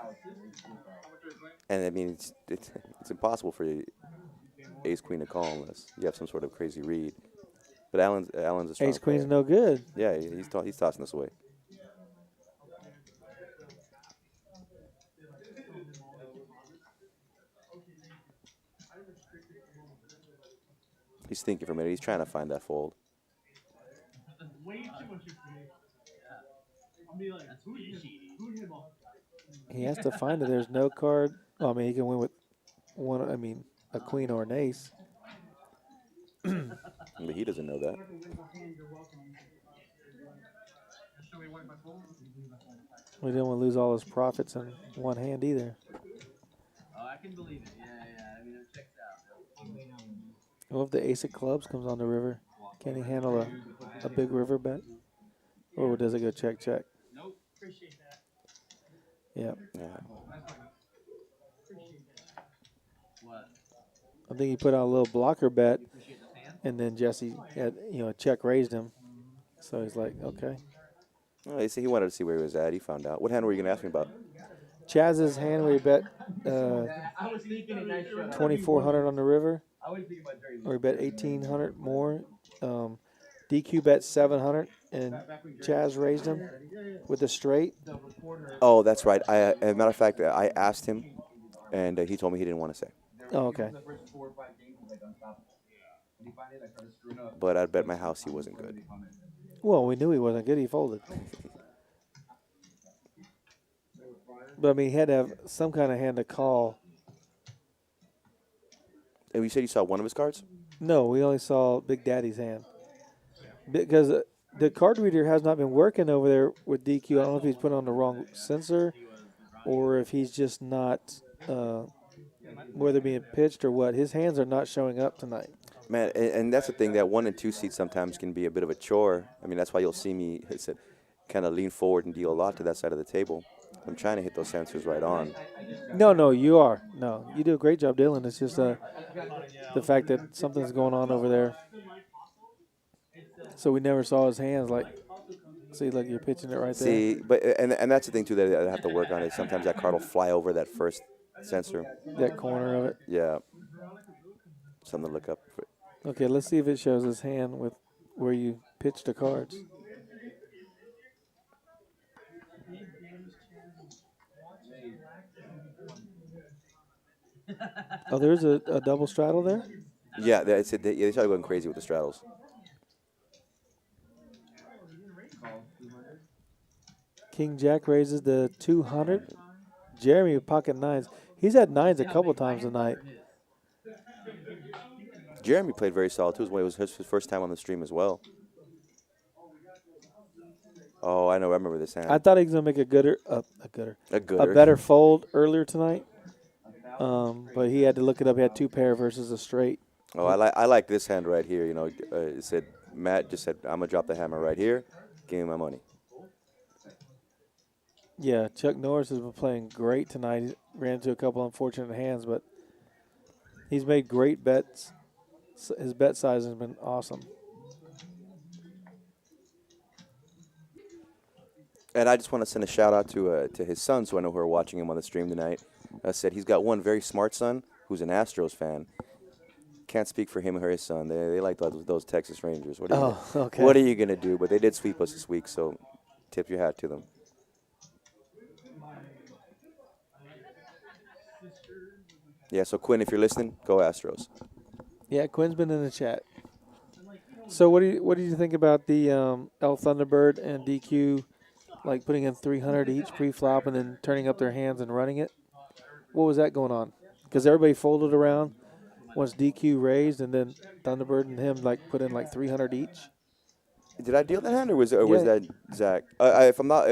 And I mean, it's impossible for the ace queen to call unless you have some sort of crazy read. But Alan's a strong Ace queen's player. no good. Yeah, he's tossing us away. He's thinking for a minute. He's trying to find that fold. Way too much information. I'll be like, boot him off. He has to find it. There's no card. Well, I mean, he can win with one. I mean, a queen or an ace. But he doesn't know that. We didn't want to lose all his profits in one hand either. Oh, I can believe it. Yeah. I mean, it checks out. What if the ace of clubs comes on the river? Can he handle a big river bet? Or does it go check? Nope. Appreciate that. Yeah. Yeah. What? I think he put out a little blocker bet, Appreciate the fan? and then Jesse had, check raised him. So he's like, okay. Oh, he wanted to see where he was at. He found out. What hand were you going to ask me about? Chaz's hand where he bet I was thinking a nice shot. 2,400 on the river, I was thinking about Jerry. or he bet 1,800 more. DQ bet 700, and Chaz raised him with a straight. Oh, that's right. As a matter of fact, I asked him, and he told me he didn't want to say. Oh, okay. The first 4 or 5 games was like unstoppable. When he finally started screwing up. But I'd bet my house he wasn't good. Well, we knew he wasn't good. He folded. But, I mean, he had to have some kind of hand to call. And you said you saw one of his cards? No, we only saw Big Daddy's hand. Because the card reader has not been working over there with DQ. I don't know if he's put on the wrong sensor or if he's just not, whether being pitched or what. His hands are not showing up tonight. Man, and that's the thing. That 1 and 2 seats sometimes can be a bit of a chore. I mean, that's why you'll see me kind of lean forward and deal a lot to that side of the table. I'm trying to hit those sensors right on. No, you are. No, you do a great job, Dylan. It's just the fact that something's going on over there. So we never saw his hands. Like, see, like you're pitching it right there. See, but and that's the thing too that I have to work on is sometimes that card will fly over that first sensor. That corner of it. Yeah. Something to look up. Okay, let's see if it shows his hand with where you pitched the cards. Oh, there's a double straddle there? Yeah, they started going crazy with the straddles. King Jack raises the 200. Jeremy with pocket nines. He's had nines a couple times tonight. Jeremy played very solid too. It was his first time on the stream as well. Oh, I know. I remember this hand. I thought he was gonna make a better fold earlier tonight. But he had to look it up. He had 2 pair versus a straight. Oh, I like this hand right here. You know, it said Matt just said I'm gonna drop the hammer right here. Give me my money. Yeah, Chuck Norris has been playing great tonight. He ran into a couple unfortunate hands, but he's made great bets. His bet size has been awesome. And I just want to send a shout out to his sons, who I know who are watching him on the stream tonight. Said he's got one very smart son who's an Astros fan. Can't speak for him or his son. They like those Texas Rangers. What are you gonna do? But they did sweep us this week, so tip your hat to them. Yeah, so Quinn, if you're listening, go Astros. Yeah, Quinn's been in the chat. So what do you think about the El Thunderbird and DQ, like putting in 300 each pre-flop and then turning up their hands and running it? What was that going on? Because everybody folded around once DQ raised, and then Thunderbird and him like put in like 300 each. Did I deal that hand, or was that Zach? If I'm not,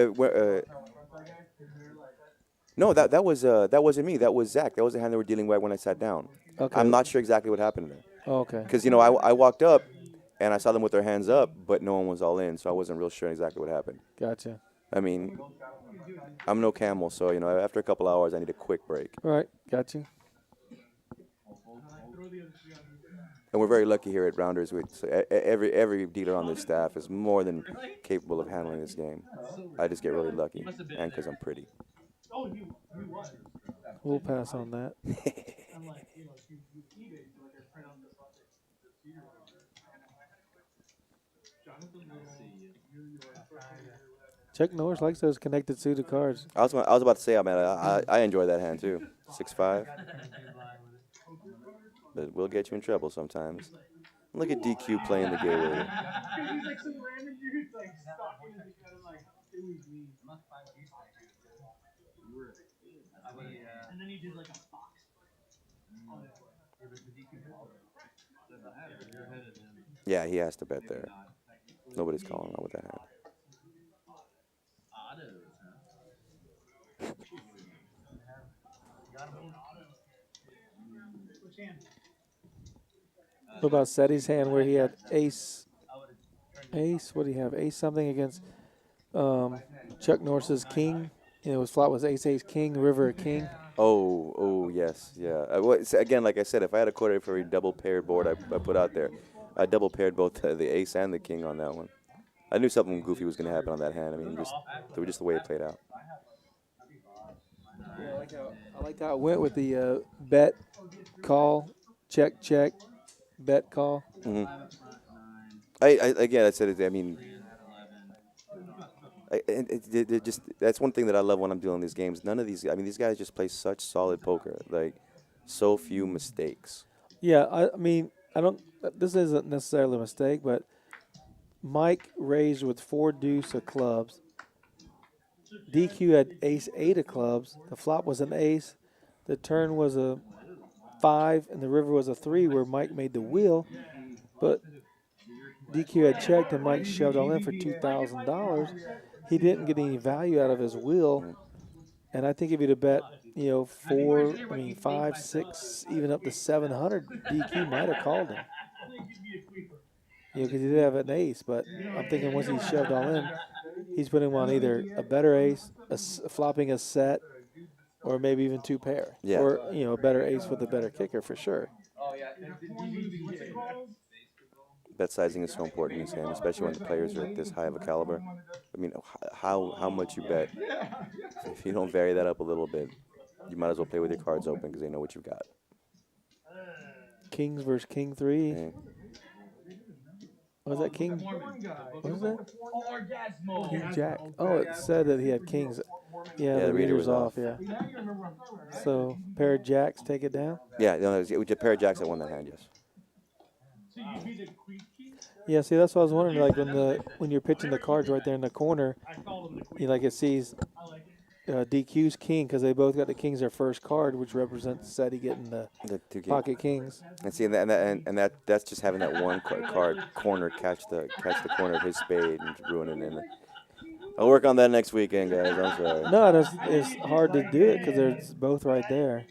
no, that wasn't me. That was Zach. That was the hand they were dealing with when I sat down. Okay. I'm not sure exactly what happened there. Oh, okay. Because I walked up and I saw them with their hands up, but no one was all in, so I wasn't real sure exactly what happened. Gotcha. I mean, I'm no camel, so after a couple hours, I need a quick break. All right, got you. And we're very lucky here at Rounders. Every dealer on this staff is more than capable of handling this game. I just get really lucky, and because I'm pretty. We'll pass on that. Chuck Norris likes those connected suited cards. I was about to say, I enjoy that hand too. 6-5. But we'll get you in trouble sometimes. Look at DQ playing the game with it. And then he did like a box. Yeah, he has to bet there. Nobody's calling out with that hand. What about Seti's hand where he had ace? What do you have? Ace something against Chuck Norris's king. His flop was ace, king, river, king. Oh, yes, yeah. Again, like I said, if I had a quarter for every double paired board I put out there, I double paired both the ace and the king on that one. I knew something goofy was going to happen on that hand. I mean, just the way it played out. Yeah, I like how it went with the bet, call, check, bet, call. Mm-hmm. I said it. I mean, that's one thing that I love when I'm doing these games. None of these. I mean, these guys just play such solid poker. Like, so few mistakes. Yeah, I mean, I don't. This isn't necessarily a mistake, but Mike raised with 4 deuce of clubs. DQ had ace 8 of clubs. The flop was an ace. The turn was a 5, and the river was a 3, where Mike made the wheel. But DQ had checked, and Mike shoved all in for $2,000. He didn't get any value out of his wheel. And I think if he'd have bet, 5, 6, even up to 700, DQ might have called him. Because he did have an ace. But I'm thinking once he shoved all in, he's putting on either a better ace, flopping a set, or maybe even 2 pair. Yeah. Or, a better ace with a better kicker for sure. Bet sizing is so important in this game, especially when the players are at this high of a caliber. I mean, how much you bet. If you don't vary that up a little bit, you might as well play with your cards open because they know what you've got. Kings versus King 3. Yeah. Was that King? What was that? King Jack. Oh, it said that he had kings. Yeah, the reader was off. Yeah. So pair of jacks take it down. Yeah, it was a pair of jacks that won that hand. Yes. So you'd be the queen king? Yeah, see, that's what I was wondering. Like when you're pitching the cards right there in the corner, I call him the queen. you like it sees I like it. DQ's king because they both got the kings their first card, which represents Seti getting the The 2 king. pocket kings. And see, that's just having that one card corner catch the corner of his spade and ruin it. I'll work on that next weekend, guys. I'm sorry. No, it's hard to do it because they're both right there.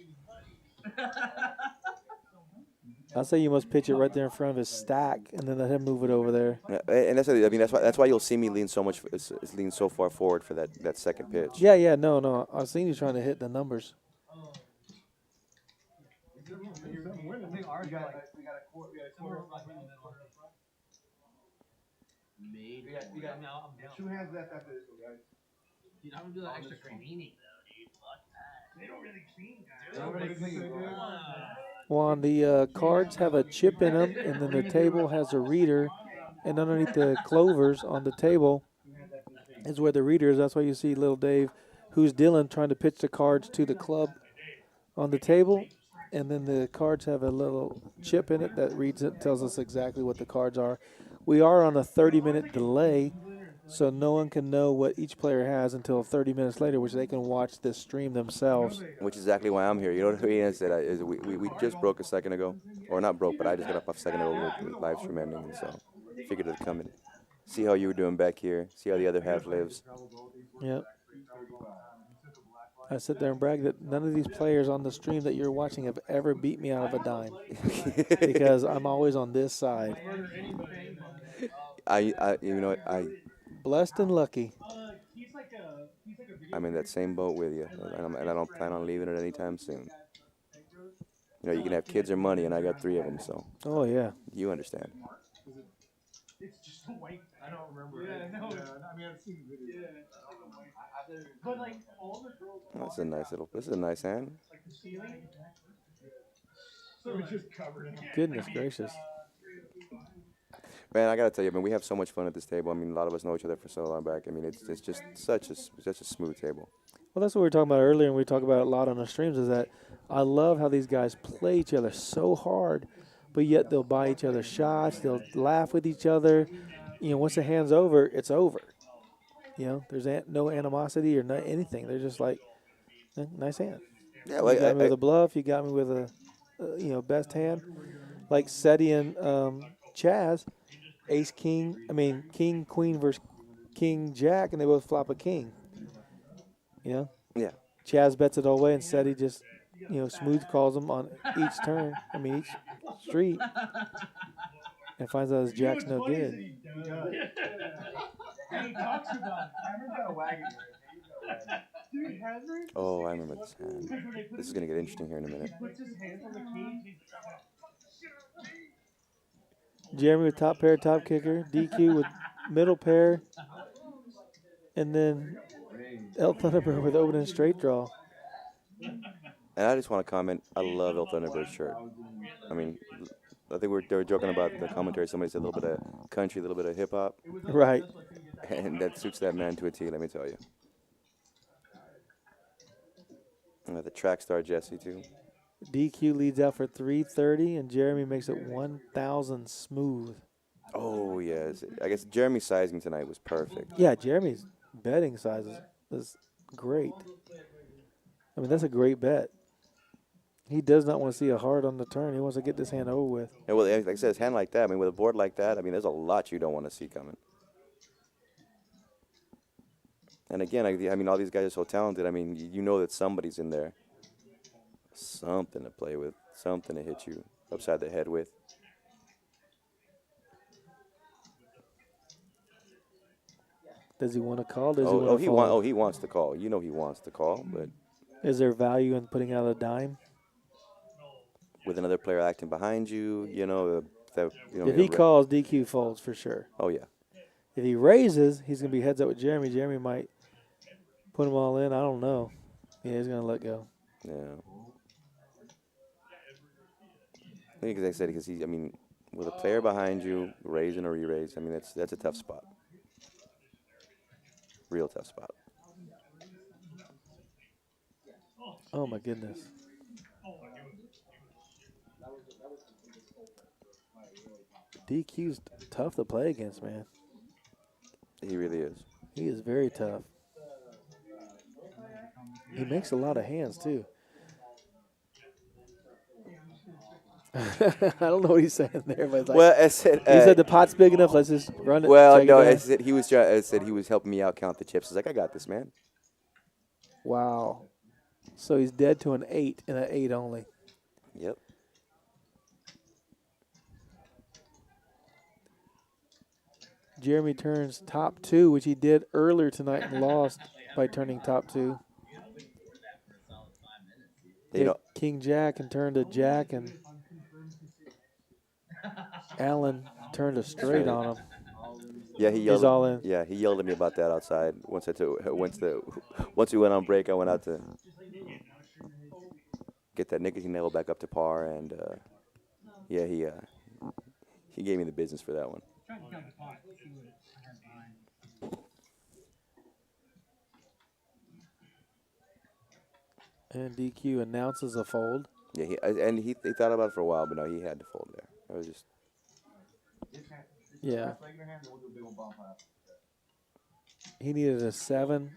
I say you must pitch it right there in front of his stack, and then let him move it over there. Yeah, and that's why you'll see me lean so much, lean so far forward for that second pitch. Yeah, no. I've seen you trying to hit the numbers. Maybe. We got now. I'm down. 2 hands left after this one, guys. Dude, I'm gonna do that extra cleaning though, dude. Fuck that. They don't really clean, guys. They don't really clean. Well, on the cards have a chip in them, and then the table has a reader, and underneath the clovers on the table is where the reader is. That's why you see little Dave, who's Dylan, trying to pitch the cards to the club on the table, and then the cards have a little chip in it that reads it, tells us exactly what the cards are. We are on a 30-minute delay, so no one can know what each player has until 30 minutes later, which they can watch this stream themselves. Which is exactly why I'm here. You know what I mean? We just broke a second ago, or not broke, but I just got up a second ago with the live stream ending, and so figured I'd come and see how you were doing back here, see how the other half lives. Yep. I sit there and brag that none of these players on the stream that you're watching have ever beat me out of a dime because I'm always on this side. I Blessed and lucky. I'm in that same boat with you, and I don't plan on leaving it anytime soon. You know, you can have kids or money, and I got 3 of them, so. Oh, yeah. You understand. It's just a white. I don't remember. Yeah, no. I mean, I've seen videos. But like all the girls. This is a nice hand. Like the ceiling. So it's just covered in. Goodness gracious. Man, I gotta tell you, we have so much fun at this table. I mean, a lot of us know each other for so long back. I mean, it's just such a smooth table. Well, that's what we were talking about earlier, and we talk about it a lot on the streams, is that I love how these guys play each other so hard, but yet they'll buy each other shots. They'll laugh with each other. You know, once the hand's over, it's over. You know, there's no animosity or anything. They're just like, nice hand. Yeah, well, you got me with a bluff. You got me with a best hand. Like Seti and Chaz, ace, king, king, queen versus king, jack, and they both flop a king. You know? Yeah. Chaz bets it all away, and Seti just, smooth calls him on each turn. Each street. And finds out his jack's no good. And he talks about it. Cameron's got a wagon. Dude, Hazard. Oh, I remember this hand. This is gonna get interesting here in a minute. Puts his hands on the cage. Jeremy with top pair, top kicker. DQ with middle pair. And then El Thunderbird with open and straight draw. And I just want to comment, I love El Thunderbird's shirt. I mean, I think they were joking about the commentary. Somebody said a little bit of country, a little bit of hip hop. Right. And that suits that man to a T, let me tell you. And the track star Jesse, too. DQ leads out for 330, and Jeremy makes it 1,000 smooth. Oh, yes. I guess Jeremy's sizing tonight was perfect. Yeah, Jeremy's betting size is great. I mean, that's a great bet. He does not want to see a hard on the turn. He wants to get this hand over with. Yeah, well, like I said, his hand like that, with a board like that, there's a lot you don't want to see coming. And again, all these guys are so talented. You know that somebody's in there. Something to play with, something to hit you upside the head with. Does he want to call? He wants to call. You know he wants to call, but is there value in putting out a dime? With another player acting behind you, if he calls, DQ folds for sure. Oh, yeah. If he raises, he's going to be heads up with Jeremy. Jeremy might put them all in. I don't know. Yeah, he's going to let go. Yeah. I think, as I said, because with a player behind you, raise and a re-raise, that's a tough spot. Real tough spot. Oh, my goodness. DQ's tough to play against, man. He really is. He is very tough. He makes a lot of hands, too. I don't know what he's saying there, but it's like, Well, I said. he said the pot's big enough. Let's just run it. Well, check it no, down. I said he was. I said he was helping me out count the chips. I was like, I got this, man. Wow. So he's dead to an 8 and an 8 only. Yep. Jeremy turns top 2, which he did earlier tonight and lost by turning top 2. You know, King Jack and turned to Jack, and Allen turned a straight on him. yeah, he yelled. He's all in. Yeah, he yelled at me about that outside. Once we went on break, I went out to get that nicotine level back up to par, and yeah, he gave me the business for that one. Trying to count the pot. See what I have behind. And DQ announces a fold. Yeah, he thought about it for a while, but no, he had to fold there. It was just. Yeah. He needed a 7,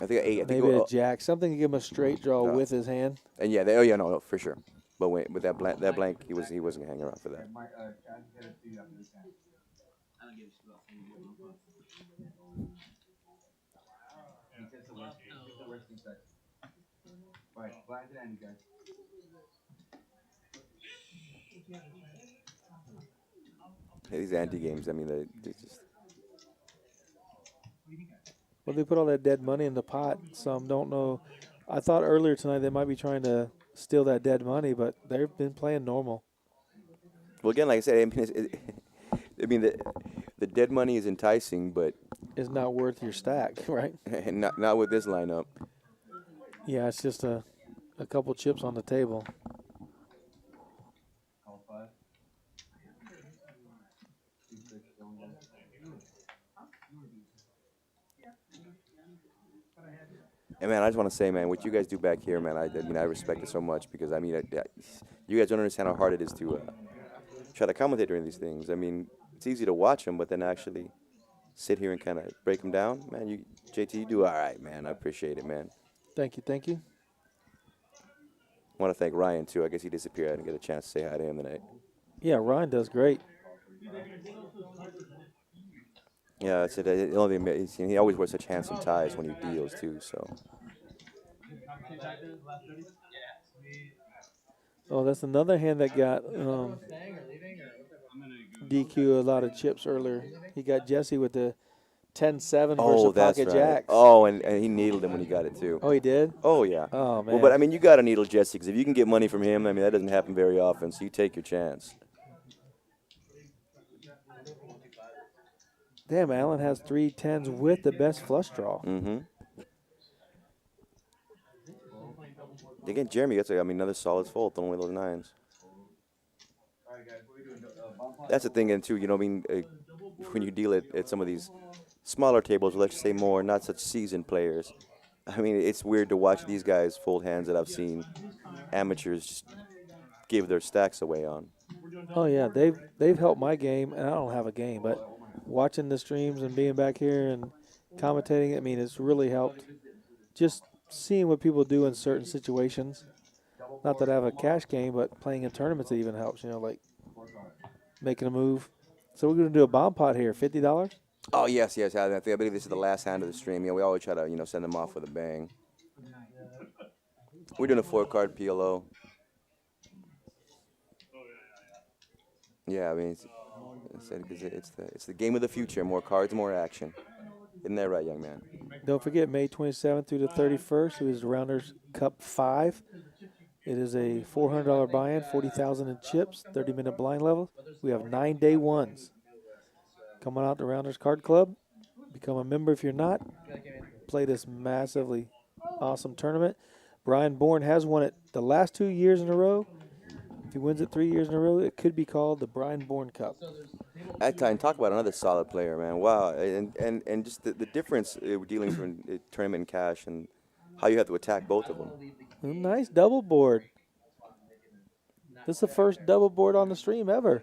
I think 8. I think maybe a Jack, something to give him a straight draw with his hand. And yeah, no, for sure. But with that blank, he wasn't hanging around for that. Right, blind to end, guys. Hey, these anti games, I mean, they just. Well, they put all that dead money in the pot. Some don't know. I thought earlier tonight they might be trying to steal that dead money, but they've been playing normal. Well, again, like I said, I mean, the dead money is enticing, but It's not worth your stack, right? not with this lineup. Yeah, it's just a couple chips on the table. And man, I just want to say, man, what you guys do back here, man, I respect it so much because I mean, you guys don't understand how hard it is to try to commentate during these things. I mean, it's easy to watch them, but then actually sit here and kind of break them down, man. JT, you do all right, man. I appreciate it, man. Thank you, thank you. I want to thank Ryan too. I guess he disappeared. I didn't get a chance to say hi to him tonight. Yeah, Ryan does great. Yeah, I said he always wears such handsome ties when he deals too. So. Oh, that's another hand that got DQ a lot of chips earlier. He got Jesse with the 10-7 versus a that's pocket right. jacks. Oh, and he needled him when he got it too. Oh, he did? Oh yeah. Oh man. Well, but I mean, you got to needle Jesse because if you can get money from him, I mean, that doesn't happen very often. So you take your chance. Damn, Allen has 3 10s with the best flush draw. Mm-hmm. Again, Jeremy gets another solid fold, throwing away those 9s. That's the thing, and too, when you deal at some of these smaller tables, let's say more not such seasoned players, I mean, it's weird to watch these guys fold hands that I've seen amateurs give their stacks away on. Oh yeah, they've helped my game, and I don't have a game, but watching the streams and being back here and commentating, I mean, it's really helped. Just seeing what people do in certain situations. Not that I have a cash game, but playing in tournaments it even helps. Like making a move. So we're going to do a bomb pot here. $50. Oh yes. I believe this is the last hand of the stream. Yeah, we always try to send them off with a bang. We're doing a 4-card PLO. Yeah, I mean, it's the game of the future. More cards, more action. Isn't that right, young man? Don't forget, May 27th through the 31st, it is Rounders Cup 5. It is a $400 buy-in, 40,000 in chips, 30-minute blind levels. We have 9 day ones. Come on out to Rounders Card Club. Become a member if you're not. Play this massively awesome tournament. Brian Bourne has won it the last 2 years in a row. If he wins it 3 years in a row, it could be called the Brian Bourne Cup. And talk about another solid player, man. Wow, and just the difference dealing from tournament and cash and how you have to attack both of them. Nice double board. This is the first double board on the stream ever.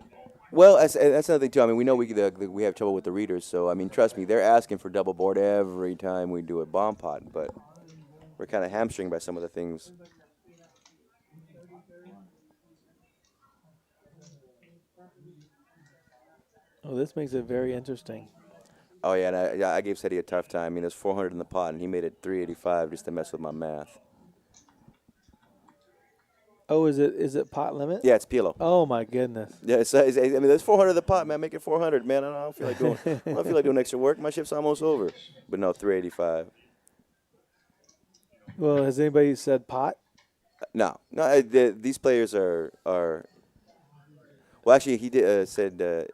Well, that's another thing too. I mean, we know we have trouble with the readers, so I mean, trust me, they're asking for double board every time we do a bomb pot, but we're kind of hamstringed by some of the things. Oh, this makes it very interesting. Oh yeah, and I gave Seti a tough time. I mean, there's 400 in the pot, and he made it 385 just to mess with my math. Oh, is it pot limit? Yeah, it's Pilo. Oh my goodness. Yeah, I mean, there's 400 in the pot, man. Make it 400, man. I don't feel like doing. I don't feel like doing extra work. My shift's almost over. But no, 385. Well, has anybody said pot? No. These players are. Well, actually, he did said.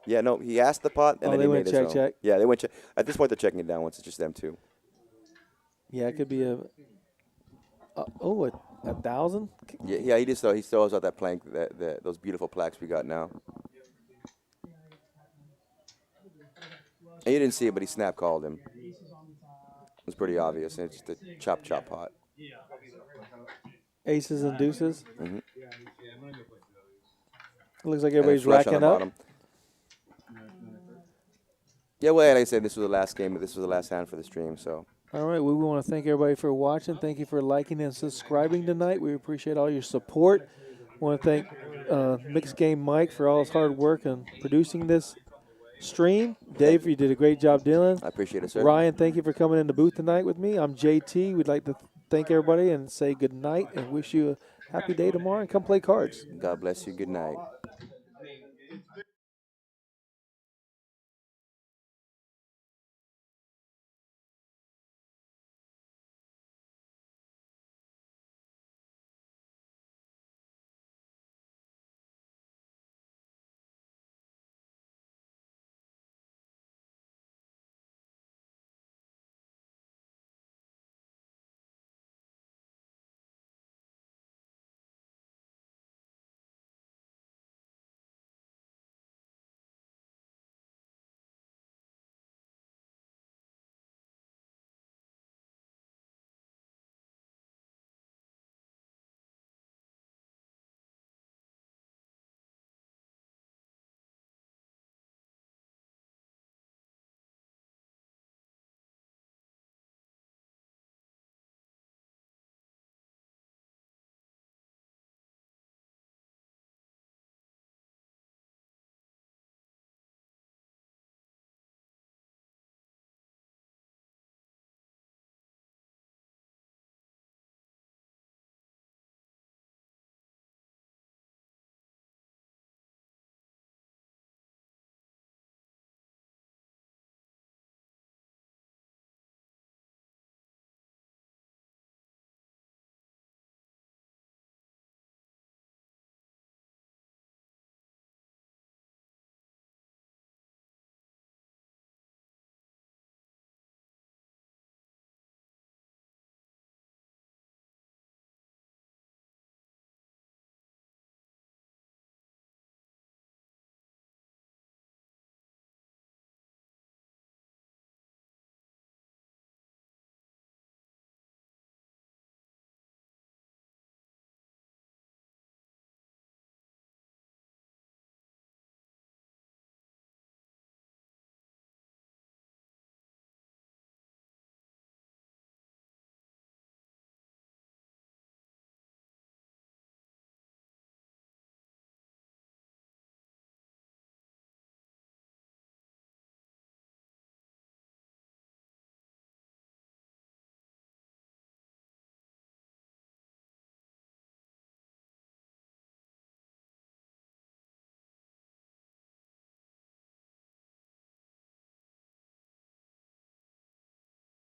Yeah, no, he asked the pot, and then they he went made his check, own. check. Yeah, they went check. At this point, they're checking it down once it's just them two. Yeah, it could be a 1,000. Yeah, he throws out that plank, those beautiful plaques we got now. And you didn't see it, but he snap called him. It was pretty obvious. And it's just a chop pot. Aces and deuces. Mm-hmm. It looks like And everybody's flush on the racking up. bottom. Yeah, well, like I said, this was the last game, but this was the last hand for the stream, so. All right, we want to thank everybody for watching. Thank you for liking and subscribing tonight. We appreciate all your support. Want to thank Mixed Game Mike for all his hard work on producing this stream. Dave, you did a great job dealing. I appreciate it, sir. Ryan, thank you for coming in the booth tonight with me. I'm JT. We'd like to thank everybody and say good night and wish you a happy day tomorrow and come play cards. God bless you. Good night.